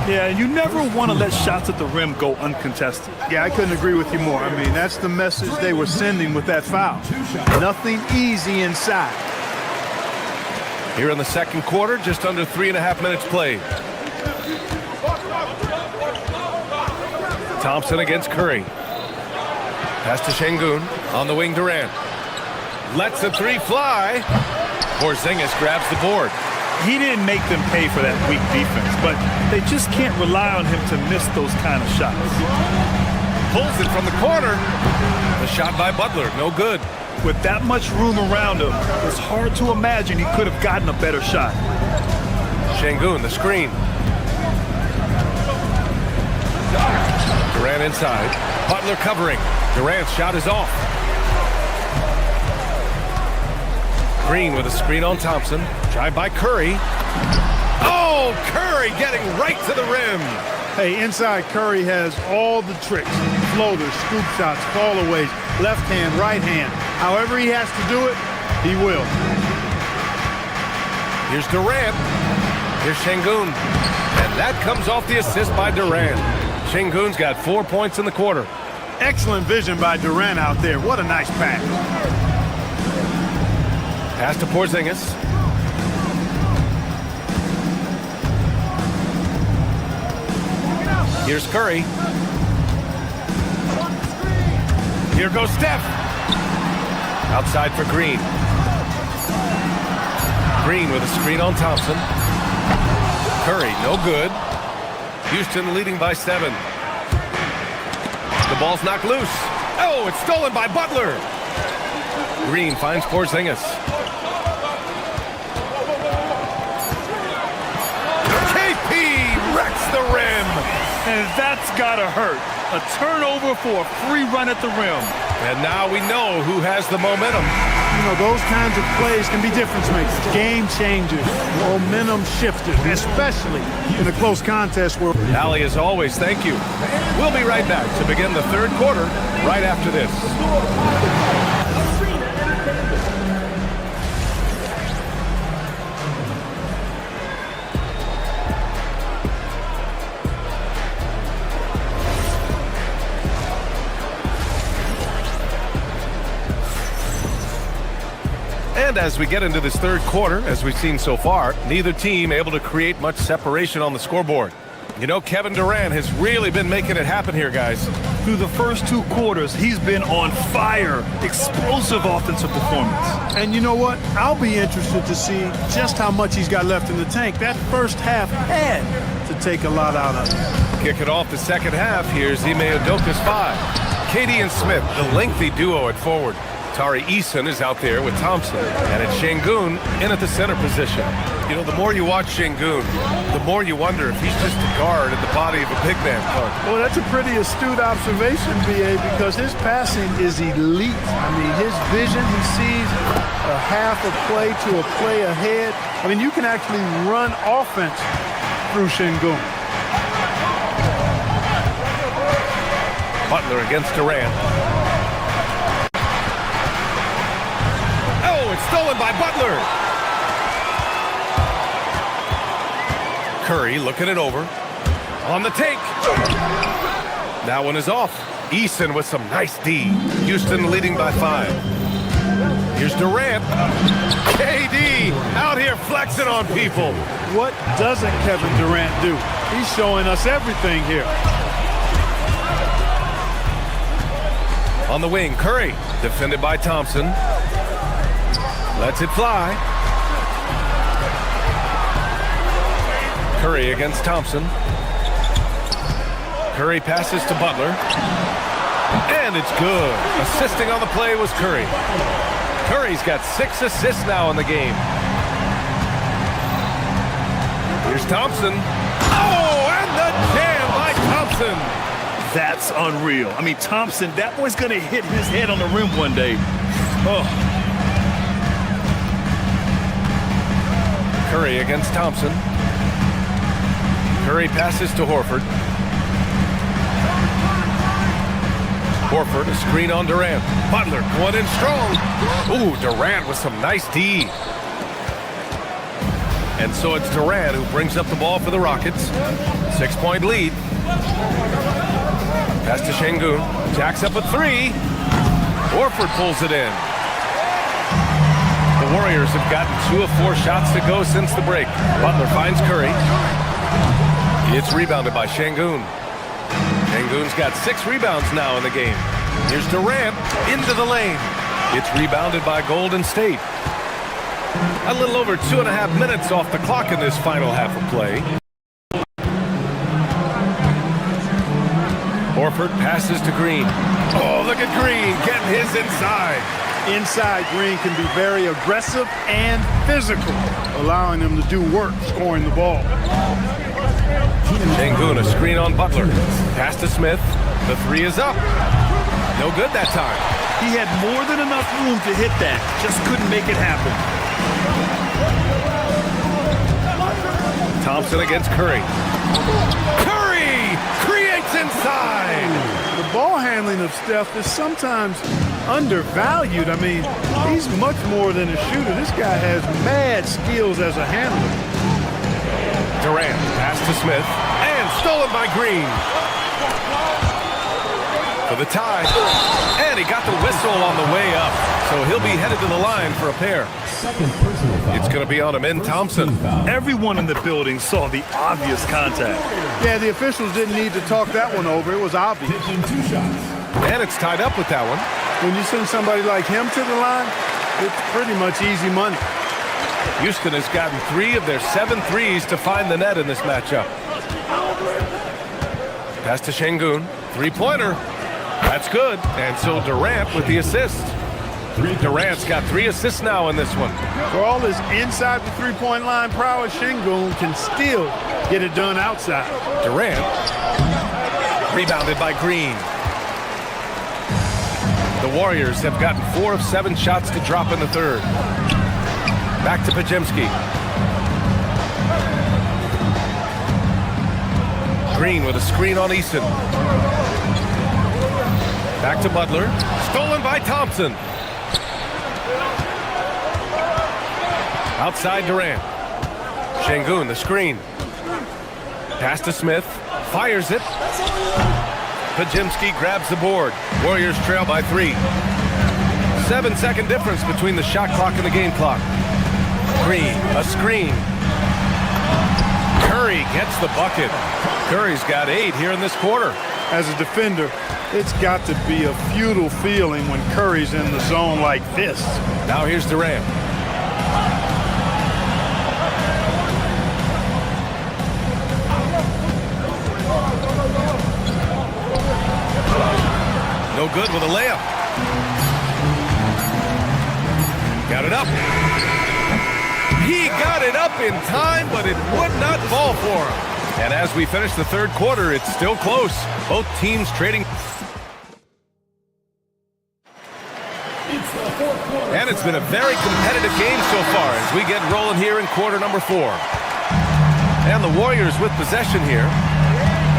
Speaker 4: Yeah, you never want to let shots at the rim go uncontested.
Speaker 15: Yeah, I couldn't agree with you more. I mean, that's the message they were sending with that foul. Nothing easy inside.
Speaker 12: Here in the second quarter, just under 3.5 minutes played. Thompson against Curry. Pass to Şengün. On the wing, Durant. Lets the 3 fly. Porzingis grabs the board.
Speaker 4: He didn't make them pay for that weak defense, but they just can't rely on him to miss those kind of shots.
Speaker 12: Pulls it from the corner. The shot by Butler, no good.
Speaker 4: With that much room around him, it's hard to imagine he could have gotten a better shot.
Speaker 12: Şengün, the screen. Durant inside. Butler covering. Durant's shot is off. Green with a screen on Thompson. Drive by Curry. Oh, Curry getting right to the rim.
Speaker 15: Hey, inside Curry has all the tricks. Floaters, scoop shots, fallaways, left hand, right hand. However he has to do it, he will.
Speaker 12: Here's Durant. Here's Şengün. And that comes off the assist by Durant. Şengün's got 4 points in the quarter.
Speaker 15: Excellent vision by Durant out there. What a nice pass.
Speaker 12: Pass to Porzingis. Here's Curry. Here goes Steph. Outside for Green. Green with a screen on Thompson. Curry, no good. Houston leading by 7. The ball's knocked loose. Oh, it's stolen by Butler. Green finds Porzingis. Wrecks the rim.
Speaker 4: And that's gotta hurt. A turnover for a free run at the rim.
Speaker 12: And now we know who has the momentum.
Speaker 15: You know, those kinds of plays can be difference makers, game changers, momentum shifters, especially in a close contest where...
Speaker 12: Allie, as always, thank you. We'll be right back to begin the third quarter right after this. And as we get into this third quarter, as we've seen so far, neither team able to create much separation on the scoreboard. You know, Kevin Durant has really been making it happen here, guys.
Speaker 4: Through the first 2 quarters, he's been on fire. Explosive offensive performance.
Speaker 15: And you know what? I'll be interested to see just how much he's got left in the tank. That first half had to take a lot out of it.
Speaker 12: Kick it off the second half. Here's Ime Udoka's 5. Katie and Smith, the lengthy duo at forward. Tari Eason is out there with Thompson, and it's Şengün in at the center position. You know, the more you watch Şengün, the more you wonder if he's just a guard in the body of a big man coach.
Speaker 15: Well, that's a pretty astute observation, B.A., because his passing is elite. I mean, his vision, he sees a half a play to a play ahead. I mean, you can actually run offense through Şengün.
Speaker 12: Butler against Durant. Stolen by Butler. Curry looking it over. On the take. That one is off. Eason with some nice D. Houston leading by 5. Here's Durant. KD out here flexing on people.
Speaker 15: What doesn't Kevin Durant do? He's showing us everything here.
Speaker 12: On the wing, Curry. Defended by Thompson. Lets it fly. Curry against Thompson. Curry passes to Butler. And it's good. Assisting on the play was Curry. Curry's got 6 assists now in the game. Here's Thompson. Oh, and the jam by Thompson.
Speaker 4: That's unreal. I mean, Thompson, that boy's going to hit his head on the rim one day. Oh.
Speaker 12: Curry against Thompson. Curry passes to Horford. Horford, a screen on Durant. Butler going in strong. Ooh, Durant with some nice D. And so it's Durant who brings up the ball for the Rockets. 6-point lead. Pass to Şengün. Jacks up a three. Horford pulls it in. The Warriors have gotten 2 of 4 shots to go since the break. Butler finds Curry. It's rebounded by Şengün. Şengün's got 6 rebounds now in the game. Here's Durant into the lane. It's rebounded by Golden State. A little over 2.5 minutes off the clock in this final half of play. Horford passes to Green. Oh, look at Green getting his inside.
Speaker 15: Inside, Green can be very aggressive and physical, allowing him to do work scoring the ball.
Speaker 12: Şengün, a screen on Butler. Pass to Smith. The three is up. No good that time.
Speaker 4: He had more than enough room to hit that. Just couldn't make it happen.
Speaker 12: Thompson against Curry. Curry creates inside.
Speaker 15: The ball handling of Steph is sometimes undervalued. I mean, he's much more than a shooter. This guy has mad skills as a handler.
Speaker 12: Durant, pass to Smith, and stolen by Green. For the tie, and he got the whistle on the way up, so he'll be headed to the line for a pair. It's going to be on him in Thompson.
Speaker 4: Everyone in the building saw the obvious contact.
Speaker 15: Yeah, the officials didn't need to talk that one over. It was obvious.
Speaker 12: And it's tied up with that one.
Speaker 15: When you send somebody like him to the line, it's pretty much easy money.
Speaker 12: Houston has gotten 3 of their 7 threes to find the net in this matchup. Pass to Şengün. 3-pointer. That's good. And so Durant with the assist. Durant's got 3 assists now in this one.
Speaker 15: For all his inside the three-point line prowess, Şengün can still get it done outside.
Speaker 12: Durant. Rebounded by Green. The Warriors have gotten 4 of 7 shots to drop in the third. Back to Podziemski. Green with a screen on Eason. Back to Butler. Stolen by Thompson. Outside Durant. Şengün, the screen. Pass to Smith. Fires it. Podziemski grabs the board. Warriors trail by 3. 7-second difference between the shot clock and the game clock. Green, a screen. Curry gets the bucket. Curry's got 8 here in this quarter.
Speaker 15: As a defender, it's got to be a futile feeling when Curry's in the zone like this.
Speaker 12: Now here's Durant. No good with a layup. Got it up. He got it up in time, but it would not fall for him. And as we finish the third quarter, it's still close. Both teams trading. And it's been a very competitive game so far as we get rolling here in quarter number 4. And the Warriors with possession here.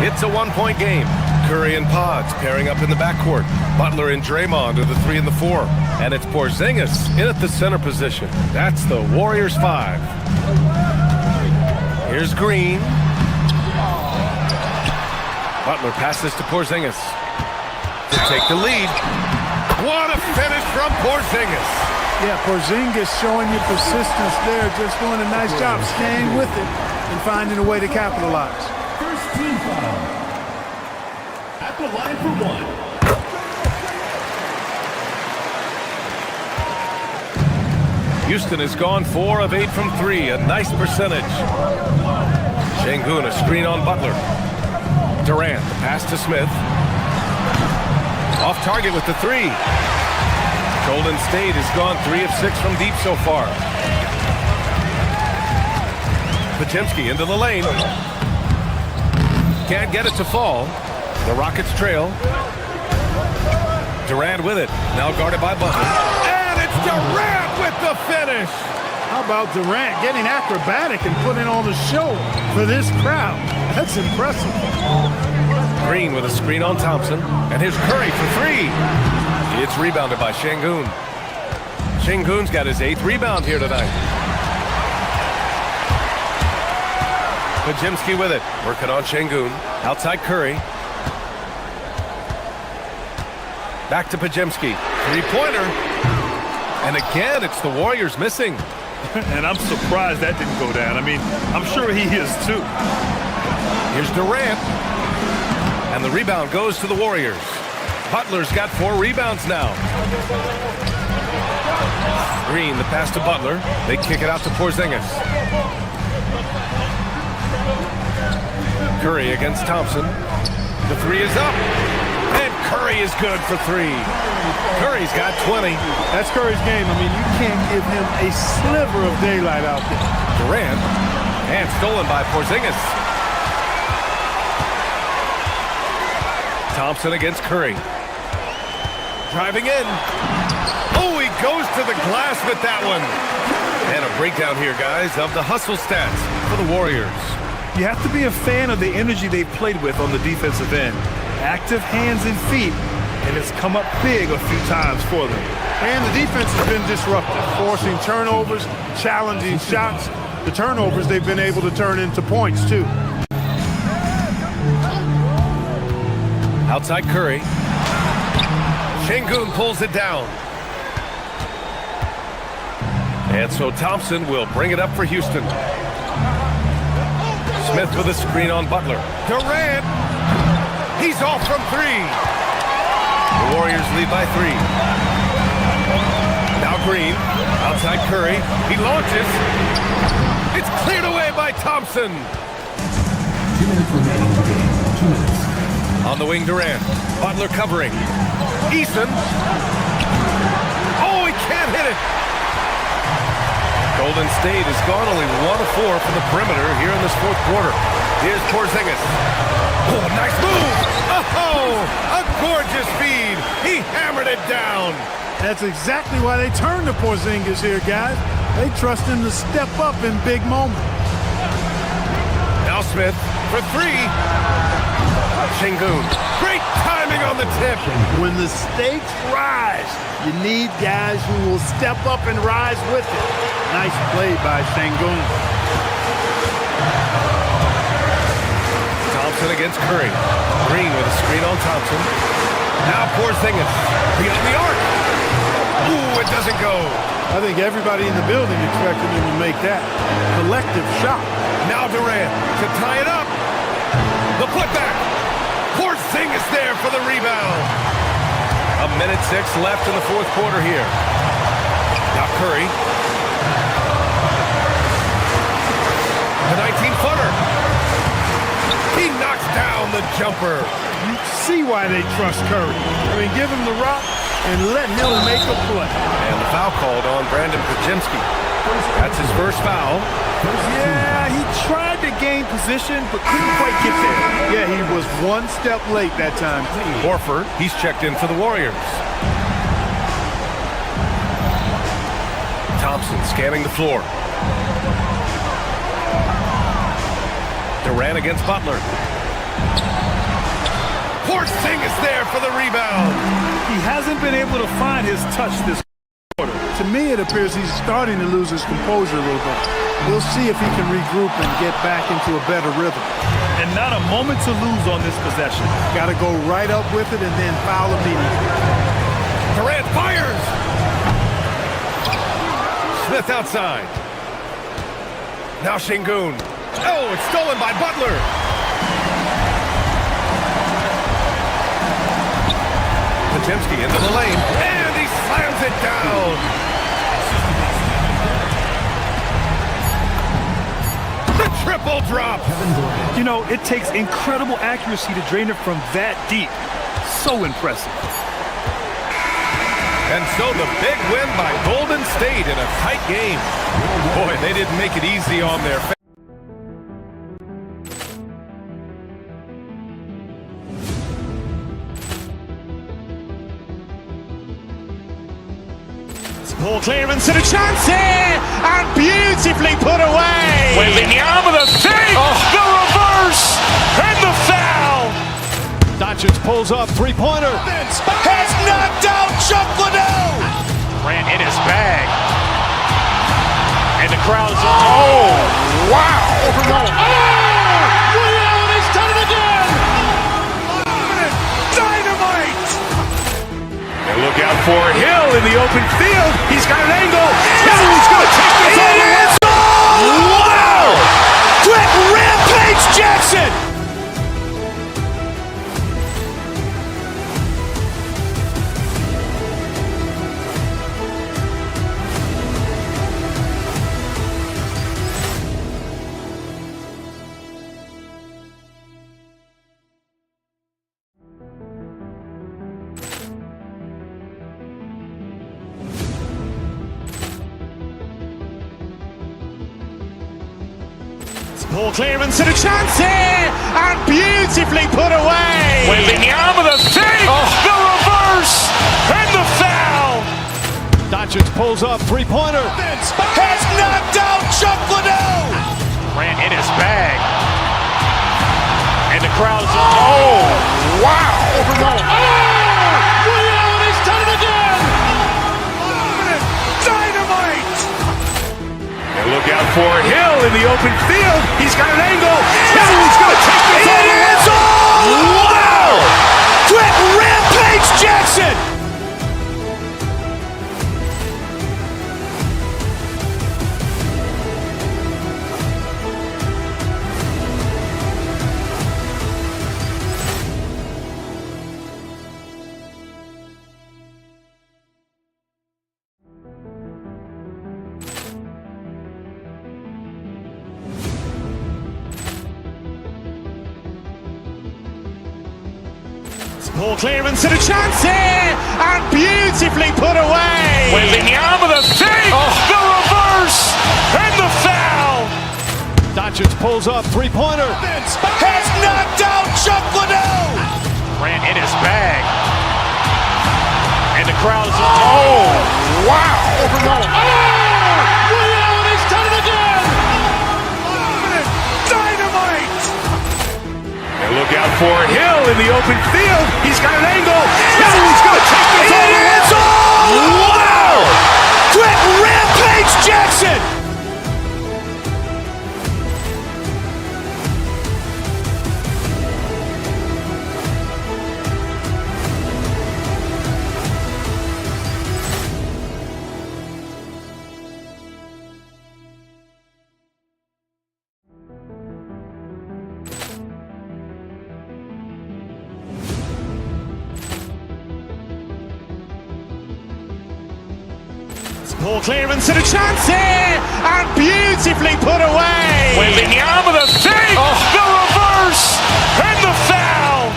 Speaker 12: It's a 1-point game. Curry and Pods pairing up in the backcourt. Butler and Draymond are the 3 and the 4. And it's Porzingis in at the center position. That's the Warriors 5. Here's Green. Butler passes to Porzingis to take the lead. What a finish from Porzingis.
Speaker 15: Yeah, Porzingis showing you persistence there, just doing a nice job staying with it and finding a way to capitalize.
Speaker 7: First team foul. At the line for 1.
Speaker 12: Houston has gone 4 of 8 from 3, a nice percentage. Şengün, a screen on Butler. Durant, the pass to Smith. Off target with the 3. Golden State has gone 3 of 6 from deep so far. Podziemski into the lane. Can't get it to fall. The Rockets trail. Durant with it. Now guarded by Butler. And it's Durant with the finish.
Speaker 15: How about Durant getting acrobatic and putting on the show for this crowd? That's impressive.
Speaker 12: Green with a screen on Thompson. And here's Curry for 3. It's rebounded by Şengün. Şengün's got his 8th rebound here tonight. Pajemski with it. Working on Şengün. Outside Curry. Back to Pajemski. Three-pointer. And again, it's the Warriors missing.
Speaker 4: And I'm surprised that didn't go down. I mean, I'm sure he is too.
Speaker 12: Here's Durant. And the rebound goes to the Warriors. Butler's got 4 rebounds now. Green, the pass to Butler. They kick it out to Porzingis. Curry against Thompson. The three is up. And Curry is good for 3. Curry's got 20.
Speaker 15: That's Curry's game. I mean, you can't give him a sliver of daylight out there.
Speaker 12: Durant. And stolen by Porzingis. Thompson against Curry. Driving in. Oh, he goes to the glass with that one. And a breakdown here, guys, of the hustle stats for the Warriors.
Speaker 4: You have to be a fan of the energy they've played with on the defensive end. Active hands and feet, and it's come up big a few times for them.
Speaker 15: And the defense has been disruptive, forcing turnovers, challenging shots. The turnovers they've been able to turn into points, too.
Speaker 12: Outside Curry. Şengün pulls it down. And so Thompson will bring it up for Houston. Smith with a screen on Butler. Durant. He's off from 3. The Warriors lead by 3. Now Green. Outside Curry. He launches. It's cleared away by Thompson.
Speaker 14: 2 minutes remaining in the game. 2 minutes.
Speaker 12: On the wing, Durant. Butler covering. Eason. Oh, he can't hit it. Golden State has gone only 1 of 4 from the perimeter here in this 4th quarter. Here's Porzingis. Oh, nice move. Oh, a gorgeous feed. He hammered it down.
Speaker 15: That's exactly why they turn to Porzingis here, guys. They trust him to step up in big moments.
Speaker 12: Now Smith for 3. Şengün. Great timing on the tip.
Speaker 15: When the stakes rise, you need guys who will step up and rise with it. Nice play by Şengün.
Speaker 12: Thompson against Curry. Green with a screen on Thompson. Now Porzingis. Beyond the arc. Ooh, it doesn't go.
Speaker 15: I think everybody in the building expected him to make that collective shot.
Speaker 12: Now Durant to tie it up. The putback. Porzingis there for the rebound. 1:06 left in the 4th quarter here. Now Curry. The 19-footer. He knocks down the jumper.
Speaker 15: You see why they trust Curry. I mean, give him the rock and let him make a play.
Speaker 12: And the foul called on Brandon Pajemski. That's his first foul.
Speaker 15: Yeah, he tried to gain position, but couldn't quite get there. Yeah, he was 1 step late that time.
Speaker 12: Horford, he's checked in for the Warriors. Thompson scanning the floor. Durant against Butler. Porzingis there for the rebound.
Speaker 15: He hasn't been able to find his touch this quarter. To me, it appears he's starting to lose his composure a little bit. We'll see if he can regroup and get back into a better rhythm.
Speaker 4: And not a moment to lose on this possession.
Speaker 15: Got to go right up with it and then foul immediately.
Speaker 12: Durant fires. Smith outside. Now Şengün. Oh, it's stolen by Butler. Pajemski into the lane, and he slams it down. The triple drop.
Speaker 4: You know, it takes incredible accuracy to drain it from that deep. So impressive.
Speaker 12: And so the big win by Golden State in a tight game. Boy, they didn't make it easy on their fans.
Speaker 1: Ball clearance and a chance here, and beautifully put away.
Speaker 2: Wembanyama the fake, the reverse, and the foul.
Speaker 3: Doncic pulls up, 3-pointer.
Speaker 2: Has knocked out Chuck Liddell. Ran in his bag. And the crowd is, oh, wow. for Hill in the open field. He's got an angle. He's going to take this all the way. Wow! Quick Rampage Jackson!
Speaker 1: Ball clearance and a chance here, and beautifully put away.
Speaker 2: Waving the arm of the save, the reverse, and the foul.
Speaker 3: Doncic pulls up, three-pointer.
Speaker 2: Has knocked out Chuck Liddell. Grant in his bag. And the crowd's, oh, wow. He's done it again. Dynamite. And look out for Hill in the open field. He's got an angle. He's going to take this all the way. Wow. Quick Rampage Jackson.
Speaker 1: Ball clearance and a chance here, and beautifully put away.
Speaker 2: Waving the arm of the save, the reverse, and the foul.
Speaker 3: Doncic pulls up, three-pointer.
Speaker 2: Has knocked out Chuck Liddell. Grant in his bag. And the crowd's, oh, wow. He's done it again. Dynamite. And look out for Hill in the open field. He's got an angle. He's going to take this all the way. Wow. Quick Rampage Jackson.
Speaker 1: Ball clearance and a chance here, and beautifully put away.
Speaker 2: Waving the arm of the save, the reverse, and the foul.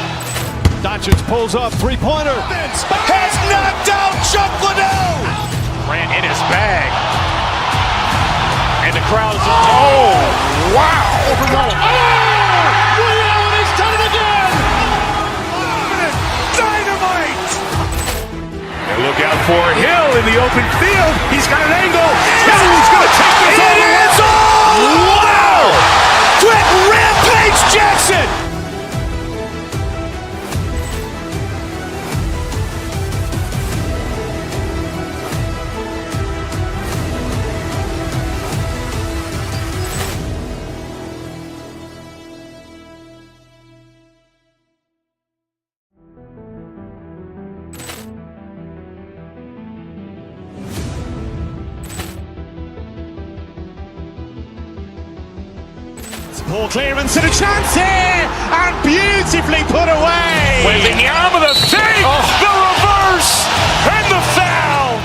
Speaker 3: Doncic pulls up, three-pointer.
Speaker 2: Has knocked out Chuck Liddell. Grant in his bag. And the crowd's, oh, wow. He's done it again. Dynamite. And look out for Hill in the open field. He's got an angle. He's going to take this all the way. Wow. Quick Rampage Jackson.
Speaker 1: Ball clearance and a chance here, and beautifully put away.
Speaker 2: Waving the arm of the save, the reverse, and the foul.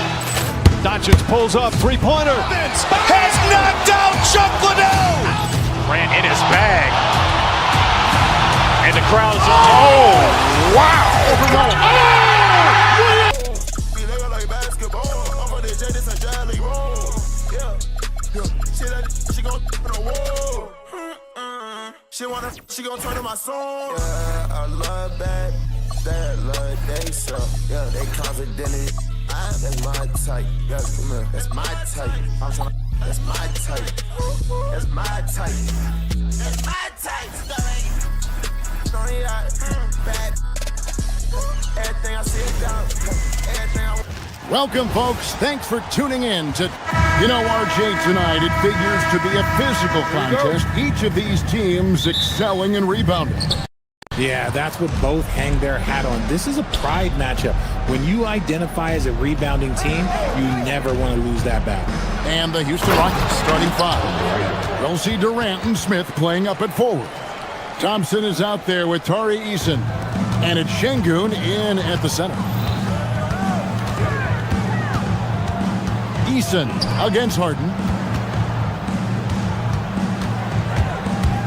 Speaker 3: Doncic pulls up, three-pointer.
Speaker 2: Has knocked out Chuck Liddell. Grant in his bag. And the crowd's, oh, wow.
Speaker 17: She gon' turn to my song. Yeah, I love that love they so. Yeah, they confident. That's my type. Yeah, come here. That's my type. I'm trying. That's my type. That's my type. That's my type. Bad. Everything I see down. Everything I.
Speaker 8: Welcome, folks. Thanks for tuning in to, RJ, tonight it figures to be a physical contest. Each of these teams excelling in rebounding.
Speaker 11: Yeah, that's what both hang their hat on. This is a pride matchup. When you identify as a rebounding team, you never want to lose that battle.
Speaker 8: And the Houston Rockets starting five. We'll see Durant and Smith playing up at forward. Thompson is out there with Tari Eason. And it's Şengün in at the center. Eason against Harden.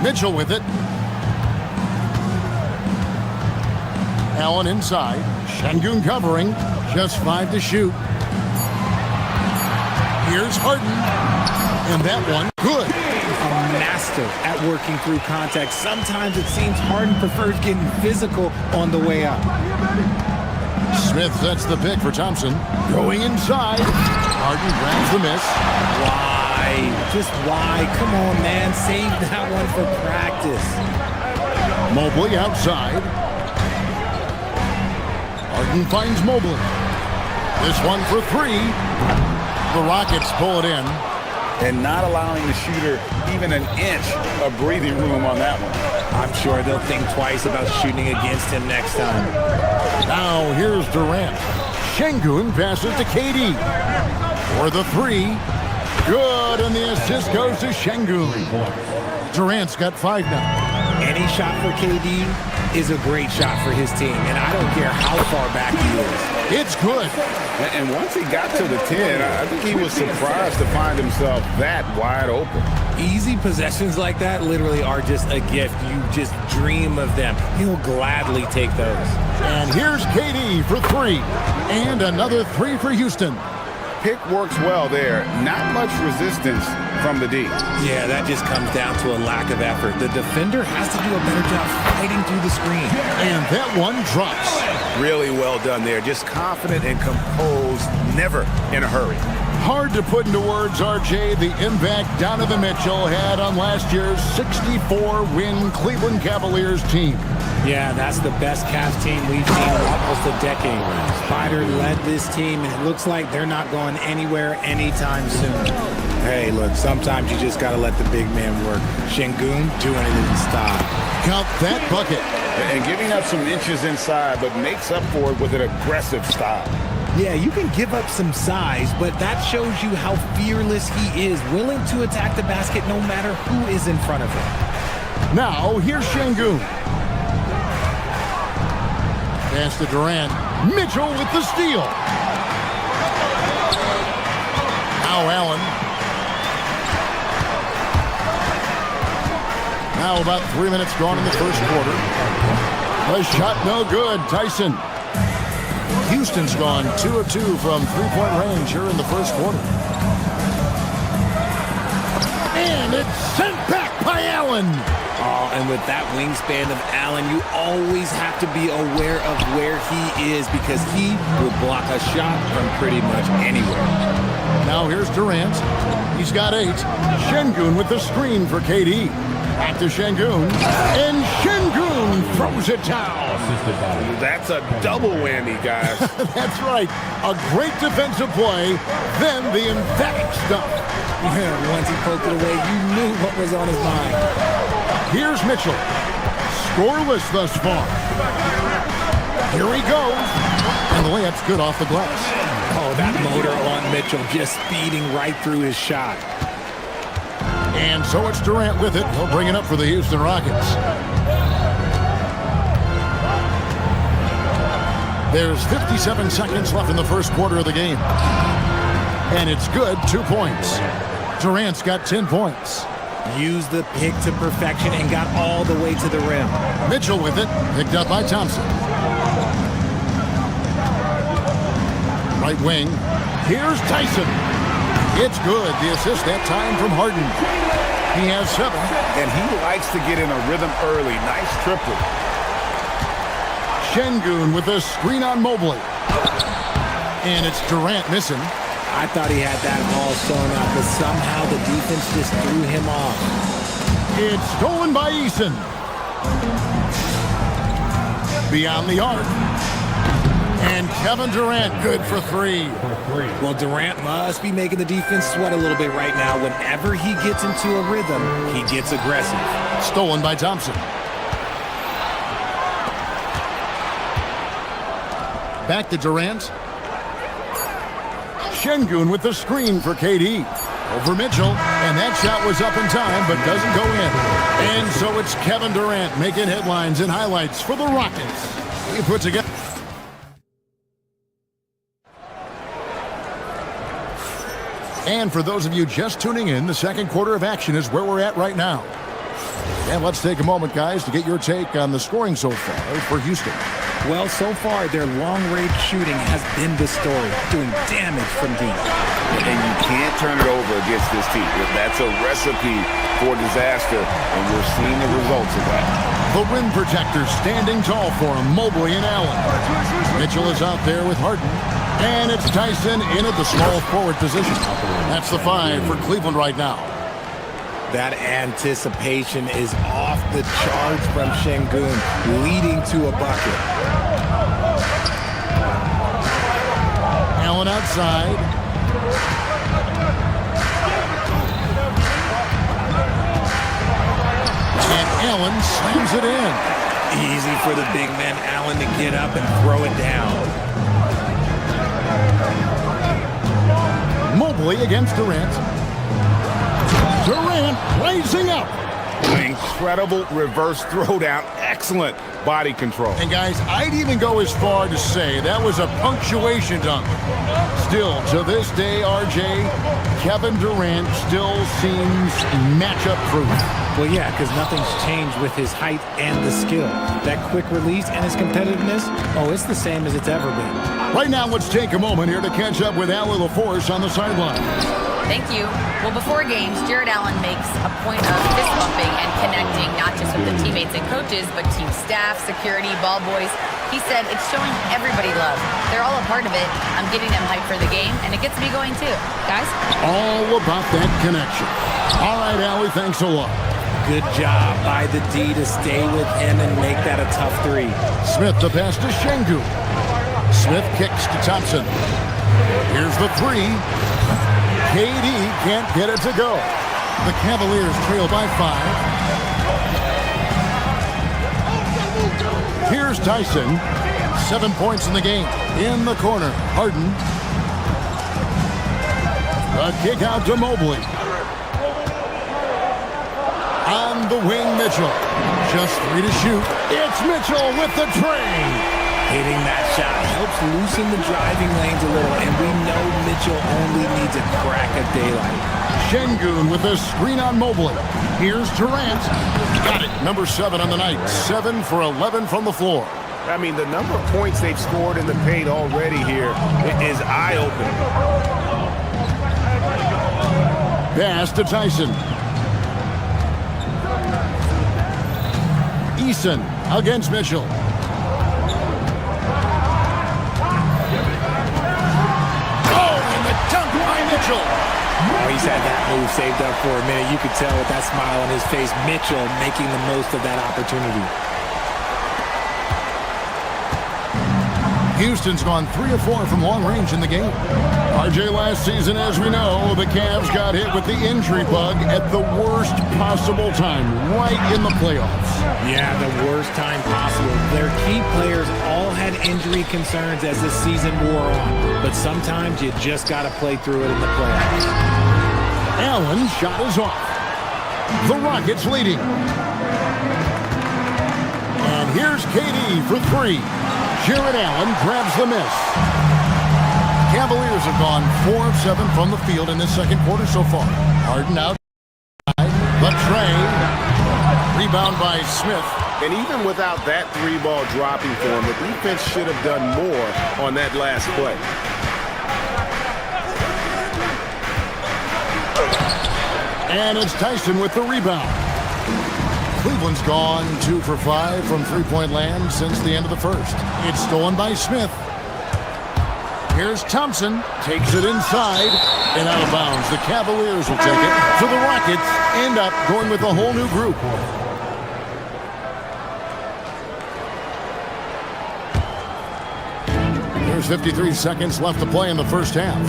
Speaker 8: Mitchell with it. Allen inside. Şengün covering. Just 5 to shoot. Here's Harden. And that one, good.
Speaker 11: A master at working through contact. Sometimes it seems Harden prefers getting physical on the way up.
Speaker 8: Smith sets the pick for Thompson. Going inside. Harden grabs the miss.
Speaker 11: Why? Just why? Come on, man. Save that one for practice.
Speaker 8: Mobley outside. Harden finds Mobley. This one for 3. The Rockets pull it in.
Speaker 16: And not allowing the shooter even an inch of breathing room on that one.
Speaker 11: I'm sure they'll think twice about shooting against him next time.
Speaker 8: Now here's Durant. Şengün passes to KD. For the 3. Good, and the assist goes to Şengün. Durant's got 5 now.
Speaker 11: Any shot for KD is a great shot for his team, and I don't care how far back he is.
Speaker 8: It's good.
Speaker 16: And once he got to the 10, I think he was surprised to find himself that wide open.
Speaker 11: Easy possessions like that literally are just a gift. You just dream of them. He'll gladly take those.
Speaker 8: And here's KD for 3. And another 3 for Houston.
Speaker 16: Pick works well there. Not much resistance from the D.
Speaker 11: Yeah, that just comes down to a lack of effort. The defender has to do a better job fighting through the screen.
Speaker 8: And that one drops.
Speaker 16: Really well done there. Just confident and composed, never in a hurry.
Speaker 8: Hard to put into words, RJ, the impact Donovan Mitchell had on last year's 64-win Cleveland Cavaliers team.
Speaker 11: Yeah, that's the best Cavs team we've seen in almost a decade. Spider led this team, and it looks like they're not going anywhere anytime soon. Hey, look, sometimes you just got to let the big man work. Şengün doing it in style.
Speaker 8: Count that bucket.
Speaker 16: And giving up some inches inside, but makes up for it with an aggressive style.
Speaker 11: Yeah, you can give up some size, but that shows you how fearless he is, willing to attack the basket no matter who is in front of him.
Speaker 8: Now, here's Şengün. Pass to Durant. Mitchell with the steal. Now Allen. Now about 3 minutes gone in the first quarter. The shot no good. Tyson. Houston's gone 2 of 2 from three-point range here in the first quarter. And it's sent back by Allen.
Speaker 11: Oh, and with that wingspan of Allen, you always have to be aware of where he is because he will block a shot from pretty much anywhere.
Speaker 8: Now here's Durant. He's got 8. Şengün with the screen for KD. Back to Şengün. And Şengün throws it down.
Speaker 16: That's a double whammy, guys.
Speaker 8: That's right. A great defensive play, then the emphatic stuff.
Speaker 11: Yeah, once he poked it away, you knew what was on his mind.
Speaker 8: Here's Mitchell. Scoreless thus far. Here he goes. And the layup's good off the glass.
Speaker 11: Oh, that motor on Mitchell just speeding right through his shot.
Speaker 8: And so it's Durant with it. He'll bring it up for the Houston Rockets. There's 57 seconds left in the first quarter of the game. And it's good, 2 points. Durant's got 10 points.
Speaker 11: Used the pick to perfection and got all the way to the rim.
Speaker 8: Mitchell with it, picked up by Thompson. Right wing, here's Tyson. It's good, the assist that time from Harden. He has 7.
Speaker 16: And he likes to get in a rhythm early. Nice triple.
Speaker 8: Şengün with a screen on Mobley. And it's Durant missing.
Speaker 11: I thought he had that all sewn up, but somehow the defense just threw him off.
Speaker 8: It's stolen by Eason. Beyond the arc. And Kevin Durant good for 3.
Speaker 11: Well, Durant must be making the defense sweat a little bit right now. Whenever he gets into a rhythm, he gets aggressive.
Speaker 8: Stolen by Thompson. Back to Durant. Şengün with the screen for KD. Over Mitchell, and that shot was up in time, but doesn't go in. And so it's Kevin Durant making headlines and highlights for the Rockets. He puts together. And for those of you just tuning in, the second quarter of action is where we're at right now. And let's take a moment, guys, to get your take on the scoring so far for Houston.
Speaker 11: Well, so far, their long-range shooting has been the story, doing damage from deep.
Speaker 16: And you can't turn it over against this team. That's a recipe for disaster, and we're seeing the results of that.
Speaker 8: The rim protectors standing tall for him, Mobley and Allen. Mitchell is out there with Harden. And it's Tyson in at the small forward position. That's the 5 for Cleveland right now.
Speaker 11: That anticipation is off the charts from Şengün, leading to a bucket.
Speaker 8: Allen outside. And Allen slams it in.
Speaker 11: Easy for the big man Allen to get up and throw it down.
Speaker 8: Mobley against Durant. Durant raising up.
Speaker 9: Incredible reverse throwdown. Excellent body control.
Speaker 8: And guys, I'd even go as far to say that was a punctuation dunk. Still, to this day, RJ, Kevin Durant still seems matchup proof.
Speaker 11: Well, yeah, because nothing's changed with his height and the skill. That quick release and his competitiveness, oh, it's the same as it's ever been.
Speaker 8: Right now, let's take a moment here to catch up with Allie LaForce on the sideline.
Speaker 5: Thank you. Well, before games, Jared Allen makes a point of fist bumping and connecting, not just with the teammates and coaches, but team staff, security, ball boys. He said it's showing everybody love. They're all a part of it. I'm getting them hyped for the game, and it gets me going too. Guys?
Speaker 8: All about that connection. All right, Allie, thanks a lot.
Speaker 11: Good job by the D to stay with him and make that a tough 3.
Speaker 8: Smith the pass to Şengün. Smith kicks to Thompson. Here's the 3. KD can't get it to go. The Cavaliers trail by 5. Here's Tyson. 7 points in the game. In the corner, Harden. A kick out to Mobley. On the wing, Mitchell. Just 3 to shoot. It's Mitchell with the tray.
Speaker 11: Hitting that shot helps loosen the driving lanes a little, and we know Mitchell only needs a crack at daylight.
Speaker 8: Şengün with a screen on Mobley. Here's Durant. Got it. Number 7 on the night. 7 for 11 from the floor.
Speaker 9: I mean, the number of points they've scored in the paint already here is eye-opening.
Speaker 8: Pass to Tyson. Eason against Mitchell. Mitchell.
Speaker 11: Oh, he's had that move saved up for a minute. You could tell with that smile on his face, Mitchell making the most of that opportunity.
Speaker 8: Houston's gone 3 of 4 from long range in the game. RJ, last season, as we know, the Cavs got hit with the injury bug at the worst possible time, right in the playoffs.
Speaker 11: Yeah, the worst time possible. Their key players all had injury concerns as the season wore on, but sometimes you just got to play through it in the playoffs.
Speaker 8: Allen shot is off. The Rockets leading. And here's KD for 3. Jared Allen grabs the miss. Cavaliers have gone 4 of 7 from the field in this second quarter so far. Harden out. The tray. Rebound by Smith.
Speaker 9: And even without that 3-ball dropping for him, the defense should have done more on that last play.
Speaker 8: And it's Tyson with the rebound. Cleveland's gone 2 for 5 from three-point land since the end of the first. It's stolen by Smith. Here's Thompson. Takes it inside and out of bounds. The Cavaliers will take it. So the Rockets end up going with a whole new group. There's 53 seconds left to play in the first half.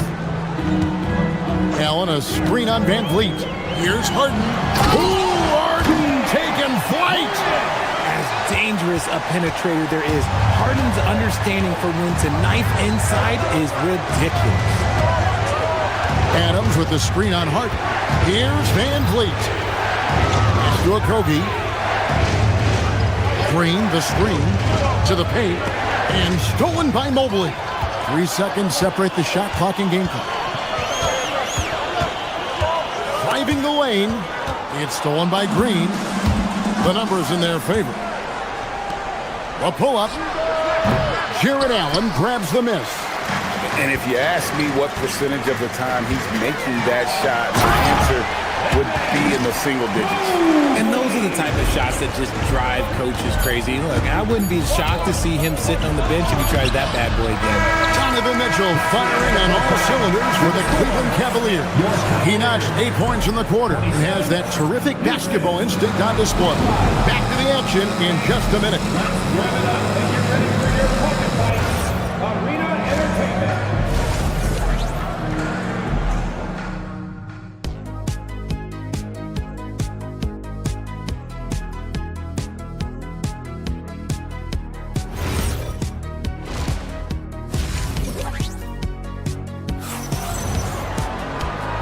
Speaker 8: Allen, a screen on Van Vliet. Here's Harden. Ooh, Harden taking flight.
Speaker 11: As dangerous a penetrator there is. Harden's understanding for when to knife inside is ridiculous.
Speaker 8: Adams with the screen on Hart. Here's Van Vliet. It's to Okogie. Green, the screen, to the paint, and stolen by Mobley. 3 seconds separate the shot clock and game clock. Driving the lane. It's stolen by Green. The numbers in their favor. A pull-up. Jared Allen grabs the miss.
Speaker 16: And if you ask me what percentage of the time he's making that shot, my answer would be in the single digits.
Speaker 11: And those are the type of shots that just drive coaches crazy. Look, I wouldn't be shocked to see him sitting on the bench if he tries that bad boy again.
Speaker 8: Donovan Mitchell firing on all cylinders for the Cleveland Cavaliers. He notched 8 points in the quarter and has that terrific basketball instinct on display. Back to the action in just a minute.
Speaker 7: Arena Entertainment.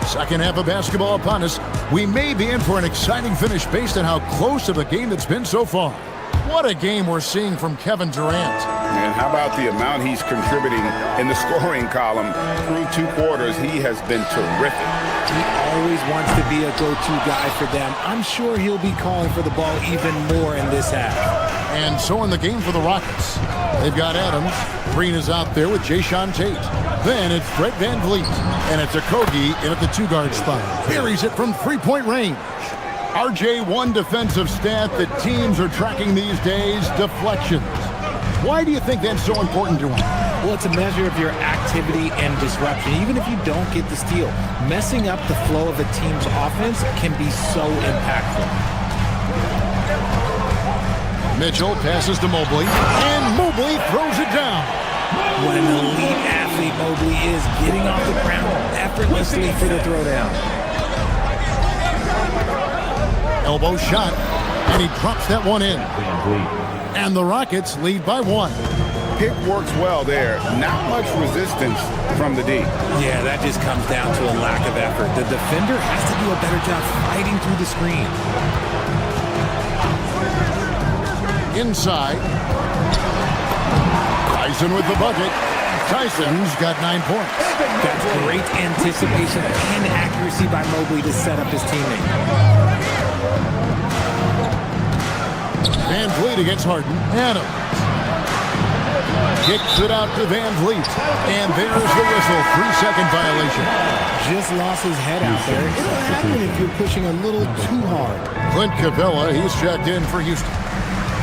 Speaker 8: Second half of basketball upon us. We may be in for an exciting finish based on how close of a game that's been so far. What a game we're seeing from Kevin Durant.
Speaker 16: And how about the amount he's contributing in the scoring column? Through 2 quarters, he has been terrific.
Speaker 11: He always wants to be a go-to guy for them. I'm sure he'll be calling for the ball even more in this half.
Speaker 8: And so in the game for the Rockets, they've got Adams. Green is out there with Jayshawn Tate. Then it's Brett Van Vliet. And it's Okogie in at the 2-guard spot. Buries it from 3-point range. RJ, one defensive stat that teams are tracking these days, deflections. Why do you think that's so important to him?
Speaker 11: Well, it's a measure of your activity and disruption. Even if you don't get the steal, messing up the flow of a team's offense can be so impactful.
Speaker 8: Mitchell passes to Mobley, and Mobley throws it down.
Speaker 11: What an elite athlete Mobley is, getting off the ground effortlessly for the throwdown.
Speaker 8: Elbow shot, and he drops that one in. And the Rockets lead by 1.
Speaker 16: Pick works well there. Not much resistance from the D.
Speaker 11: Yeah, that just comes down to a lack of effort. The defender has to do a better job fighting through the screen.
Speaker 8: Inside. Tyson with the bucket. Tyson's got 9 points.
Speaker 11: That's great anticipation and accuracy by Mobley to set up his teammate.
Speaker 8: Van Vliet against Harden. Adams kicks it out to Van Vliet. And there's the whistle. 3-second violation.
Speaker 11: Just lost his head out there. It'll happen if you're pushing a little too hard.
Speaker 8: Clint Capella, he's checked in for Houston.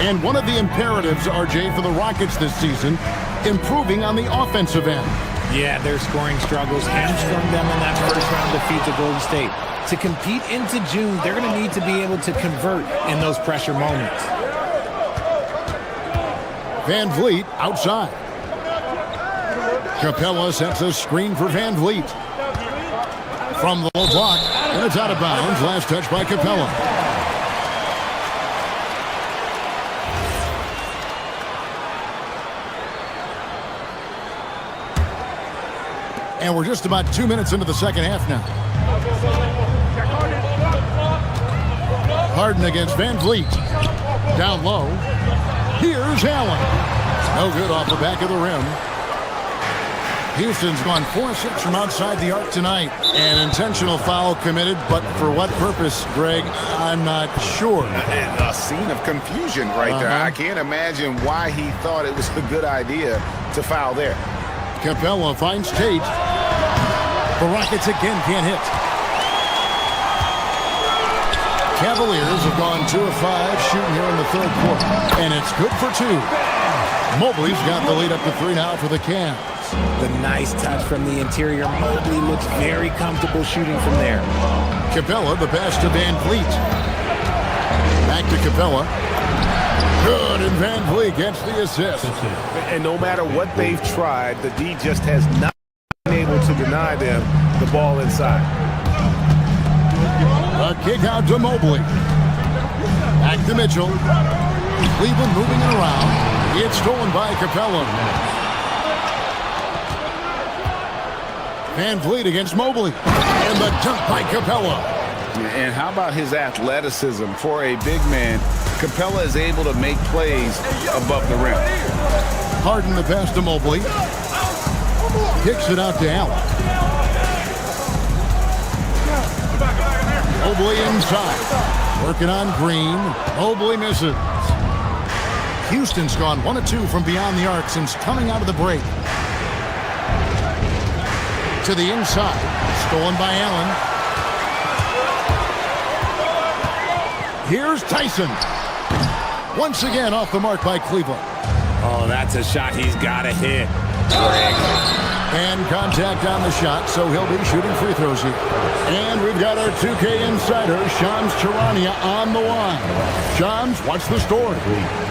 Speaker 8: And one of the imperatives, RJ, for the Rockets this season, improving on the offensive end.
Speaker 11: Yeah, their scoring struggles hamstrung them in that first round defeat to Golden State. To compete into June, they're going to need to be able to convert in those pressure moments.
Speaker 8: Van Vliet outside. Capella sets a screen for Van Vliet. From the low block, and it's out of bounds. Last touch by Capella. And we're just about 2 minutes into the second half now. Harden against Van Vliet. Down low. Here's Allen. No good off the back of the rim. Houston's gone 4-6 from outside the arc tonight. An intentional foul committed, but for what purpose, Greg, I'm not sure.
Speaker 16: A scene of confusion right there. I can't imagine why he thought it was a good idea to foul there.
Speaker 8: Capella finds Tate. The Rockets again can't hit. Cavaliers have gone 2 of 5 shooting here in the third quarter. And it's good for 2. Mobley's got the lead up to 3 now for the Cavs.
Speaker 11: The nice touch from the interior. Mobley looks very comfortable shooting from there.
Speaker 8: Capella, the pass to Van Vliet. Back to Capella. Good, and Van Vliet gets the assist.
Speaker 12: And no matter what they've tried, the D just has not been able to deny them the ball inside.
Speaker 8: A kick out to Mobley. Back to Mitchell. Cleveland moving it around. It's stolen by Capella. Van Vliet against Mobley. And the dunk by Capella.
Speaker 9: And how about his athleticism? For a big man, Capella is able to make plays above the rim.
Speaker 8: Harden the pass to Mobley. Kicks it out to Allen. Mobley inside. Working on Green. Mobley misses. Houston's gone 1 of 2 from beyond the arc since coming out of the break. To the inside. Stolen by Allen. Here's Tyson. Once again off the mark by Cleveland.
Speaker 11: Oh, that's a shot he's got to hit.
Speaker 8: And contact on the shot, so he'll be shooting free throws here. And we've got our 2K insider, Shams Charania, on the line. Shams, what's the story?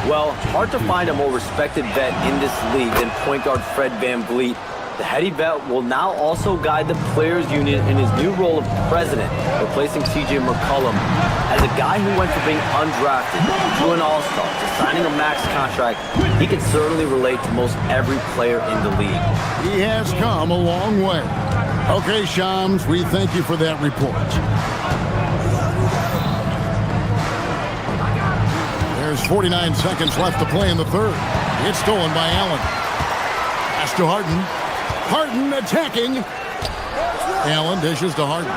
Speaker 10: Well, hard to find a more respected vet in this league than point guard Fred VanVleet. The heady vet will now also guide the Players Union in his new role of president, replacing C.J. McCollum. As a guy who went from being undrafted to an all-star to signing a max contract, he can certainly relate to most every player in the league.
Speaker 8: He has come a long way. Okay, Shams, we thank you for that report. There's 49 seconds left to play in the third. It's stolen by Allen. Pass to Harden. Harden attacking. Allen dishes to Harden.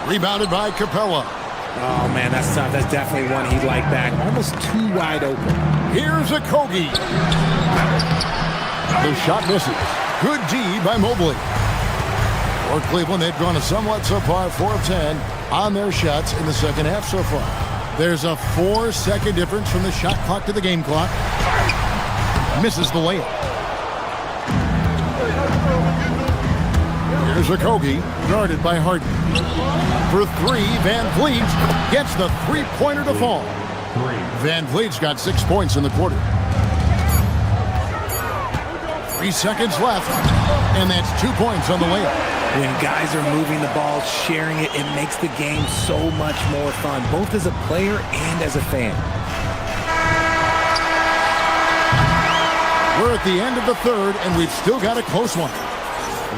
Speaker 8: Rebounded by Capella.
Speaker 11: Oh, man, that's tough. That's definitely one he'd like back. Almost too wide open.
Speaker 8: Here's a Kogi. The shot misses. Good D by Mobley. For Cleveland, they've gone a somewhat subpar 4 of 10 on their shots in the second half so far. There's a 4-second difference from the shot clock to the game clock. Misses the layup. Here's a Kogi, guarded by Harden. For 3, Van Vliet gets the three-pointer to fall. Van Vliet's got 6 points in the quarter. 3 seconds left, and that's 2 points on the layup.
Speaker 11: When guys are moving the ball, sharing it, it makes the game so much more fun, both as a player and as a fan.
Speaker 8: We're at the end of the third, and we've still got a close one.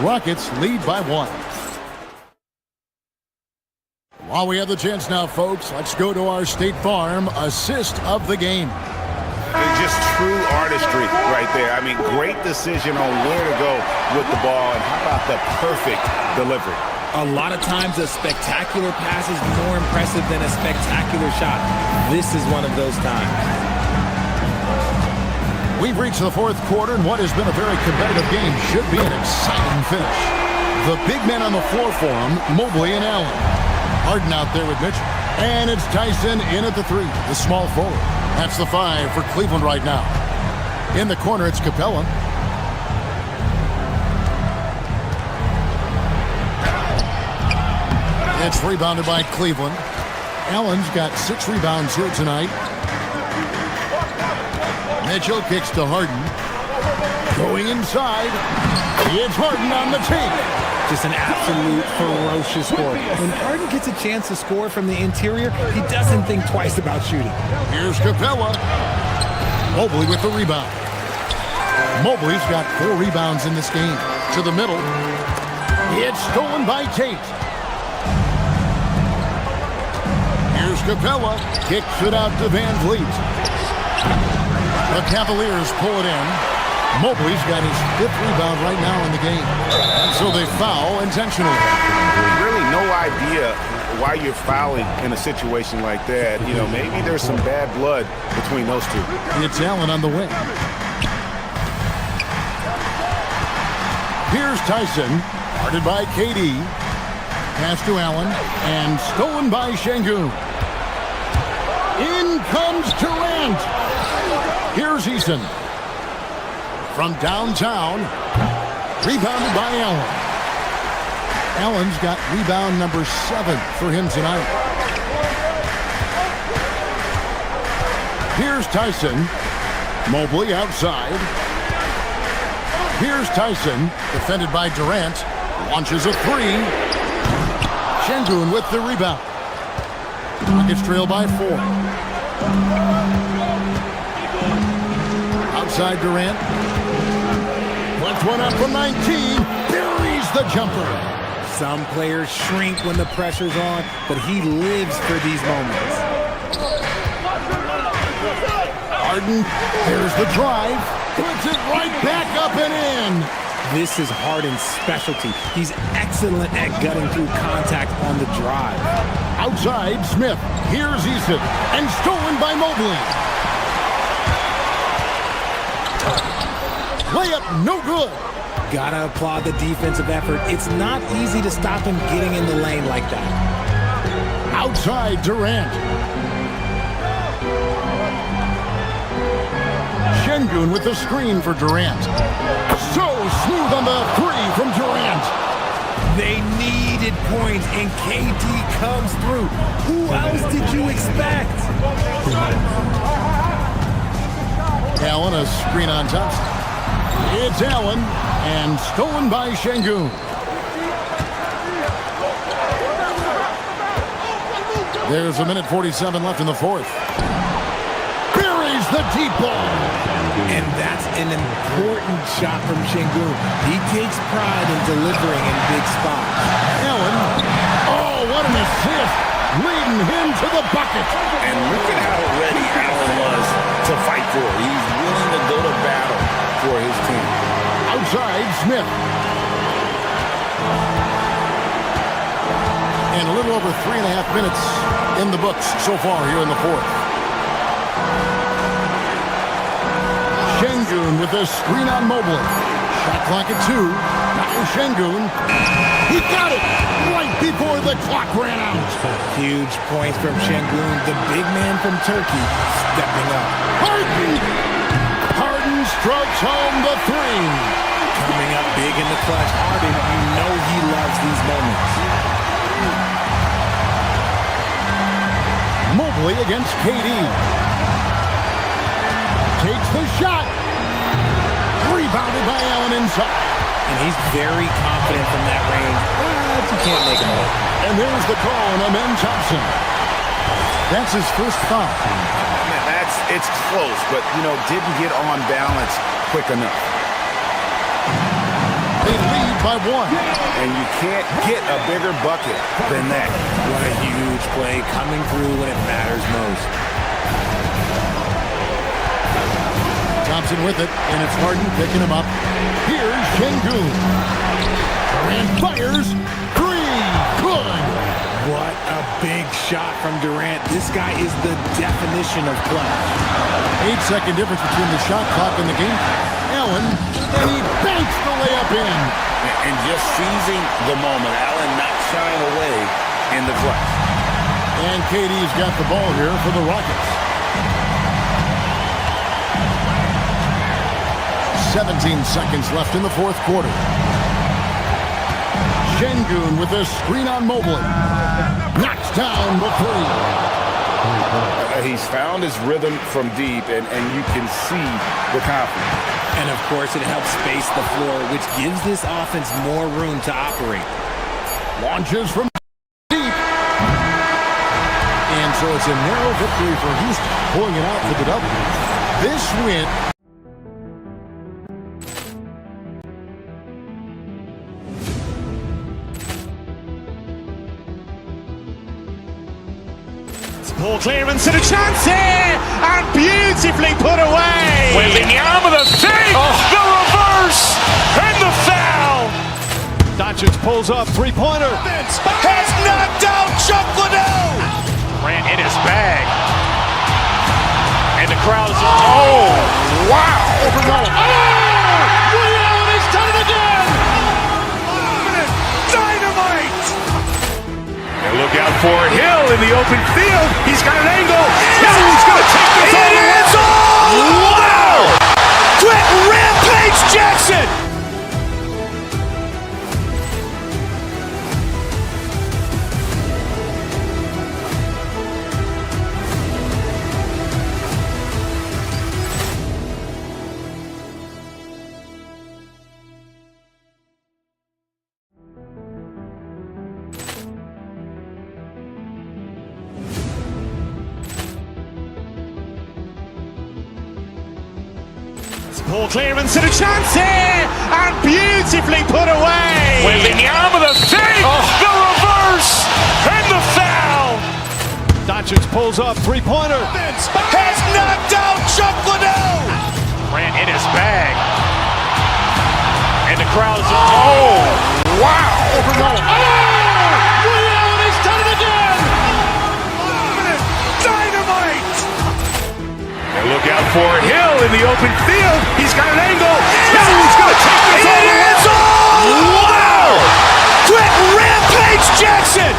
Speaker 8: Rockets lead by 1. While we have the chance now, folks, let's go to our State Farm assist of the game.
Speaker 9: It's just true artistry right there. I mean, great decision on where to go with the ball, and how about the perfect delivery?
Speaker 11: A lot of times a spectacular pass is more impressive than a spectacular shot. This is one of those times.
Speaker 8: We've reached the fourth quarter, and what has been a very competitive game should be an exciting finish. The big men on the floor for him, Mobley and Allen. Harden out there with Mitchell. And it's Tyson in at the 3, the small forward. That's the 5 for Cleveland right now. In the corner, it's Capella. It's rebounded by Cleveland. Allen's got 6 rebounds here tonight. Mitchell kicks to Harden. Going inside. It's Harden on the take.
Speaker 11: Just an absolute ferocious score. When Harden gets a chance to score from the interior, he doesn't think twice about shooting.
Speaker 8: Here's Capella. Mobley with the rebound. Mobley's got 4 rebounds in this game. To the middle. It's stolen by Tate. Here's Capella. Kicks it out to Van Vliet. The Cavaliers pull it in. Mobley's got his 5th rebound right now in the game. So they foul intentionally.
Speaker 9: Really no idea why you're fouling in a situation like that. You know, maybe there's some bad blood between those two.
Speaker 8: It's Allen on the wing. Here's Tyson, guarded by KD. Pass to Allen, and stolen by Şengün. In comes Durant. Here's Eason. From downtown, rebounded by Allen. Allen's got rebound number 7 for him tonight. Here's Tyson. Mobley outside. Here's Tyson, defended by Durant. Launches a 3. Şengün with the rebound. Rockets trail by 4. Outside Durant. Puts one up from 19. Buries the jumper.
Speaker 11: Some players shrink when the pressure's on, but he lives for these moments.
Speaker 8: Harden, there's the drive. Puts it right back up and in.
Speaker 11: This is Harden's specialty. He's excellent at gutting through contact on the drive.
Speaker 8: Outside, Smith. Here's Eason. And stolen by Mobley. Layup, no good.
Speaker 11: Gotta applaud the defensive effort. It's not easy to stop him getting in the lane like that.
Speaker 8: Outside, Durant. Şengün with the screen for Durant. So smooth on the three from Durant.
Speaker 11: They needed points, and KD comes through. Who else did you expect?
Speaker 8: Allen, a screen on top. It's Allen, and stolen by Şengün. There's a minute 47 left in the fourth. Buries the deep ball.
Speaker 11: And that's an important shot from Şengün. He takes pride in delivering in big spots.
Speaker 8: Allen, oh, what an assist, leading him to the bucket.
Speaker 16: And look at how ready Allen was to fight for it. He's willing to go to battle for his team.
Speaker 8: Outside, Smith. And a little over 3.5 minutes in the books so far here in the fourth. Şengün with a screen on Mobley. Shot clock at 2. Now Şengün. He got it right before the clock ran out.
Speaker 11: Huge points from Şengün, the big man from Turkey, stepping up.
Speaker 8: Harden strokes home the three.
Speaker 11: Coming up big in the clutch. Harden, you know he loves these moments.
Speaker 8: Mobley against KD. Takes the shot. Rebounded by Allen inside.
Speaker 11: And he's very confident from that range, but you can't make him out.
Speaker 8: And there's the call on Amen Thompson. That's his first foul.
Speaker 9: It's close, but, didn't get on balance quick enough.
Speaker 8: They lead by 1.
Speaker 9: And you can't get a bigger bucket than that.
Speaker 11: What a huge play coming through when it matters most.
Speaker 8: Thompson with it, and it's Harden picking him up. Here's Şengün. Durant fires. 3. Good.
Speaker 11: What a big shot from Durant. This guy is the definition of clutch.
Speaker 8: 8-second difference between the shot clock and the game. Allen, and he banks the layup in.
Speaker 16: And just seizing the moment. Allen not shying away in the clutch.
Speaker 8: And KD's got the ball here for the Rockets. 17 seconds left in the fourth quarter. Şengün with a screen on Mobley. Knocks down the 3.
Speaker 9: He's found his rhythm from deep, and you can see the confidence.
Speaker 11: And, of course, it helps space the floor, which gives this offense more room to operate.
Speaker 8: Launches from deep. And so it's a narrow victory for Houston, pulling it out for the W. This win...
Speaker 1: Ball clearance and a chance here, and beautifully put away.
Speaker 2: Wembanyama the fake, the reverse, and the foul.
Speaker 3: Doncic pulls up, three-pointer.
Speaker 2: Has knocked out Chuck Liddell. Ran in his bag. And the crowd is, oh, wow. Ray Allen has done it again. Dynamite. And look out for Hill in the open field. He's got an angle. Hill's going to take this all the way. Wow! Quick Rampage Jackson.
Speaker 1: Poor clearance and a chance here, and beautifully put away.
Speaker 2: Wembanyama the save, the reverse, and the foul.
Speaker 3: Doncic pulls up, three-pointer.
Speaker 2: Has knocked out Chuck Liddell. Grant in his bag. And the crowd is, oh, wow.
Speaker 1: Liddell has done it again. Dynamite.
Speaker 2: And look out for Hill in the open field. He's got an angle. He's going to take this all the way. Wow! Quick Rampage Jackson.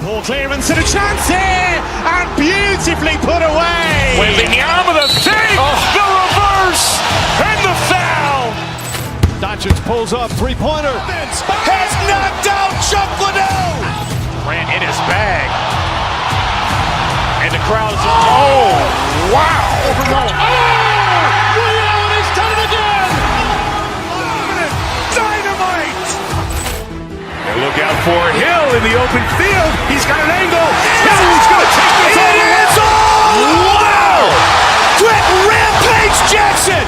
Speaker 1: Poor clearance and a chance here, and beautifully put away.
Speaker 2: Wembanyama the save, the reverse, and the foul.
Speaker 3: Doncic pulls up, three-pointer.
Speaker 2: Has knocked out Chuck Liddell. Grant in his bag. And the crowd is, oh, wow.
Speaker 1: Liddell has done it again. Dynamite.
Speaker 2: And look out for Hill in the open field. He's got an angle. He's going to take this all the way. Wow! Quick Rampage Jackson.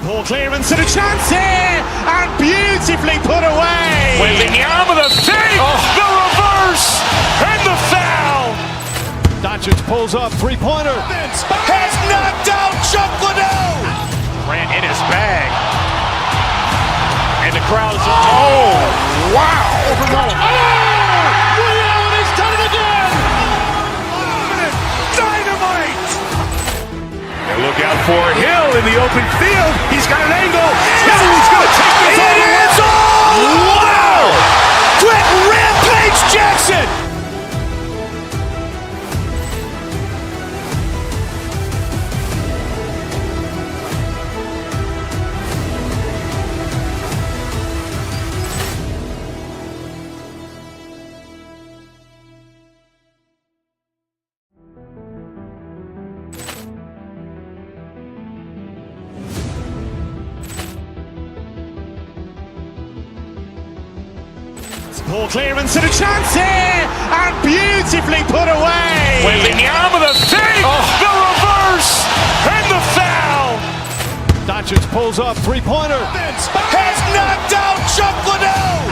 Speaker 1: Poor clearance and a chance here, and beautifully put away.
Speaker 2: Wembanyama the save, the reverse, and the foul.
Speaker 3: Doncic pulls up, three-pointer.
Speaker 2: Has knocked out Chuck Liddell. Grant in his bag. And the crowd is, oh, wow.
Speaker 1: Liddell has done it again. Dynamite.
Speaker 2: And look out for Hill in the open field. He's got an angle. He's going to take this all the way. Wow! Quick Rampage Jackson.
Speaker 1: Poor clearance and a chance here, and beautifully put away.
Speaker 2: Wembanyama the save, the reverse, and the foul.
Speaker 3: Doncic pulls up, three-pointer.
Speaker 2: Has knocked out Chuck Liddell.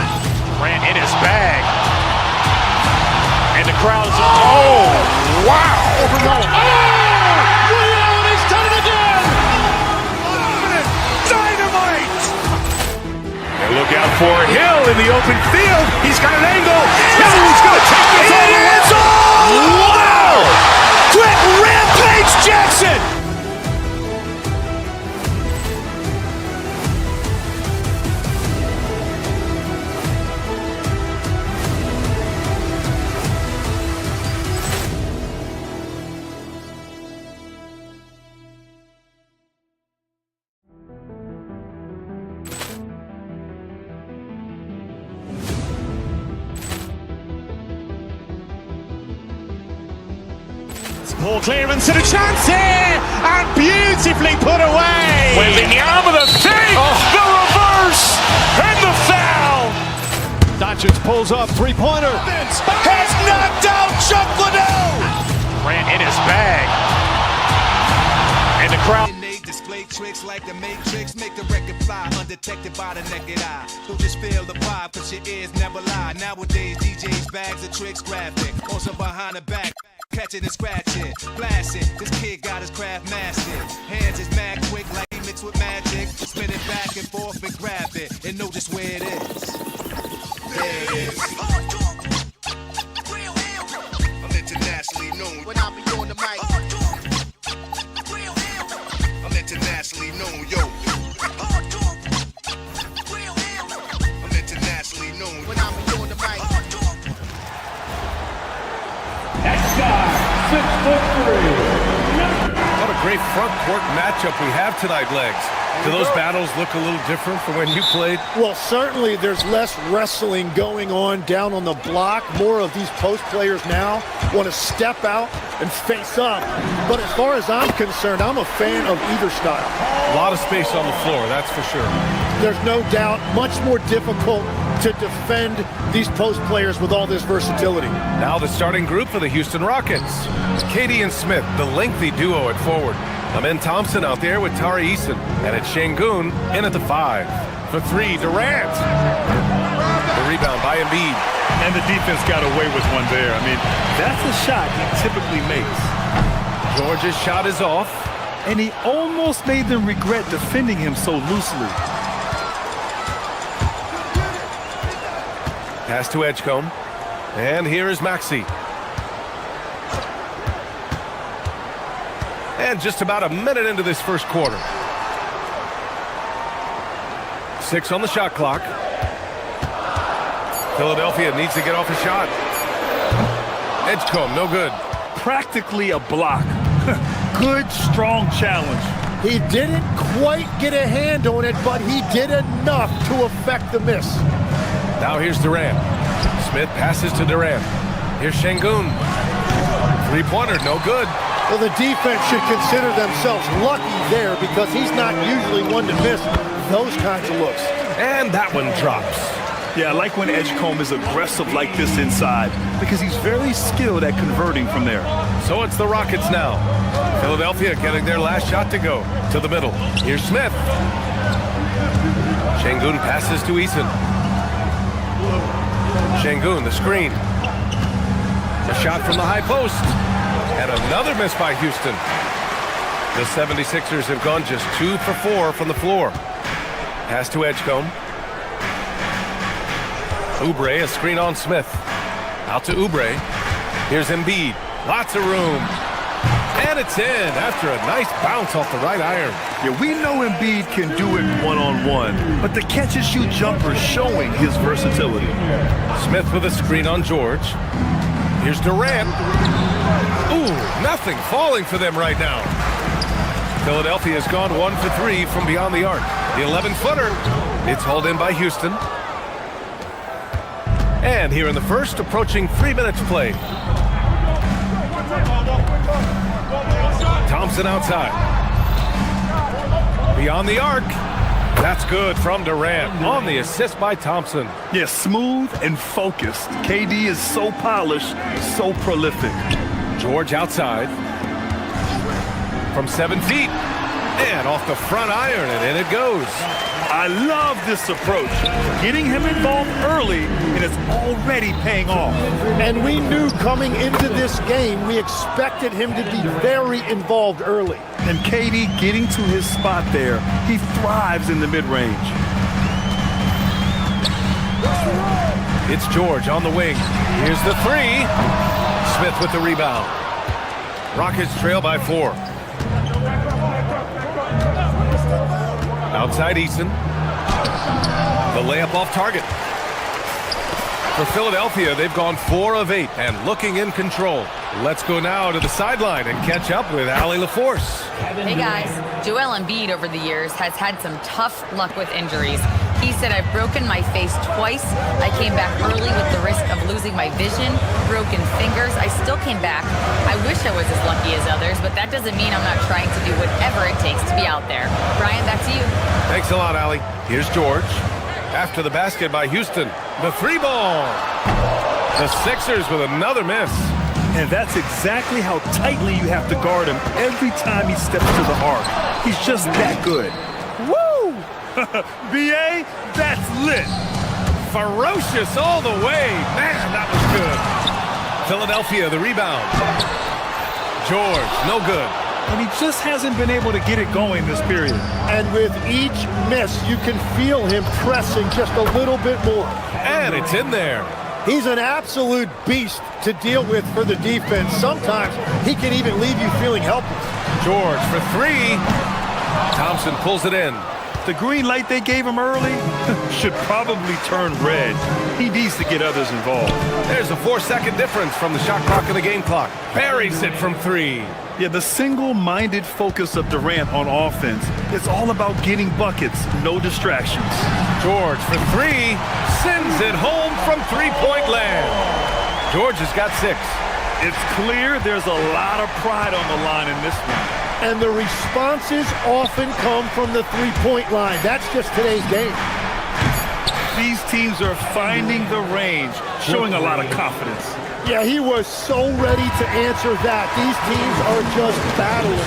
Speaker 2: Grant in his bag. And the crowd is, oh, wow.
Speaker 1: Liddell has done it again. Dynamite.
Speaker 2: And look out for Hill in the open field. He's got an angle. He's going to take this all the way. Wow! Quick Rampage Jackson.
Speaker 1: Poor clearance and a chance here, and beautifully put away.
Speaker 2: Wembanyama the save, the reverse, and the foul.
Speaker 3: Doncic pulls up, three-pointer.
Speaker 2: Has knocked out Chuck Liddell. Grant in his bag. And the crowd.
Speaker 19: They display tricks like the Matrix, make the record fly undetected by the naked eye. So just feel the vibe, cause your ears never lie. Nowadays, DJs bags of tricks graphic, also behind the back. catching and scratching, blasting. This kid got his craft mastered. Hands is mad quick like he mixed with magic. Spin it back and forth and grab it and know just where it is. There it is. I'm internationally known when I be on the mic. I'm internationally known, yo. I'm internationally known when I be on the mic.
Speaker 7: Next guy, 6'3".
Speaker 12: What a great front court matchup we have tonight, Legs. Do those battles look a little different from when you played?
Speaker 6: Well, certainly there's less wrestling going on down on the block. More of these post players now want to step out and face up. But as far as I'm concerned, I'm a fan of either style.
Speaker 12: A lot of space on the floor, that's for sure.
Speaker 6: There's no doubt much more difficult to defend these post players with all this versatility.
Speaker 12: Now the starting group for the Houston Rockets. KD and Smith, the lengthy duo at forward. Amen Thompson out there with Tari Eason. And it's Şengün in at the 5. For 3, Durant. The rebound by Embiid.
Speaker 4: And the defense got away with one there. I mean, that's a shot he typically makes.
Speaker 12: George's shot is off.
Speaker 4: And he almost made them regret defending him so loosely.
Speaker 12: Pass to Edgecombe. And here is Maxey. And just about a minute into this first quarter. 6 on the shot clock. Philadelphia needs to get off a shot. Edgecombe, no good.
Speaker 4: Practically a block. Good, strong challenge.
Speaker 6: He didn't quite get a hand on it, but he did enough to affect the miss.
Speaker 12: Now here's Durant. Smith passes to Durant. Here's Şengün. Three-pointer, no good.
Speaker 6: Well, the defense should consider themselves lucky there because he's not usually one to miss those kinds of looks.
Speaker 12: And that one drops.
Speaker 4: Yeah, I like when Edgecombe is aggressive like this inside because he's very skilled at converting from there.
Speaker 12: So it's the Rockets now. Philadelphia getting their last shot to go. To the middle. Here's Smith. Şengün passes to Eason. Şengün, the screen. A shot from the high post. And another miss by Houston. The 76ers have gone just 2 for 4 from the floor. Pass to Edgecombe. Oubre, a screen on Smith. Out to Oubre. Here's Embiid. Lots of room. And it's in after a nice bounce off the right iron.
Speaker 4: Yeah, we know Embiid can do it one-on-one, but the catch-and-shoot jumper is showing his versatility.
Speaker 12: Smith with a screen on George. Here's Durant. Ooh, nothing falling for them right now. Philadelphia has gone 1 for 3 from beyond the arc. The 11-footer. It's hauled in by Houston. And here in the first, approaching 3 minutes played. Thompson outside. Beyond the arc. That's good from Durant on the assist by Thompson.
Speaker 4: Yeah, smooth and focused. KD is so polished, so prolific.
Speaker 12: George outside. From 7 feet. And off the front iron, and in it goes.
Speaker 4: I love this approach. Getting him involved early, and it's already paying off.
Speaker 6: And we knew coming into this game, we expected him to be very involved early.
Speaker 4: And KD getting to his spot there, he thrives in the mid-range.
Speaker 12: It's George on the wing. Here's the 3. Smith with the rebound. Rockets trail by 4. Outside Eason. The layup off target. For Philadelphia, they've gone 4 of 8 and looking in control. Let's go now to the sideline and catch up with Allie LaForce.
Speaker 5: Hey guys, Joel Embiid over the years has had some tough luck with injuries. He said, I've broken my face twice. I came back early with the risk of losing my vision, broken fingers. I still came back. I wish I was as lucky as others, but that doesn't mean I'm not trying to do whatever it takes to be out there. Brian, back to you.
Speaker 12: Thanks a lot, Allie. Here's George. After the basket by Houston. The 3-ball. The Sixers with another miss.
Speaker 4: And that's exactly how tightly you have to guard him every time he steps to the arc. He's just that good. Woo! BA, that's lit.
Speaker 12: Ferocious all the way. Man, that was good. Philadelphia, the rebound. George, no good.
Speaker 4: And he just hasn't been able to get it going this period.
Speaker 6: And with each miss, you can feel him pressing just a little bit more.
Speaker 12: And it's in there.
Speaker 6: He's an absolute beast to deal with for the defense. Sometimes he can even leave you feeling helpless.
Speaker 12: George for three. Thompson pulls it in.
Speaker 4: The green light they gave him early should probably turn red. He needs to get others involved.
Speaker 12: There's a 4-second difference from the shot clock and the game clock. Buries it from three.
Speaker 4: Yeah, the single-minded focus of Durant on offense, it's all about getting buckets, no distractions.
Speaker 12: George for three, sends it home from three-point land. George has got 6.
Speaker 4: It's clear there's a lot of pride on the line in this one.
Speaker 6: And the responses often come from the three-point line. That's just today's game.
Speaker 4: These teams are finding the range, showing a lot of confidence.
Speaker 6: Yeah, he was so ready to answer that. These teams are just battling.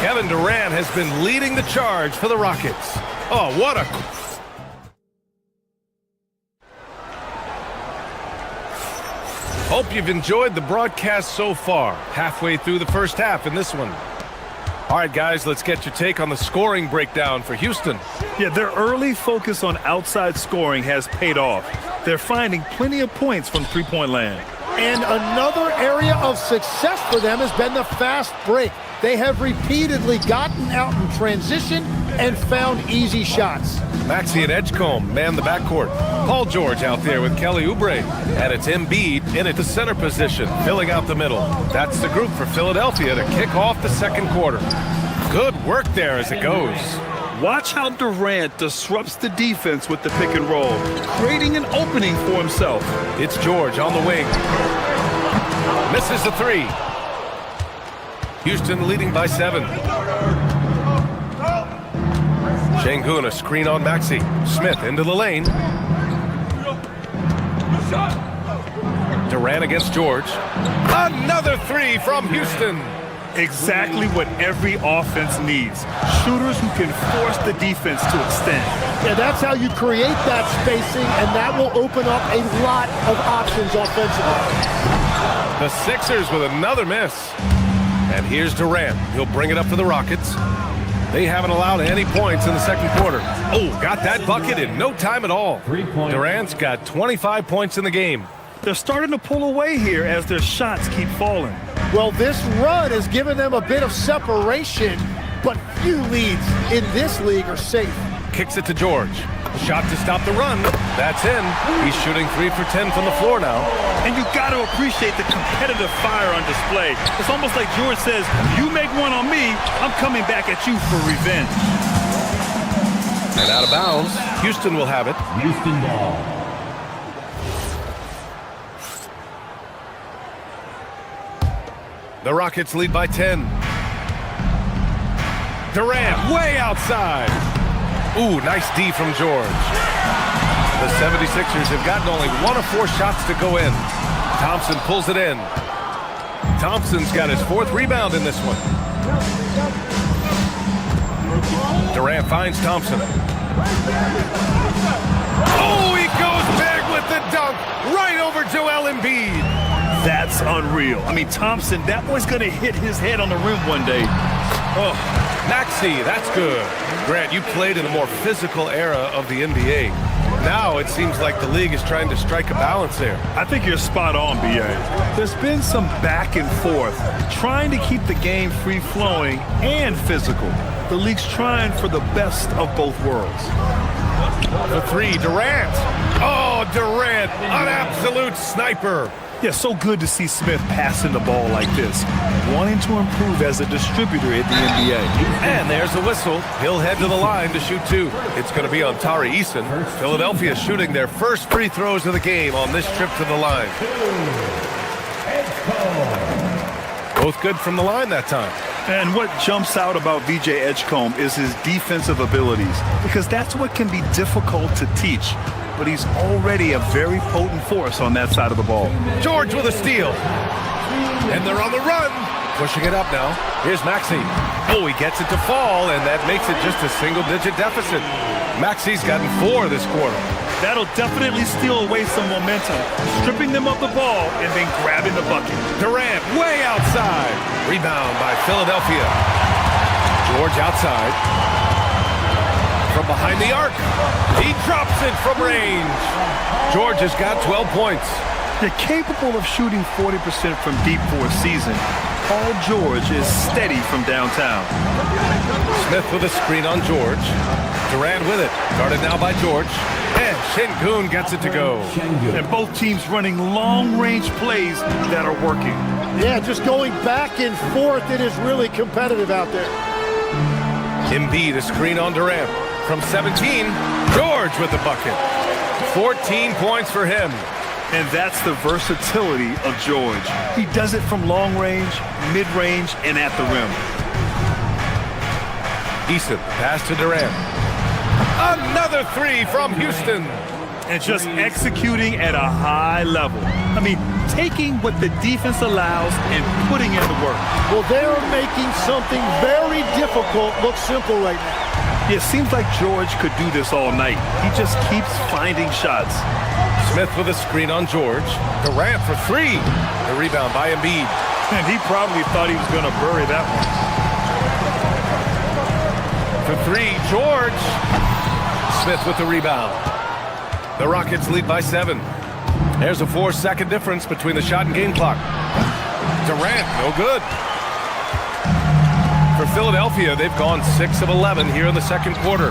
Speaker 12: Kevin Durant has been leading the charge for the Rockets. Oh, what a... Hope you've enjoyed the broadcast so far. Halfway through the first half in this one. All right, guys, let's get your take on the scoring breakdown for Houston.
Speaker 4: Yeah, their early focus on outside scoring has paid off. They're finding plenty of points from three-point land.
Speaker 6: And another area of success for them has been the fast break. They have repeatedly gotten out in transition and found easy shots.
Speaker 12: Maxey and Edgecombe man the backcourt. Paul George out there with Kelly Oubre. And it's Embiid in at the center position, filling out the middle. That's the group for Philadelphia to kick off the second quarter. Good work there as it goes.
Speaker 4: Watch how Durant disrupts the defense with the pick and roll, creating an opening for himself.
Speaker 12: It's George on the wing. Misses the three. Houston leading by 7. Şengün, a screen on Maxey. Smith into the lane. Durant against George. Another three from Houston.
Speaker 4: Exactly what every offense needs. Shooters who can force the defense to extend.
Speaker 6: Yeah, that's how you create that spacing, and that will open up a lot of options offensively.
Speaker 12: The Sixers with another miss. And here's Durant. He'll bring it up for the Rockets. They haven't allowed any points in the second quarter. Oh, got that bucket in no time at all. Durant's got 25 points in the game.
Speaker 4: They're starting to pull away here as their shots keep falling.
Speaker 6: Well, this run has given them a bit of separation, but few leads in this league are safe.
Speaker 12: Kicks it to George. Shot to stop the run. That's in. He's shooting 3 for 10 from the floor now.
Speaker 4: And you got to appreciate the competitive fire on display. It's almost like George says, you make one on me, I'm coming back at you for revenge.
Speaker 12: And out of bounds, Houston will have it.
Speaker 7: Houston ball.
Speaker 12: The Rockets lead by 10. Durant way outside. Ooh, nice D from George. The 76ers have gotten only 1 of 4 shots to go in. Thompson pulls it in. Thompson's got his 4th rebound in this one. Durant finds Thompson. Oh, he goes big with the dunk right over Joel Embiid.
Speaker 4: That's unreal. I mean, Thompson, that boy's going to hit his head on the rim one day.
Speaker 12: Oh, Maxey, that's good. Grant, you played in a more physical era of the NBA. Now it seems like the league is trying to strike a balance there.
Speaker 4: I think you're spot on, B.A. There's been some back and forth, trying to keep the game free-flowing and physical. The league's trying for the best of both worlds.
Speaker 12: The three, Durant. Oh, Durant, an absolute sniper.
Speaker 4: Yeah, so good to see Smith passing the ball like this, wanting to improve as a distributor at the NBA.
Speaker 12: And there's the whistle. He'll head to the line to shoot 2. It's going to be on Tari Eason. Philadelphia shooting their first free throws of the game on this trip to the line. Both good from the line that time.
Speaker 4: And what jumps out about VJ Edgecombe is his defensive abilities, because that's what can be difficult to teach. But he's already a very potent force on that side of the ball.
Speaker 12: George with a steal. And they're on the run. Pushing it up now. Here's Maxey. Oh, he gets it to fall, and that makes it just a single-digit deficit. Maxey's gotten 4 this quarter.
Speaker 4: That'll definitely steal away some momentum, stripping them of the ball and then grabbing the bucket.
Speaker 12: Durant way outside. Rebound by Philadelphia. George outside. From behind the arc. He drops it from range. George has got 12 points.
Speaker 4: They're capable of shooting 40% from deep for a season. Paul George is steady from downtown.
Speaker 12: Smith with a screen on George. Durant with it. Guarded now by George. And Şengün gets it to go.
Speaker 4: And both teams running long-range plays that are working.
Speaker 6: Yeah, just going back and forth. It is really competitive out there.
Speaker 12: Embiid a screen on Durant. From 17, George with the bucket. 14 points for him.
Speaker 4: And that's the versatility of George. He does it from long range, mid-range, and at the rim.
Speaker 12: Eason, pass to Durant. Another three from Houston.
Speaker 4: And just executing at a high level. I mean, taking what the defense allows and putting in the work.
Speaker 6: Well, they're making something very difficult look simple right now.
Speaker 4: It seems like George could do this all night. He just keeps finding shots.
Speaker 12: Smith with a screen on George. Durant for three. The rebound by Embiid.
Speaker 4: And he probably thought he was going to bury that one.
Speaker 12: For three, George. Smith with the rebound. The Rockets lead by 7. There's a 4-second difference between the shot and game clock. Durant, no good. For Philadelphia, they've gone 6 of 11 here in the second quarter.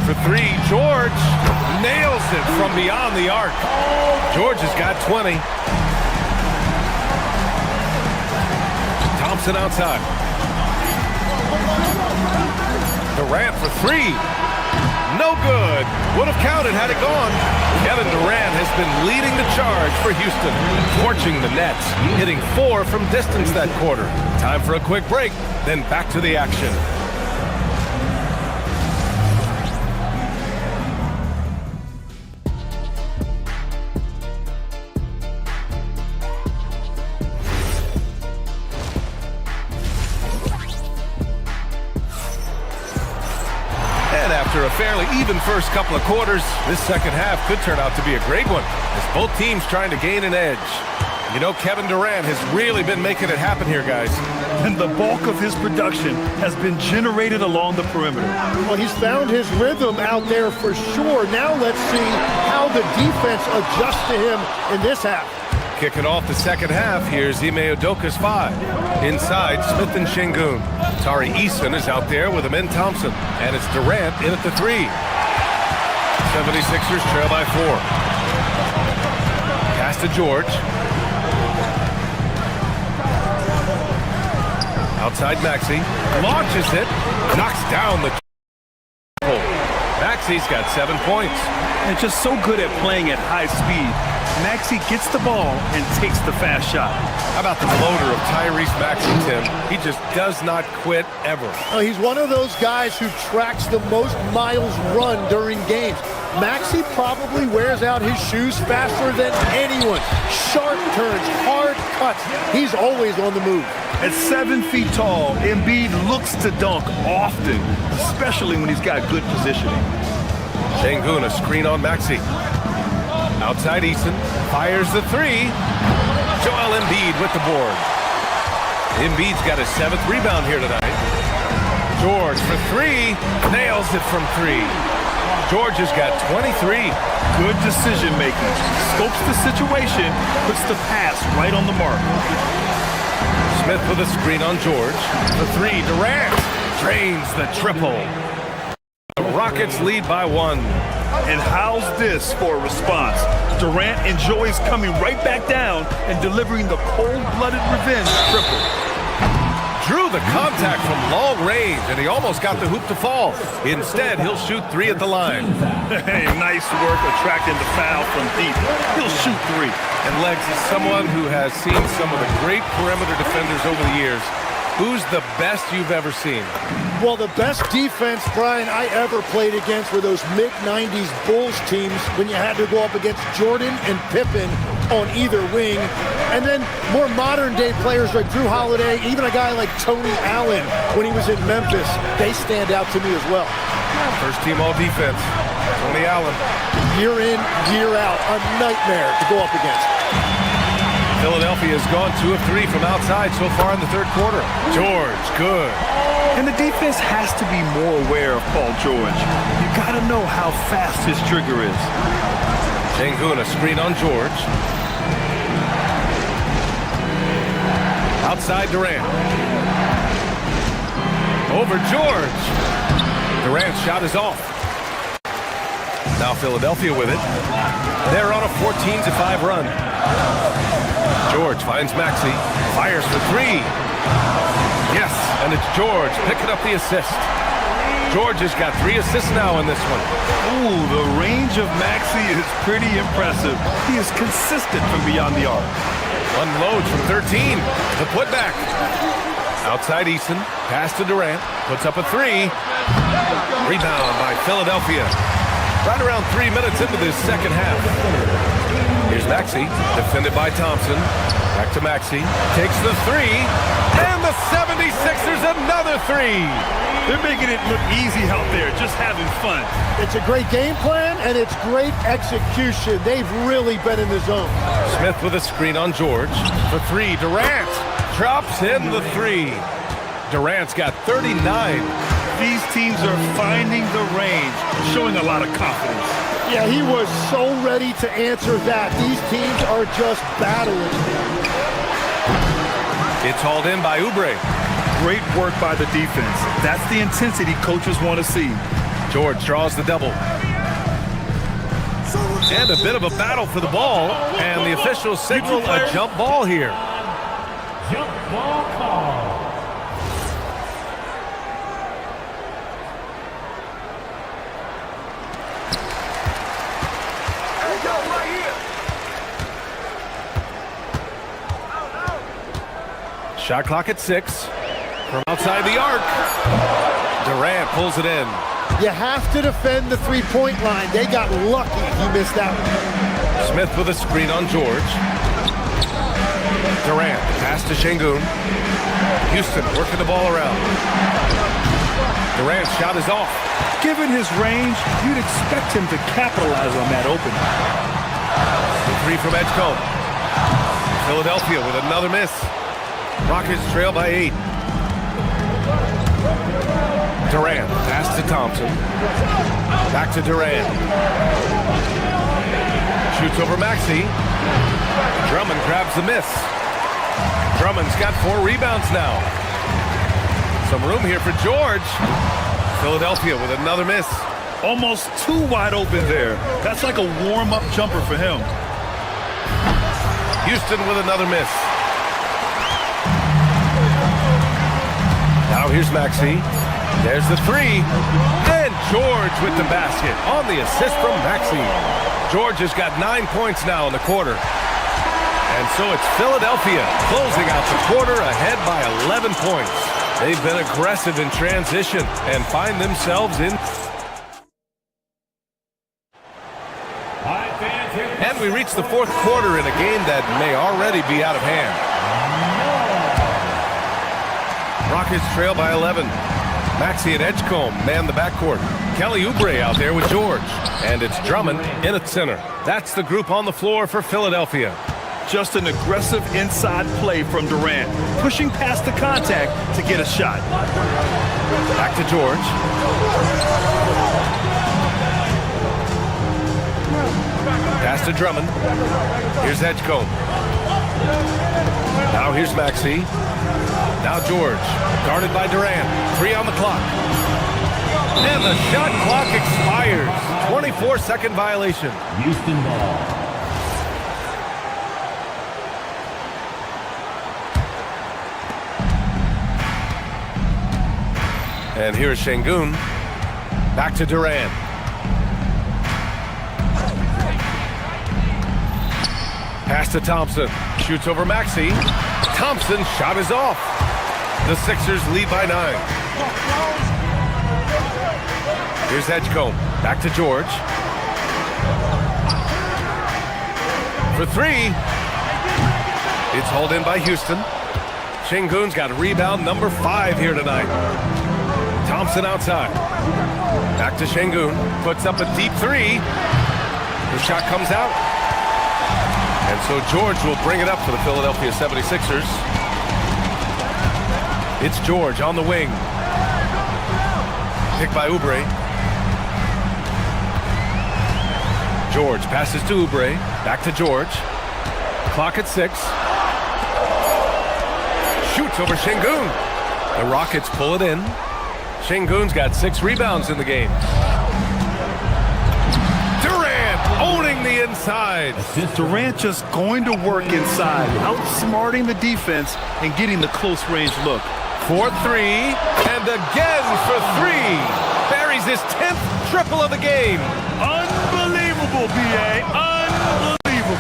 Speaker 12: For three, George nails it from beyond the arc. George has got 20. Thompson outside. Durant for three. No good. Would have counted had it gone. Kevin Durant has been leading the charge for Houston, torching the Nets, hitting 4 from distance that quarter. Time for a quick break, then back to the action. After a fairly even first couple of quarters, this second half could turn out to be a great one as both teams trying to gain an edge. You know, Kevin Durant has really been making it happen here, guys.
Speaker 4: And the bulk of his production has been generated along the perimeter.
Speaker 6: Well, he's found his rhythm out there for sure. Now let's see how the defense adjusts to him in this half.
Speaker 12: Kicking off the second half, here's Ime Udoka's 5. Inside, Smith and Şengün. Tari Eason is out there with Amin Thompson. And it's Durant in at the 3. 76ers trail by 4. Pass to George. Outside Maxey. Launches it. Knocks down the Maxey's got 7 points.
Speaker 4: And just so good at playing at high speed. Maxey gets the ball and takes the fast shot.
Speaker 12: How about the floater of Tyrese Maxey, Tim? He just does not quit ever.
Speaker 6: He's one of those guys who tracks the most miles run during games. Maxey probably wears out his shoes faster than anyone. Sharp turns, hard cuts. He's always on the move.
Speaker 4: At 7 feet tall, Embiid looks to dunk often, especially when he's got good positioning.
Speaker 12: Şengün a screen on Maxey. Outside Eason, fires the 3. Joel Embiid with the board. Embiid's got his 7th rebound here tonight. George for 3, nails it from 3. George has got 23.
Speaker 4: Good decision making. Scopes the situation, puts the pass right on the mark.
Speaker 12: Smith with a screen on George. The 3, Durant drains the triple. The Rockets lead by 1.
Speaker 4: And how's this for a response? Durant enjoys coming right back down and delivering the cold-blooded revenge triple.
Speaker 12: Drew the contact from long range, and he almost got the hoop to fall. Instead, he'll shoot 3 at the line.
Speaker 4: Hey, nice work attracting the foul from deep. He'll shoot 3.
Speaker 12: And Legs is someone who has seen some of the great perimeter defenders over the years. Who's the best you've ever seen?
Speaker 6: Well, the best defense, Brian, I ever played against were those mid-90s Bulls teams when you had to go up against Jordan and Pippen on either wing. And then more modern-day players like Drew Holiday, even a guy like Tony Allen when he was in Memphis, they stand out to me as well.
Speaker 12: First team all defense. Tony Allen.
Speaker 6: Year in, year out, a nightmare to go up against.
Speaker 12: Philadelphia has gone 2 of 3 from outside so far in the third quarter. George, good.
Speaker 4: And the defense has to be more aware of Paul George. You got to know how fast his trigger is.
Speaker 12: Sengun, a screen on George. Outside Durant. Over George. Durant's shot is off. Now Philadelphia with it. They're on a 14-5 run. George finds Maxey. Fires for 3. Yes, and it's George picking up the assist. George has got 3 assists now in this one.
Speaker 4: Ooh, the range of Maxey is pretty impressive. He is consistent from beyond the arc.
Speaker 12: Unloads from 13. The putback. Outside Eason. Pass to Durant. Puts up a 3. Rebound by Philadelphia. Right around 3 minutes into this second half. Here's Maxey. Defended by Thompson. Back to Maxey. Takes the 3. And the 76ers another 3.
Speaker 4: They're making it look easy out there, just having fun.
Speaker 6: It's a great game plan, and it's great execution. They've really been in the zone.
Speaker 12: Smith with a screen on George. For 3, Durant drops in the 3. Durant's got 39.
Speaker 4: These teams are finding the range, showing a lot of confidence.
Speaker 6: Yeah, he was so ready to answer that. These teams are just battling.
Speaker 12: It's hauled in by Oubre.
Speaker 4: Great work by the defense. That's the intensity coaches want to see.
Speaker 12: George draws the double. And a bit of a battle for the ball. And the officials signal a jump ball here.
Speaker 7: Jump ball call.
Speaker 12: Shot clock at 6. From outside the arc. Durant pulls it in.
Speaker 6: You have to defend the three-point line. They got lucky he missed that one.
Speaker 12: Smith with a screen on George. Durant, pass to Sengun. Houston working the ball around. Durant's shot is off.
Speaker 4: Given his range, you'd expect him to capitalize on that opening.
Speaker 12: The 3 from Edgecombe. Philadelphia with another miss. Rockets trail by 8. Durant, pass to Thompson. Back to Durant. Shoots over Maxey. Drummond grabs the miss. Drummond's got 4 rebounds now. Some room here for George. Philadelphia with another miss.
Speaker 4: Almost too wide open there. That's like a warm-up jumper for him.
Speaker 12: Houston with another miss. Now here's Maxey. There's the 3. And George with the basket on the assist from Maxey. George has got 9 points now in the quarter. And so it's Philadelphia closing out the quarter ahead by 11 points. They've been aggressive in transition and find themselves in. And we reach the fourth quarter in a game that may already be out of hand. Rockets trail by 11. Maxey and Edgecombe man the backcourt. Kelly Oubre out there with George. And it's Drummond in at center. That's the group on the floor for Philadelphia.
Speaker 4: Just an aggressive inside play from Durant, pushing past the contact to get a shot.
Speaker 12: Back to George. Pass to Drummond. Here's Edgecombe. Now here's Maxey. Now George, guarded by Durant. 3 on the clock. And the shot clock expires. 24-second violation.
Speaker 7: Houston ball.
Speaker 12: And here's Sengun. Back to Durant. Pass to Thompson. Shoots over Maxey. Thompson's shot is off. The Sixers lead by 9. Here's Edgecombe. Back to George. For 3. It's hauled in by Houston. Sengun's got rebound number 5 here tonight. Thompson outside. Back to Şengün. Puts up a deep three. The shot comes out. And so George will bring it up for the Philadelphia 76ers. It's George on the wing. Picked by Oubre. George passes to Oubre. Back to George. Clock at 6. Shoots over Şengün. The Rockets pull it in. Şengün's got 6 rebounds in the game. Durant owning the inside.
Speaker 4: Durant just going to work inside, outsmarting the defense and getting the close range look.
Speaker 12: 4-3, and again for 3. Buries his 10th triple of the game.
Speaker 4: Unbelievable, B.A. Unbelievable.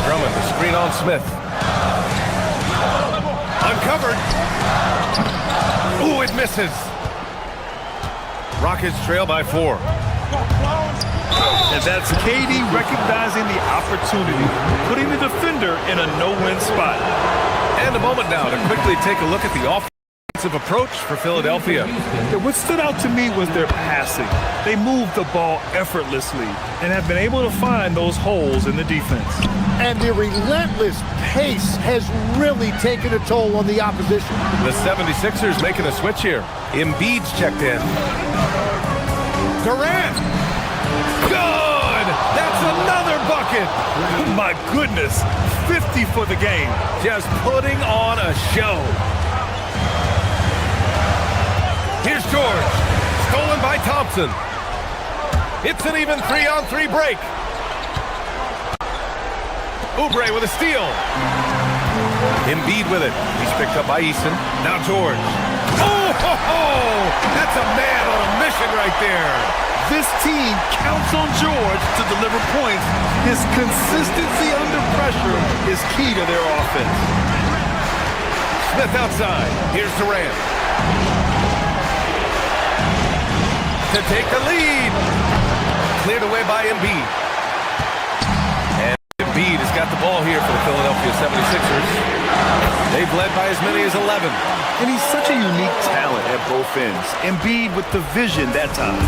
Speaker 12: Drummond, the screen on Smith. Uncovered. Ooh, it misses. Rockets trail by 4.
Speaker 4: And that's KD recognizing the opportunity, putting the defender in a no-win spot.
Speaker 12: And a moment now to quickly take a look at the offensive approach for Philadelphia.
Speaker 4: What stood out to me was their passing. They moved the ball effortlessly and have been able to find those holes in the defense.
Speaker 6: And the relentless pace has really taken a toll on the opposition.
Speaker 12: The 76ers making a switch here. Embiid's checked in. Durant! Good! That's another bucket!
Speaker 4: My goodness, 50 for the game.
Speaker 12: Just putting on a show. Here's George, stolen by Thompson. It's an even 3-on-3 break. Oubre with a steal. Embiid with it. He's picked up by Eason. Now George. Oh, ho, ho! That's a man on a mission right there.
Speaker 4: This team counts on George to deliver points. His consistency under pressure is key to their offense.
Speaker 12: Smith outside. Here's Durant. To take the lead. Cleared away by Embiid. And Embiid has got the ball here for the Philadelphia 76ers. They've led by as many as 11.
Speaker 4: And he's such a unique talent at both ends. Embiid with the vision that time.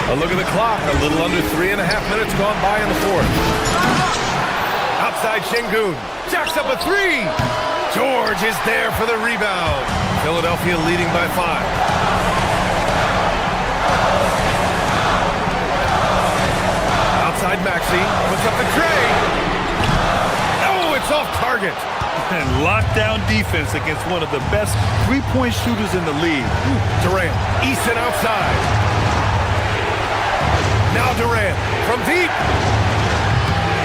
Speaker 12: A look at the clock. A little under 3.5 minutes gone by in the 4th. Outside Şengün. Jacks up a 3. George is there for the rebound. Philadelphia leading by 5. Outside Maxey. Puts up the tray. Oh, it's off target.
Speaker 4: And lockdown defense against one of the best three-point shooters in the league.
Speaker 12: Durant. Eason outside. Now Durant from deep.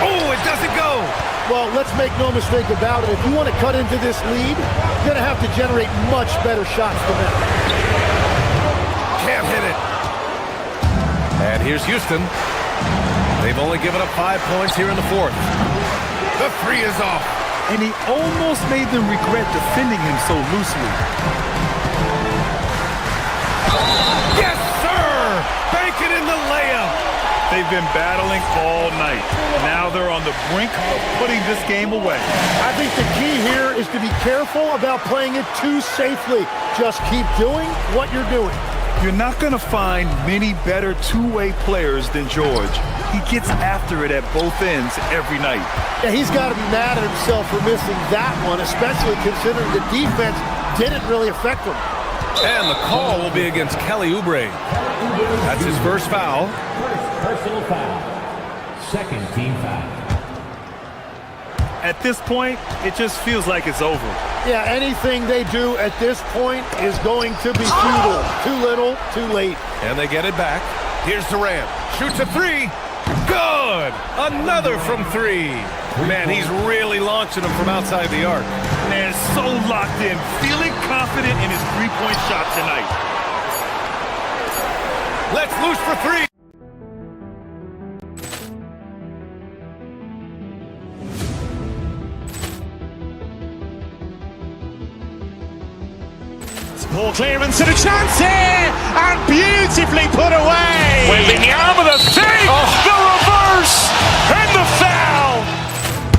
Speaker 12: Oh, it doesn't go.
Speaker 6: Well, let's make no mistake about it. If you want to cut into this lead, you're going to have to generate much better shots than that.
Speaker 12: Can't hit it. And here's Houston. They've only given up 5 points here in the 4th. The 3 is off.
Speaker 4: And he almost made them regret defending him so loosely.
Speaker 12: Yes, sir! Banking in the layup.
Speaker 4: They've been battling all night. Now they're on the brink of putting this game away.
Speaker 6: I think the key here is to be careful about playing it too safely. Just keep doing what you're doing.
Speaker 4: You're not going to find many better two-way players than George. He gets after it at both ends every night.
Speaker 6: Yeah, he's got to be mad at himself for missing that one, especially considering the defense didn't really affect him.
Speaker 12: And the call will be against Kelly Oubre. That's his first foul.
Speaker 7: Personal foul. Second team foul.
Speaker 4: At this point, it just feels like it's over.
Speaker 6: Yeah, anything they do at this point is going to be futile. Too little, too late.
Speaker 12: And they get it back. Here's Durant. Shoots a 3. Good! Another from 3. Man, he's really launching them from outside the arc.
Speaker 4: And so locked in, feeling confident in his three-point shot tonight.
Speaker 12: Let's loose for 3.
Speaker 1: Ball clearance and a chance here, and beautifully put away.
Speaker 2: Wembanyama the fake, the reverse, and the foul.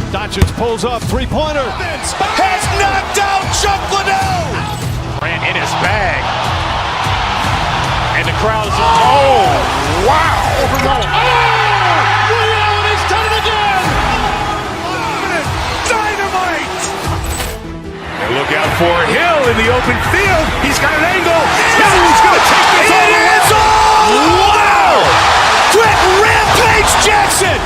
Speaker 3: Doncic Doncic pulls up, three-pointer.
Speaker 2: Has knocked out Chuck Liddell. Grant in his bag. And the crowd is, oh, wow.
Speaker 7: Ray Allen has done it again.
Speaker 2: Dynamite. And look out for Hill in the open field. He's got an angle. He's going to take this all the way. Wow. Quick Rampage Jackson.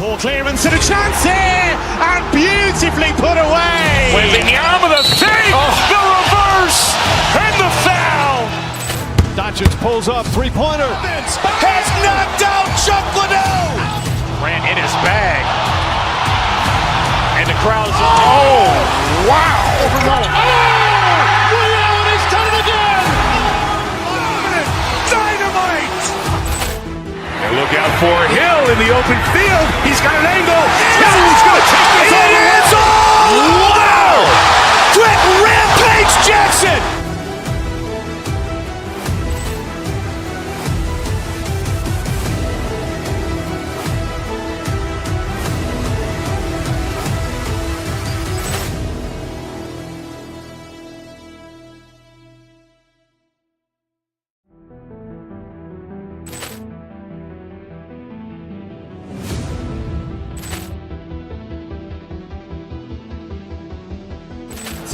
Speaker 1: Poor clearance and a chance here, and beautifully put away.
Speaker 2: Wembanyama the fake, the reverse, and the foul.
Speaker 3: Doncic pulls up, three-pointer.
Speaker 2: Has knocked out Chuck Liddell. Grant in his bag. And the crowd is, oh, wow.
Speaker 7: Ray Allen has done it again.
Speaker 2: Dynamite. And look out for Hill in the open field. He's got an angle. He's going to take this all the way. Wow. Quick Rampage Jackson.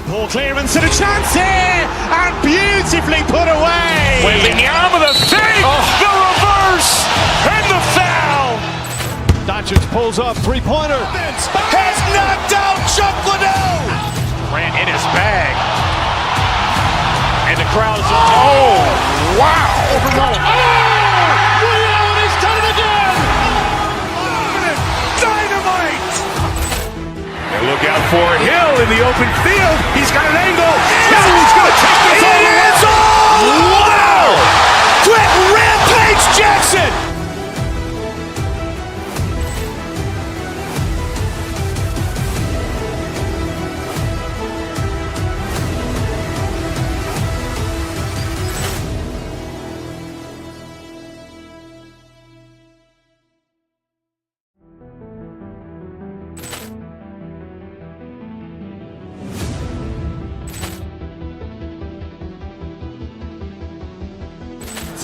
Speaker 1: Poor clearance and a chance here, and beautifully put away.
Speaker 2: Wembanyama the fake, the reverse, and the foul.
Speaker 3: Doncic pulls up, three-pointer.
Speaker 2: Has knocked out Chuck Liddell. Grant in his bag. And the crowd is, oh, wow.
Speaker 7: Ray Allen has done it again.
Speaker 2: Dynamite. And look out for Hill in the open field. He's got an angle. He's going to take this all the way. Wow. Quick Rampage Jackson.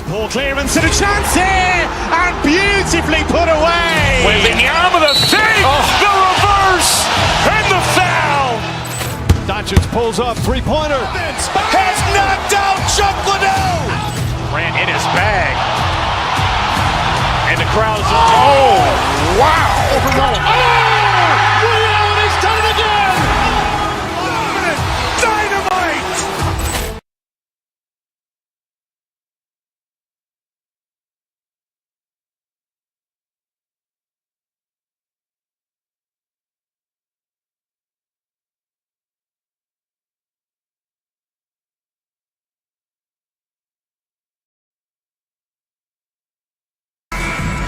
Speaker 1: Poor clearance and a chance here, and beautifully put away.
Speaker 2: Wembanyama the fake, the reverse, and the foul.
Speaker 3: Doncic pulls up, three-pointer.
Speaker 2: Has knocked out Chuck Liddell. Grant in his bag. And the crowd is, oh, wow.
Speaker 7: Ray Allen has done it again.
Speaker 2: Dynamite.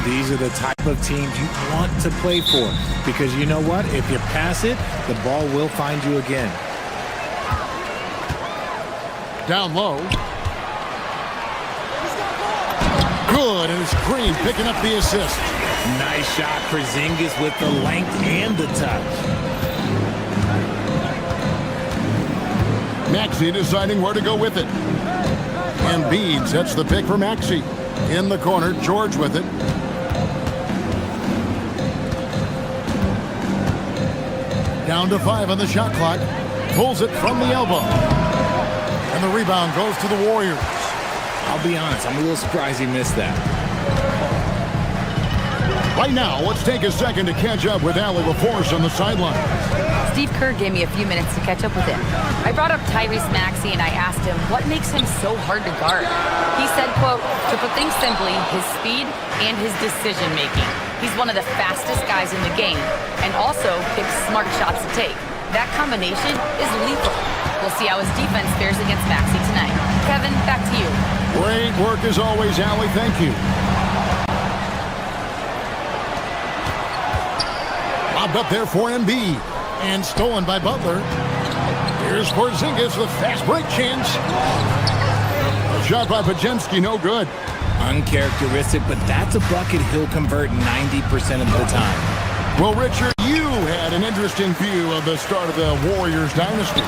Speaker 11: These are the type of teams you want to play for because you know what? If you pass it, the ball will find you again.
Speaker 8: Down low. Good, and it's Green picking up the assist.
Speaker 11: Nice shot, Porzingis with the length and the touch.
Speaker 8: Maxey deciding where to go with it. Embiid sets the pick for Maxey. In the corner, George with it. Down to 5 on the shot clock. Pulls it from the elbow. And the rebound goes to the Warriors.
Speaker 11: I'll be honest, I'm a little surprised he missed that.
Speaker 8: Right now, let's take a second to catch up with Allie LaForce on the sideline.
Speaker 5: Steve Kerr gave me a few minutes to catch up with him. I brought up Tyrese Maxey and I asked him what makes him so hard to guard. He said, quote, to put things simply, his speed and his decision making. He's one of the fastest guys in the game and also picks smart shots to take. That combination is lethal. We'll see how his defense fares against Maxey tonight. Kevin, back to you.
Speaker 8: Great work as always, Allie. Thank you. Lobbed up there for Embiid. And stolen by Butler. Here's Porzingis with fast break chance. Shot by Pajemski, no good.
Speaker 11: Uncharacteristic, but that's a bucket he'll convert 90% of the time.
Speaker 8: Well, Richard, you had an interesting view of the start of the Warriors dynasty.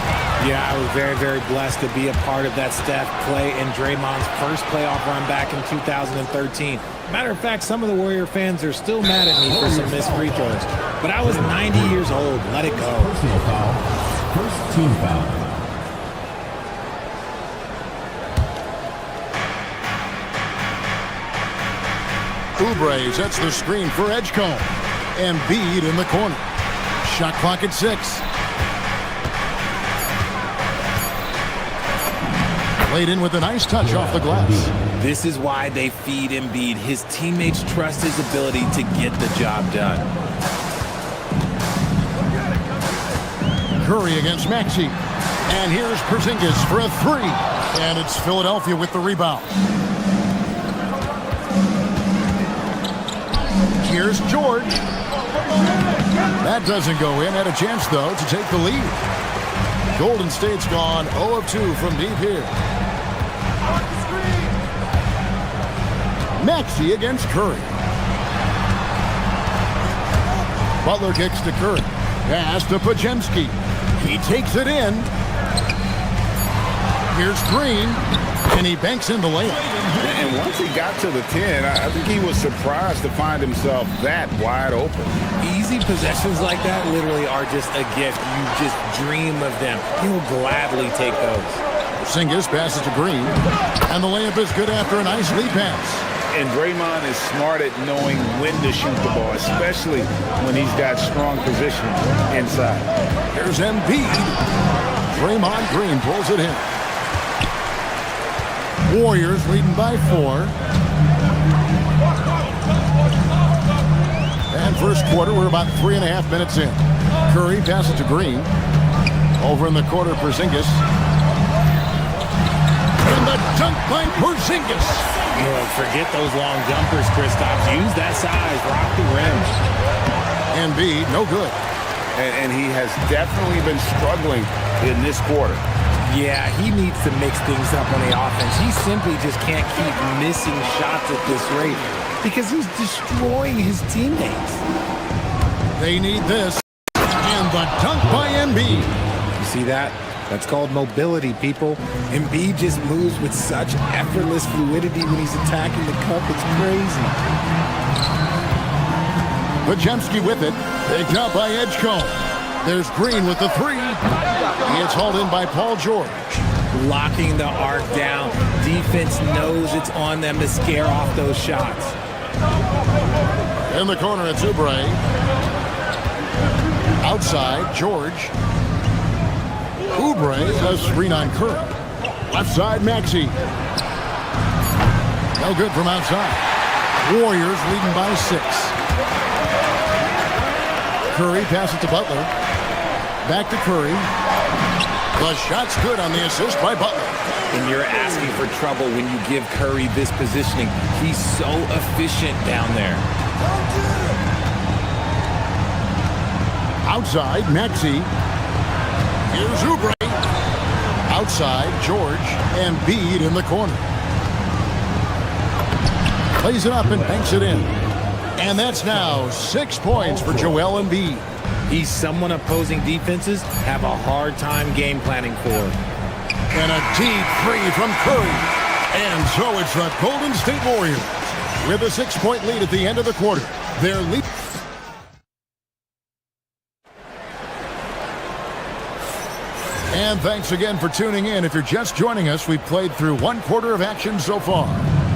Speaker 11: Yeah, I was very, very blessed to be a part of that Steph, Clay, and Draymond's first playoff run back in 2013. Matter of fact, some of the Warrior fans are still mad at me for some missed free throws. But I was 90 years old. Let it go.
Speaker 7: Personal foul. First team foul.
Speaker 8: Oubre sets the screen for Edgecombe. Embiid in the corner. Shot clock at 6. Played in with a nice touch off the glass.
Speaker 11: This is why they feed Embiid. His teammates trust his ability to get the job done.
Speaker 8: Curry against Maxey. And here's Porzingis for a 3. And it's Philadelphia with the rebound. Here's George. That doesn't go in. Had a chance, though, to take the lead. Golden State's gone 0 of 2 from deep here. Maxey against Curry. Butler kicks to Curry. Pass to Pajemski. He takes it in. Here's Green. And he banks in the layup.
Speaker 9: And once he got to the 10, I think he was surprised to find himself that wide open.
Speaker 11: Easy possessions like that literally are just a gift. You just dream of them. He'll gladly take those.
Speaker 8: Porzingis passes to Green. And the layup is good after a nice lead pass.
Speaker 9: And Draymond is smart at knowing when to shoot the ball, especially when he's got strong position inside.
Speaker 8: Here's Embiid. Draymond Green pulls it in. Warriors leading by 4. And first quarter, we're about 3.5 minutes in. Curry passes to Green. Over in the corner, Porzingis. And the dunk by Porzingis.
Speaker 11: Forget those long jumpers, Kristaps. Use that size. Rock the rim.
Speaker 8: Embiid, no good.
Speaker 9: And he has definitely been struggling in this quarter.
Speaker 11: Yeah, he needs to mix things up on the offense. He simply just can't keep missing shots at this rate because he's destroying his teammates.
Speaker 8: They need this. And the dunk by Embiid.
Speaker 11: You see that? That's called mobility, people. Embiid just moves with such effortless fluidity when he's attacking the cup. It's crazy.
Speaker 8: Pajemski with it. Picked up by Edgecombe. There's Green with the 3. It's hauled in by Paul George.
Speaker 11: Locking the arc down. Defense knows it's on them to scare off those shots.
Speaker 8: In the corner, it's Oubre. Outside, George. Oubre, a screen on Curry. Left side, Maxey. No good from outside. Warriors leading by 6. Curry passes to Butler. Back to Curry. The shot's good on the assist by Butler.
Speaker 11: And you're asking for trouble when you give Curry this positioning. He's so efficient down there.
Speaker 8: Outside, Maxey. Here's Oubre. Outside, George. And Embiid in the corner. Plays it up and banks it in. And that's now 6 points for Joel Embiid.
Speaker 11: He's someone opposing defenses have a hard time game planning for.
Speaker 8: And a deep 3 from Curry. And so it's the Golden State Warriors with a 6-point lead at the end of the quarter. Their lead. And thanks again for tuning in. If you're just joining us, we've played through 1 quarter of action so far.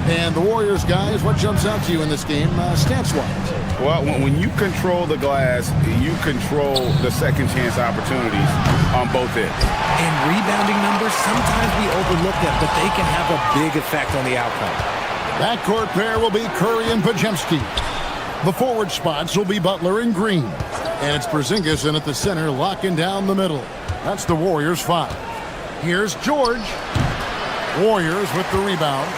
Speaker 8: And the Warriors, guys, what jumps out to you in this game, stats-wise?
Speaker 9: Well, when you control the glass, you control the second chance opportunities on both ends.
Speaker 11: And rebounding numbers, sometimes we overlook them, but they can have a big effect on the outcome.
Speaker 8: Backcourt pair will be Curry and Pajemski. The forward spots will be Butler and Green. And it's Porzingis in at the center, locking down the middle. That's the Warriors 5. Here's George. Warriors with the rebound.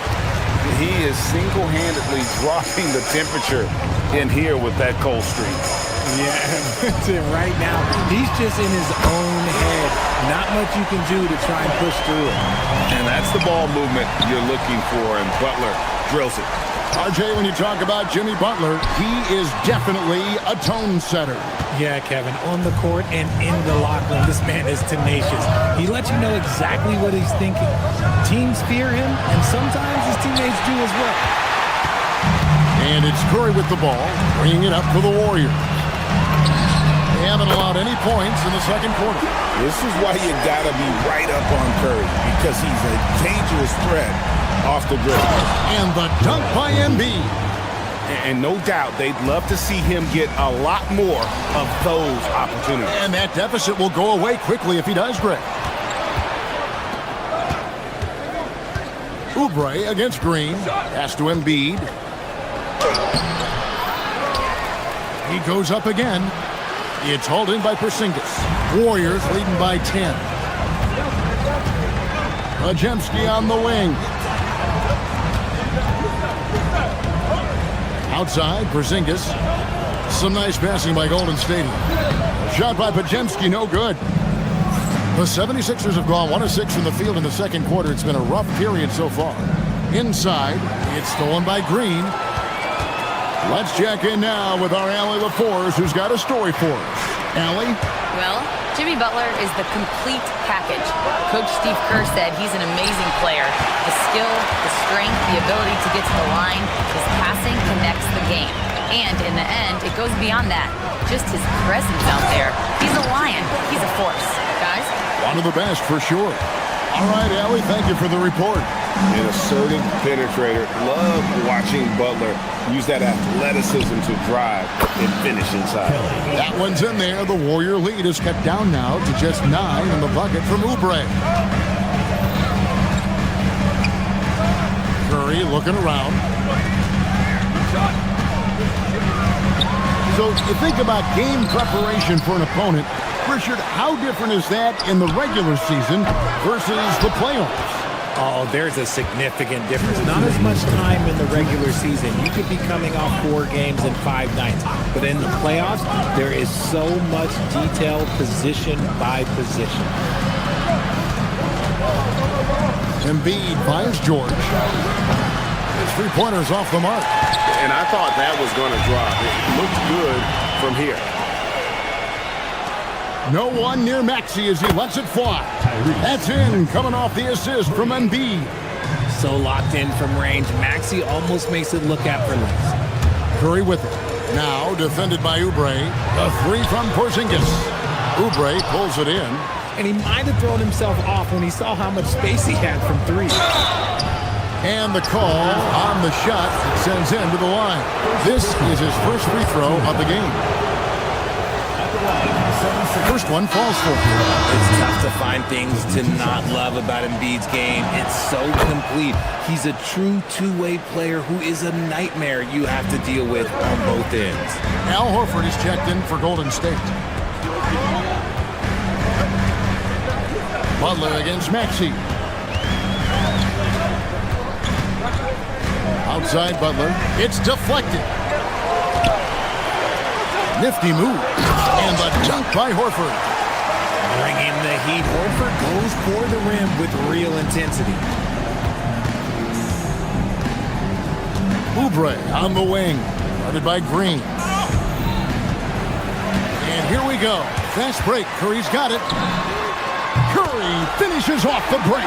Speaker 9: He is single-handedly dropping the temperature in here with that cold streak.
Speaker 11: Yeah, right now, he's just in his own head. Not much you can do to try and push through it.
Speaker 9: And that's the ball movement you're looking for, and Butler drills it.
Speaker 8: RJ, when you talk about Jimmy Butler, he is definitely a tone setter.
Speaker 11: Yeah, Kevin, on the court and in the locker room, this man is tenacious. He lets you know exactly what he's thinking. Teams fear him, and sometimes his teammates do as well.
Speaker 8: And it's Curry with the ball, bringing it up for the Warriors. They haven't allowed any points in the second quarter.
Speaker 9: This is why you gotta be right up on Curry, because he's a dangerous threat off the dribble.
Speaker 8: And the dunk by Embiid.
Speaker 9: And no doubt they'd love to see him get a lot more of those opportunities.
Speaker 8: And that deficit will go away quickly if he does, Greg. Oubre against Green. Pass to Embiid. He goes up again. It's hauled in by Porzingis. Warriors leading by 10. Podziemski on the wing. Outside, Porzingis. Some nice passing by Golden State. Shot by Podziemski, no good. The 76ers have gone 1 of 6 from the field in the second quarter. It's been a rough period so far. Inside, it's stolen by Green. Let's check in now with our Allie LaForce, who's got a story for us. Allie?
Speaker 5: Well, Jimmy Butler is the complete package. Coach Steve Kerr said he's an amazing player. The skill, the strength, the ability to get to the line, his passing connects the game. And in the end, it goes beyond that. Just his presence out there. He's a lion. He's a force. Guys?
Speaker 8: One of the best, for sure. All right, Allie, thank you for the report.
Speaker 9: An assertive penetrator. Love watching Butler use that athleticism to drive and finish inside.
Speaker 8: That one's in there. The Warrior lead is cut down now to just 9 in the bucket from Oubre. Curry looking around. So you think about game preparation for an opponent. Richard, how different is that in the regular season versus the playoffs?
Speaker 11: Oh, there's a significant difference. Not as much time in the regular season. You could be coming off 4 games in 5 nights. But in the playoffs, there is so much detail position by position.
Speaker 8: Embiid finds George. His 3-pointer's off the mark.
Speaker 9: And I thought that was going to drop. It looked good from here.
Speaker 8: No one near Maxey as he lets it fly. That's in, coming off the assist from Embiid.
Speaker 11: So locked in from range, Maxey almost makes it look effortless.
Speaker 8: Curry with it. Now defended by Oubre. A 3 from Porzingis. Oubre pulls it in.
Speaker 11: And he might have thrown himself off when he saw how much space he had from 3.
Speaker 8: And the call on the shot sends him to the line. This is his first free throw of the game. The first one falls for him.
Speaker 11: It's tough to find things to not love about Embiid's game. It's so complete. He's a true two-way player who is a nightmare you have to deal with on both ends.
Speaker 8: Al Horford is checked in for Golden State. Butler against Maxey. Outside Butler. It's deflected. Nifty move. And the dunk by Horford.
Speaker 11: Bringing the heat. Horford goes for the rim with real intensity.
Speaker 8: Oubre on the wing. Guarded by Green. And here we go. Fast break. Curry's got it. Curry finishes off the break.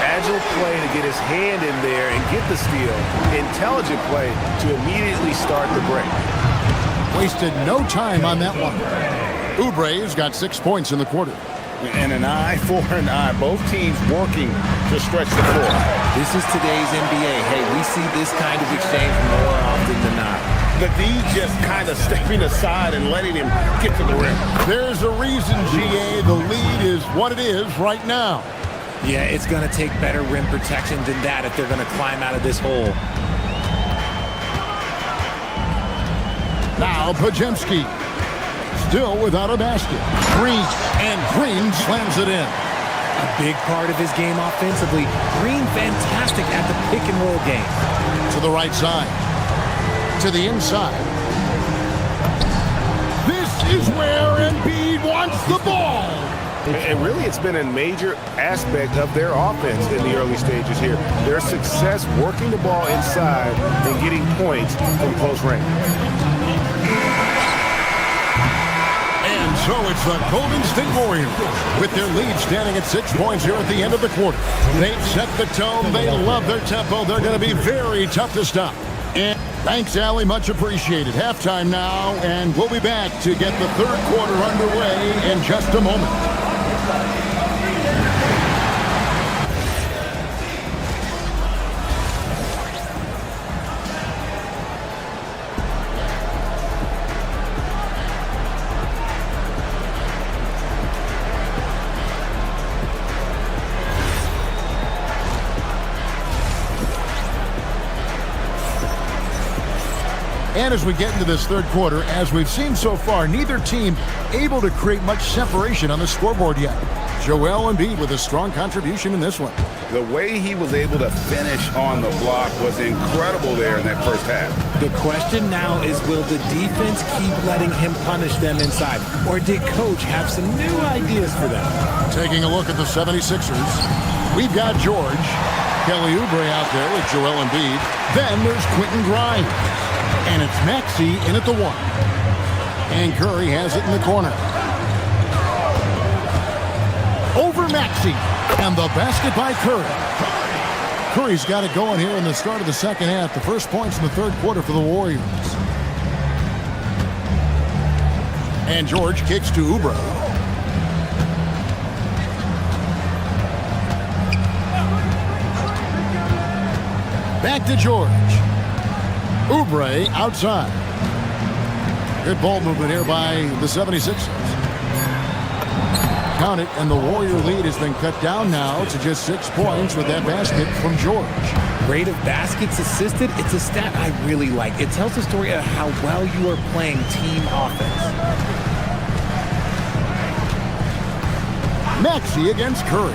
Speaker 9: Agile play to get his hand in there and get the steal. Intelligent play to immediately start the break.
Speaker 8: Wasted no time on that one. Oubre's got 6 points in the quarter.
Speaker 9: And an eye for an eye. Both teams working to stretch the floor.
Speaker 11: This is today's NBA. Hey, we see this kind of exchange more often than not.
Speaker 9: The D just kind of stepping aside and letting him get to the rim.
Speaker 8: There's a reason, GA, the lead is what it is right now.
Speaker 11: Yeah, it's going to take better rim protection than that if they're going to climb out of this hole.
Speaker 8: Now Podziemski. still without a basket. Green, and Green slams it in.
Speaker 11: A big part of his game offensively. Green fantastic at the pick and roll game.
Speaker 8: To the right side. To the inside. This is where Embiid wants the ball.
Speaker 2: And really, it's been a major aspect of their offense in the early stages here. Their success working the ball inside and getting points from close range.
Speaker 8: And so it's the Golden State Warriors with their lead standing at 6 points here at the end of the quarter. They've set the tone. They love their tempo. They're going to be very tough to stop. And thanks, Allie. Much appreciated. Halftime now, and we'll be back to get the third quarter underway in just a moment. And as we get into this third quarter, as we've seen so far, neither team able to create much separation on the scoreboard yet. Joel Embiid with a strong contribution in this one.
Speaker 9: The way he was able to finish on the block was incredible there in that first half.
Speaker 11: The question now is, will the defense keep letting him punish them inside? Or did Coach have some new ideas for them?
Speaker 8: Taking a look at the 76ers, we've got George, Kelly Oubre out there with Joel Embiid. Then there's Quentin Grimes. And it's Maxey in at the 1. And Curry has it in the corner. Over Maxey. And the basket by Curry. Curry's got it going here in the start of the second half. The first points in the third quarter for the Warriors. And George kicks to Oubre. Back to George. Oubre outside. Good ball movement here by the 76ers. Count it, and the Warrior lead has been cut down now to just 6 points with that basket from George.
Speaker 11: Rate of baskets assisted, it's a stat I really like. It tells the story of how well you are playing team offense.
Speaker 8: Maxey against Curry.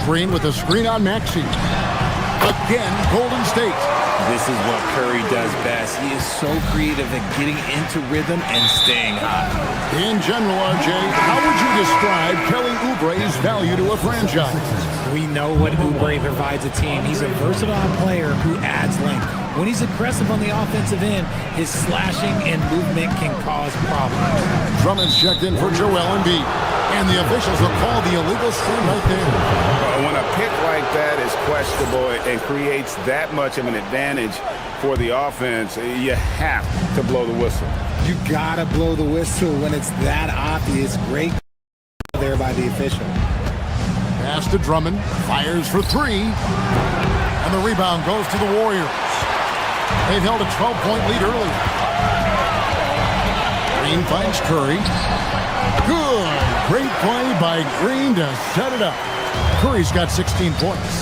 Speaker 8: Green with a screen on Maxey. Again, Golden State.
Speaker 11: This is what Curry does best. He is so creative at getting into rhythm and staying hot.
Speaker 8: In general, RJ, how would you describe Kelly Oubre's value to a franchise?
Speaker 11: We know what Oubre provides a team. He's a versatile player who adds length. When he's aggressive on the offensive end, his slashing and movement can cause problems.
Speaker 8: Drummond's checked in for Joel Embiid. And the officials will call the illegal screen right there.
Speaker 9: When a pick like that is questionable and creates that much of an advantage for the offense, you have to blow the whistle.
Speaker 11: You gotta blow the whistle when it's that obvious. Great there by the official.
Speaker 8: Pass to Drummond, fires for 3. And the rebound goes to the Warriors. They've held a 12-point lead early. Green finds Curry. Good. Great play by Green to set it up. Curry's got 16 points.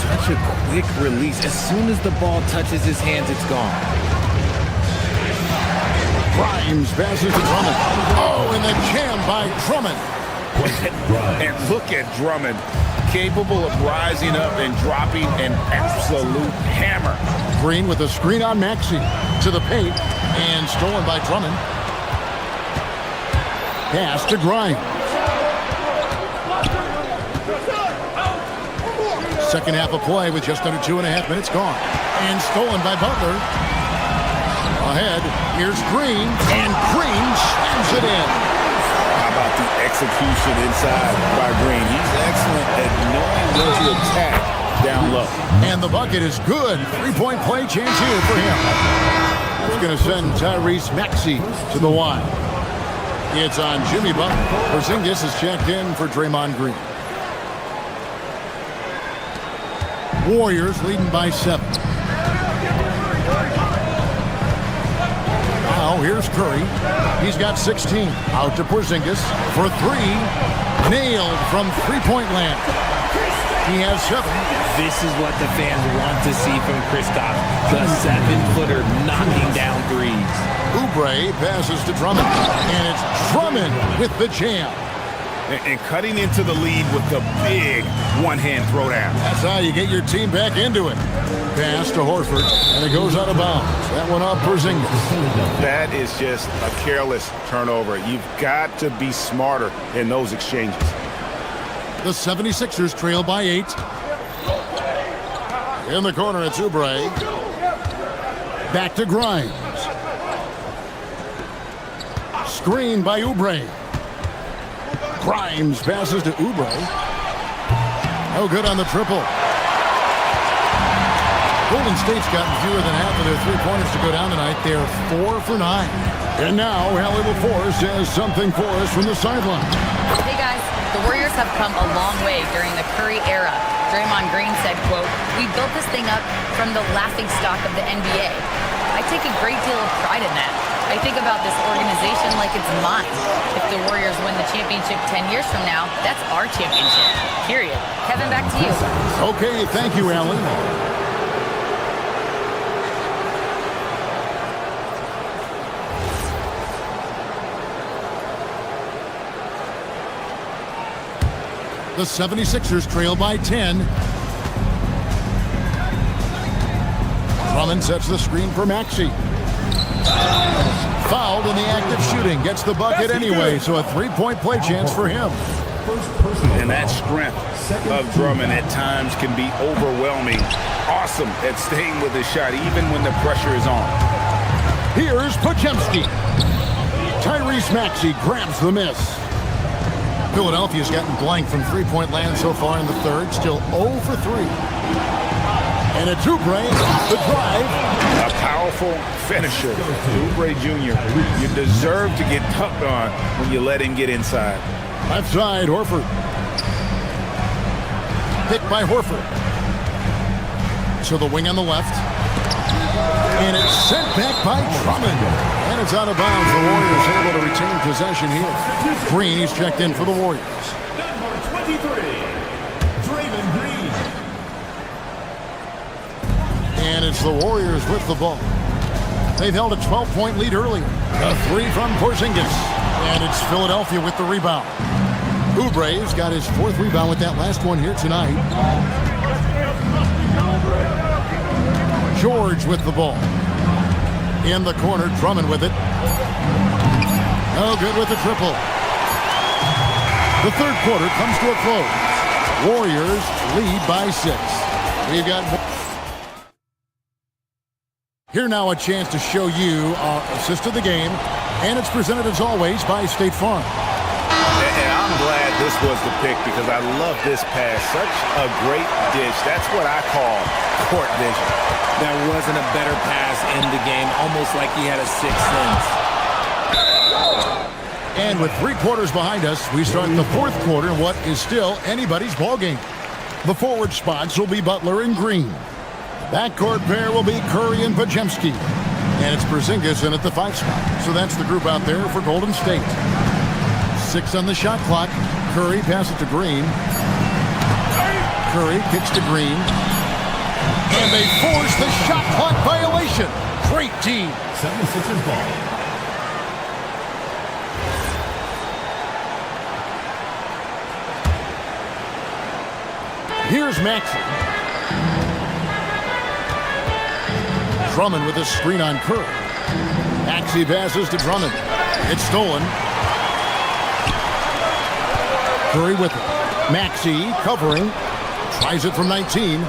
Speaker 11: Such a quick release. As soon as the ball touches his hands, it's gone.
Speaker 8: Grimes passes to Drummond. Oh, and the jam by Drummond.
Speaker 16: And look at Drummond, capable of rising up and dropping an absolute hammer.
Speaker 8: Green with a screen on Maxey to the paint and stolen by Drummond. Pass to Grimes. Second half of play with just under 2.5 minutes gone. And stolen by Butler. Ahead, here's Green, and Green slams it in.
Speaker 16: How about the execution inside by Green? He's excellent at knowing when to attack down low.
Speaker 8: And the bucket is good. 3-point play chance here for him. That's going to send Tyrese Maxey to the line. It's on Jimmy Butler. Porzingis is checked in for Draymond Green. Warriors leading by 7. Now here's Curry. He's got 16. Out to Porzingis for 3. Nailed from 3-point land. He has 7.
Speaker 11: This is what the fans want to see from Kristaps, the 7-footer knocking down threes.
Speaker 8: Oubre passes to Drummond, and it's Drummond with the jam.
Speaker 2: And cutting into the lead with the big one-hand throwdown.
Speaker 8: That's how you get your team back into it. Pass to Horford, and it goes out of bounds. That one off Porzingis.
Speaker 2: That is just a careless turnover. You've got to be smarter in those exchanges.
Speaker 8: The 76ers trail by 8. In the corner, it's Oubre. Back to Grimes. Screen by Oubre. Grimes passes to Oubre. No good on the triple. Golden State's gotten fewer than half of their three-pointers to go down tonight. They're 4 for 9. And now, Hallie LaForce has something for us from the sideline.
Speaker 5: Hey guys, the Warriors have come a long way during the Curry era. Draymond Green said, quote, "We built this thing up from the laughingstock of the NBA. I take a great deal of pride in that. I think about this organization like it's mine. If the Warriors win the championship 10 years from now, that's our championship. Period." Kevin, back to you.
Speaker 8: Okay, thank you, Allen. The 76ers trail by 10. Drummond sets the screen for Maxey. Fouled in the act of shooting. Gets the bucket anyway, so a three-point play chance for him.
Speaker 2: And that strength of Drummond at times can be overwhelming. Awesome at staying with his shot, even when the pressure is on.
Speaker 8: Here's Podziemski. Tyrese Maxey grabs the miss. Philadelphia's gotten blank from three-point land so far in the third. Still 0 for 3. And it's Oubre, the drive.
Speaker 2: A powerful finisher. Oubre Jr., you deserve to get tucked on when you let him get inside.
Speaker 8: Left side, Horford. Picked by Horford. So the wing on the left. And it's sent back by Drummond. And it's out of bounds. The Warriors able to retain possession here. Green, he's checked in for the Warriors.
Speaker 7: Number 23, Draymond Green.
Speaker 8: And it's the Warriors with the ball. They've held a 12-point lead earlier. A three from Porzingis. And it's Philadelphia with the rebound. Oubre's got his 4th rebound with that last one here tonight. George with the ball. In the corner, Drummond with it. No good with the triple. The third quarter comes to a close. Warriors lead by 6. We've got here now a chance to show you our assist of the game, and it's presented as always by State Farm.
Speaker 2: And I'm glad this was the pick because I love this pass. Such a great dish. That's what I call court vision.
Speaker 11: There wasn't a better pass in the game, almost like he had a sixth sense.
Speaker 8: And with 3 quarters behind us, we start the 4th quarter in what is still anybody's ball game. The forward spots will be Butler and Green. Backcourt pair will be Curry and Podziemski. And it's Porzingis in at the 5 spot. So that's the group out there for Golden State. 6 on the shot clock. Curry passes to Green. Curry kicks to Green. And they force the shot clock violation. Great team.
Speaker 7: 76ers ball.
Speaker 8: Here's Maxey. Drummond with a screen on Curry. Maxey passes to Drummond. It's stolen. Curry with it. Maxey covering. Tries it from 19.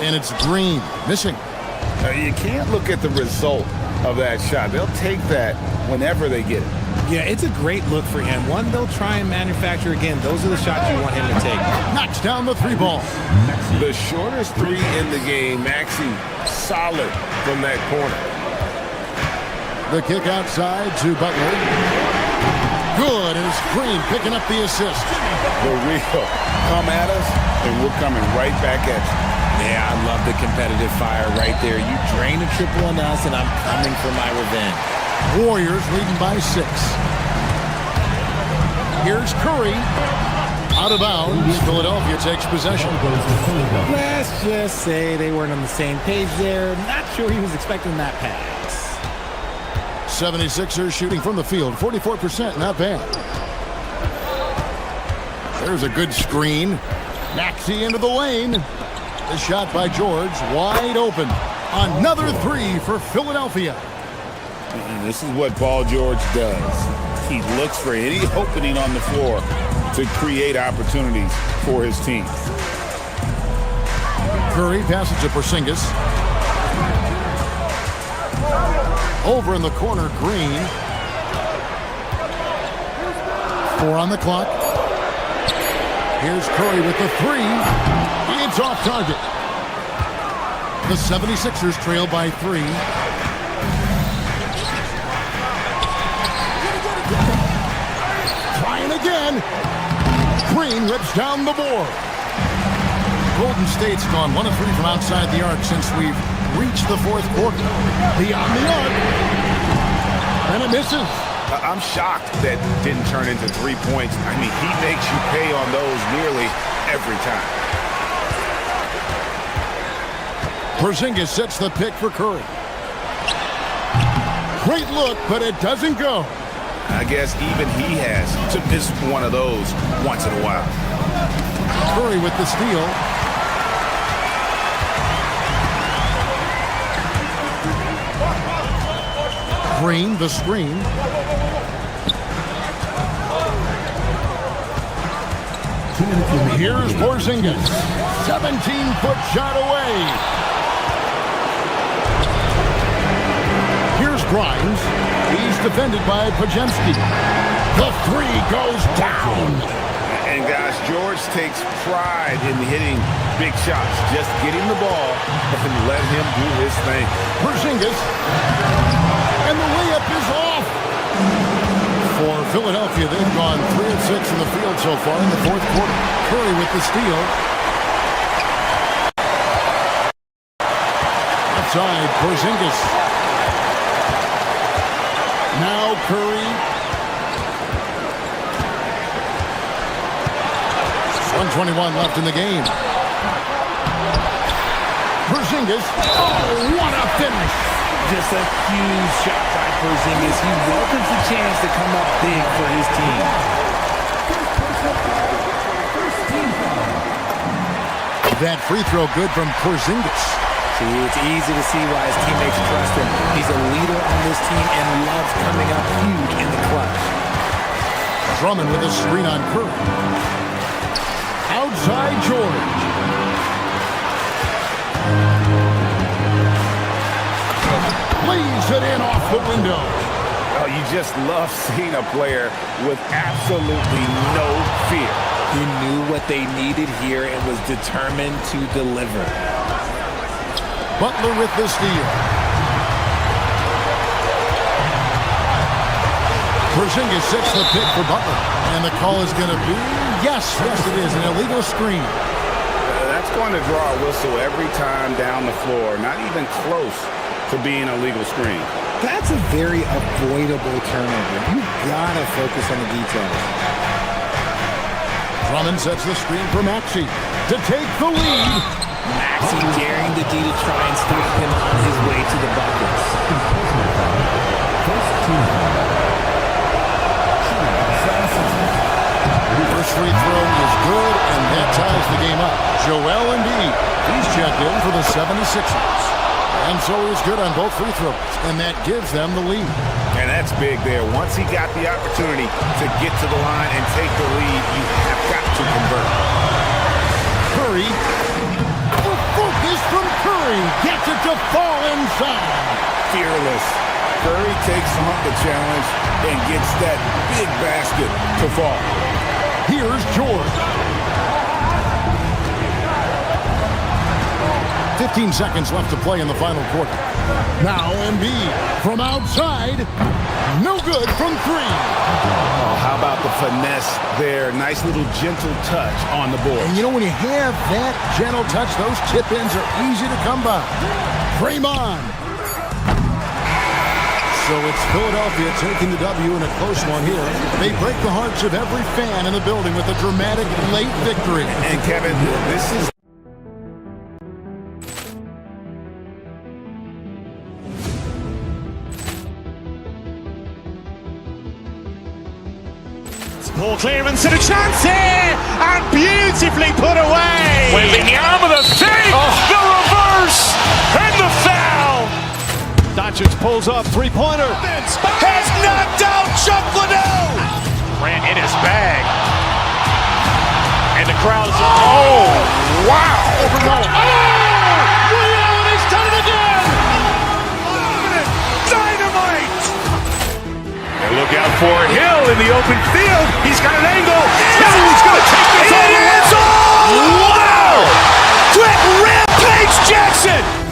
Speaker 8: And it's Green missing.
Speaker 2: You can't look at the result of that shot. They'll take that whenever they get it.
Speaker 11: Yeah, it's a great look for him. One they'll try and manufacture again. Those are the shots you want him to take.
Speaker 8: Knocks down the 3 ball.
Speaker 2: The shortest 3 in the game. Maxey solid from that corner.
Speaker 8: The kick outside to Butler. Good, and it's Green picking up the assist.
Speaker 2: The real come at us, and we're coming right back at you.
Speaker 11: Yeah, I love the competitive fire right there. You drain a triple on us, and I'm coming for my revenge.
Speaker 8: Warriors leading by 6. Here's Curry. Out of bounds, Philadelphia takes possession.
Speaker 11: Let's just say they weren't on the same page there. Not sure he was expecting that pass.
Speaker 8: 76ers shooting from the field, 44%, not bad. There's a good screen. Maxey into the lane. The shot by George, wide open. Another three for Philadelphia.
Speaker 16: And this is what Paul George does. He looks for any opening on the floor to create opportunities for his team.
Speaker 8: Curry passes to Porzingis. Over in the corner, Green. 4 on the clock. Here's Curry with the three. It's off target. The 76ers trail by 3. Trying again. Green rips down the board. Golden State's gone 1 of 3 from outside the arc since we've reached the 4th quarter. Beyond the arc. And it misses.
Speaker 2: I'm shocked that didn't turn into 3 points. I mean, he makes you pay on those nearly every time.
Speaker 8: Porzingis sets the pick for Curry. Great look, but it doesn't go.
Speaker 2: I guess even he has to miss one of those once in a while.
Speaker 8: Curry with the steal. Green, the screen. Here's Porzingis. 17-foot shot away. Here's Grimes. He's defended by Podziemski. The three goes down.
Speaker 2: And guys, George takes pride in hitting big shots. Just get him the ball and let him do his thing.
Speaker 8: Porzingis. And the layup is off. For Philadelphia, they've gone 3 of 6 in the field so far in the 4th quarter. Curry with the steal. Outside, Porzingis. Now Curry. 1:21 left in the game. Porzingis. Oh, what a finish.
Speaker 11: Just a huge shot by Porzingis. He welcomes the chance to come up big for his team.
Speaker 8: That free throw good from Porzingis.
Speaker 11: See, it's easy to see why his teammates trust him. He's a leader on this team and loves coming up huge in the clutch.
Speaker 8: Drummond with a screen on Curry. Outside George. Lays it in off the window.
Speaker 2: Oh, you just love seeing a player with absolutely no fear.
Speaker 11: He knew what they needed here and was determined to deliver.
Speaker 8: Butler with the steal. Porzingis sets the pick for Butler. And the call is going to be, yes, it is, an illegal screen.
Speaker 2: That's going to draw a whistle every time down the floor. Not even close to being a legal screen.
Speaker 11: That's a very avoidable turnover. You gotta focus on the details.
Speaker 8: Drummond sets the screen for Maxey to take the lead.
Speaker 11: Maxey daring the D to try and stop him on his way to the buckets.
Speaker 8: First free throw is good, and that ties the game up. Joel Embiid, he's checked in for the 76ers. And so he's good on both free throws, and that gives them the lead.
Speaker 2: And that's big there. Once he got the opportunity to get to the line and take the lead, you have got to convert.
Speaker 8: Curry. The focus from Curry gets it to fall inside.
Speaker 2: Fearless. Curry takes on the challenge and gets that big basket to fall.
Speaker 8: Here's George. 15 seconds left to play in the final quarter. Now Embiid from outside. No good from 3.
Speaker 2: Oh, how about the finesse there? Nice little gentle touch on the board.
Speaker 8: And you know, when you have that gentle touch, those tip-ins are easy to come by. Draymond. So it's Philadelphia taking the W in a close one here. They break the hearts of every fan in the building with a dramatic late victory.
Speaker 9: And Kevin, this is
Speaker 1: Ball clearance and a chance here, and beautifully put away.
Speaker 2: Wembanyama the save, the reverse, and the foul.
Speaker 3: Doncic pulls up, three-pointer.
Speaker 2: Has knocked out Chuck Liddell. Ran in his bag. And the crowd is, oh, wow. Overruled. Oh, Ray Allen has done it again. Dynamite. And look out for Hill in the open field. He's got an angle. He's going to take this all the way. Wow. Quick Rampage Jackson.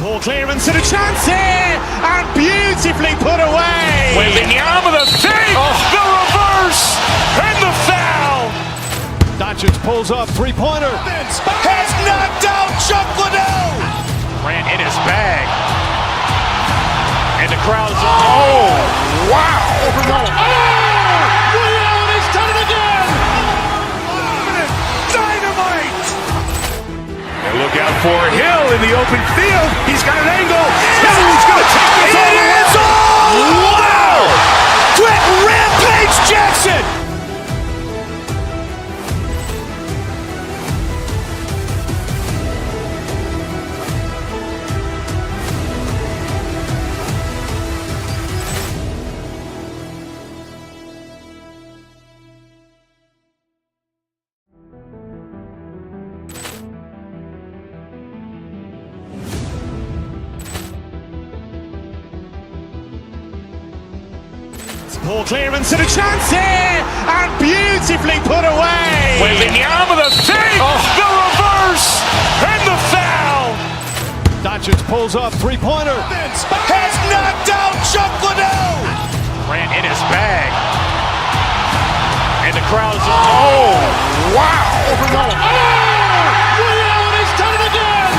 Speaker 1: Ball clearance and a chance here, and beautifully put away.
Speaker 2: Wembanyama the save, the reverse, and the foul.
Speaker 3: Doncic pulls up, three-pointer.
Speaker 2: Has knocked out Chuck Liddell. Ran in his bag. And the crowd is, oh, wow. Overruled. Oh, Ray Allen has done it again. Dynamite. And look out for Hill in the open field. He's got an angle. He's going to take this all the way. Wow. Quick Rampage Jackson.
Speaker 1: Ball clearance and a chance here, and beautifully put away.
Speaker 2: Wembanyama the save, the reverse, and the foul.
Speaker 3: Doncic pulls up, three-pointer.
Speaker 2: Has knocked out Chuck Liddell. Ran in his bag. And the crowd is, oh, wow. Overruled. Oh, Ray Allen has done it again.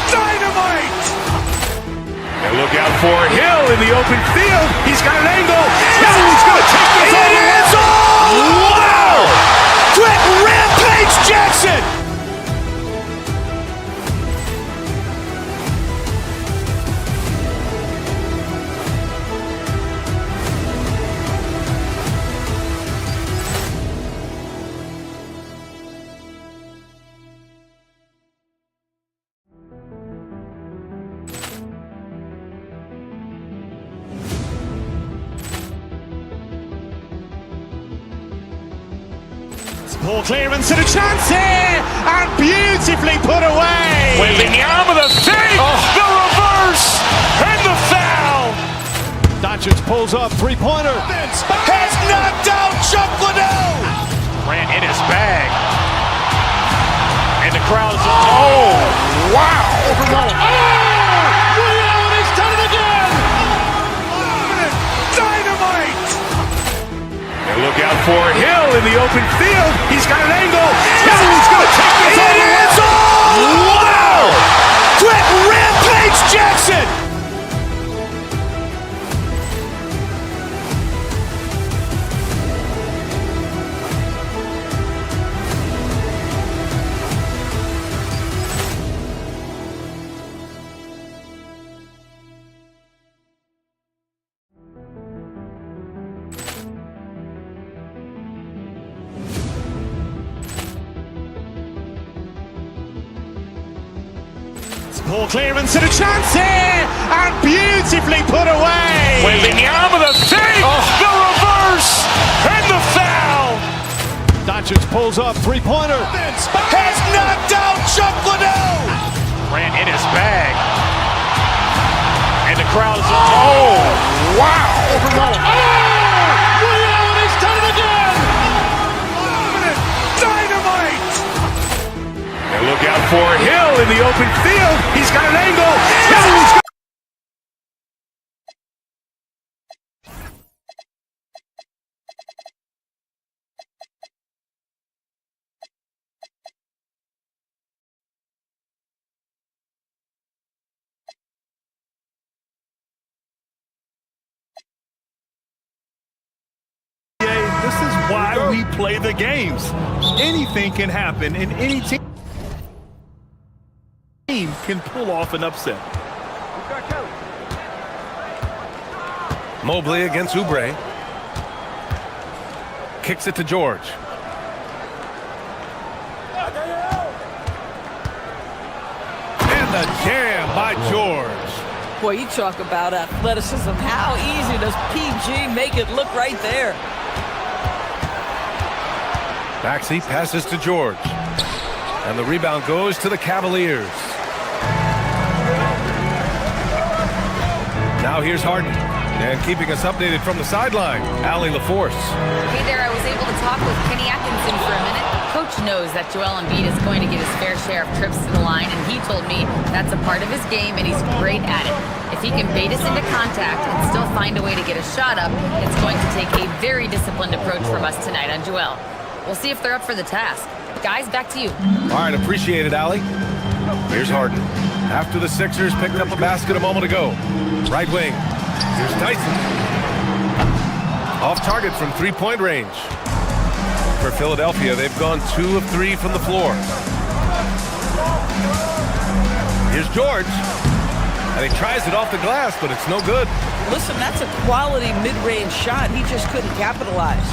Speaker 2: Dynamite. And look out for Hill in the open field. He's got an angle. He's going to take this all the way. Wow. Quick Rampage Jackson.
Speaker 1: Ball clearance and a chance here, and beautifully put away.
Speaker 2: Wembanyama the save, the reverse, and the foul.
Speaker 3: Doncic pulls up, three-pointer.
Speaker 2: Has knocked out Chuck Liddell. Ran in his bag. And the crowd is, oh, wow. Overruled. Oh, Ray Allen has done it again. Dynamite. And look out for Hill in the open field. He's got an angle. He's going to take this all the way. Wow. Quick Rampage Jackson.
Speaker 1: Ball clearance and a chance here, and beautifully put away.
Speaker 2: Wembanyama the save, the reverse, and the foul.
Speaker 3: Doncic pulls up, three-pointer.
Speaker 2: Has knocked out Chuck Liddell. Ran in his bag. And And the crowd is... Oh, wow!
Speaker 7: Ray Allen has done it again!
Speaker 2: Dynamite! And look out for Hill in the open field. He's got an angle. Yeah!
Speaker 4: This is why we play the games. Anything can happen, and any team can pull off an upset.
Speaker 12: Mobley against Oubre. Kicks it to George. And the jam by George.
Speaker 13: Boy, you talk about athleticism. How easy does PG make it look right there?
Speaker 12: Maxey passes to George. And the rebound goes to the Cavaliers. Now here's Harden. And keeping us updated from the sideline, Allie LaForce.
Speaker 5: Hey there, I was able to talk with Kenny Atkinson for a minute. Coach knows that Joel Embiid is going to get his fair share of trips to the line, and he told me that's a part of his game, and he's great at it. If he can bait us into contact and still find a way to get a shot up, it's going to take a very disciplined approach from us tonight on Joel. We'll see if they're up for the task. Guys, back to you.
Speaker 12: All right, appreciate it, Allie. Here's Harden. After the Sixers picked up a basket a moment ago. Right wing. Here's Tyson. Off target from three-point range. For Philadelphia, they've gone 2 of 3 from the floor. Here's George. And he tries it off the glass, but it's no good.
Speaker 13: Listen, that's a quality mid-range shot. He just couldn't capitalize.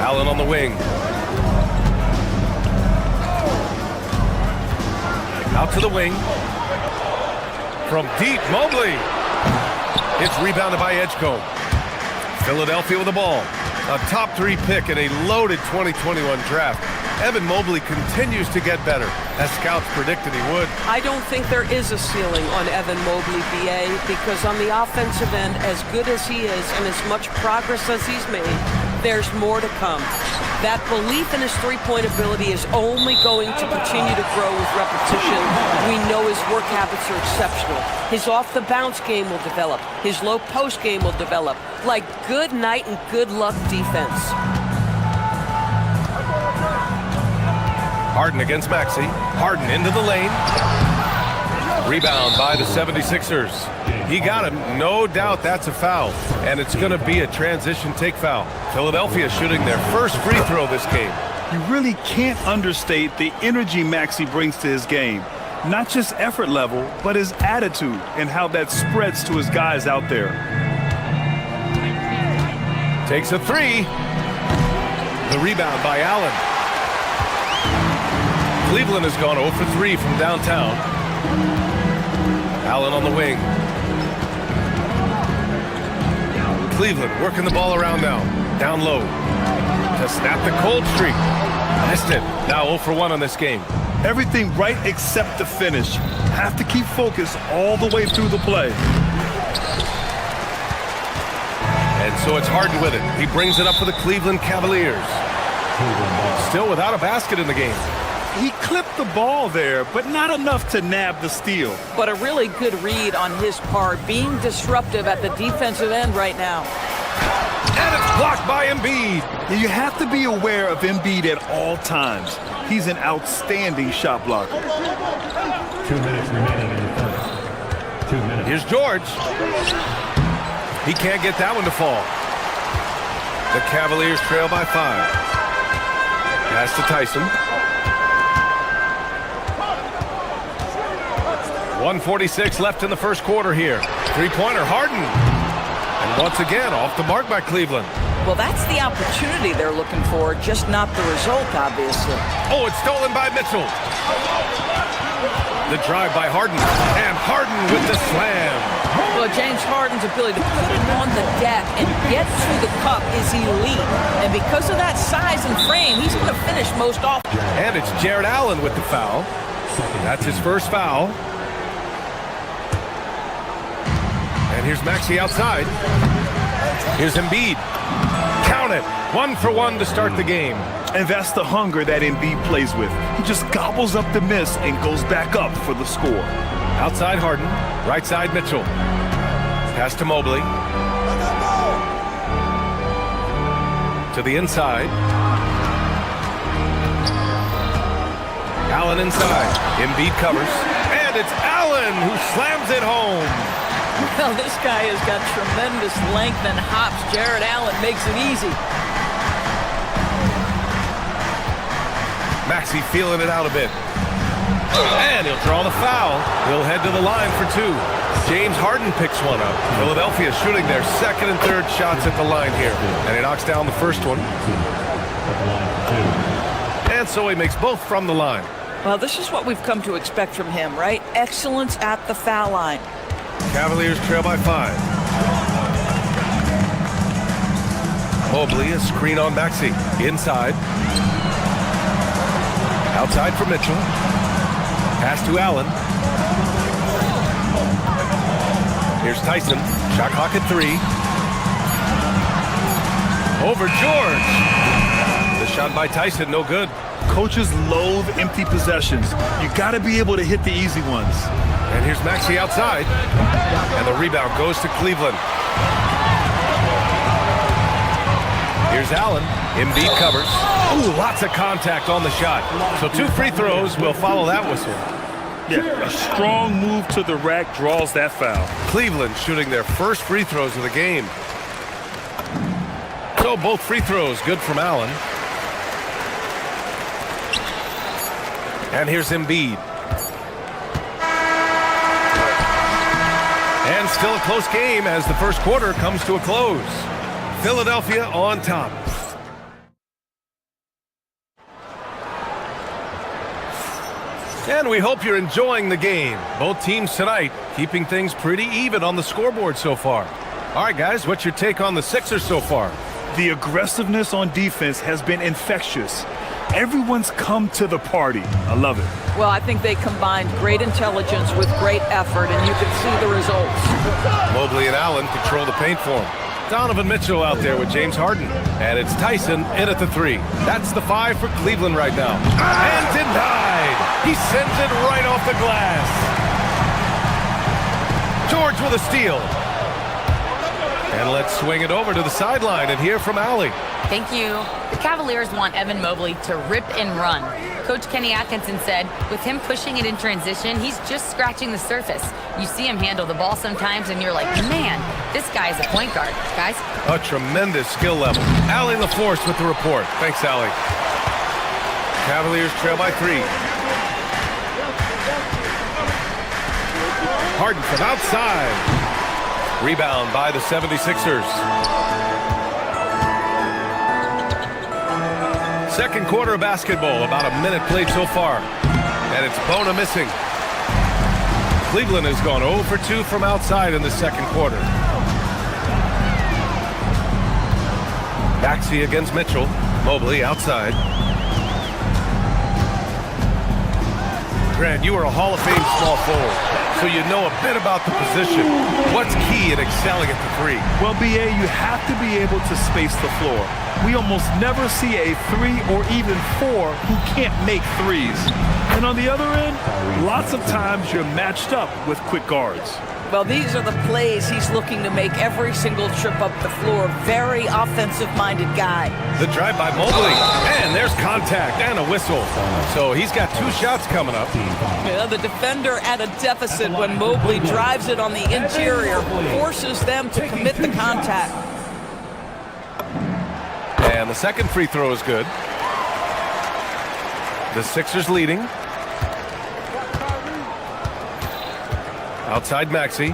Speaker 12: Allen on the wing. Out to the wing. From deep, Mobley. It's rebounded by Edgecombe. Philadelphia with the ball. A top 3 pick in a loaded 2021 draft. Evan Mobley continues to get better, as scouts predicted he would.
Speaker 13: I don't think there is a ceiling on Evan Mobley, BA, because on the offensive end, as good as he is and as much progress as he's made, there's more to come. That belief in his three-point ability is only going to continue to grow with repetition. We know his work habits are exceptional. His off-the-bounce game will develop. His low-post game will develop. Like good night and good luck defense.
Speaker 12: Harden against Maxey. Harden into the lane. Rebound by the 76ers. He got him. No doubt that's a foul. And it's going to be a transition take foul. Philadelphia shooting their first free throw this game.
Speaker 4: You really can't understate the energy Maxey brings to his game. Not just effort level, but his attitude and how that spreads to his guys out there.
Speaker 12: Takes a 3. The rebound by Allen. Cleveland has gone 0 for 3 from downtown. Allen on the wing. Cleveland working the ball around now. Down low. To snap the cold streak. Missed it. Now 0 for 1 on this game.
Speaker 4: Everything right except the finish. Have to keep focused all the way through the play.
Speaker 12: And so it's Harden with it. He brings it up for the Cleveland Cavaliers. Still without a basket in the game.
Speaker 4: He clipped the ball there, but not enough to nab the steal.
Speaker 13: But a really good read on his part, being disruptive at the defensive end right now.
Speaker 12: And it's blocked by Embiid.
Speaker 4: You have to be aware of Embiid at all times. He's an outstanding shot blocker.
Speaker 7: 2 minutes remaining in the first. 2 minutes.
Speaker 12: Here's George. He can't get that one to fall. The Cavaliers trail by 5. Pass to Tyson. 1:46 left in the first quarter here. Three-pointer, Harden. And once again, off the mark by Cleveland.
Speaker 13: Well, that's the opportunity they're looking for, just not the result, obviously.
Speaker 12: Oh, it's stolen by Mitchell. The drive by Harden. And Harden with the slam.
Speaker 13: Well, James Harden's ability to put it on the deck and get to the cup is elite. And because of that size and frame, he's going to finish most often.
Speaker 12: And it's Jared Allen with the foul. That's his first foul. And here's Maxey outside. Here's Embiid. Count it. 1 for 1 to start the game.
Speaker 4: And that's the hunger that Embiid plays with. He just gobbles up the miss and goes back up for the score.
Speaker 12: Outside Harden. Right side Mitchell. Pass to Mobley. To the inside. Allen inside. Embiid covers. And it's Allen who slams it home.
Speaker 13: Well, this guy has got tremendous length and hops. Jared Allen makes it easy.
Speaker 12: Maxey feeling it out a bit. And he'll draw the foul. He'll head to the line for 2. James Harden picks one up. Philadelphia shooting their second and third shots at the line here. And he knocks down the first one. And so he makes both from the line.
Speaker 13: Well, this is what we've come to expect from him, right? Excellence at the foul line.
Speaker 12: Cavaliers trail by 5. Mobley, a screen on Maxey. Inside. Outside for Mitchell. Pass to Allen. Here's Tyson. Shot clock at 3. Over George. The shot by Tyson, no good.
Speaker 4: Coaches loathe empty possessions. You got to be able to hit the easy ones.
Speaker 12: And here's Maxey outside. And the rebound goes to Cleveland. Here's Allen. Embiid covers. Ooh, lots of contact on the shot. So 2 free throws will follow that whistle.
Speaker 4: Yeah, a strong move to the rack draws that foul.
Speaker 12: Cleveland shooting their first free throws of the game. So both free throws good from Allen. And here's Embiid. And still a close game as the first quarter comes to a close. Philadelphia on top. And we hope you're enjoying the game. Both teams tonight keeping things pretty even on the scoreboard so far. All right, guys, what's your take on the Sixers so far?
Speaker 4: The aggressiveness on defense has been infectious. Everyone's come to the party. I love it.
Speaker 13: Well, I think they combined great intelligence with great effort, and you can see the results.
Speaker 12: Mobley and Allen control the paint for him. Donovan Mitchell out there with James Harden. And it's Tyson in at the 3. That's the 5 for Cleveland right now. And denied. He sends it right off the glass. George with a steal. And let's swing it over to the sideline and hear from Allie.
Speaker 5: Thank you. The Cavaliers want Evan Mobley to rip and run. Coach Kenny Atkinson said, with him pushing it in transition, he's just scratching the surface. You see him handle the ball sometimes, and you're like, man, this guy's a point guard. Guys?
Speaker 12: A tremendous skill level. Allie LaForce with the report. Thanks, Allie. Cavaliers trail by 3. Harden from outside. Rebound by the 76ers. Second quarter of basketball, about a minute played so far. And it's Bona missing. Cleveland has gone 0 for 2 from outside in the second quarter. Maxey against Mitchell. Mobley outside. Grant, you are a Hall of Fame small forward, so you know a bit about the position. What's key in excelling at the 3?
Speaker 4: Well, B.A., you have to be able to space the floor. We almost never see a 3 or even 4 who can't make threes. And on the other end, lots of times you're matched up with quick guards.
Speaker 13: Well, these are the plays he's looking to make every single trip up the floor. Very offensive-minded guy.
Speaker 12: The drive by Mobley, and there's contact and a whistle. So he's got 2 shots coming up.
Speaker 13: Yeah, the defender at a deficit when Mobley drives it on the interior, forces them to commit the contact.
Speaker 12: And the second free throw is good. The Sixers leading. Outside Maxey.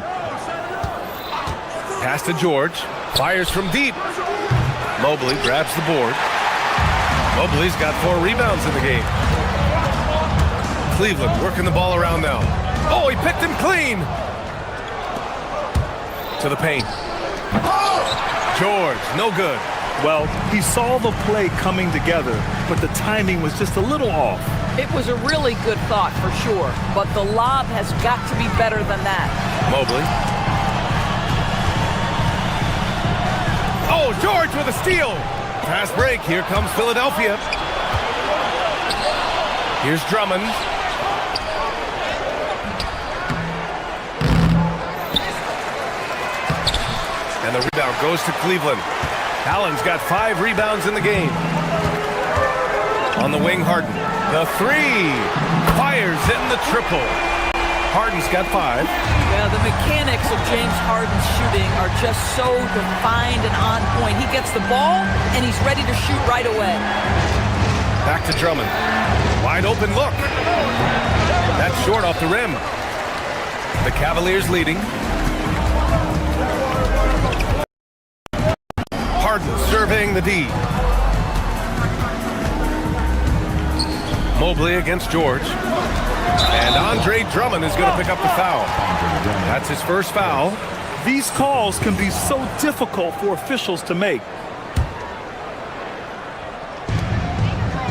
Speaker 12: Pass to George. Fires from deep. Mobley grabs the board. Mobley's got 4 rebounds in the game. Cleveland working the ball around now. Oh, he picked him clean. To the paint. George, no good.
Speaker 4: Well, he saw the play coming together, but the timing was just a little off.
Speaker 13: It was a really good thought for sure, but the lob has got to be better than that.
Speaker 12: Mobley. Oh, George with a steal. Fast break. Here comes Philadelphia. Here's Drummond. And the rebound goes to Cleveland. Allen's got 5 rebounds in the game. On the wing, Harden. The 3. Fires in the triple. Harden's got 5.
Speaker 13: Yeah, the mechanics of James Harden's shooting are just so defined and on point. He gets the ball, and he's ready to shoot right away.
Speaker 12: Back to Drummond. Wide open look. That's short off the rim. The Cavaliers leading. Harden surveying the D. Mobley against George. And Andre Drummond is going to pick up the foul. That's his first foul.
Speaker 4: These calls can be so difficult for officials to make.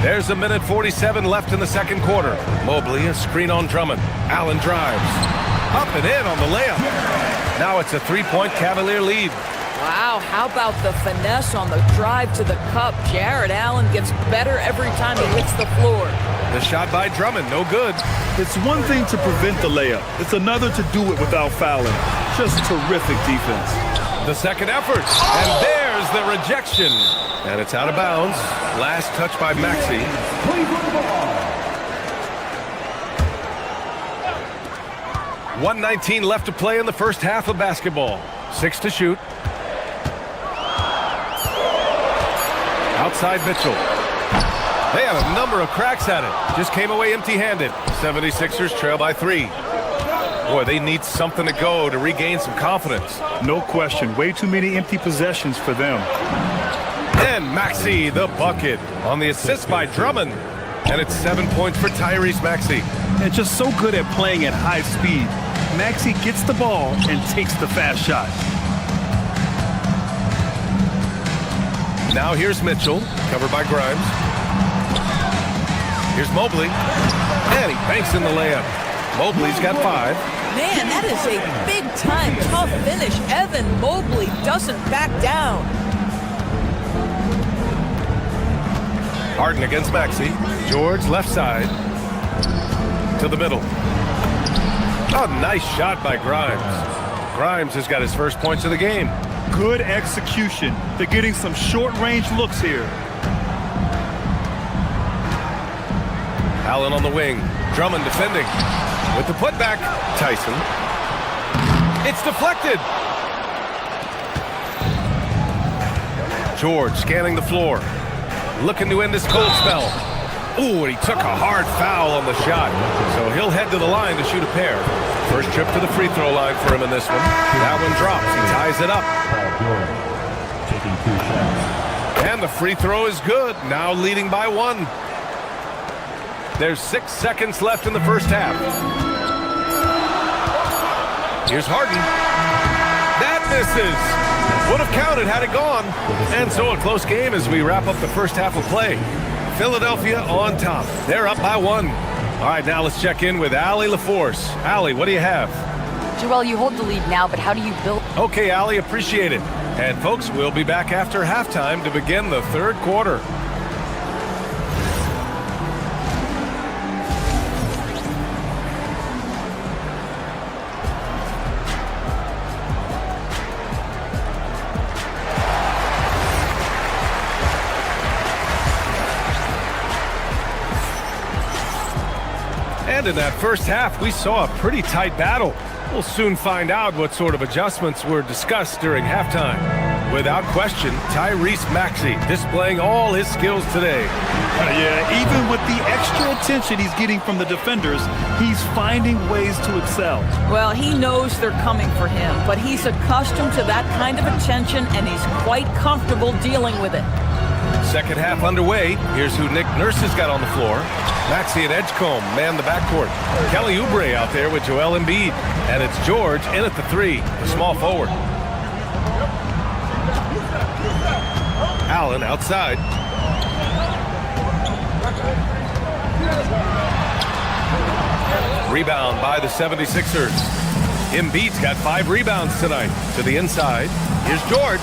Speaker 12: There's 1:47 left in the second quarter. Mobley, a screen on Drummond. Allen drives. Up and in on the layup. Now it's a 3-point Cavalier lead.
Speaker 13: Wow, how about the finesse on the drive to the cup? Jared Allen gets better every time he hits the floor.
Speaker 12: The shot by Drummond, no good.
Speaker 4: It's one thing to prevent the layup. It's another to do it without fouling. Just terrific defense.
Speaker 12: The second effort, and there's the rejection. And it's out of bounds. Last touch by Maxey. 1:19 left to play in the first half of basketball. 6 to shoot. Outside Mitchell. They had a number of cracks at it. Just came away empty-handed. 76ers trail by 3. Boy, they need something to go to regain some confidence.
Speaker 4: No question. Way too many empty possessions for them.
Speaker 12: And Maxey, the bucket, on the assist by Drummond. And it's 7 points for Tyrese Maxey.
Speaker 4: And just so good at playing at high speed. Maxey gets the ball and takes the fast shot.
Speaker 12: Now here's Mitchell, covered by Grimes. Here's Mobley, and he banks in the layup. Mobley's got 5.
Speaker 13: Man, that is a big-time tough finish. Evan Mobley doesn't back down.
Speaker 12: Harden against Maxey. George left side to the middle. A nice shot by Grimes. Grimes has got his first points of the game.
Speaker 4: Good execution. They're getting some short-range looks here.
Speaker 12: Allen on the wing. Drummond defending. With the putback. Tyson. It's deflected. George scanning the floor. Looking to end this cold spell. Ooh, and he took a hard foul on the shot. So he'll head to the line to shoot a pair. First trip to the free throw line for him in this one. That one drops. He ties it up. And the free throw is good. Now leading by 1. There's 6 seconds left in the first half. Here's Harden. That misses. Would have counted had it gone. And so a close game as we wrap up the first half of play. Philadelphia on top. They're up by 1. All right, now let's check in with Allie LaForce. Allie, what do you have?
Speaker 5: Joel, you hold the lead now, but how do you build?
Speaker 12: Okay, Allie, appreciate it. And folks, we'll be back after halftime to begin the third quarter. And in that first half, we saw a pretty tight battle. We'll soon find out what sort of adjustments were discussed during halftime. Without question, Tyrese Maxey displaying all his skills today.
Speaker 4: Yeah, even with the extra attention he's getting from the defenders, he's finding ways to excel.
Speaker 13: Well, he knows they're coming for him, but he's accustomed to that kind of attention, and he's quite comfortable dealing with it.
Speaker 12: Second half underway. Here's who Nick Nurse has got on the floor. Maxey and Edgecombe man the backcourt. Kelly Oubre out there with Joel Embiid. And it's George in at the 3, the small forward. Allen outside. Rebound by the 76ers. Embiid's got 5 rebounds tonight. To the inside. Here's George.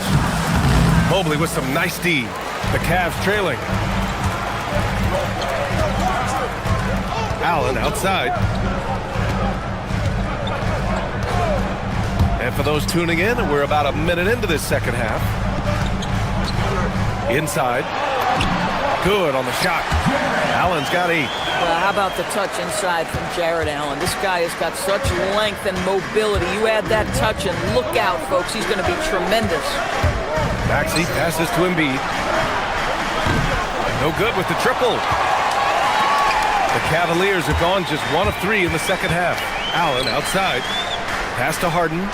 Speaker 12: Mobley with some nice D. The Cavs trailing. Allen outside. And for those tuning in, we're about a minute into this second half. Inside. Good on the shot. Allen's got 8.
Speaker 13: Well, how about the touch inside from Jared Allen? This guy has got such length and mobility. You add that touch and look out, folks. He's going to be tremendous.
Speaker 12: Maxey passes to Embiid. No good with the triple. The Cavaliers have gone just 1 of 3 in the second half. Allen outside. Pass to Harden.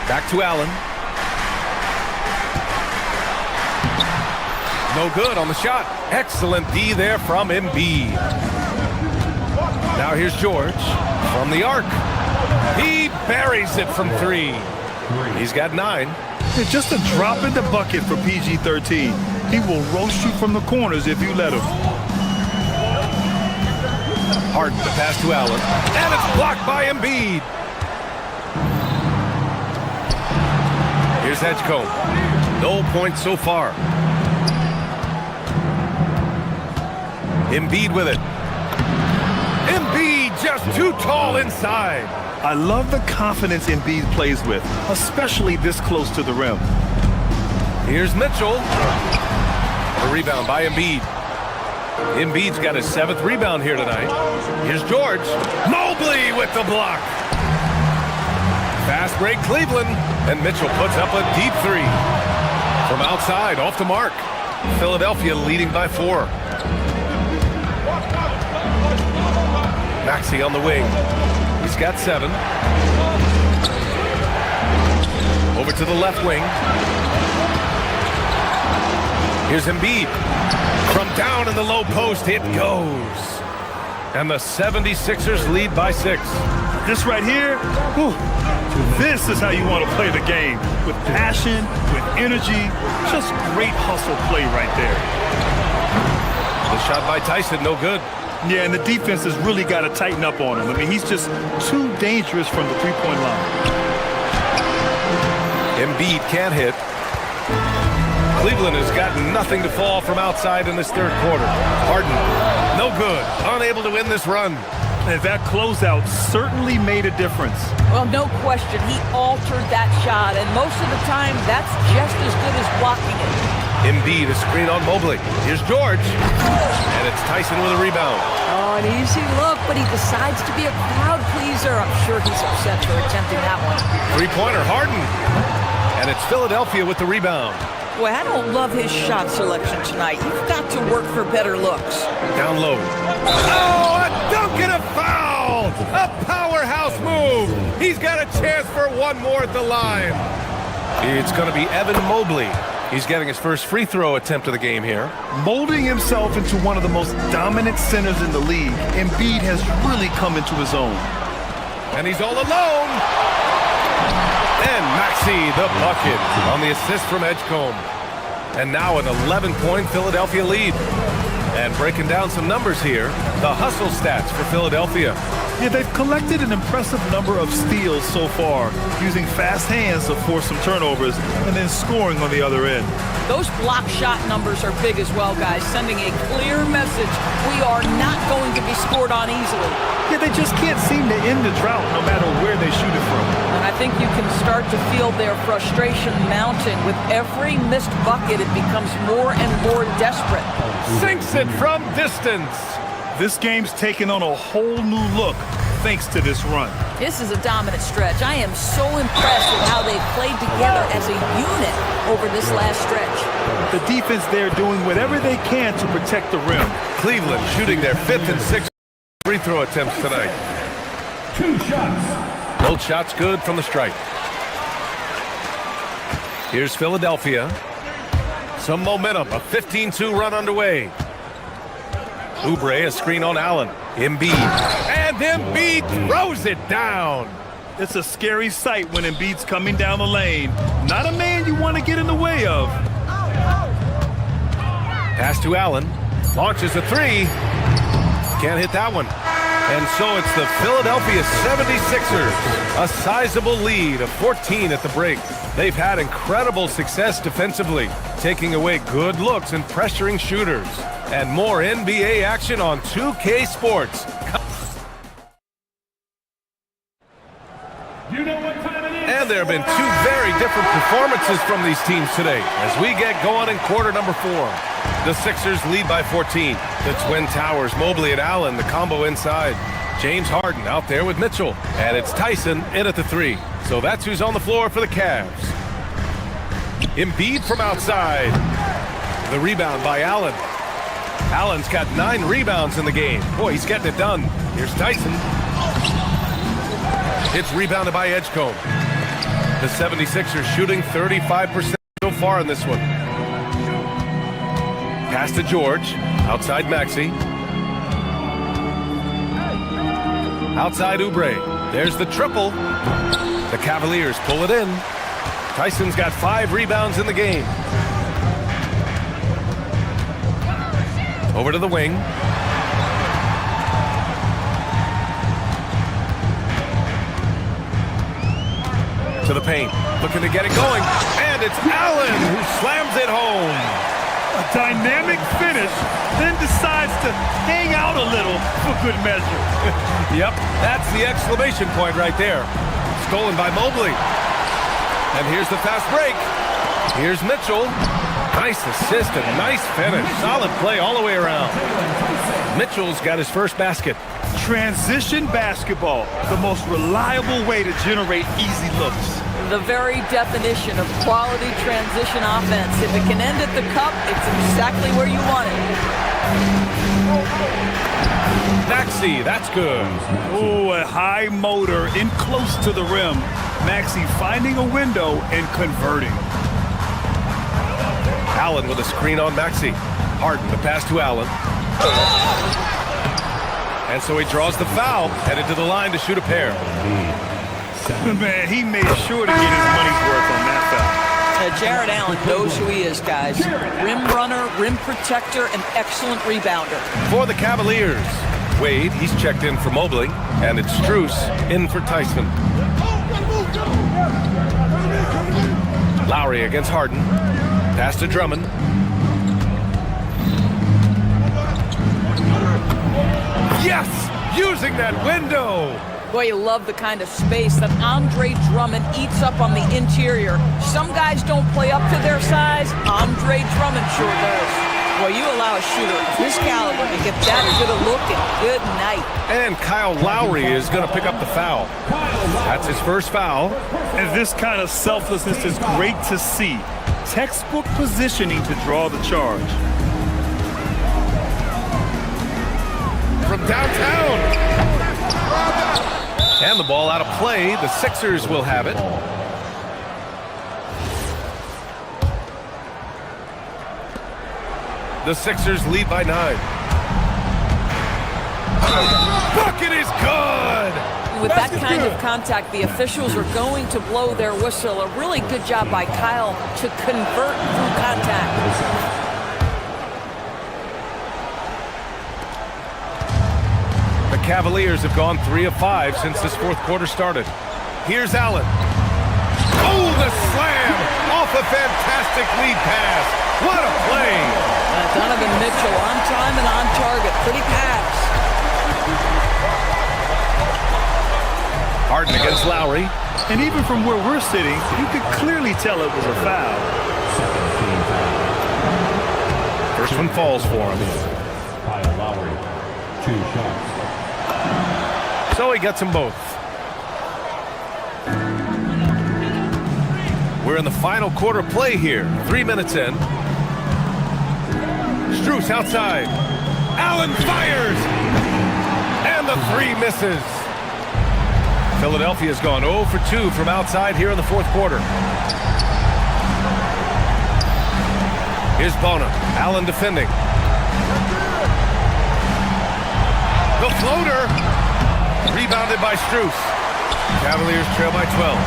Speaker 12: Back to Allen. No good on the shot. Excellent D there from Embiid. Now here's George from the arc. He buries it from 3. He's got 9.
Speaker 4: It's just a drop in the bucket for PG-13. He will roast you from the corners if you let him.
Speaker 12: Harden to pass to Allen. And it's blocked by Embiid. Here's Edgecombe. No points so far. Embiid with it. Embiid just too tall inside.
Speaker 4: I love the confidence Embiid plays with, especially this close to the rim.
Speaker 12: Here's Mitchell. A rebound by Embiid. Embiid's got his 7th rebound here tonight. Here's George. Mobley with the block. Fast break Cleveland. And Mitchell puts up a deep 3. From outside, off the mark. Philadelphia leading by 4. Maxey on the wing. He's got 7. Over to the left wing. Here's Embiid. From down in the low post, it goes. And the 76ers lead by 6.
Speaker 4: This right here, whew, this is how you want to play the game. With passion, with energy, just great hustle play right there.
Speaker 12: The shot by Tyson, no good.
Speaker 4: Yeah, and the defense has really got to tighten up on him. I mean, he's just too dangerous from the three-point line.
Speaker 12: Embiid can't hit. Cleveland has got nothing to fall from outside in this third quarter. Harden, no good. Unable to win this run.
Speaker 4: And that closeout certainly made a difference.
Speaker 13: Well, no question. He altered that shot, and most of the time, that's just as good as blocking it.
Speaker 12: Embiid, a screen on Mobley. Here's George. And it's Tyson with a rebound.
Speaker 13: Oh, an easy look, but he decides to be a crowd pleaser. I'm sure he's upset for attempting that one.
Speaker 12: 3-pointer, Harden. And it's Philadelphia with the rebound.
Speaker 13: Boy, I don't love his shot selection tonight. You've got to work for better looks.
Speaker 12: Down low. Oh, a dunk and a foul! A powerhouse move! He's got a chance for one more at the line. It's going to be Evan Mobley. He's getting his first free throw attempt of the game here.
Speaker 4: Molding himself into one of the most dominant centers in the league, Embiid has really come into his own.
Speaker 12: And he's all alone. And Maxey, the bucket, on the assist from Edgecombe. And now an 11-point Philadelphia lead. And breaking down some numbers here, the hustle stats for Philadelphia.
Speaker 4: Yeah, they've collected an impressive number of steals so far, using fast hands to force some turnovers and then scoring on the other end.
Speaker 13: Those block shot numbers are big as well, guys, sending a clear message. We are not going to be scored on easily.
Speaker 4: Yeah, they just can't seem to end the drought no matter where they shoot it from.
Speaker 13: And I think you can start to feel their frustration mounting. With every missed bucket, it becomes more and more desperate.
Speaker 12: Sinks it from distance.
Speaker 4: This game's taken on a whole new look thanks to this run.
Speaker 13: This is a dominant stretch. I am so impressed with how they've played together as a unit over this last stretch.
Speaker 4: The defense there doing whatever they can to protect the rim.
Speaker 12: Cleveland shooting their 5th and 6th free throw attempts tonight.
Speaker 7: 2 shots.
Speaker 12: Both shots good from the stripe. Here's Philadelphia. Some momentum, a 15-2 run underway. Oubre, a screen on Allen. Embiid. And Embiid throws it down.
Speaker 4: It's a scary sight when Embiid's coming down the lane. Not a man you want to get in the way of.
Speaker 12: Pass to Allen. Launches a 3. Can't hit that one. And so it's the Philadelphia 76ers, a sizable lead of 14 at the break. They've had incredible success defensively, taking away good looks and pressuring shooters. And more NBA action on 2K Sports. And there have been two very different performances from these teams today as we get going in quarter number 4. The Sixers lead by 14. The Twin Towers, Mobley and Allen, the combo inside. James Harden out there with Mitchell. And it's Tyson in at the 3. So that's who's on the floor for the Cavs. Embiid from outside. The rebound by Allen. Allen's got 9 rebounds in the game. Boy, he's getting it done. Here's Tyson. It's rebounded by Edgecombe. The 76ers shooting 35% so far in this one. Pass to George. Outside Maxey. Outside Oubre. There's the triple. The Cavaliers pull it in. Tyson's got 5 rebounds in the game. Over to the wing. To the paint. Looking to get it going. And it's Allen who slams it home.
Speaker 4: A dynamic finish, then decides to hang out a little for good measure.
Speaker 12: Yep, that's the exclamation point right there. Stolen by Mobley. And here's the fast break. Here's Mitchell. Nice assist and nice finish. Solid play all the way around. Mitchell's got his first basket.
Speaker 4: Transition basketball, the most reliable way to generate easy looks.
Speaker 13: The very definition of quality transition offense. If it can end at the cup, it's exactly where you want it.
Speaker 12: Maxey, that's good.
Speaker 4: Oh, a high motor in close to the rim. Maxey finding a window and converting.
Speaker 12: Allen with a screen on Maxey. Harden, the pass to Allen. And so he draws the foul, headed to the line to shoot a pair.
Speaker 4: Man, he made sure to get his money's worth on that foul.
Speaker 13: Jared Allen knows who he is, guys. Rim runner, rim protector, and excellent rebounder.
Speaker 12: For the Cavaliers, Wade, he's checked in for Mobley, and it's Strus in for Tyson. Lowry against Harden. Pass to Drummond. Yes! Using that window!
Speaker 13: Boy, you love the kind of space that Andre Drummond eats up on the interior. Some guys don't play up to their size. Andre Drummond sure does. Boy, you allow a shooter of his caliber to get that good a look and good night.
Speaker 12: And Kyle Lowry is going to pick up the foul. That's his first foul.
Speaker 4: And this kind of selflessness is great to see. Textbook positioning to draw the charge.
Speaker 12: From downtown. And the ball out of play. The Sixers will have it. The Sixers lead by 9. Bucket is good!
Speaker 13: With that kind of contact, the officials are going to blow their whistle. A really good job by Kyle to convert through contact.
Speaker 12: The Cavaliers have gone 3 of 5 since this fourth quarter started. Here's Allen. Oh, the slam! Off a fantastic lead pass. What a play!
Speaker 13: Donovan Mitchell on time and on target. Pretty pass.
Speaker 12: Harden against Lowry.
Speaker 4: And even from where we're sitting, you could clearly tell it was a foul.
Speaker 12: First one falls for him.
Speaker 7: Kyle Lowry, 2 shots.
Speaker 12: So he gets them both. We're in the final quarter play here. 3 minutes in. Strus outside. Allen fires! And the 3 misses. Philadelphia's gone 0 for 2 from outside here in the fourth quarter. Here's Bona. Allen defending. The floater. Rebounded by Strus. Cavaliers trail by 12.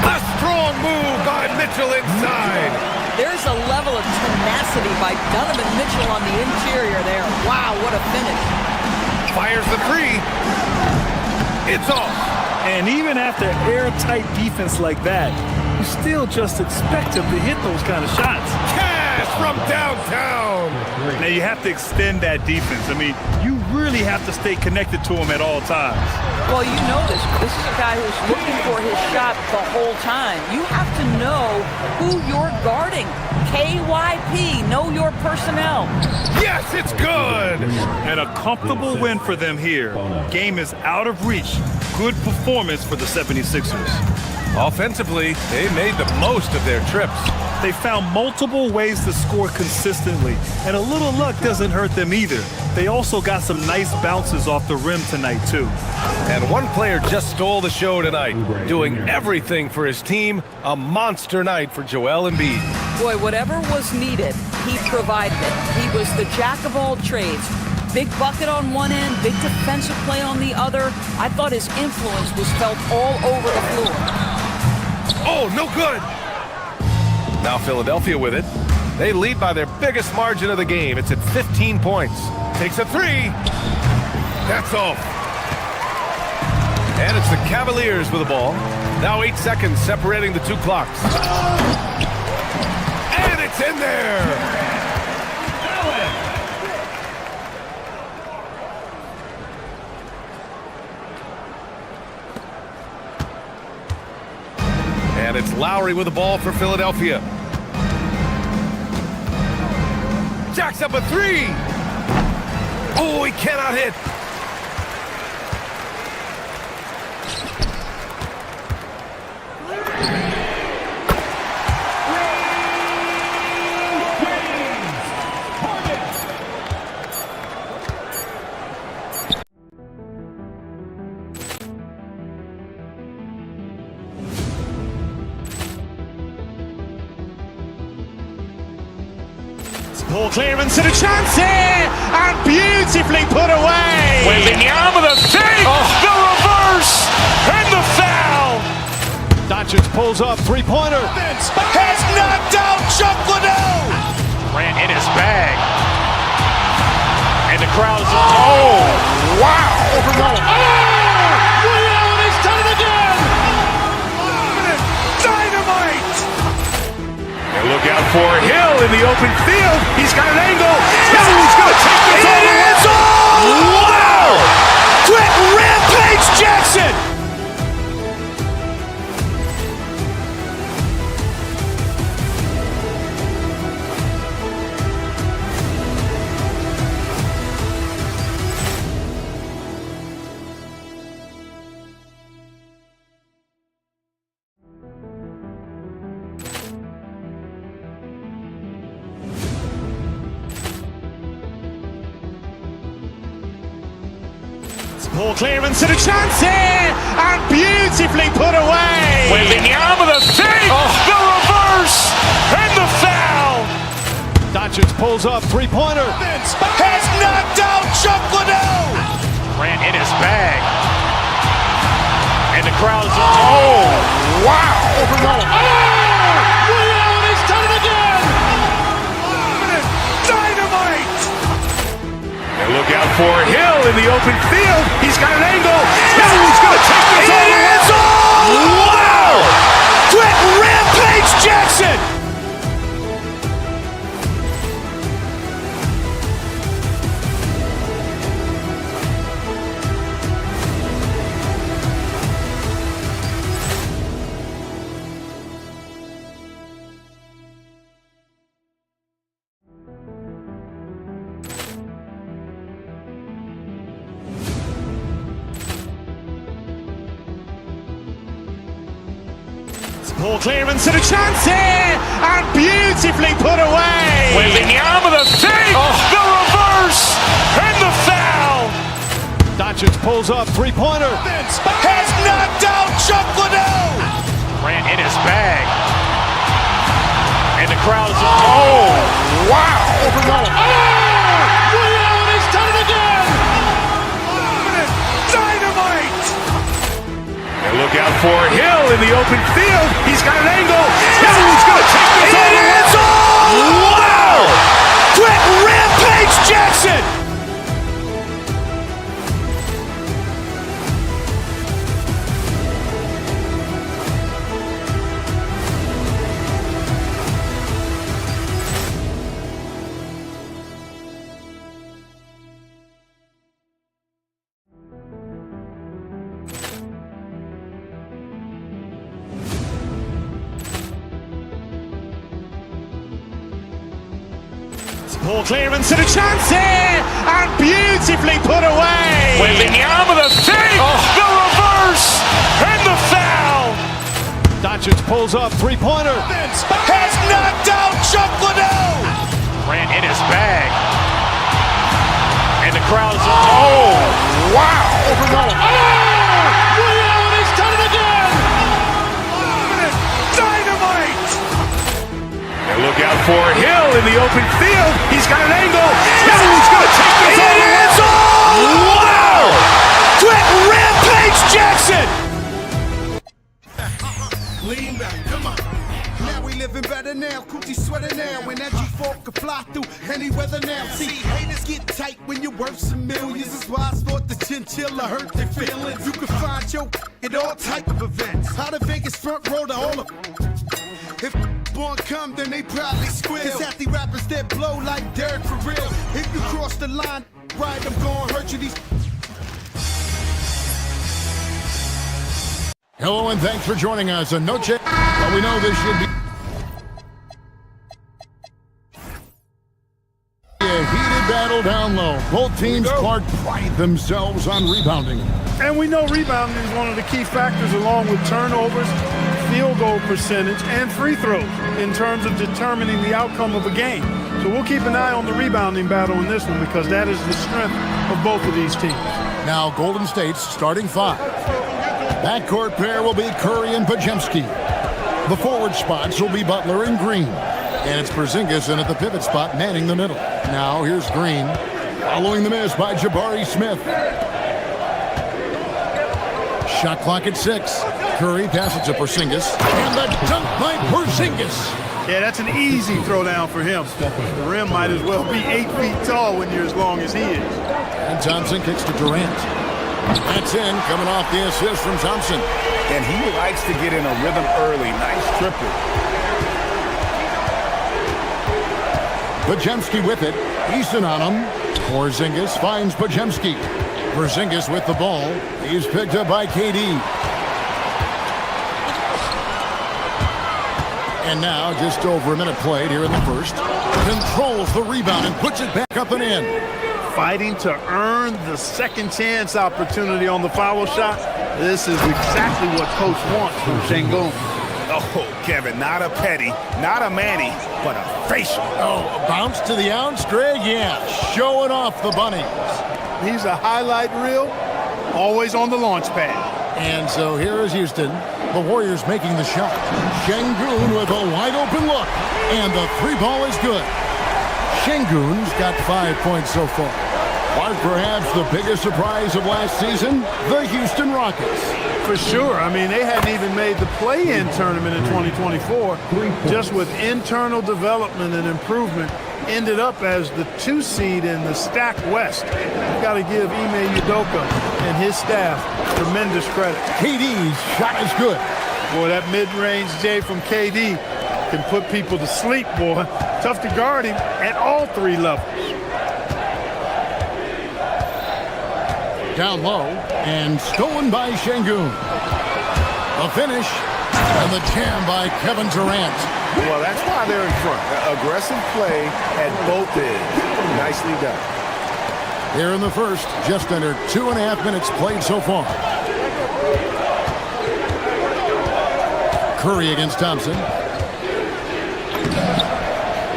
Speaker 12: A strong move by Mitchell inside.
Speaker 13: There's a level of tenacity by Donovan Mitchell on the interior there. Wow, what a finish.
Speaker 12: Fires the three. It's off.
Speaker 4: And even after airtight defense like that, you still just expect him to hit those kind of shots.
Speaker 12: Cash from downtown.
Speaker 4: Now you have to extend that defense. I mean, you really have to stay connected to him at all times.
Speaker 13: Well, you know this. This is a guy who's looking for his shot the whole time. You have to know who you're guarding. KYP, know your personnel.
Speaker 12: Yes, it's good.
Speaker 4: And a comfortable win for them here. Game is out of reach. Good performance for the 76ers.
Speaker 12: Offensively, they made the most of their trips.
Speaker 4: They found multiple ways to score consistently, and a little luck doesn't hurt them either. They also got some nice bounces off the rim tonight, too.
Speaker 12: And one player just stole the show tonight, doing everything for his team. A monster night for Joel Embiid.
Speaker 13: Boy, whatever was needed, he provided it. He was the jack of all trades. Big bucket on one end, big defensive play on the other. I thought his influence was felt all over the floor.
Speaker 12: Oh, no good. Now Philadelphia with it. They lead by their biggest margin of the game. It's at 15 points. Takes a three. That's off. And it's the Cavaliers with the ball. Now 8 seconds separating the two clocks. And it's in there. And it's Lowry with the ball for Philadelphia. Jacks up a three. Oh, he cannot hit.
Speaker 1: Ball clearance and a chance here, and beautifully put away.
Speaker 2: Wembanyama the fake, the reverse, and the foul.
Speaker 3: Doncic pulls up, three-pointer.
Speaker 2: Has knocked out Chuck Liddell. Ran in his bag. And the crowd is, oh, wow.
Speaker 1: He's done it again.
Speaker 2: Dynamite. And look out for Hill in the open field. He's got an angle. He's going to take this all the way. Wow! Quick Rampage Jackson.
Speaker 1: Ball clearance and a chance here, and beautifully put away.
Speaker 2: Wembanyama the fake, the reverse, and the foul.
Speaker 3: Doncic pulls up, three-pointer.
Speaker 2: Has knocked out Chuck Liddell. Ran in his bag. And the crowd is, oh, wow.
Speaker 1: He's done it again. Dynamite.
Speaker 2: And look out for Hill in the open field. He's got an angle. He's going to take this all the way. Wow! Quick Rampage Jackson.
Speaker 1: Ball clearance and a chance here, and beautifully put away.
Speaker 2: Wembanyama the fake, the reverse, and the foul.
Speaker 3: Doncic pulls up, three-pointer.
Speaker 2: Has knocked out Chuck Liddell. Ran in his bag. And the crowd is, oh, wow.
Speaker 1: He's done it again. Dynamite.
Speaker 2: And look out for Hill in the open field. He's got an angle. He's going to take this all the way. Wow! Quick rampage Jackson!
Speaker 1: Poor clearance and a chance here, and beautifully put away.
Speaker 2: With the arm of the fake, the reverse, and the foul.
Speaker 3: Doncic pulls up, three-pointer.
Speaker 2: Has knocked out Chuck Liddell. Ran in his bag. And the crowd is, oh, wow.
Speaker 1: He's done it again.
Speaker 2: Dynamite. And look out for Hill in the open field. He's got an angle. Hill's going to take this all the way. Wow! Quick rampage Jackson.
Speaker 17: Lean back, come on. Now we living better now, coochie sweater now. When that G4 can fly through any weather now. See, haters get tight when you're worth some millions. That's why I sport the chinchilla hurt their feelings. You can find your at all type of events. How the Vegas front row to all of. If born come, then they probably squeal. Cause half the rappers that blow like Derek for real. If you cross the line, right, I'm gonna hurt you. These.
Speaker 8: Hello and thanks for joining us. And no check, but we know this should be a heated battle down low. Both teams, Clark, pride themselves on rebounding.
Speaker 15: And we know rebounding is one of the key factors along with turnovers, field goal percentage, and free throws in terms of determining the outcome of a game. So we'll keep an eye on the rebounding battle in this one because that is the strength of both of these teams.
Speaker 8: Now Golden State's starting five. Backcourt pair will be Curry and Podziemski. The forward spots will be Butler and Green. And it's Porzingis in at the pivot spot, manning the middle. Now here's Green, following the miss by Jabari Smith. Shot clock at 6. Curry passes to Porzingis, and the dunk by Porzingis.
Speaker 15: Yeah, that's an easy throwdown for him. The rim might as well be 8 feet tall when you're as long as he is.
Speaker 8: And Thompson kicks to Durant. That's in, coming off the assist from Thompson.
Speaker 2: And he likes to get in a rhythm early. Nice triple.
Speaker 8: Podziemski with it. Easton on him. Porzingis finds Podziemski. Porzingis with the ball. He's picked up by KD. And now, just over a minute played here in the first. Controls the rebound and puts it back up and in.
Speaker 15: Fighting to earn the second chance opportunity on the foul shot. This is exactly what Coach wants from Şengün.
Speaker 2: Oh, Kevin, not a petty, not a Manny, but a facial.
Speaker 8: Oh, a bounce to the ounce, Greg? Yeah, showing off the bunnies.
Speaker 15: He's a highlight reel, always on the launch pad.
Speaker 8: And so here is Houston. The Warriors making the shot. Şengün with a wide open look. And the three ball is good. Şengün's got 5 points so far. Or perhaps the biggest surprise of last season, the Houston Rockets.
Speaker 15: For sure. I mean, they hadn't even made the play-in tournament in 2024. Just with internal development and improvement, ended up as the 2 seed in the stacked West. You've got to give Ime Udoka and his staff tremendous credit.
Speaker 8: KD's shot is good.
Speaker 15: Boy, that mid-range J from KD can put people to sleep, boy. Tough to guard him at all 3 levels.
Speaker 8: Down low and stolen by Şengün. A finish and the jam by Kevin Durant.
Speaker 2: Well, that's why they're in front. Aggressive play at both ends. Nicely done.
Speaker 8: Here in the first, just under 2.5 minutes played so far. Curry against Thompson.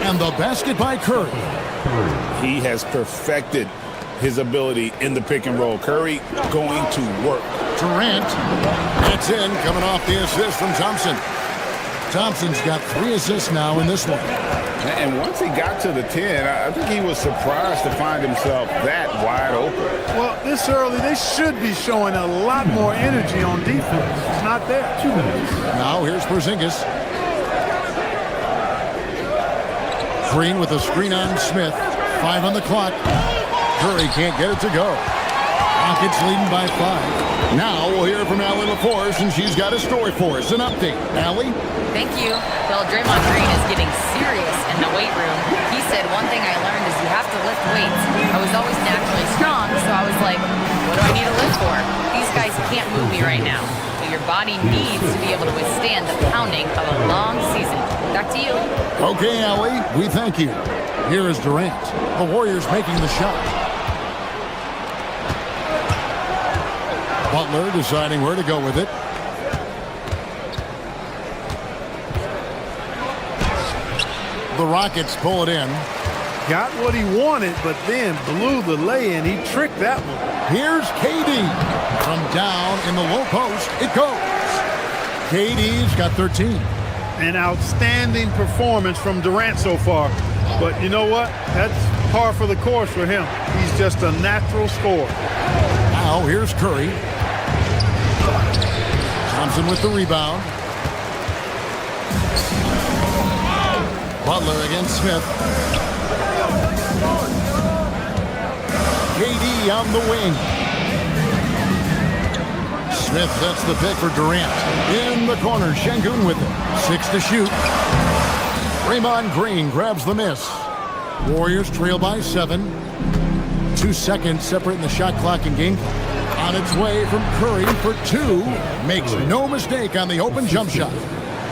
Speaker 8: And the basket by Curry.
Speaker 9: He has perfected his ability in the pick and roll. Curry going to work.
Speaker 8: Durant, that's in, coming off the assist from Thompson. Thompson's got 3 assists now in this one.
Speaker 9: And once he got to the 10, I think he was surprised to find himself that wide open.
Speaker 15: Well, this early, they should be showing a lot more energy on defense. It's not there. 2 minutes.
Speaker 8: Now here's Porzingis. Green with a screen on Smith. 5 on the clock. Curry can't get it to go. Rockets leading by 5. Now we'll hear from Allie LaForce, and she's got a story for us. An update. Allie?
Speaker 5: Thank you. Well, Draymond Green is getting serious in the weight room. He said, one thing I learned is you have to lift weights. I was always naturally strong, so I was like, what do I need to lift for? These guys can't move me right now. But your body needs to be able to withstand the pounding of a long season. Back to you.
Speaker 8: Okay, Allie, we thank you. Here is Durant. The Warriors making the shot. Butler deciding where to go with it. The Rockets pull it in.
Speaker 15: Got what he wanted, but then blew the lay-in. He tricked that one.
Speaker 8: Here's KD. From down in the low post, it goes. KD's got 13.
Speaker 15: An outstanding performance from Durant so far. But you know what? That's par for the course for him. He's just a natural scorer.
Speaker 8: Now here's Curry. Thompson with the rebound. Butler against Smith. KD on the wing. Smith sets the pick for Durant. In the corner, Şengün with it. 6 to shoot. Draymond Green grabs the miss. Warriors trail by 7. 2 seconds separating the shot clock and game. On its way from Curry for 2. Makes no mistake on the open jump shot.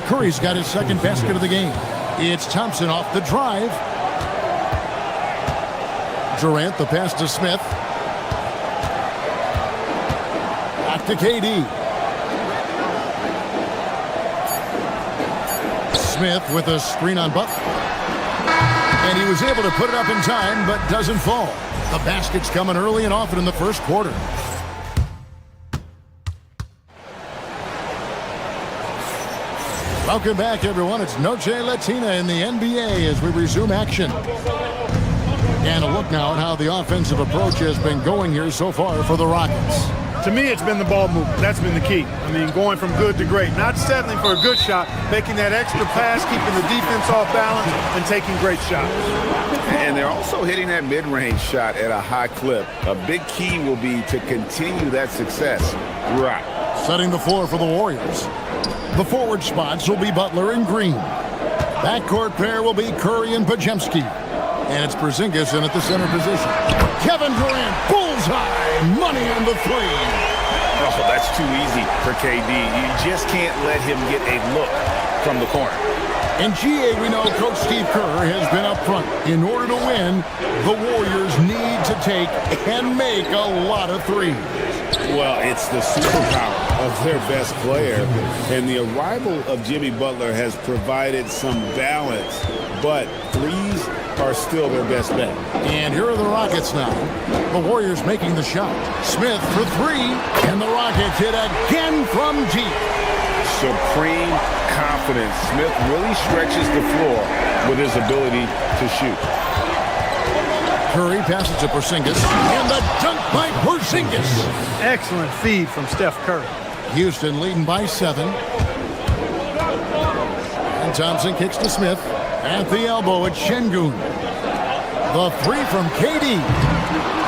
Speaker 8: Curry's got his second basket of the game. It's Thompson off the drive. Durant, the pass to Smith. Back to KD. Smith with a screen on Butler. And he was able to put it up in time, but doesn't fall. The basket's coming early and often in the first quarter. Welcome back, everyone. It's Noche Latina in the NBA as we resume action. And a look now at how the offensive approach has been going here so far for the Rockets.
Speaker 15: To me, it's been the ball movement. That's been the key. I mean, going from good to great. Not settling for a good shot, making that extra pass, keeping the defense off balance, and taking great shots.
Speaker 9: And they're also hitting that mid-range shot at a high clip. A big key will be to continue that success throughout.
Speaker 8: Setting the floor for the Warriors. The forward spots will be Butler and Green. Backcourt pair will be Curry and Podziemski. And it's Porzingis in at the center position. Kevin Durant, bullseye, money on the 3.
Speaker 9: Oh, that's too easy for KD. You just can't let him get a look from the corner.
Speaker 8: In GA, we know Coach Steve Kerr has been up front. In order to win, the Warriors need to take and make a lot of threes.
Speaker 9: Well, it's the superpower of their best player, and the arrival of Jimmy Butler has provided some balance, but threes are still their best bet.
Speaker 8: And here are the Rockets now. The Warriors making the shot. Smith for 3, and the Rockets hit again from deep.
Speaker 9: Supreme confidence. Smith really stretches the floor with his ability to shoot.
Speaker 8: Curry passes to Porzingis, and the dunk by Porzingis.
Speaker 15: Excellent feed from Steph Curry.
Speaker 8: Houston leading by 7. And Thompson kicks to Smith. At the elbow, it's Şengün. The 3 from KD.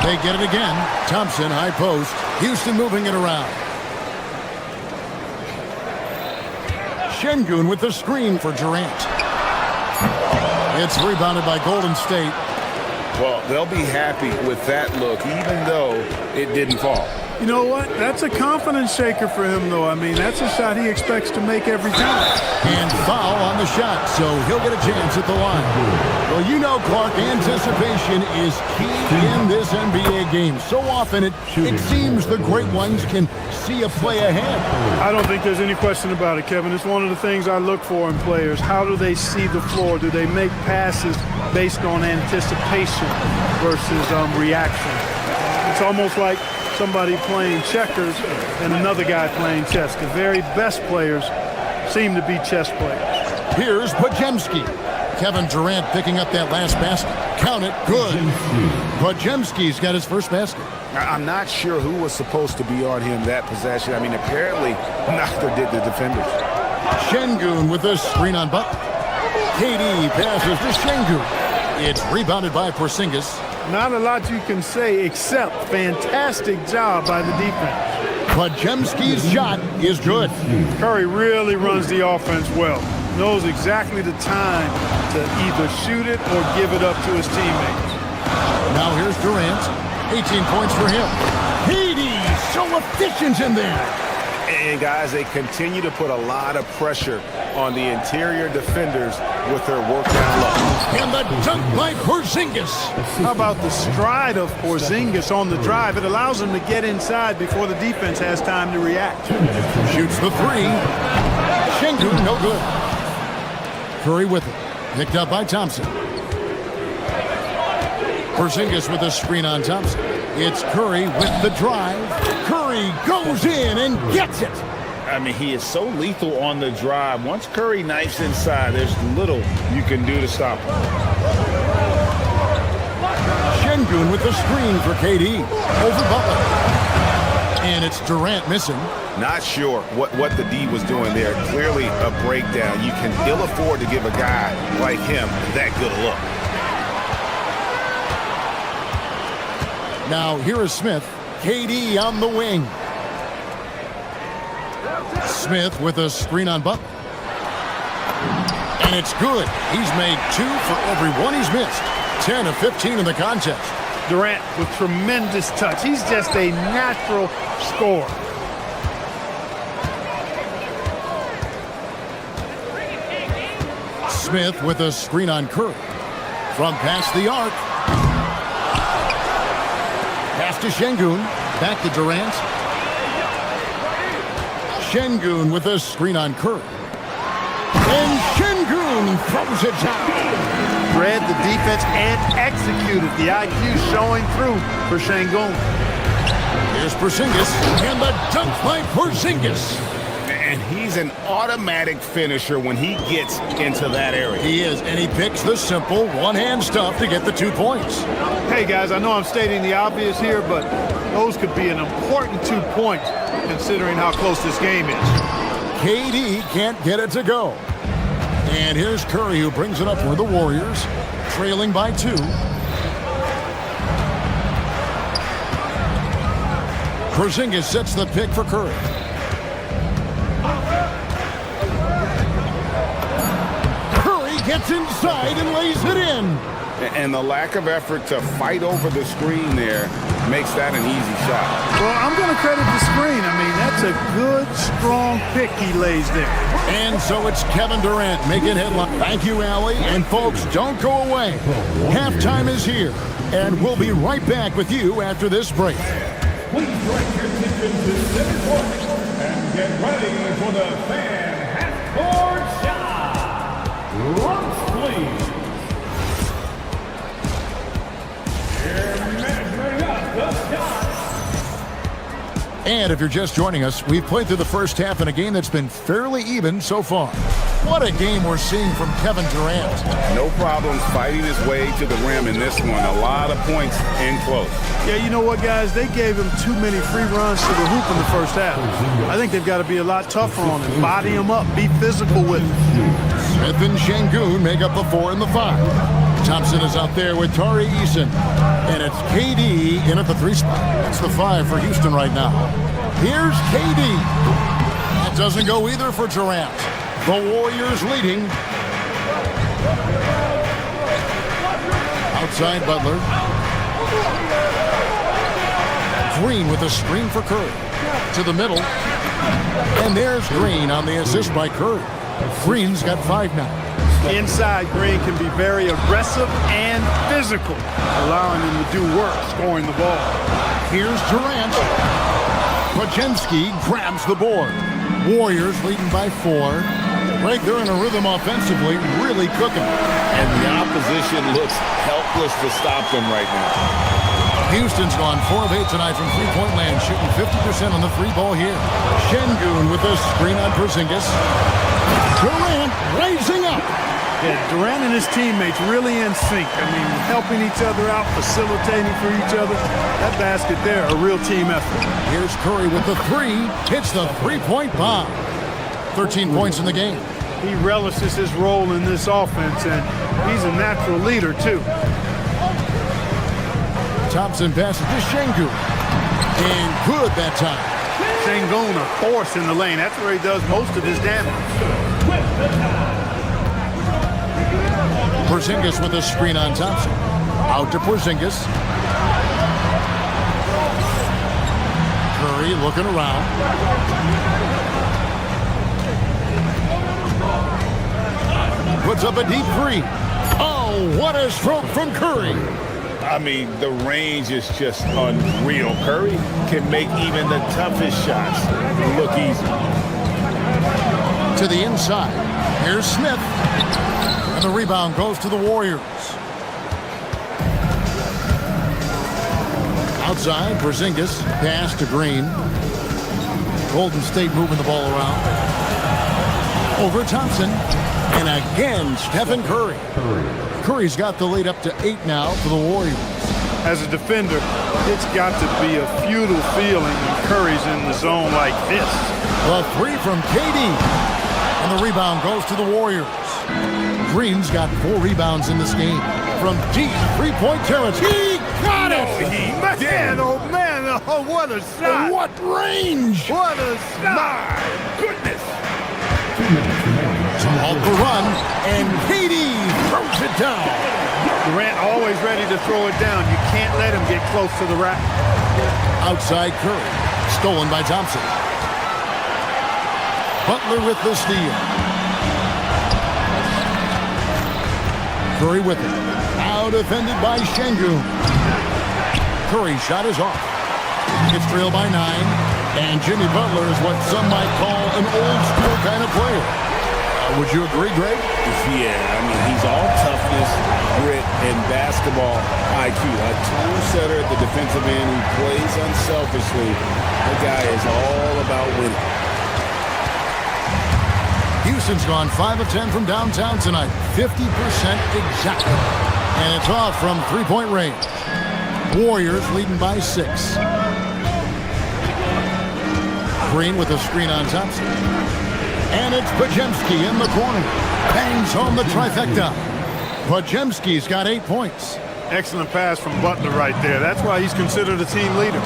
Speaker 8: They get it again. Thompson, high post. Houston moving it around. Şengün with the screen for Durant. It's rebounded by Golden State.
Speaker 9: Well, they'll be happy with that look, even though it didn't fall.
Speaker 15: You know what? That's a confidence shaker for him, though. I mean, that's a shot he expects to make every time.
Speaker 8: And foul on the shot, so he'll get a chance at the line. Well, you know, Clark, anticipation is key in this NBA game. So often it seems the great ones can see a play ahead.
Speaker 15: I don't think there's any question about it, Kevin. It's one of the things I look for in players. How do they see the floor? Do they make passes based on anticipation versus reaction? It's almost like somebody playing checkers and another guy playing chess. The very best players seem to be chess players.
Speaker 8: Here's Podziemski. Kevin Durant picking up that last basket. Count it, good. Podziemski's got his first basket.
Speaker 9: I'm not sure who was supposed to be on him that possession. I mean, apparently neither did the defenders.
Speaker 8: Şengün with a screen on Butler. KD passes to Şengün. It's rebounded by Porzingis.
Speaker 15: Not a lot you can say except fantastic job by the defense.
Speaker 8: Podziemski's shot is good.
Speaker 15: Curry really runs the offense well. Knows exactly the time to either shoot it or give it up to his teammates.
Speaker 8: Now here's Durant. 18 points for him. Haiti, so efficient in there.
Speaker 9: And guys, they continue to put a lot of pressure on the interior defenders with their work down low.
Speaker 8: And the dunk by Porzingis.
Speaker 15: How about the stride of Porzingis on the drive? It allows him to get inside before the defense has time to react.
Speaker 8: Shoots the three. Şengün, no good. Curry with it. Picked up by Thompson. Porzingis with a screen on Thompson. It's Curry with the drive. Curry goes in and gets it.
Speaker 16: I mean, he is so lethal on the drive. Once Curry knifes inside, there's little you can do to stop him.
Speaker 8: Şengün with the screen for KD. Over Butler. And it's Durant missing.
Speaker 9: Not sure what the D was doing there. Clearly a breakdown. You can ill afford to give a guy like him that good a look.
Speaker 8: Now here is Smith. KD on the wing. Smith with a screen on Butler. And it's good. He's made 2 for every one he's missed. 10 of 15 in the contest.
Speaker 15: Durant with tremendous touch. He's just a natural scorer.
Speaker 8: Smith with a screen on Curry. From past the arc. Pass to Şengün. Back to Durant. Şengün with a screen on Curry. And Şengün throws it down.
Speaker 15: Read the defense and executed. The IQ showing through for Şengün.
Speaker 8: Here's Porzingis. And the dunk by Porzingis.
Speaker 16: And he's an automatic finisher when he gets into that area.
Speaker 8: He is, and he picks the simple one-hand stuff to get the 2 points.
Speaker 15: Hey, guys, I know I'm stating the obvious here, but those could be an important 2 points considering how close this game is.
Speaker 8: KD can't get it to go. And here's Curry, who brings it up for the Warriors, trailing by 2. Porzingis sets the pick for Curry. Gets inside and lays it in.
Speaker 9: And the lack of effort to fight over the screen there makes that an easy shot.
Speaker 15: Well, I'm going to credit the screen. I mean, that's a good, strong pick he lays there.
Speaker 8: And so it's Kevin Durant making headline. Thank you, Allie. And folks, don't go away. Halftime is here. And we'll be right back with you after this break.
Speaker 7: Please direct your attention to center court and get ready for the fan half-court shot. Lunch, please. Here measuring up the shot.
Speaker 8: And if you're just joining us, we've played through the first half in a game that's been fairly even so far. What a game we're seeing from Kevin Durant.
Speaker 9: No problems fighting his way to the rim in this one. A lot of points in close.
Speaker 15: Yeah, you know what, guys? They gave him too many free runs to the hoop in the first half. I think they've got to be a lot tougher on him. Body him up. Be physical with him.
Speaker 8: Smith and Şengün make up the 4 and the 5. Thompson is out there with Tari Eason. And it's KD in at the 3 spot. That's the 5 for Houston right now. Here's KD. That doesn't go either for Durant. The Warriors leading. Outside Butler. Green with a screen for Curry. To the middle. And there's Green on the assist by Curry. Green's got 5 now.
Speaker 15: Inside, Green can be very aggressive and physical, allowing him to do work scoring the ball.
Speaker 8: Here's Durant. Podziemski grabs the board. Warriors leading by 4. Right, they're in a rhythm offensively, really cooking.
Speaker 16: And the opposition looks helpless to stop them right now.
Speaker 8: Houston's gone 4 of 8 tonight from three-point land, shooting 50% on the 3-ball here. Şengün with a screen on Porzingis. Durant raising up.
Speaker 15: Yeah, Durant and his teammates really in sync. I mean, helping each other out, facilitating for each other. That basket there, a real team effort.
Speaker 8: Here's Curry with the 3. Hits the 3-point bomb. 13 points in the game.
Speaker 15: He relishes his role in this offense, and He's a natural leader, too.
Speaker 8: Thompson passes to Şengün. And good that time.
Speaker 15: Şengün, a force in the lane. That's where he does most of his damage.
Speaker 8: Porzingis with a screen on Thompson. Out to Porzingis. Curry looking around. Puts up a deep three. Oh, what a stroke from Curry.
Speaker 9: I mean, the range is just unreal. Curry can make even the toughest shots look easy.
Speaker 8: To the inside. Here's Smith. And the rebound goes to the Warriors. Outside, Porzingis. Pass to Green. Golden State moving the ball around. Over Thompson. And again, Stephen Curry. Curry's got the lead up to 8 now for the Warriors.
Speaker 15: As a defender, it's got to be a futile feeling when Curry's in the zone like this.
Speaker 8: The three from KD. And the rebound goes to the Warriors. Green's got 4 rebounds in this game. From deep three-point territory. He got it!
Speaker 15: Oh, man, oh, what a shot!
Speaker 8: What range!
Speaker 15: What a shot!
Speaker 8: My goodness! Halt the run, and KD throws it down.
Speaker 15: Durant always ready to throw it down. You can't let him get close to the rack.
Speaker 8: Outside Curry, stolen by Thompson. Butler with the steal. Curry with it. Now defended by Şengün. Curry's shot is off. It's trailed by 9. And Jimmy Butler is what some might call an old-school kind of player. Would you agree, Greg?
Speaker 9: Yeah, I mean, he's all toughness, grit, and basketball IQ. A tone setter at the defensive end who plays unselfishly. The guy is all about winning.
Speaker 8: Houston's gone 5 of 10 from downtown tonight. 50% exactly. And it's off from three-point range. Warriors leading by 6. Green with a screen on Thompson. And it's Podziemski in the corner. Bangs home the trifecta. Podziemski's got 8 points.
Speaker 15: Excellent pass from Butler right there. That's why he's considered a team leader.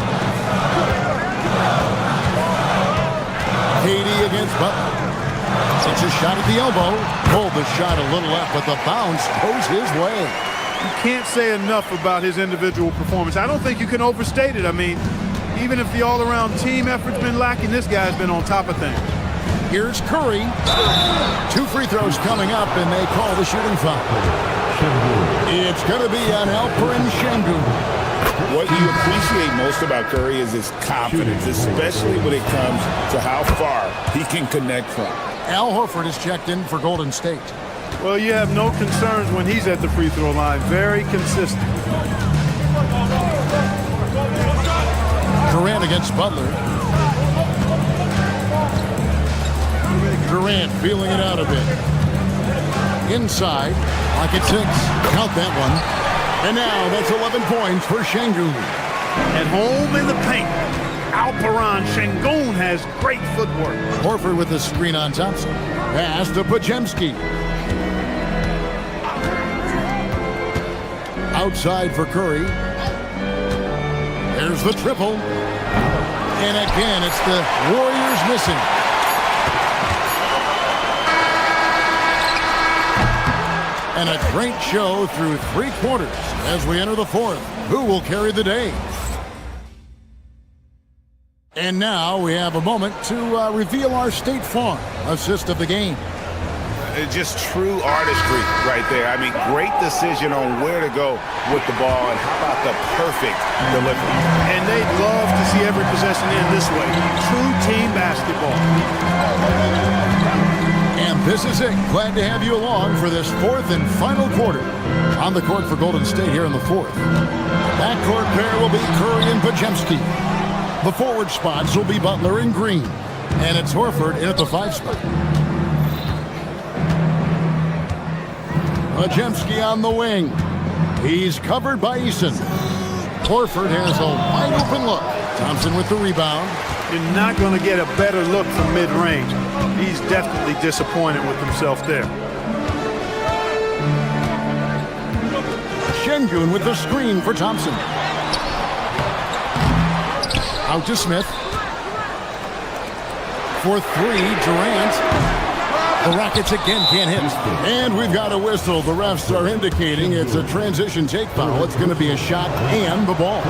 Speaker 8: KD against Butler. It's a shot at the elbow. Pulled the shot a little left, but the bounce goes his way.
Speaker 15: You can't say enough about his individual performance. I don't think you can overstate it. I mean, even if the all-around team effort's been lacking, this guy's been on top of things.
Speaker 8: Here's Curry. 2 free throws coming up, and they call the shooting foul. It's going to be on Alperen Şengün.
Speaker 9: What you appreciate most about Curry is his confidence, especially when it comes to how far he can connect from.
Speaker 8: Al Horford is checked in for Golden State.
Speaker 15: Well, you have no concerns when he's at the free throw line. Very consistent.
Speaker 8: Durant against Butler. Durant feeling it out a bit. Inside, like it's 6. Count that one. And now that's 11 points for Şengün.
Speaker 15: At home in the paint, Alperen Şengün has great footwork.
Speaker 8: Horford with the screen on Thompson. Pass to Podziemski. Outside for Curry. There's the triple. And again, it's the Warriors missing. And a great show through 3 quarters as we enter the 4th. Who will carry the day? And now we have a moment to reveal our State Farm assist of the game.
Speaker 9: Just true artistry right there. I mean, great decision on where to go with the ball, and how about the perfect delivery.
Speaker 15: And they'd love to see every possession end this way. True team basketball.
Speaker 8: And this is it. Glad to have you along for this 4th and final quarter. On the court for Golden State here in the 4th. Backcourt pair will be Curry and Podziemski. The forward spots will be Butler and Green. And it's Horford in at the 5 spot. Podziemski on the wing. He's covered by Eason. Horford has a wide open look. Thompson with the rebound.
Speaker 15: You're not going to get a better look from mid-range. He's definitely disappointed with himself there.
Speaker 8: Şengün with the screen for Thompson. Out to Smith. For three, Durant. The Rockets again can't hit. And we've got a whistle. The refs are indicating it's a transition take foul. It's going to be a shot and the ball.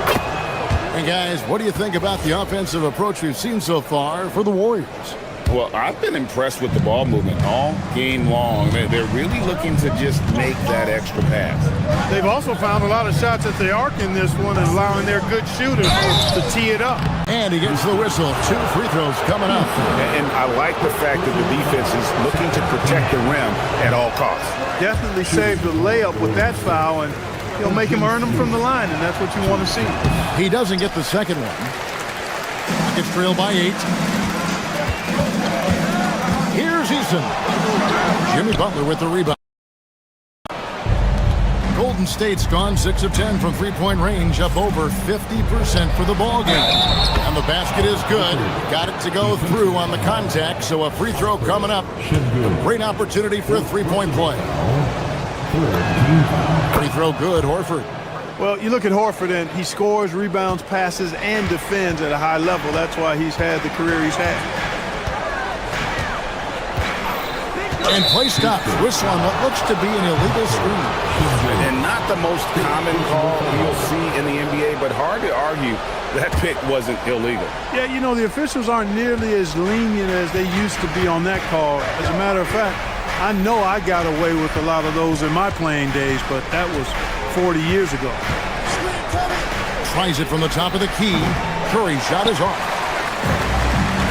Speaker 8: And guys, what do you think about the offensive approach we've seen so far for the Warriors?
Speaker 9: Well, I've been impressed with the ball movement all game long. They're really looking to just make that extra pass.
Speaker 15: They've also found a lot of shots at the arc in this one and allowing their good shooters to tee it up.
Speaker 8: And he gets the whistle. 2 free throws coming up.
Speaker 9: And I like the fact that the defense is looking to protect the rim at all costs.
Speaker 15: Definitely saved the layup with that foul, and he'll make him earn them from the line, and that's what you want to see.
Speaker 8: He doesn't get the second one. Gets trailed by 8. Here's Eason. Jimmy Butler with the rebound. Golden State's gone 6 of 10 from three-point range, up over 50% for the ball game. And the basket is good. Got it to go through on the contact, so a free throw coming up. A great opportunity for a three-point play. Free throw good, Horford.
Speaker 15: Well, you look at Horford, and he scores, rebounds, passes, and defends at a high level. That's why he's had the career he's had.
Speaker 8: And play stops. Whistle on what looks to be an illegal screen.
Speaker 9: And not the most common call you'll see in the NBA, but hard to argue that pick wasn't illegal.
Speaker 15: Yeah, you know, the officials aren't nearly as lenient as they used to be on that call. As a matter of fact, I know I got away with a lot of those in my playing days, but that was 40 years ago.
Speaker 8: Tries it from the top of the key. Curry's shot is off.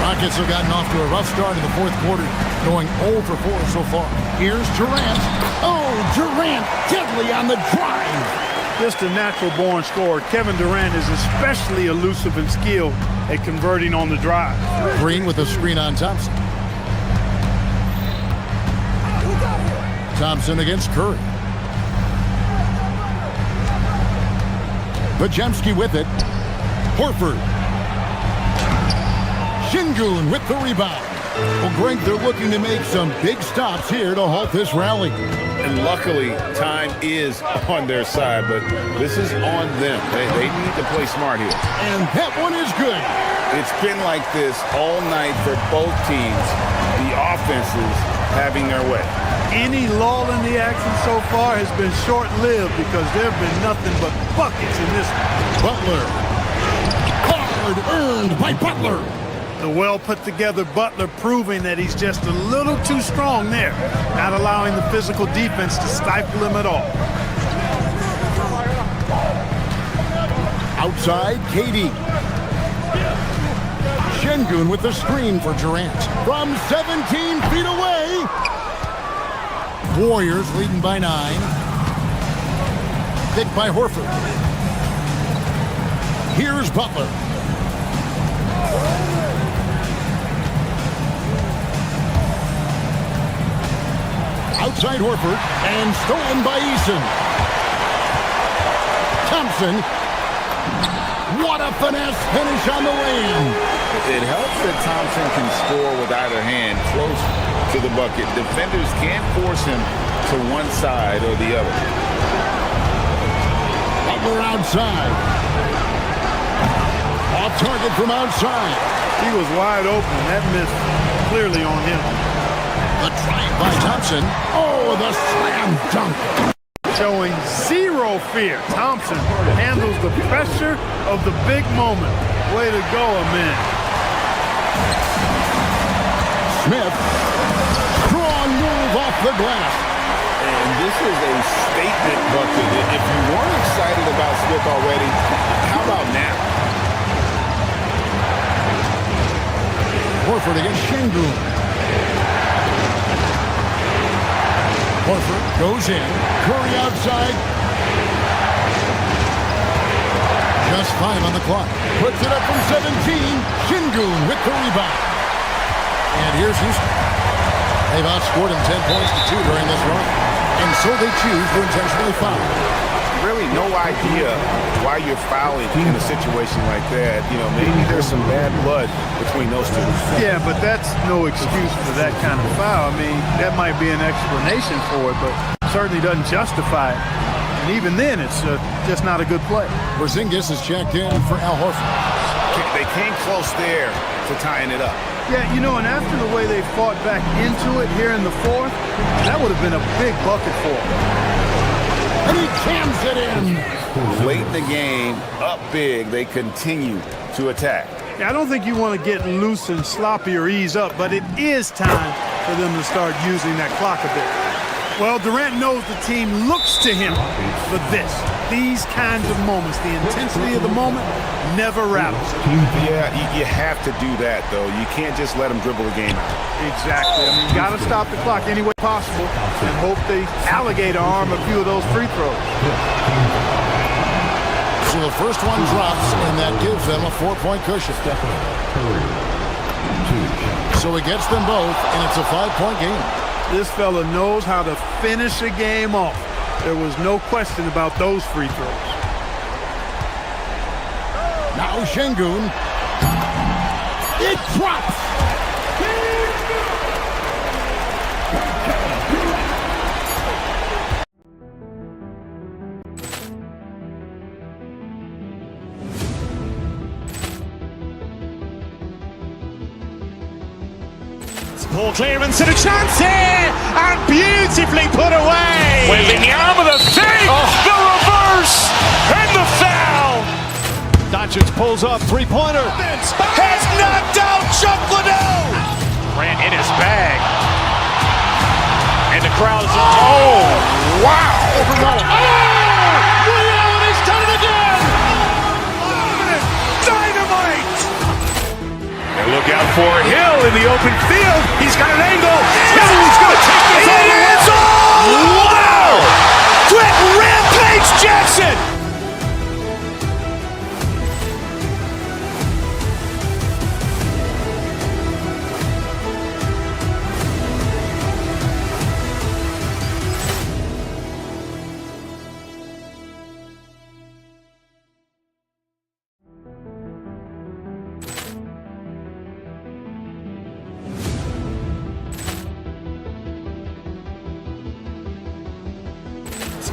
Speaker 8: Rockets have gotten off to a rough start in the fourth quarter, going 0 for 4 so far. Here's Durant. Oh, Durant deadly on the drive.
Speaker 15: Just a natural-born scorer. Kevin Durant is especially elusive and skilled at converting on the drive.
Speaker 8: Green with a screen on Thompson. Thompson against Curry. Bajemski with it. Horford. Şengün with the rebound. Well, Greg, they're looking to make some big stops here to halt this rally.
Speaker 9: And luckily, time is on their side, but this is on them. They need to play smart here.
Speaker 8: And that one is good.
Speaker 9: It's been like this all night for both teams. The offenses having their way.
Speaker 15: Any lull in the action so far has been short-lived because there have been nothing but buckets in this one.
Speaker 8: Butler. Hard earned by Butler.
Speaker 15: The well-put-together Butler proving that he's just a little too strong there, not allowing the physical defense to stifle him at all.
Speaker 8: Outside, KD. Şengün with the screen for Durant. From 17 feet away. Warriors leading by 9. Picked by Horford. Here's Butler. Outside Horford, and stolen by Eason. Thompson. What a finesse finish on the lane.
Speaker 9: It helps that Thompson can score with either hand close to the bucket. Defenders can't force him to one side or the other.
Speaker 8: Butler outside. Off target from outside.
Speaker 15: He was wide open. That missed clearly on him.
Speaker 8: The drive by Thompson. Oh, the slam dunk.
Speaker 15: Showing zero fear. Thompson handles the pressure of the big moment. Way to go, man.
Speaker 8: Smith. Strong move off the glass.
Speaker 9: And this is a statement bucket. If you weren't excited about Smith already, how about now?
Speaker 8: Horford against Şengün. Horford goes in. Curry outside. Just 5 on the clock. Puts it up from 17. Şengün with the rebound. And here's Houston. They've outscored him 10 points to 2 during this run. And so they choose to intentionally foul.
Speaker 9: Really no idea why you're fouling in a situation like that. You know, maybe there's some bad blood between those two.
Speaker 15: Yeah, but that's no excuse for that kind of foul. I mean, that might be an explanation for it, but certainly doesn't justify it. And even then, it's just not a good play.
Speaker 8: Porzingis is checked in for Al Horford.
Speaker 2: They came close there to tying it up.
Speaker 15: Yeah, you know, and after the way they fought back into it here in the fourth, that would have been a big bucket for them.
Speaker 8: And he jams it in.
Speaker 2: Late in the game, up big, they continue to attack.
Speaker 15: Yeah, I don't think you want to get loose and sloppy or ease up, but it is time for them to start using that clock a bit. Well, Durant knows the team looks to him for this. These kinds of moments, the intensity of the moment, never rattles.
Speaker 2: Yeah, you have to do that, though. You can't just let them dribble the game out.
Speaker 15: Exactly. I mean, you got to stop the clock any way possible and hope they alligator arm a few of those free throws.
Speaker 8: So the first one drops, and that gives them a 4-point cushion. So it gets them both, and it's a 5-point game.
Speaker 15: This fella knows how to finish a game off. There was no question about those free throws.
Speaker 8: Now Şengün. It drops.
Speaker 1: Poor clearance and a chance here, and beautifully put away.
Speaker 2: Wembanyama the save, the reverse, and the foul.
Speaker 3: Doncic pulls up, three-pointer.
Speaker 2: Has knocked out Chuck Liddell. Grant in his bag. And the crowd is, oh, wow.
Speaker 1: He's done it again. Dynamite.
Speaker 2: And look out for Hill in the open field. He's got an angle. Hill's going to take this all the way. Wow! Quick Rampage Jackson.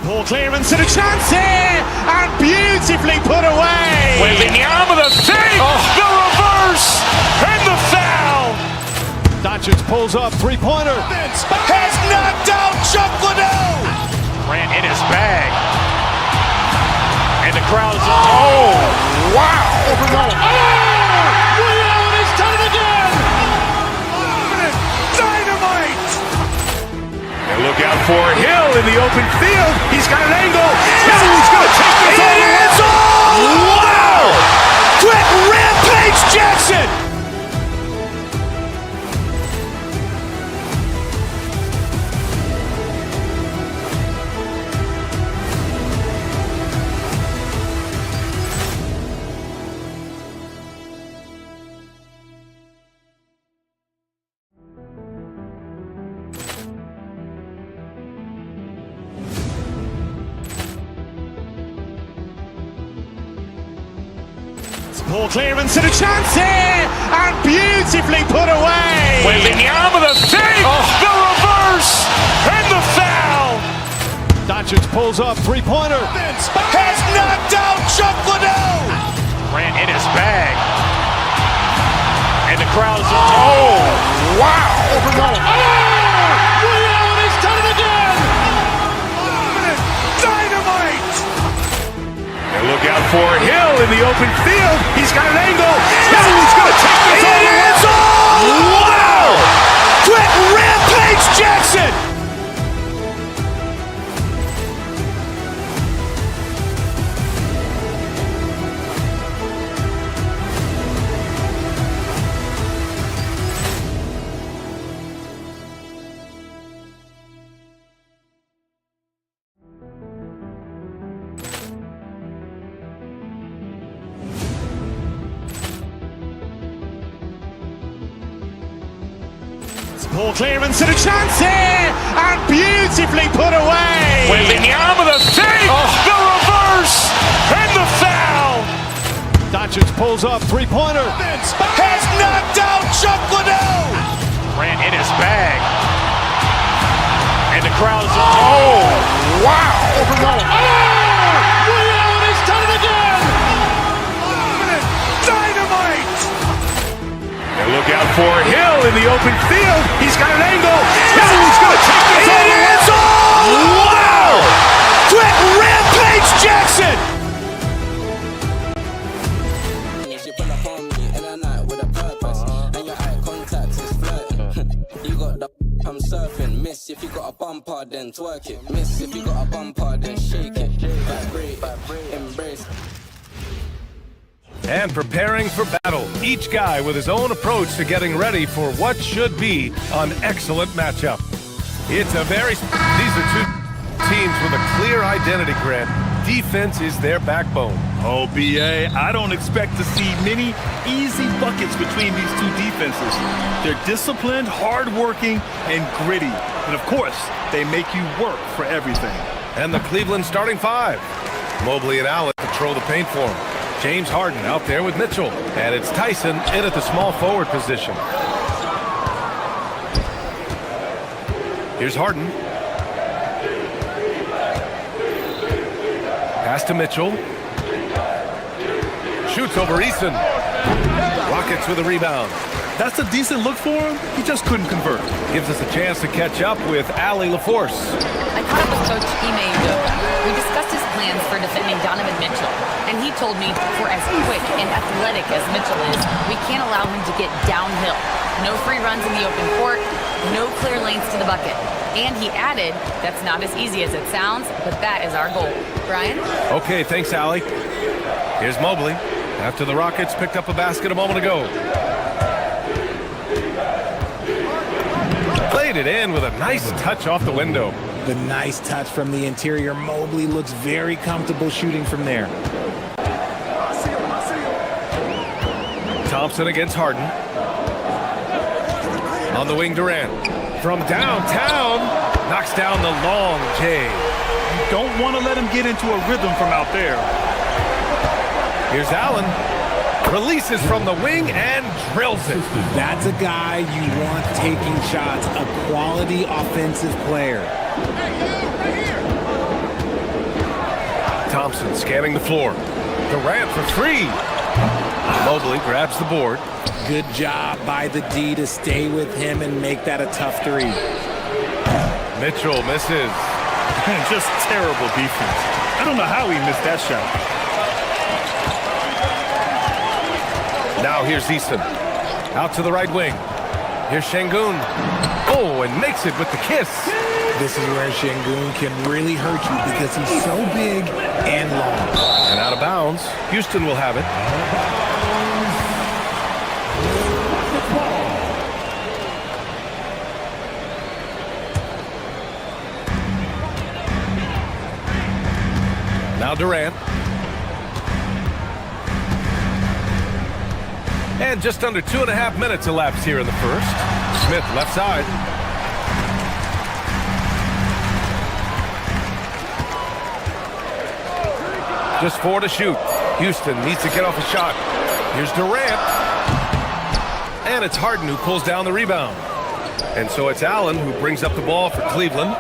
Speaker 1: Poor clearance and a chance here, and beautifully put away.
Speaker 2: Wembanyama the save, the reverse, and the foul.
Speaker 3: Doncic pulls up, three-pointer.
Speaker 2: Has knocked out Chuck Liddell. Grant in his bag. And the crowd is, oh, wow.
Speaker 1: He's done it again. Dynamite.
Speaker 2: And look out for Hill in the open field. He's got an angle. Hill's going to take this all the way. Wow! Quick Rampage Jackson.
Speaker 1: Poor clearance and a chance here, and beautifully put away.
Speaker 2: Wembanyama the save, the reverse, and the foul.
Speaker 3: Doncic pulls up, three-pointer.
Speaker 2: Has knocked out Chuck Liddell. Grant in his bag. And the crowd is, oh, wow.
Speaker 1: He's done it again. Dynamite.
Speaker 2: And look out for Hill in the open field. He's got an angle. Hill's going to take this all the way. Wow! Quick Rampage Jackson.
Speaker 1: Poor clearance and a chance here, and beautifully put away.
Speaker 2: Wembanyama the save, the reverse, and the foul.
Speaker 3: Doncic pulls up, three-pointer.
Speaker 2: Has knocked out Chuck Liddell. Grant in his bag. And the crowd is, oh,
Speaker 8: Wow! Over Nolan. Oh!
Speaker 2: Ray Allen has done it again! Dynamite! And look out for Hill in the open field. He's got an angle. Hill's going to take this all the way. Wow! Quick rampage Jackson!
Speaker 18: I'm surfing, miss if you got a bumper, then twerk it. Miss if you got a bumper, then shake it. Vibrate, embrace.
Speaker 12: And preparing for battle, each guy with his own approach to getting ready for what should be an excellent matchup. These are two teams with a clear identity, Grant. Defense is their backbone.
Speaker 4: Oh, BA, I don't expect to see many easy buckets between these two defenses. They're disciplined, hardworking, and gritty. And of course, they make you work for everything.
Speaker 12: And the Cleveland starting five. Mobley and Allen control the paint for him. James Harden out there with Mitchell. And it's Tyson in at the small forward position. Here's Harden. Pass to Mitchell. Shoots over Eason. Rockets with a rebound.
Speaker 4: That's a decent look for him. He just couldn't convert.
Speaker 12: Gives us a chance to catch up with Allie LaForce.
Speaker 5: I caught up with Coach Ime Udoka. We discussed his plans for defending Donovan Mitchell, and he told me for as quick and athletic as Mitchell is, we can't allow him to get downhill. No free runs in the open court, no clear lanes to the bucket. And he added, that's not as easy as it sounds, but that is our goal. Brian?
Speaker 12: Okay, thanks, Allie. Here's Mobley after the Rockets picked up a basket a moment ago. Played it in with a nice touch off the window.
Speaker 11: The nice touch from the interior. Mobley looks very comfortable shooting from there.
Speaker 12: Thompson against Harden. On the wing, Durant. From downtown, knocks down the long J.
Speaker 4: You don't want to let him get into a rhythm from out there.
Speaker 12: Here's Allen. Releases from the wing and drills it.
Speaker 11: That's a guy you want taking shots, a quality offensive player.
Speaker 12: Thompson scanning the floor. Durant for three. Mobley grabs the board.
Speaker 11: Good job by the D to stay with him and make that a tough three.
Speaker 12: Mitchell misses.
Speaker 4: Just terrible defense. I don't know how he missed that shot.
Speaker 12: Now here's Easton. Out to the right wing. Here's Şengün. Oh, and makes it with the kiss.
Speaker 11: This is where Şengün can really hurt you because he's so big and long.
Speaker 12: And out of bounds. Houston will have it. Now Durant. And just under 2.5 minutes elapsed here in the first. Smith left side. Just 4 to shoot. Houston needs to get off a shot. Here's Durant. And it's Harden who pulls down the rebound. And so it's Allen who brings up the ball for Cleveland,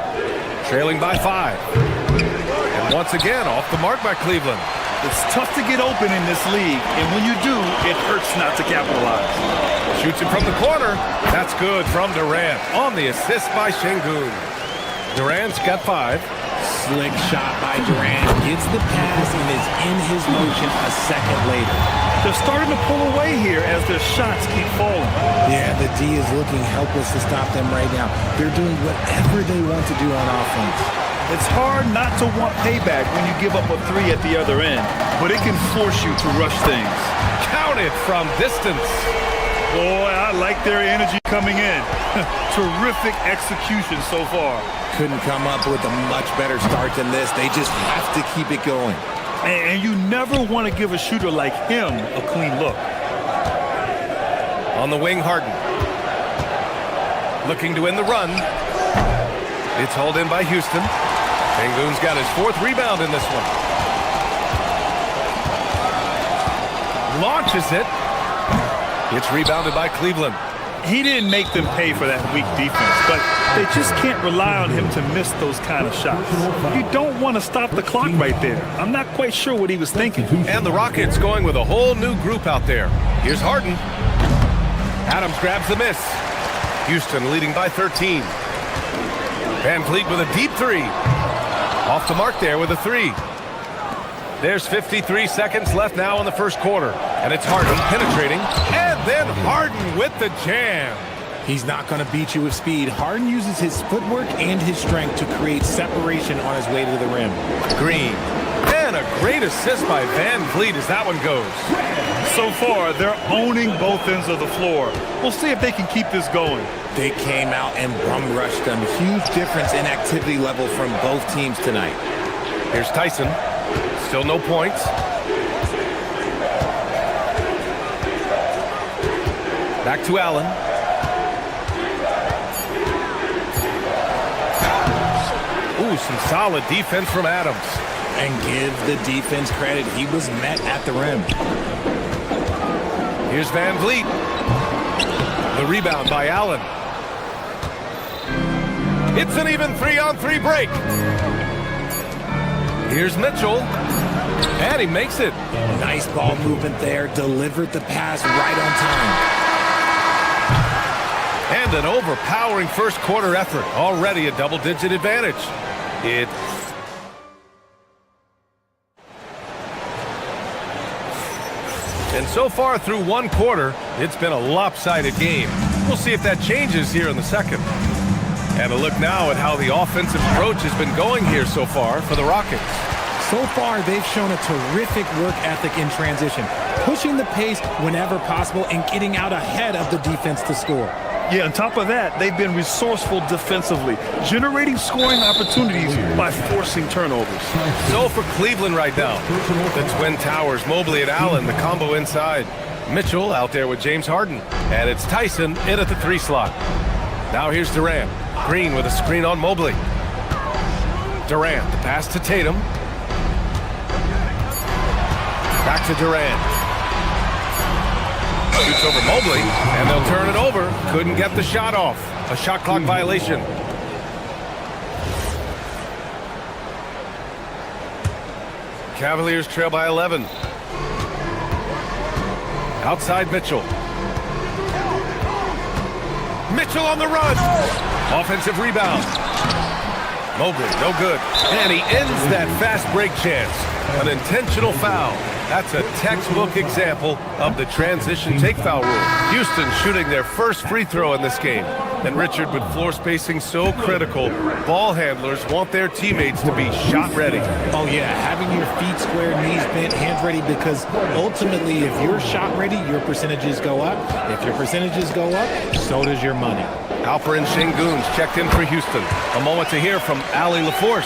Speaker 12: trailing by 5. And once again, off the mark by Cleveland.
Speaker 4: It's tough to get open in this league, and when you do, it hurts not to capitalize.
Speaker 12: Shoots it from the corner. That's good from Durant on the assist by Şengün. Durant's got 5.
Speaker 11: Slick shot by Durant. Gets the pass and is in his motion a second later.
Speaker 4: They're starting to pull away here as their shots keep falling.
Speaker 11: Yeah, the D is looking helpless to stop them right now. They're doing whatever they want to do on offense.
Speaker 4: It's hard not to want payback when you give up a 3 at the other end, but it can force you to rush things.
Speaker 12: Counted from distance.
Speaker 4: Boy, I like their energy coming in. Terrific execution so far.
Speaker 11: Couldn't come up with a much better start than this. They just have to keep it going.
Speaker 4: And you never want to give a shooter like him a clean look.
Speaker 12: On the wing, Harden. Looking to win the run. It's hauled in by Houston. Şengün's got his 4th rebound in this one. Launches it. It's rebounded by Cleveland.
Speaker 4: he didn't make them pay for that weak defense, but they just can't rely on him to miss those kind of shots. You don't want to stop the clock right there. I'm not quite sure what he was thinking.
Speaker 12: And the Rockets going with a whole new group out there. Here's Harden. Adams grabs the miss. Houston leading by 13. Van Vliet with a deep three. Off the mark there with a three. There's 53 seconds left now in the first quarter. And it's Harden penetrating. And then Harden with the jam.
Speaker 11: He's not going to beat you with speed. Harden uses his footwork and his strength to create separation on his way to the rim.
Speaker 12: Green. And a great assist by Van Vliet as that one goes.
Speaker 4: So far, they're owning both ends of the floor. We'll see if they can keep this going.
Speaker 11: They came out and bum rushed them. Huge difference in activity level from both teams tonight.
Speaker 12: Here's Tyson. Still no points. Back to Allen. Ooh, some solid defense from Adams.
Speaker 11: And give the defense credit. He was met at the rim.
Speaker 12: Here's Van Vliet. The rebound by Allen. It's an even 3-on-3 break. Here's Mitchell. And he makes it.
Speaker 11: Nice ball movement there. Delivered the pass right on time.
Speaker 12: And an overpowering first quarter effort. Already a double-digit advantage. And so far through one quarter, it's been a lopsided game. We'll see if that changes here in the second. And a look now at how the offensive approach has been going here so far for the Rockets.
Speaker 11: So far, they've shown a terrific work ethic in transition, pushing the pace whenever possible and getting out ahead of the defense to score.
Speaker 4: Yeah, on top of that, they've been resourceful defensively, generating scoring opportunities by forcing turnovers.
Speaker 12: So for Cleveland right now, the Twin Towers, Mobley and Allen, the combo inside. Mitchell out there with James Harden. And it's Tyson in at the 3 slot. Now here's Durant. Green with a screen on Mobley. Durant, the pass to Tatum. Back to Durant. Shoots over Mobley, and they'll turn it over. Couldn't get the shot off. A shot clock violation. Cavaliers trail by 11. Outside Mitchell. Mitchell on the run. Offensive rebound. Mobley, no good. And he ends that fast break chance. An intentional foul. That's a textbook example of the transition take foul rule. Houston shooting their first free throw in this game. And Richard, with floor spacing so critical, ball handlers want their teammates to be shot ready.
Speaker 11: Oh yeah, having your feet square, knees bent, hands ready, because ultimately if you're shot ready, your percentages go up. If your percentages go up, so does your money.
Speaker 12: Alperen Şengün's checked in for Houston. A moment to hear from Allie LaForce.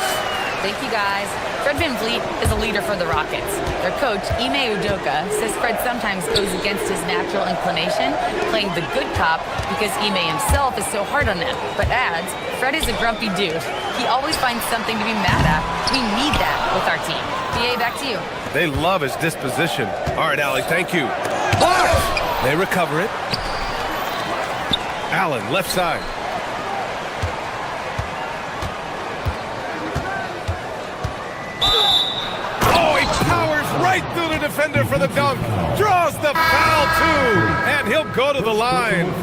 Speaker 5: Thank you, guys. Fred Van Vliet is a leader for the Rockets. Their coach, Ime Udoka, says Fred sometimes goes against his natural inclination, playing the good cop because Ime himself is so hard on him, but adds, Fred is a grumpy dude. He always finds something to be mad at. We need that with our team. BA, back to you.
Speaker 12: They love his disposition. All right, Allie, thank you. Blocked! They recover it. Allen, left side. Right through the defender for the dunk. Draws the foul, too. And he'll go to the line.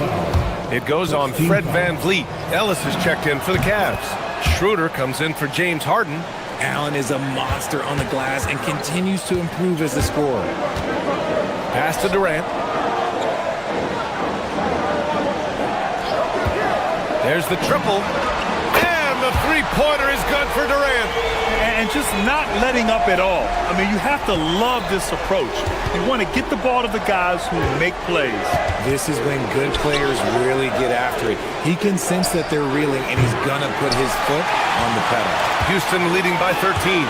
Speaker 12: It goes on Fred Van Vliet. Ellis is checked in for the Cavs. Schroeder comes in for James Harden.
Speaker 11: Allen is a monster on the glass and continues to improve as a scorer.
Speaker 12: Pass to Durant. There's the triple. And the three-pointer is good for Durant.
Speaker 4: And just not letting up at all. I mean, you have to love this approach. You want to get the ball to the guys who make plays.
Speaker 11: This is when good players really get after it. He can sense that they're reeling, and he's going to put his foot on the pedal.
Speaker 12: Houston leading by 13.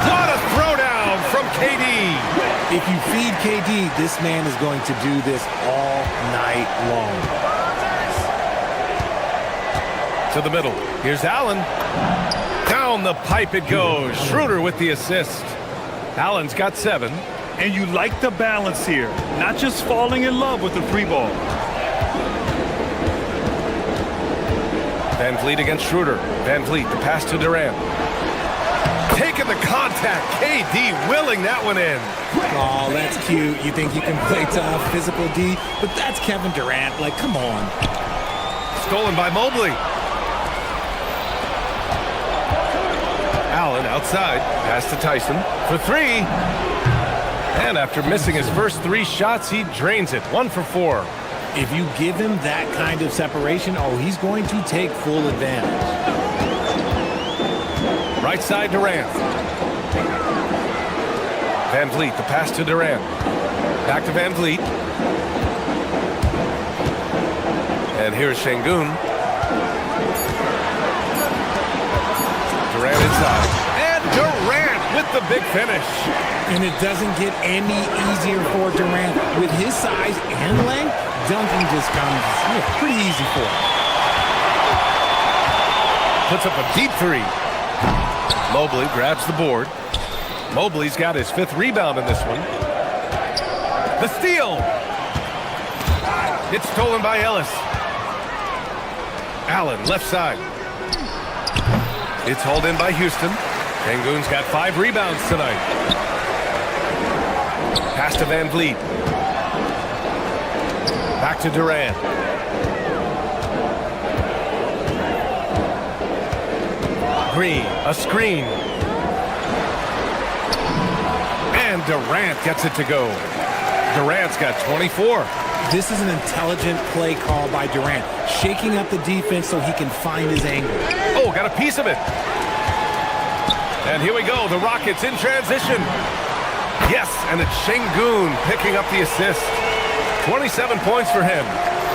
Speaker 12: What a throwdown from KD.
Speaker 11: If you feed KD, this man is going to do this all night long.
Speaker 12: To the middle. Here's Allen. Down the pipe it goes. Schroeder with the assist. Allen's got 7.
Speaker 4: And you like the balance here, not just falling in love with the 3 ball.
Speaker 12: Van Vliet against Schroeder. Van Vliet, the pass to Durant. Taking the contact. KD willing that one in.
Speaker 11: Oh, that's cute. You think you can play tough, physical D, but that's Kevin Durant. Like, come on.
Speaker 12: Stolen by Mobley. Allen outside. Pass to Tyson for 3. And after missing his first 3 shots, he drains it. 1 for 4.
Speaker 11: If you give him that kind of separation, oh, he's going to take full advantage.
Speaker 12: Right side, Durant. Van Vliet, the pass to Durant. Back to Van Vliet. And here's Şengün. Durant inside. And Durant with the big finish.
Speaker 11: And it doesn't get any easier for Durant. With his size and length, dunking just comes pretty easy for him.
Speaker 12: Puts up a deep 3. Mobley grabs the board. Mobley's got his 5th rebound in this one. The steal. It's stolen by Ellis. Allen, left side. It's hauled in by Houston. Şengün's got 5 rebounds tonight. Pass to Van Vliet. Back to Durant. Green, a screen. And Durant gets it to go. Durant's got 24.
Speaker 11: This is an intelligent play call by Durant, shaking up the defense so he can find his angle.
Speaker 12: Oh, got a piece of it. And here we go, the Rockets in transition. Yes, and it's Şengün picking up the assist. 27 points for him.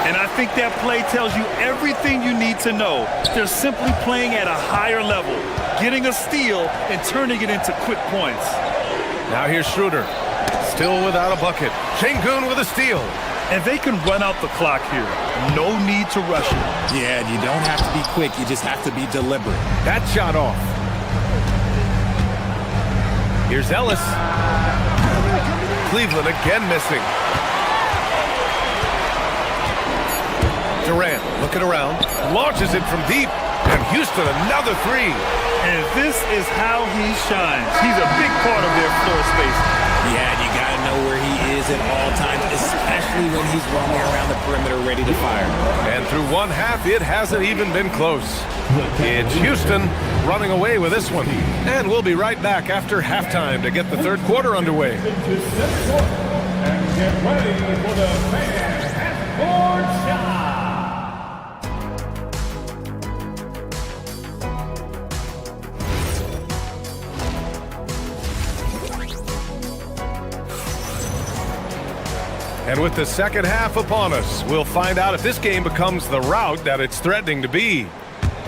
Speaker 4: And I think that play tells you everything you need to know. They're simply playing at a higher level, getting a steal and turning it into quick points.
Speaker 12: Now here's Schroeder, still without a bucket. Şengün with a steal.
Speaker 4: And they can run out the clock here. No need to rush it.
Speaker 11: Yeah, you don't have to be quick. You just have to be deliberate.
Speaker 12: That shot off. Here's Ellis. Cleveland again missing. Durant looking around, launches it from deep, and Houston another 3.
Speaker 4: And this is how he shines. He's a big part of their floor space.
Speaker 11: Yeah, you got to know where he is at all times, especially when he's roaming around the perimeter ready to fire.
Speaker 12: And through one half, it hasn't even been close. It's Houston running away with this one. And we'll be right back after halftime to get the third quarter underway.
Speaker 7: And get ready for the fan half-court shot.
Speaker 12: And with the second half upon us, we'll find out if this game becomes the rout that it's threatening to be.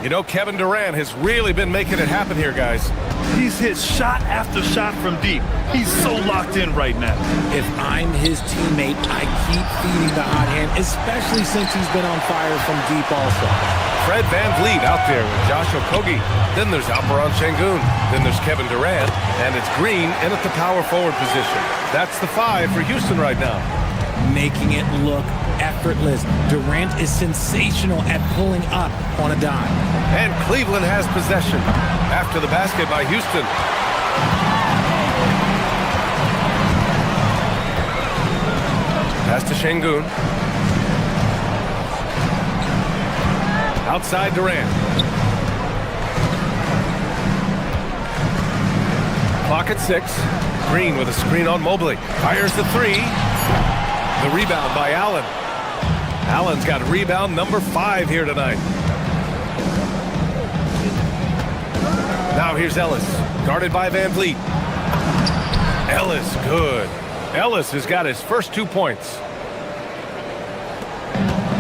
Speaker 12: You know, Kevin Durant has really been making it happen here, guys.
Speaker 4: He's hit shot after shot from deep. He's so locked in right now.
Speaker 11: If I'm his teammate, I keep feeding the hot hand, especially since he's been on fire from deep also.
Speaker 12: Fred Van Vliet out there with Josh Okogie. Then there's Alperen Şengün. Then there's Kevin Durant. And it's Green in at the power forward position. That's the 5 for Houston right now.
Speaker 11: Making it look effortless. Durant is sensational at pulling up on a dime.
Speaker 12: And Cleveland has possession after the basket by Houston. Pass to Şengün. Outside Durant. Clock at 6. Green with a screen on Mobley. Fires the 3. The rebound by Allen. Allen's got rebound number 5 here tonight. Now here's Ellis, guarded by Van Vliet. Ellis, good. Ellis has got his first 2 points.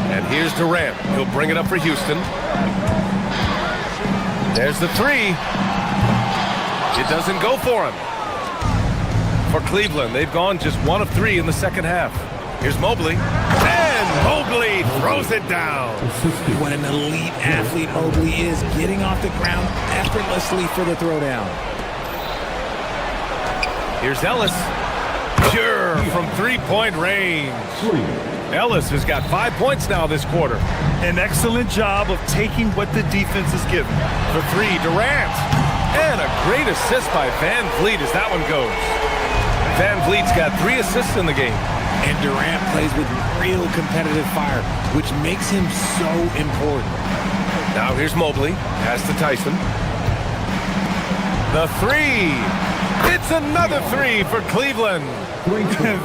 Speaker 12: And here's Durant. He'll bring it up for Houston. There's the 3. It doesn't go for him. For Cleveland, they've gone just 1 of 3 in the second half. Here's Mobley. And Mobley throws it down.
Speaker 11: What an elite athlete Mobley is, getting off the ground effortlessly for the throwdown.
Speaker 12: Here's Ellis. Pure from three-point range. Ellis has got 5 points now this quarter.
Speaker 4: An excellent job of taking what the defense is giving.
Speaker 12: For three, Durant. And a great assist by Van Vliet as that one goes. Van Vliet's got 3 assists in the game.
Speaker 11: And Durant plays with real competitive fire, which makes him so important.
Speaker 12: Now here's Mobley. Pass to Tyson. The three. It's another three for Cleveland.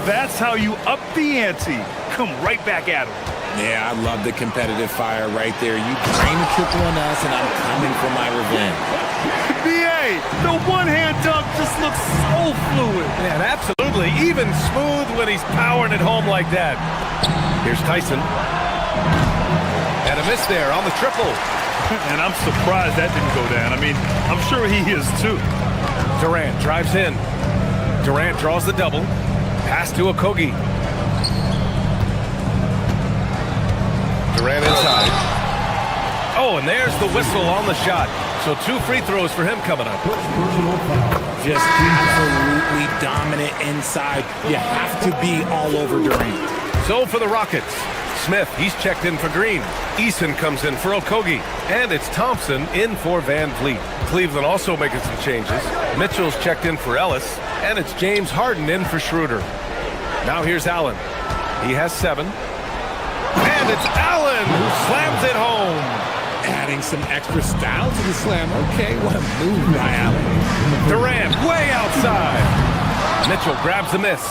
Speaker 4: That's how you up the ante. Come right back at him.
Speaker 11: Yeah, I love the competitive fire right there. You drain a triple on us, and I'm coming for my revenge.
Speaker 4: B.A., the one-hand dunk just looks so fluid.
Speaker 12: And absolutely, even smooth when he's powering it home like that. Here's Tyson. And a miss there on the triple.
Speaker 4: And I'm surprised that didn't go down. I mean, I'm sure he is too.
Speaker 12: Durant drives in. Durant draws the double. Pass to Okogie. Durant inside. Oh, and there's the whistle on the shot. So 2 free throws for him coming up.
Speaker 11: Just absolutely dominant inside. You have to be all over Durant.
Speaker 12: So for the Rockets, Smith, he's checked in for Green. Eason comes in for Okogie. And it's Thompson in for Van Vliet. Cleveland also making some changes. Mitchell's checked in for Ellis. And it's James Harden in for Schroeder. Now here's Allen. He has 7. And it's Allen who slams it home.
Speaker 11: Adding some extra style to the slam. Okay, what a move by Allen.
Speaker 12: Durant way outside. Mitchell grabs the miss.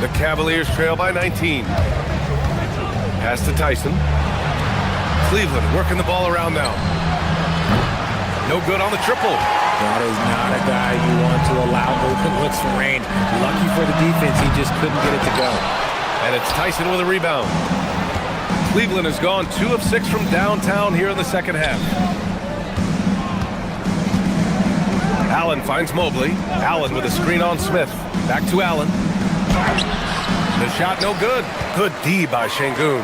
Speaker 12: The Cavaliers trail by 19. Pass to Tyson. Cleveland working the ball around now. No good on the triple.
Speaker 11: That is not a guy you want to allow open looks from range. Lucky for the defense, he just couldn't get it to go.
Speaker 12: And it's Tyson with a rebound. Cleveland has gone 2 of 6 from downtown here in the second half. Allen finds Mobley. Allen with a screen on Smith. Back to Allen. The shot no good. Good D by Şengün.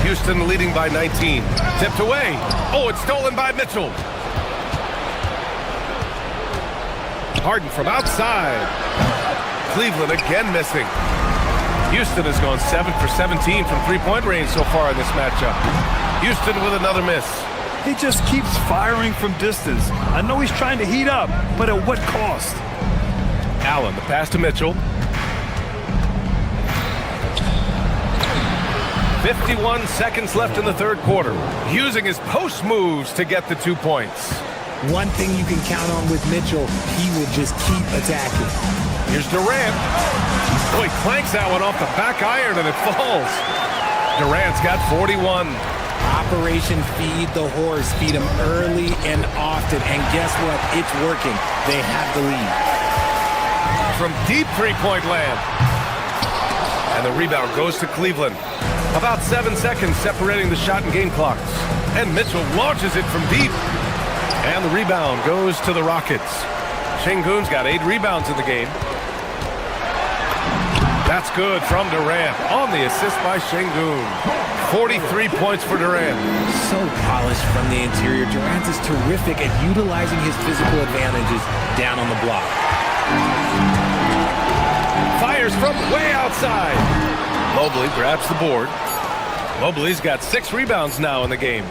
Speaker 12: Houston leading by 19. Tipped away. Oh, it's stolen by Mitchell. Harden from outside. Cleveland again missing. Houston has gone 7 for 17 from three-point range so far in this matchup. Houston with another miss.
Speaker 4: He just keeps firing from distance. I know he's trying to heat up, but at what cost?
Speaker 12: Allen, the pass to Mitchell. 51 seconds left in the third quarter. Using his post moves to get the 2 points.
Speaker 11: One thing you can count on with Mitchell, he will just keep attacking.
Speaker 12: Here's Durant. Oh, he clanks that one off the back iron and it falls. Durant's got 41.
Speaker 11: Operation Feed the Horse. Feed him early and often. And guess what? It's working. They have the lead.
Speaker 12: From deep three-point land. And the rebound goes to Cleveland. About 7 seconds separating the shot and game clocks. And Mitchell launches it from deep. And the rebound goes to the Rockets. Şengün's got 8 rebounds in the game. That's good from Durant on the assist by Şengün. 43 points for Durant.
Speaker 11: So polished from the interior. Durant is terrific at utilizing his physical advantages down on the block.
Speaker 12: Fires from way outside. Mobley grabs the board. Mobley's got 6 rebounds now in the game.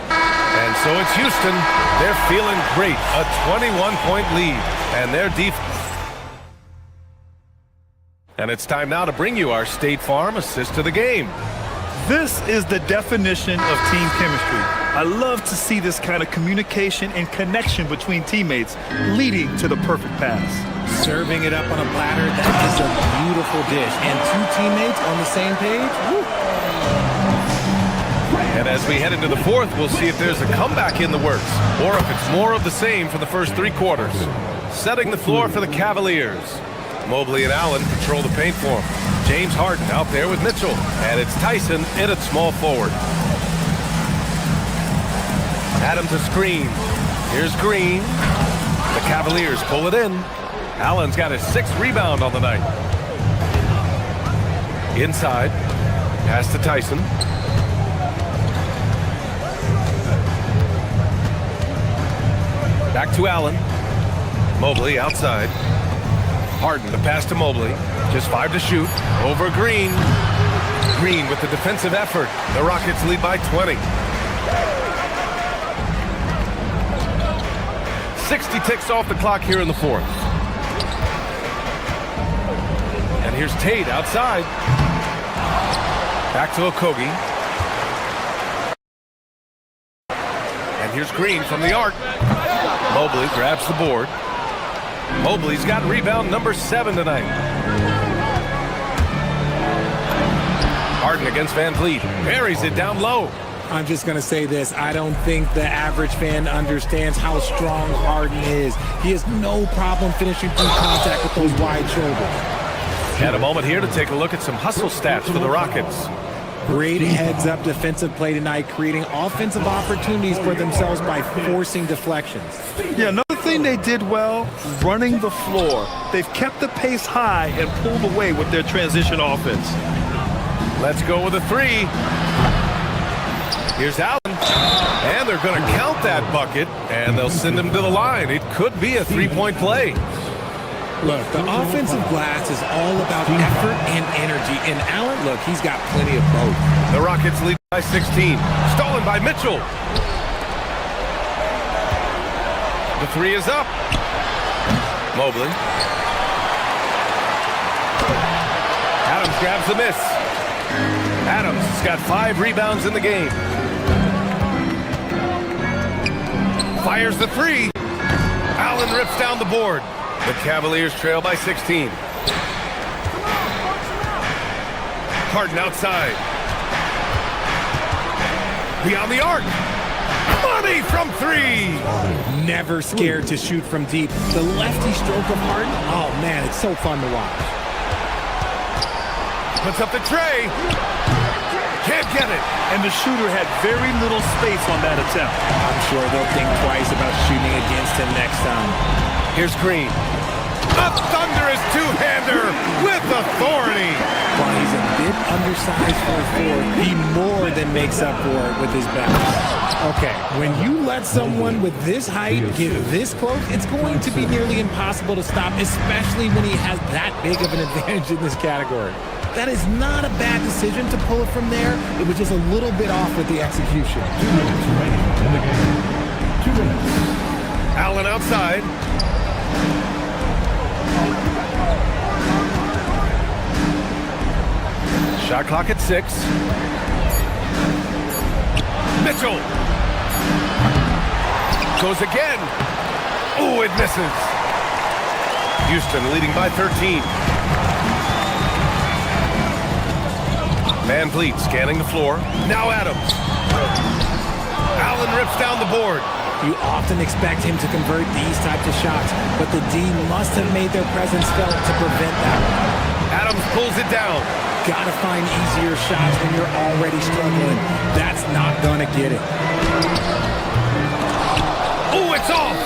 Speaker 12: And so it's Houston. They're feeling great. A 21-point lead. And their defense. And it's time now to bring you our State Farm assist to the game.
Speaker 4: This is the definition of team chemistry. I love to see this kind of communication and connection between teammates leading to the perfect pass.
Speaker 11: Serving it up on a platter, that is a beautiful dish. And 2 teammates on the same page? Woo.
Speaker 12: And as we head into the fourth, we'll see if there's a comeback in the works or if it's more of the same for the first 3 quarters. Setting the floor for the Cavaliers. Mobley and Allen control the paint for him. James Harden out there with Mitchell. And it's Tyson in at small forward. Adams a screen. Here's Green. The Cavaliers pull it in. Allen's got his 6th rebound on the night. Inside. Pass to Tyson. Back to Allen. Mobley outside. Harden, the pass to Mobley. Just 5 to shoot. Over Green. Green with the defensive effort. The Rockets lead by 20. 60 ticks off the clock here in the fourth. And here's Tate outside. Back to Okogie. And here's Green from the arc. Mobley grabs the board. Mobley's got rebound number 7 tonight. Harden against Van Vliet. Buries it down low.
Speaker 11: I'm just going to say this. I don't think the average fan understands how strong Harden is. He has no problem finishing through contact with those wide shoulders.
Speaker 12: And a moment here to take a look at some hustle stats for the Rockets.
Speaker 11: Great heads-up defensive play tonight, creating offensive opportunities for themselves by forcing deflections.
Speaker 4: Yeah, another thing they did well, running the floor. They've kept the pace high and pulled away with their transition offense.
Speaker 12: Let's go with a 3. Here's Allen. And they're going to count that bucket, and they'll send him to the line. It could be a 3-point play.
Speaker 11: Look, the offensive glass is all about effort and energy. And Allen, look, he's got plenty of both.
Speaker 12: The Rockets lead by 16. Stolen by Mitchell. The 3 is up. Mobley. Adams grabs the miss. Adams has got 5 rebounds in the game. Fires the 3. Allen rips down the board. The Cavaliers trail by 16. Harden outside. Beyond the arc. Money from 3.
Speaker 11: Never scared to shoot from deep. The lefty stroke of Harden, oh man, it's so fun to watch.
Speaker 12: Puts up the tray. Can't get it.
Speaker 4: And the shooter had very little space on that attempt.
Speaker 11: I'm sure they'll think twice about shooting against him next time.
Speaker 12: Here's Green. A thunderous two-hander with authority.
Speaker 11: While he's a bit undersized for a 4, he more than makes up for it with his bounce. Okay, when you let someone with this height get this close, it's going to be nearly impossible to stop, especially when he has that big of an advantage in this category. That is not a bad decision to pull it from there. It was just a little bit off with the execution.
Speaker 7: 2 minutes remaining in the game. 2 minutes.
Speaker 12: Allen outside. Shot clock at 6. Mitchell. Goes again. Oh, it misses. Houston leading by 13. Van Vliet scanning the floor. Now Adams. Allen rips down the board.
Speaker 11: You often expect him to convert these types of shots, but the D must have made their presence felt to prevent that.
Speaker 12: Adams pulls it down.
Speaker 11: Gotta find easier shots when you're already struggling. That's not gonna get it.
Speaker 12: Oh, it's off!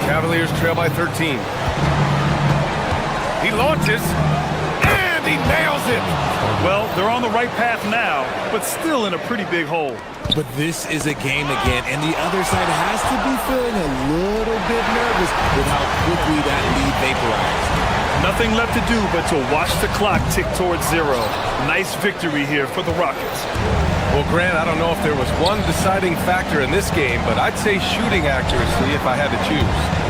Speaker 12: Cavaliers trail by 13. He launches, and he nails it!
Speaker 4: Well, they're on the right path now, but still in a pretty big hole.
Speaker 11: But this is a game again, and the other side has to be feeling a little bit nervous with how quickly that lead vaporized.
Speaker 4: Nothing left to do but to watch the clock tick towards 0. Nice victory here for the Rockets.
Speaker 12: Well, Grant, I don't know if there was one deciding factor in this game, but I'd say shooting accuracy if I had to choose.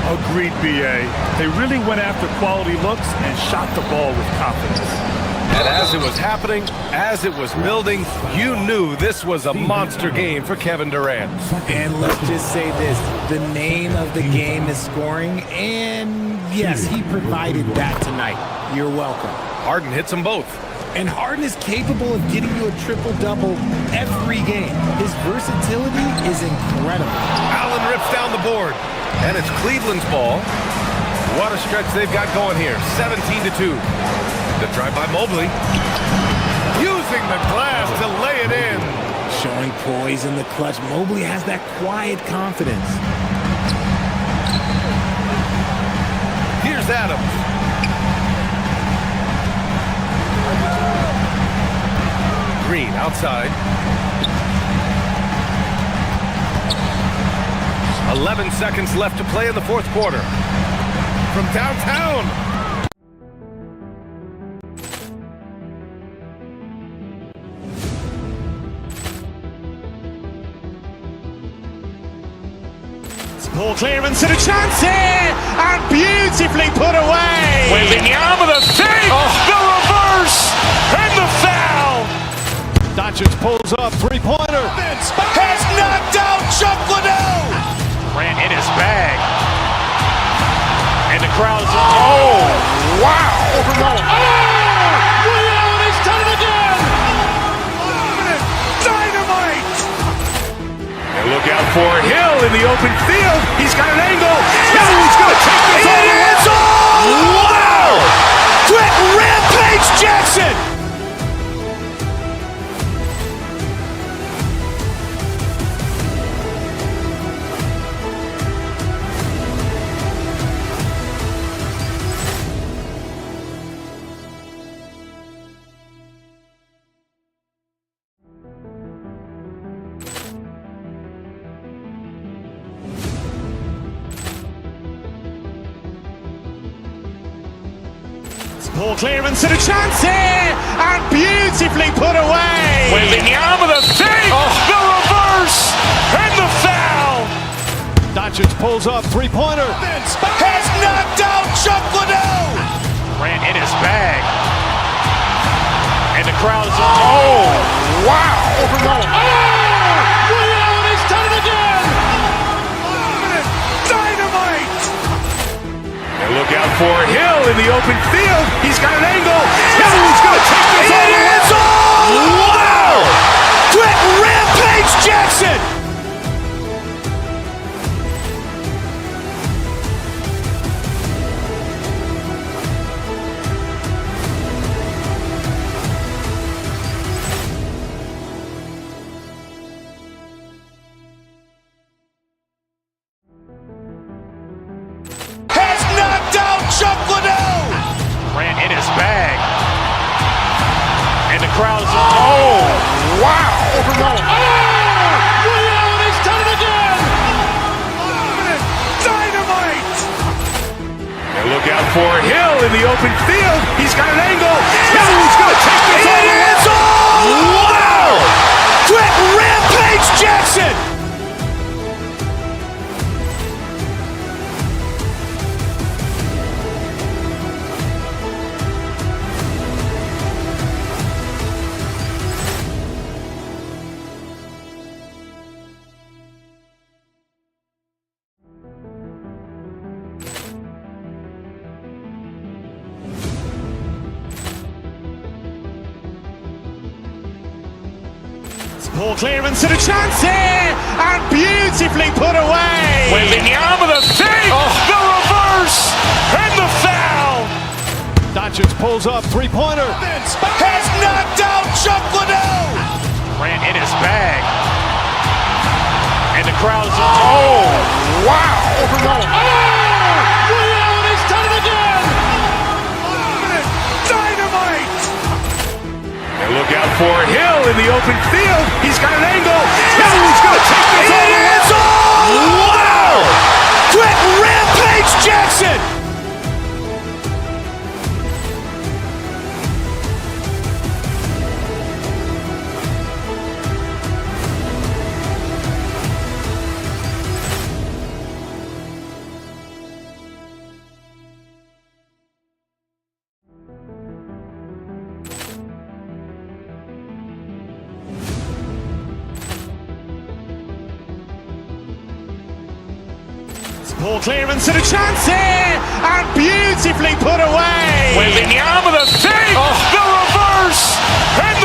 Speaker 4: Agreed, B.A. They really went after quality looks and shot the ball with confidence.
Speaker 12: And as it was happening, as it was building, you knew this was a monster game for Kevin Durant.
Speaker 11: And let's just say this, the name of the game is scoring, and yes, he provided that tonight. You're welcome.
Speaker 12: Harden hits them both.
Speaker 11: And Harden is capable of getting you a triple-double every game. His versatility is incredible.
Speaker 12: Allen rips down the board, and it's Cleveland's ball. What a stretch they've got going here, 17-2. The drive by Mobley. Using the glass to lay it in.
Speaker 11: Showing poise in the clutch. Mobley has that quiet confidence.
Speaker 12: Here's Adams. Green outside. 11 seconds left to play in the fourth quarter. from downtown.
Speaker 1: Ball clearance and a chance here, and beautifully put away.
Speaker 2: Waving the arm of the fake, the reverse, and the foul.
Speaker 3: Doncic pulls up, three-pointer.
Speaker 2: Has knocked out Chuck Liddell. Grant in his bag. And the crowd is, oh, wow.
Speaker 1: Allen has done it again. Dynamite.
Speaker 2: And look out for Hill in the open field. He's got an angle. He's going to take this all the way. Wow! Quick Rampage Jackson.
Speaker 1: Ball clearance and a chance here, and beautifully put away.
Speaker 2: Waving the arm of the fake, the reverse, and the foul.
Speaker 3: Doncic pulls up, three-pointer.
Speaker 2: Has knocked out Chuck Liddell. Grant in his bag. And the crowd is, oh, wow.
Speaker 1: Allen has done it again. Dynamite.
Speaker 2: And look out for Hill in the open field. He's got an angle. He's going to take this all the way. Wow! Quick Rampage Jackson. Has knocked out Chuck Liddell. Grant in his bag. And the crowd is, oh, wow.
Speaker 1: Allen has done it again. Dynamite.
Speaker 2: And look out for Hill in the open field. He's got an angle. He's going to take this all the way. Wow! Quick Rampage Jackson.
Speaker 1: Ball clearance and a chance here, and beautifully put away.
Speaker 2: Waving the arm of the fake, the reverse, and the foul.
Speaker 3: Doncic pulls up, three-pointer.
Speaker 2: Has knocked out Chuck Liddell. Grant in his bag. And the crowd is, oh, wow.
Speaker 1: Allen has done it again. Dynamite.
Speaker 2: And look out for Hill in the open field. He's got an angle. He's going to take this all the way. Wow! Quick Rampage Jackson.
Speaker 1: Ball clearance and a chance here, and beautifully put away.
Speaker 2: Waving the arm of the fake, the reverse, and